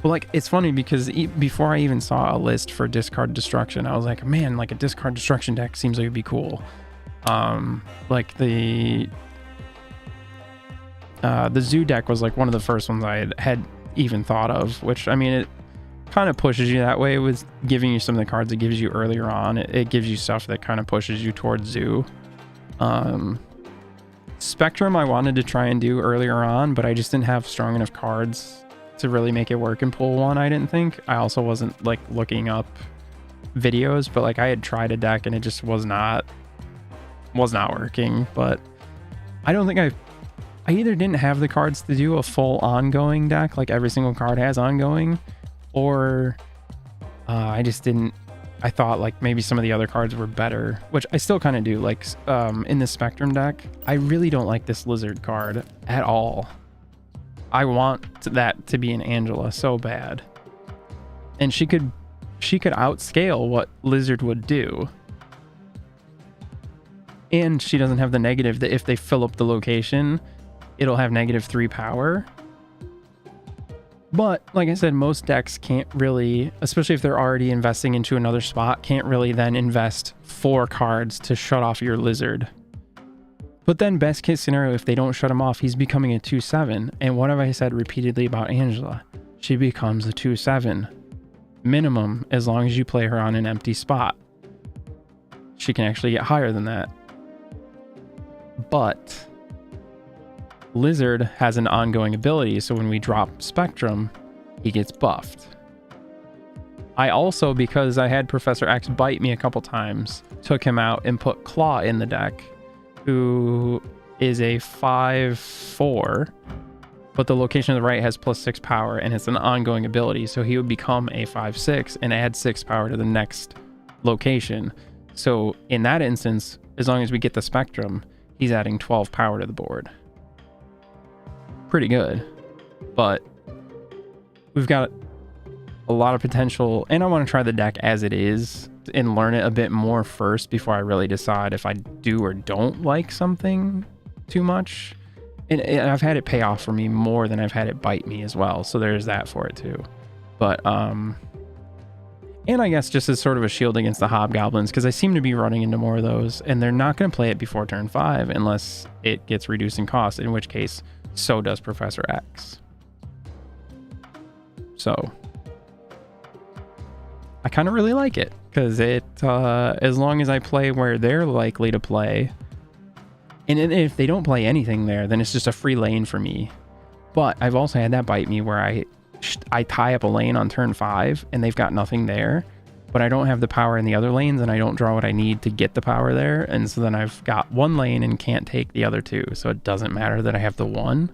A: Well, like, it's funny because before I even saw a list for discard destruction, I was like, man, like a discard destruction deck seems like it'd be cool. Like the zoo deck was like one of the first ones I had even thought of, which, I mean, it kind of pushes you that way with giving you some of the cards it gives you earlier on. It gives you stuff that kind of pushes you towards zoo. Spectrum I wanted to try and do earlier on, but I just didn't have strong enough cards to really make it work in pool one, I didn't think. I also wasn't like looking up videos, but like I had tried a deck and it just was not working. But I don't think I either didn't have the cards to do a full ongoing deck, like every single card has ongoing, or I just didn't. I thought like maybe some of the other cards were better, which I still kind of do. Like in the Spectrum deck, I really don't like this Lizard card at all. I want that to be an Angela so bad, and she could outscale what Lizard would do, and she doesn't have the negative that if they fill up the location, it'll have -3 power. But like I said, most decks can't really, especially if they're already investing into another spot, can't really then invest 4 cards to shut off your Lizard. But then best case scenario, if they don't shut him off, he's becoming a 2/7. And what have I said repeatedly about Angela? She becomes a 2/7 minimum as long as you play her on an empty spot. She can actually get higher than that. But Lizard has an ongoing ability, so when we drop Spectrum, he gets buffed. I also, because I had Professor X bite me a couple times, took him out and put Claw in the deck, who is a 5/4, but the location on the right has +6 power, and it's an ongoing ability, so he would become a 5/6 and add 6 power to the next location. So in that instance, as long as we get the Spectrum, he's adding 12 power to the board. Pretty good, but we've got a lot of potential, and I want to try the deck as it is and learn it a bit more first before I really decide if I do or don't like something too much. And I've had it pay off for me more than I've had it bite me as well, so there's that for it too. But and I guess just as sort of a shield against the hobgoblins, because I seem to be running into more of those, and they're not going to play it before turn 5 unless it gets reduced in cost, in which case so does Professor X. So I kind of really like it, because it as long as I play where they're likely to play, and if they don't play anything there, then it's just a free lane for me. But I've also had that bite me where I tie up a lane on turn 5 and they've got nothing there, but I don't have the power in the other lanes and I don't draw what I need to get the power there, and so then I've got one lane and can't take the other 2, so it doesn't matter that I have the 1,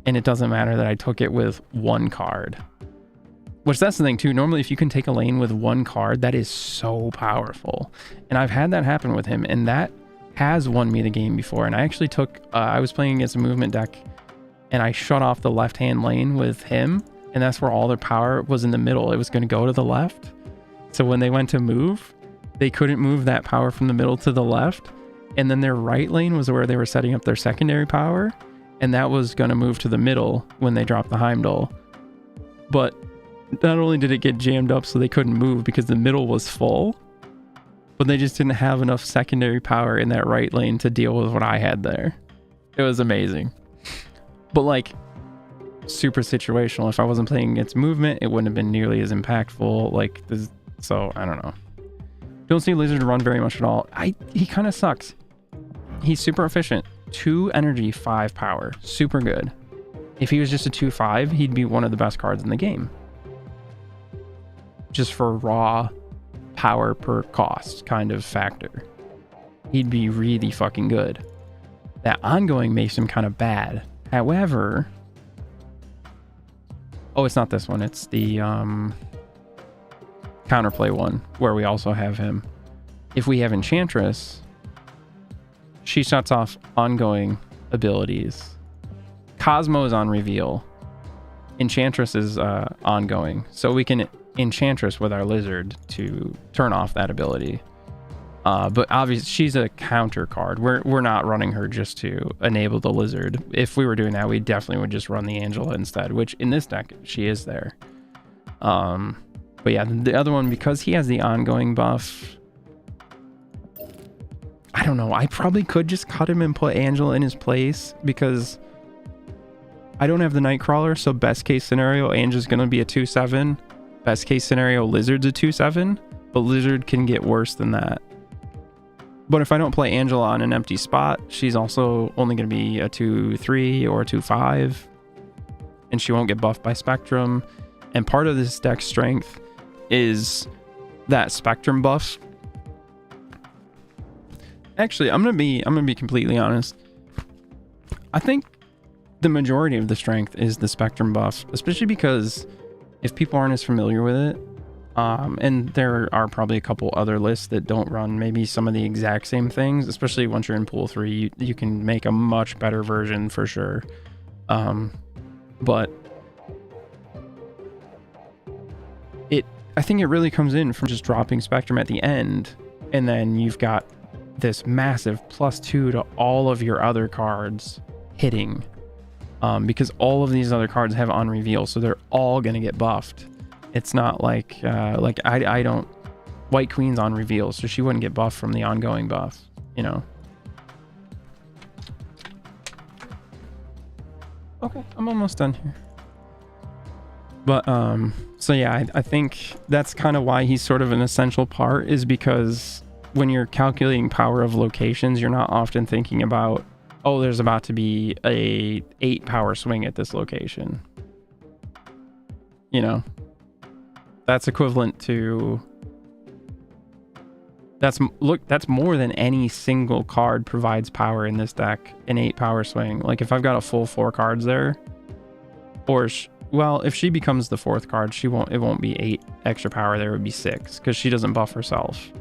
A: and it doesn't matter that I took it with 1 card. Which, that's the thing too, normally if you can take a lane with 1 card, that is so powerful, and I've had that happen with him, and that has won me the game before. And I actually took I was playing against a movement deck and I shut off the left hand lane with him, and that's where all their power was in the middle. It was going to go to the left, so when they went to move, they couldn't move that power from the middle to the left, and then their right lane was where they were setting up their secondary power, and that was going to move to the middle when they dropped the Heimdall. But not only did it get jammed up so they couldn't move because the middle was full, but they just didn't have enough secondary power in that right lane to deal with what I had there. It was amazing. But like, super situational. If I wasn't playing against movement, it wouldn't have been nearly as impactful. Like this, so I don't know. Don't see Lizard run very much at all. He kind of sucks. He's super efficient. 2 energy, 5 power. Super good. If he was just a 2/5, he'd be one of the best cards in the game. Just for raw power per cost kind of factor. He'd be really fucking good. That ongoing makes him kind of bad. However, oh, it's not this one. It's the counterplay one where we also have him. If we have Enchantress, she shuts off ongoing abilities. Cosmo is on reveal. Enchantress is ongoing. So we can Enchantress with our Lizard to turn off that ability. But obviously she's a counter card. We're not running her just to enable the Lizard. If we were doing that, we definitely would just run the Angela instead, which in this deck, she is there. But yeah, the other one, because he has the ongoing buff, I don't know. I probably could just cut him and put Angela in his place because I don't have the Nightcrawler. So best case scenario, Angela's going to be a 2/7. Best case scenario, Lizard's a 2/7, but Lizard can get worse than that. But if I don't play Angela on an empty spot, she's also only going to be a 2/3 or a 2/5, and she won't get buffed by Spectrum. And part of this deck strength is that Spectrum buff. Actually, I'm gonna be completely honest. I think the majority of the strength is the Spectrum buff, especially because if people aren't as familiar with it, and there are probably a couple other lists that don't run maybe some of the exact same things, especially once you're in pool 3, you can make a much better version for sure. But I think it really comes in from just dropping Spectrum at the end, and then you've got this massive +2 to all of your other cards hitting, because all of these other cards have on reveal, so they're all gonna get buffed. It's not like I don't, White Queen's on reveal, so she wouldn't get buffed from the ongoing buff, you know. Okay, I'm almost done here. But so yeah, I think that's kind of why he's sort of an essential part, is because when you're calculating power of locations, you're not often thinking about, oh, there's about to be a 8 power swing at this location. You know, that's equivalent to, that's more than any single card provides power in this deck, an 8 power swing. Like if I've got a full 4 cards there, or well, if she becomes the 4th card, it won't be 8 extra power, there would be 6, because she doesn't buff herself.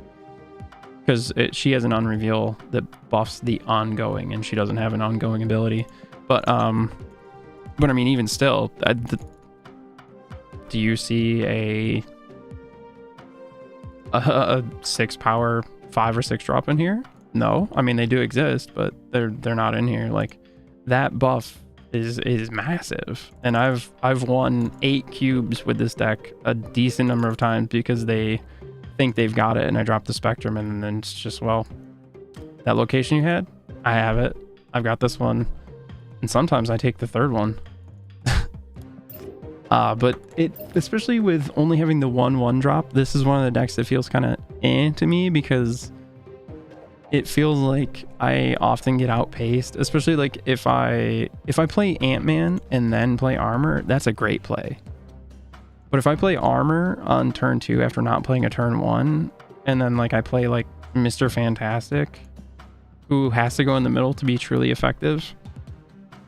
A: Because she has an unreveal that buffs the ongoing, and she doesn't have an ongoing ability. But I mean, even still, do you see a 6 power 5 or 6 drop in here? No, I mean they do exist, but they're not in here. Like that buff is massive, and I've won 8 cubes with this deck a decent number of times because they think they've got it, and I drop the Spectrum, and then it's just, well, that location you had, I have it, I've got this one, and sometimes I take the 3rd one. But it, especially with only having the 1/1 drop, this is one of the decks that feels kind of to me, because it feels like I often get outpaced, especially like if I play Ant-Man and then play Armor, that's a great play. But if I play Armor on turn 2 after not playing a turn 1, and then like I play like Mr. Fantastic, who has to go in the middle to be truly effective,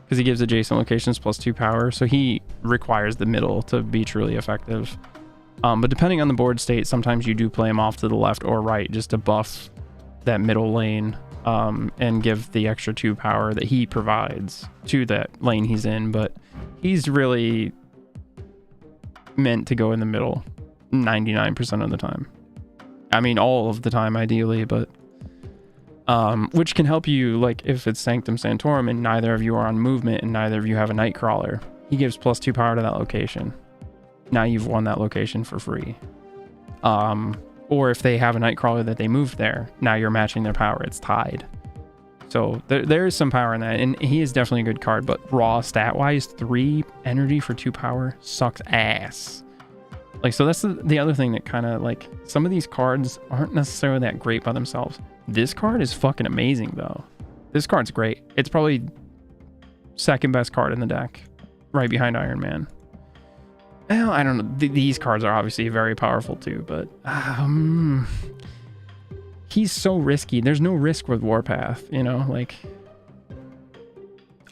A: because he gives adjacent locations +2 power, so he requires the middle to be truly effective. But depending on the board state, sometimes you do play him off to the left or right just to buff that middle lane, and give the extra 2 power that he provides to that lane he's in. But he's really meant to go in the middle 99% of the time. I mean, all of the time ideally, but which can help you, like if it's Sanctum Sanctorum and neither of you are on movement and neither of you have a Nightcrawler, he gives +2 power to that location. Now you've won that location for free. Or if they have a Nightcrawler that they moved there, now you're matching their power, it's tied. So there is some power in that, and he is definitely a good card, but raw stat wise, 3 energy for 2 power sucks ass. Like, so that's the other thing that kind of, like, some of these cards aren't necessarily that great by themselves. This card is fucking amazing though. This card's great. It's probably second best card in the deck, right behind Iron Man. Well, I don't know. These cards are obviously very powerful too, but he's so risky. There's no risk with Warpath, you know, like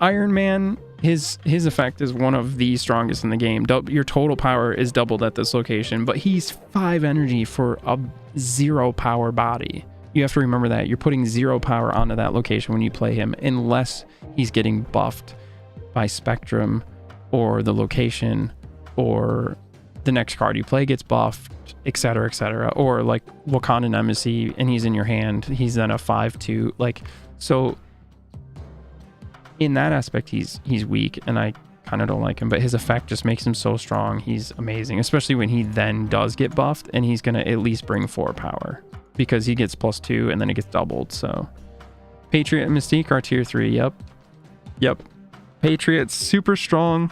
A: Iron Man, his effect is one of the strongest in the game. Your total power is doubled at this location, but he's 5 energy for a 0 power body. You have to remember that you're putting 0 power onto that location when you play him, unless he's getting buffed by Spectrum or the location, or the next card you play gets buffed, etc., or like Wakandan Embassy and he's in your hand, he's then a 5/2. Like, so in that aspect he's weak, and I kind of don't like him, but his effect just makes him so strong. He's amazing, especially when he then does get buffed, and he's gonna at least bring 4 power because he gets +2 and then it gets doubled. So Patriot and Mystique are tier 3. Yep. Patriot's super strong.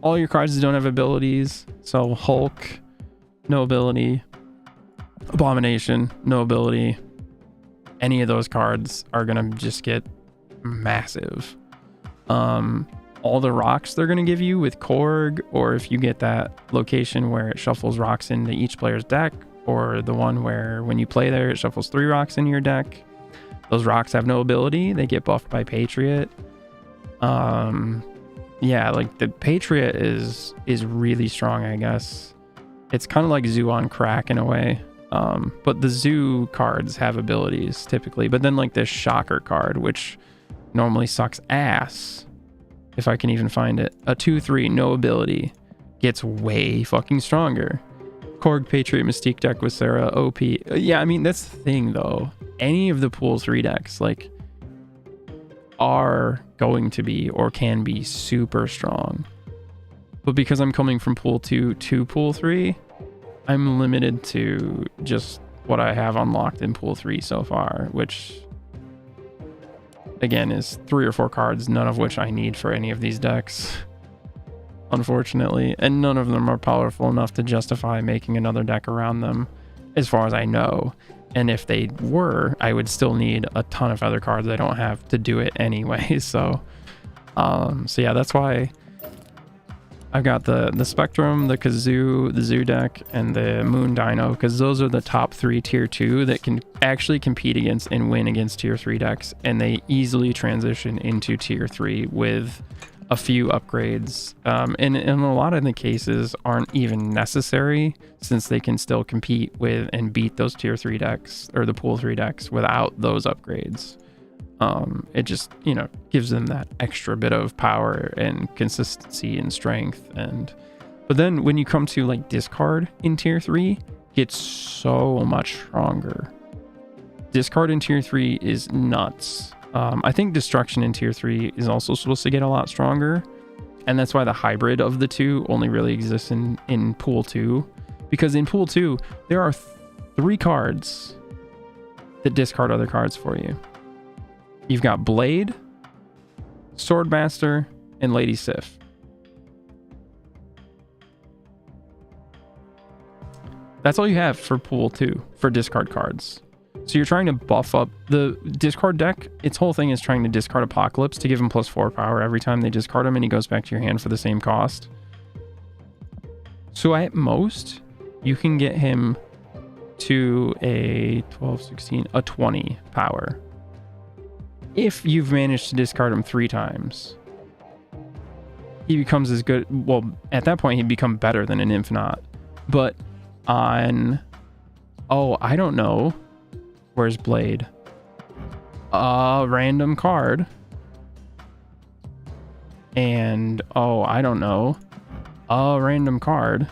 A: All your cards don't have abilities, so Hulk, no ability. Abomination, no ability. Any of those cards are gonna just get massive. All the rocks they're gonna give you with Korg, or if you get that location where it shuffles rocks into each player's deck, or the one where when you play there it shuffles 3 rocks into your deck, those rocks have no ability. They get buffed by Patriot. Yeah, like the Patriot is really strong, I guess. It's kind of like Zoo on crack in a way. But the Zoo cards have abilities typically, but then like this Shocker card, which normally sucks ass, if I can even find it, a 2/3, no ability, gets way fucking stronger. Korg, Patriot, Mystique deck with Sarah, OP. Yeah, I mean, that's the thing though. Any of the pool 3 decks, like, are going to be or can be super strong, but because I'm coming from pool 2 to pool 3, I'm limited to just what I have unlocked in pool 3 so far, which again is 3 or 4 cards, none of which I need for any of these decks, unfortunately, and none of them are powerful enough to justify making another deck around them, as far as I know. And if they were, I would still need a ton of other cards I don't have to do it anyway. So yeah, that's why I've got the Spectrum, the Kazoo, the Zoo deck, and the Moon Dino, because those are the top 3 tier 2 that can actually compete against and win against tier 3 decks, and they easily transition into tier 3 with a few upgrades, and in a lot of the cases aren't even necessary, since they can still compete with and beat those tier 3 decks or the pool 3 decks without those upgrades. It just, you know, gives them that extra bit of power and consistency and strength. But then when you come to like discard in tier 3, it's so much stronger. Discard in tier 3 is nuts. I think destruction in tier 3 is also supposed to get a lot stronger, and that's why the hybrid of the two only really exists in pool 2, because in pool 2 there are 3 cards that discard other cards for you. You've got Blade, Swordmaster, and Lady Sif. That's all you have for pool 2 for discard cards. So you're trying to buff up the discard deck. Its whole thing is trying to discard Apocalypse to give him +4 power every time they discard him, and he goes back to your hand for the same cost. So at most, you can get him to a 12, 16, a 20 power. If you've managed to discard him 3 times, he becomes as good. Well, at that point, he'd become better than an Infinite. But on, I don't know. Where's Blade? A random card. And, I don't know. A random card.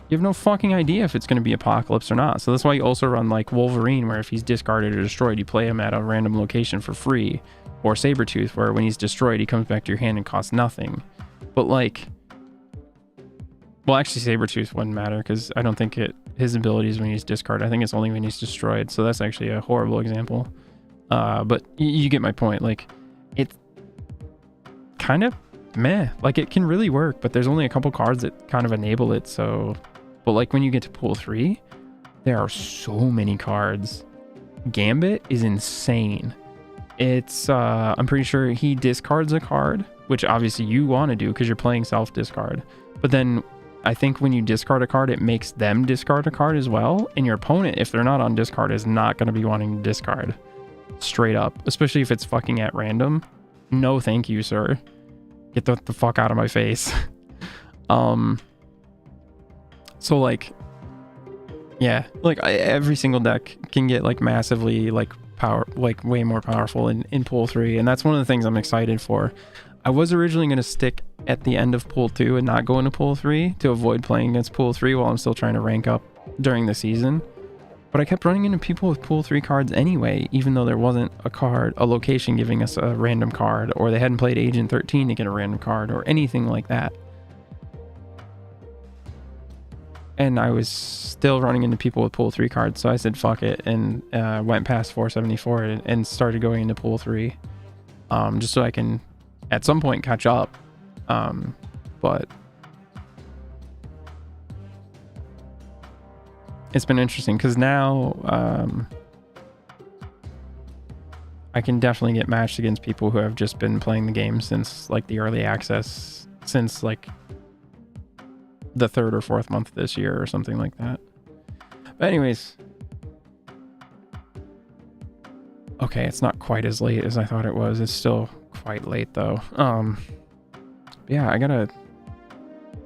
A: You have no fucking idea if it's going to be Apocalypse or not. So that's why you also run like Wolverine, where if he's discarded or destroyed, you play him at a random location for free. Or Sabretooth, where when he's destroyed, he comes back to your hand and costs nothing. But like, well, actually Sabretooth wouldn't matter, because I don't think his abilities when he's discarded. I think it's only when he's destroyed. So that's actually a horrible example. But you get my point. Like, it's kind of meh. Like, it can really work, but there's only a couple cards that kind of enable it. So, but like when you get to pool 3, there are so many cards Gambit is insane. It's I'm pretty sure he discards a card, which obviously you want to do because you're playing self-discard. But then I think when you discard a card, it makes them discard a card as well. And your opponent, if they're not on discard, is not going to be wanting to discard. Straight up. Especially if it's fucking at random. No thank you, sir. Get the fuck out of my face. So like, yeah, like every single deck can get like massively like power, like way more powerful in pool 3, and that's one of the things I'm excited for. I was originally going to stick at the end of pool 2 and not go into pool 3 to avoid playing against pool 3 while I'm still trying to rank up during the season, but I kept running into people with pool 3 cards anyway, even though there wasn't a location giving us a random card, or they hadn't played Agent 13 to get a random card or anything like that. And I was still running into people with pool 3 cards, so I said fuck it and went past 474 and started going into pool 3, just so I can at some point catch up. But it's been interesting because now I can definitely get matched against people who have just been playing the game since like the early access, since like the 3rd or 4th month of this year or something like that. But anyways, okay, it's not quite as late as I thought it was. It's still quite late though. Yeah, I gotta,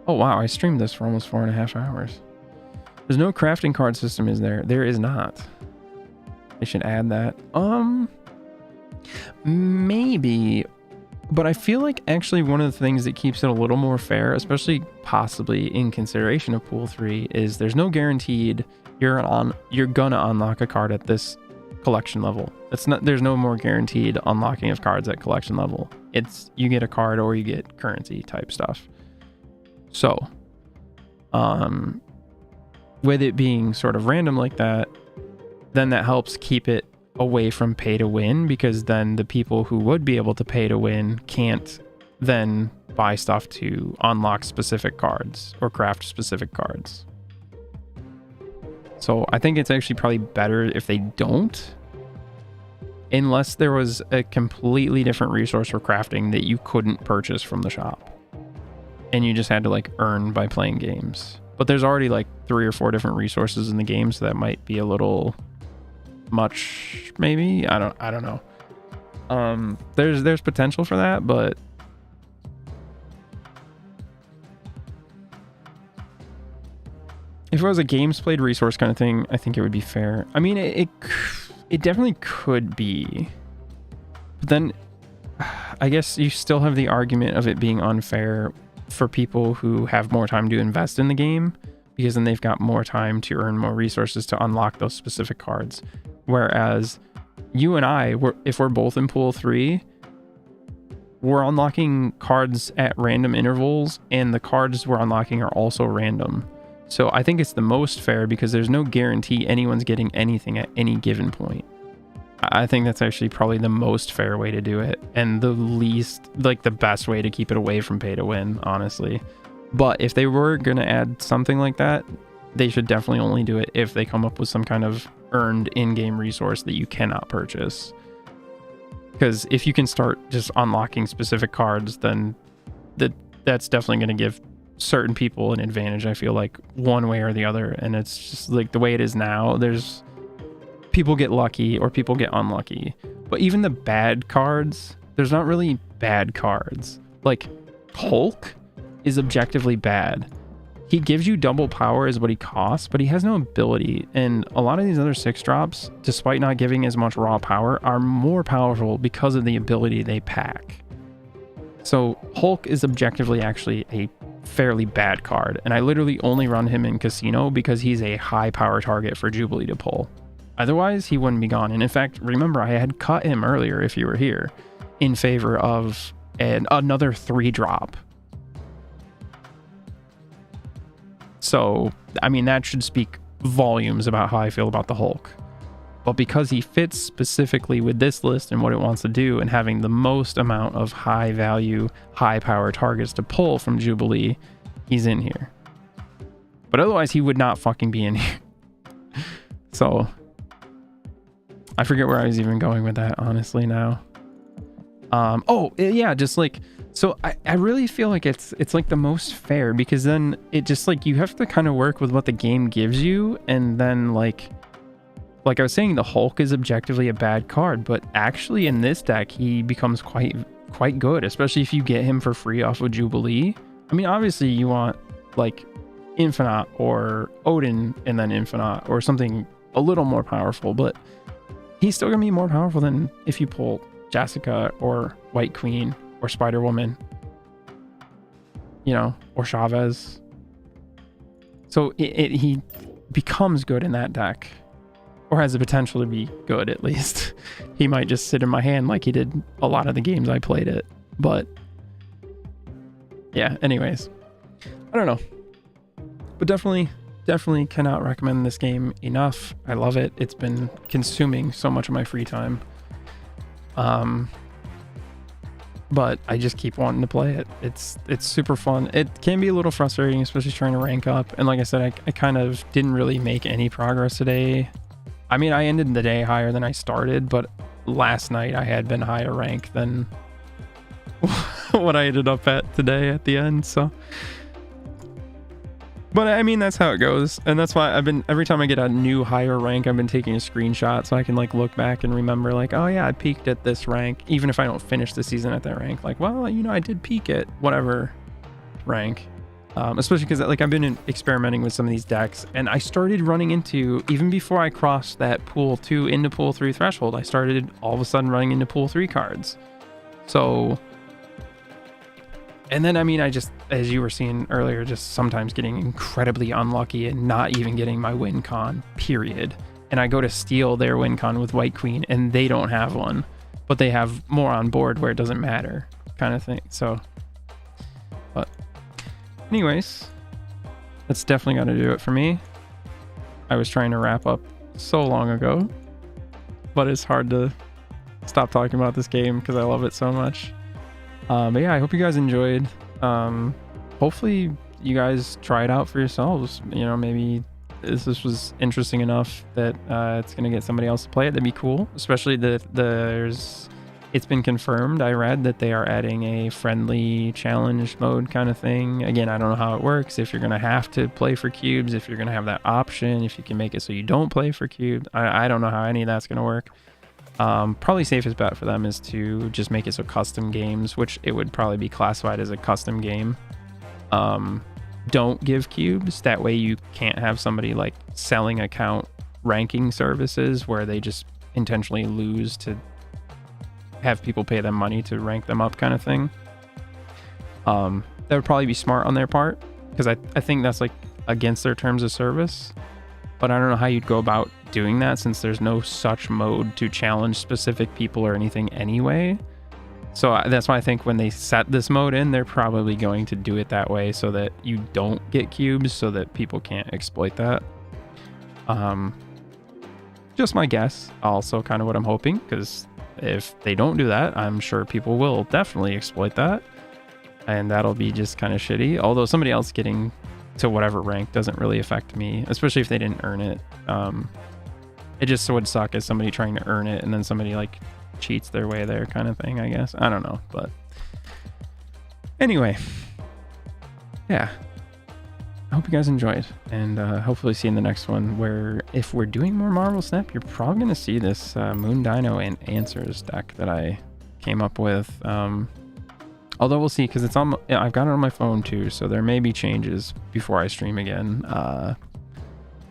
A: oh wow, I streamed this for almost 4.5 hours. There's no crafting card system, is there? There is not. They should add that. Maybe, but I feel like actually one of the things that keeps it a little more fair, especially possibly in consideration of pool 3, is there's no guaranteed you're gonna unlock a card at this collection level. There's no more guaranteed unlocking of cards at collection level. It's you get a card or you get currency type stuff. So with it being sort of random like that, then that helps keep it away from pay to win, because then the people who would be able to pay to win can't then buy stuff to unlock specific cards or craft specific cards. So I think it's actually probably better if they don't, unless there was a completely different resource for crafting that you couldn't purchase from the shop and you just had to like earn by playing games. But there's already like 3 or 4 different resources in the game, so that might be a little much, maybe. I don't know. There's potential for that, but if it was a games played resource kind of thing, I think it would be fair. I mean, it definitely could be, but then I guess you still have the argument of it being unfair for people who have more time to invest in the game, because then they've got more time to earn more resources to unlock those specific cards. Whereas you and I, if we're both in pool 3, we're unlocking cards at random intervals, and the cards we're unlocking are also random. So I think it's the most fair because there's no guarantee anyone's getting anything at any given point. I think that's actually probably the most fair way to do it, and the least, like the best way to keep it away from pay to win, honestly. But if they were going to add something like that, they should definitely only do it if they come up with some kind of earned in-game resource that you cannot purchase. Because if you can start just unlocking specific cards, then that's definitely going to give certain people an advantage, I feel like, one way or the other. And it's just like the way it is now, there's people get lucky or people get unlucky. But even the bad cards, there's not really bad cards. Like Hulk is objectively bad. He gives you double power is what he costs, but he has no ability. And a lot of these other 6-drops, despite not giving as much raw power, are more powerful because of the ability they pack. So Hulk is objectively actually a fairly bad card, and I literally only run him in Casino because he's a high power target for Jubilee to pull. Otherwise, he wouldn't be gone. And in fact, remember, I had cut him earlier, if you were here, in favor of another 3-drop. So, I mean, that should speak volumes about how I feel about the Hulk. But because he fits specifically with this list and what it wants to do, and having the most amount of high value, high power targets to pull from Jubilee, he's in here. But otherwise, he would not fucking be in here. So, I forget where I was even going with that, honestly, now. Oh, yeah, just like, so I really feel like it's like the most fair, because then it just like, you have to kind of work with what the game gives you, and then like I was saying, the Hulk is objectively a bad card, but actually in this deck, he becomes quite good, especially if you get him for free off of Jubilee. I mean, obviously you want like Infinite or Odin and then Infinite or something a little more powerful, but he's still gonna be more powerful than if you pull Jessica or White Queen or Spider Woman, you know, or Chavez. So he becomes good in that deck, or has the potential to be good at least. He might just sit in my hand like he did a lot of the games I played it. But yeah, anyways, I don't know. But definitely cannot recommend this game enough. I love it. It's been consuming so much of my free time. But I just keep wanting to play it. It's super fun. It can be a little frustrating, especially trying to rank up. And like I said, I kind of didn't really make any progress today. I mean, I ended the day higher than I started, but last night I had been higher rank than what I ended up at today at the end, so. But I mean, that's how it goes. And that's why every time I get a new higher rank, I've been taking a screenshot so I can like look back and remember like, oh yeah, I peaked at this rank, even if I don't finish the season at that rank. Like, well, you know, I did peak at whatever rank. Especially because like I've been experimenting with some of these decks, and I started running into, even before I crossed that pool 2 into pool 3 threshold, I started all of a sudden running into pool 3 cards. So, and then I mean, I just, as you were seeing earlier, just sometimes getting incredibly unlucky and not even getting my win con, period. And I go to steal their win con with White Queen and they don't have one, but they have more on board where it doesn't matter, kind of thing. So, but anyways, that's definitely got to do it for me. I was trying to wrap up so long ago, but it's hard to stop talking about this game because I love it so much. But yeah, I hope you guys enjoyed. Hopefully you guys try it out for yourselves. You know, maybe this was interesting enough that it's going to get somebody else to play it. That'd be cool, especially that it's been confirmed, I read, that they are adding a friendly challenge mode kind of thing. Again, I don't know how it works, if you're going to have to play for cubes, if you're going to have that option, if you can make it so you don't play for cubes. I don't know how any of that's going to work. Probably safest bet for them is to just make it so custom games, which it would probably be classified as a custom game, don't give cubes. That way you can't have somebody like selling account ranking services where they just intentionally lose to have people pay them money to rank them up, kind of thing. That would probably be smart on their part, because I think that's like against their terms of service. But I don't know how you'd go about doing that, since there's no such mode to challenge specific people or anything anyway. So that's why I think when they set this mode in, they're probably going to do it that way so that you don't get cubes, so that people can't exploit that. Just my guess. Also kind of what I'm hoping, because if they don't do that, I'm sure people will definitely exploit that, and that'll be just kind of shitty. Although somebody else getting to whatever rank doesn't really affect me, especially if they didn't earn it. It just would suck as somebody trying to earn it and then somebody like cheats their way there, kind of thing, I guess. I don't know, but anyway, yeah, I hope you guys enjoyed, and hopefully see you in the next one, where if we're doing more Marvel Snap, you're probably going to see this Moon Dino and Answers deck that I came up with. Although we'll see, because it's on. I've got it on my phone too, so there may be changes before I stream again.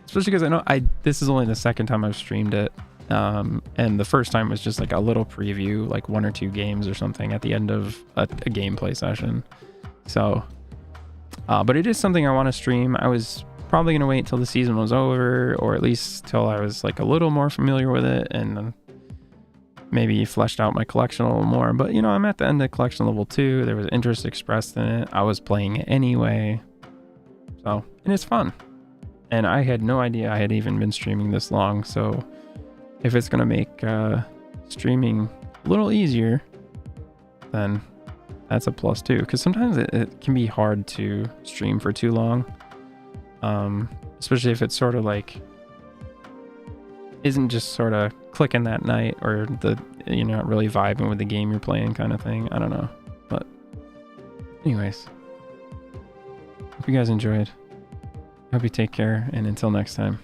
A: Especially because I know this is only the second time I've streamed it, and the first time was just like a little preview, like 1 or 2 games or something at the end of a gameplay session. So, but it is something I want to stream. I was probably gonna wait till the season was over, or at least till I was like a little more familiar with it, and maybe fleshed out my collection a little more. But you know, I'm at the end of collection level 2. There was interest expressed in it. I was playing it anyway, so, and it's fun. And I had no idea I had even been streaming this long. So if it's gonna make streaming a little easier, then that's a plus too. Because sometimes it can be hard to stream for too long, especially if it's sort of like isn't just sort of clicking that night, or you're not really vibing with the game you're playing kind of thing. I don't know. But anyways, hope you guys enjoyed. Hope you take care, and until next time.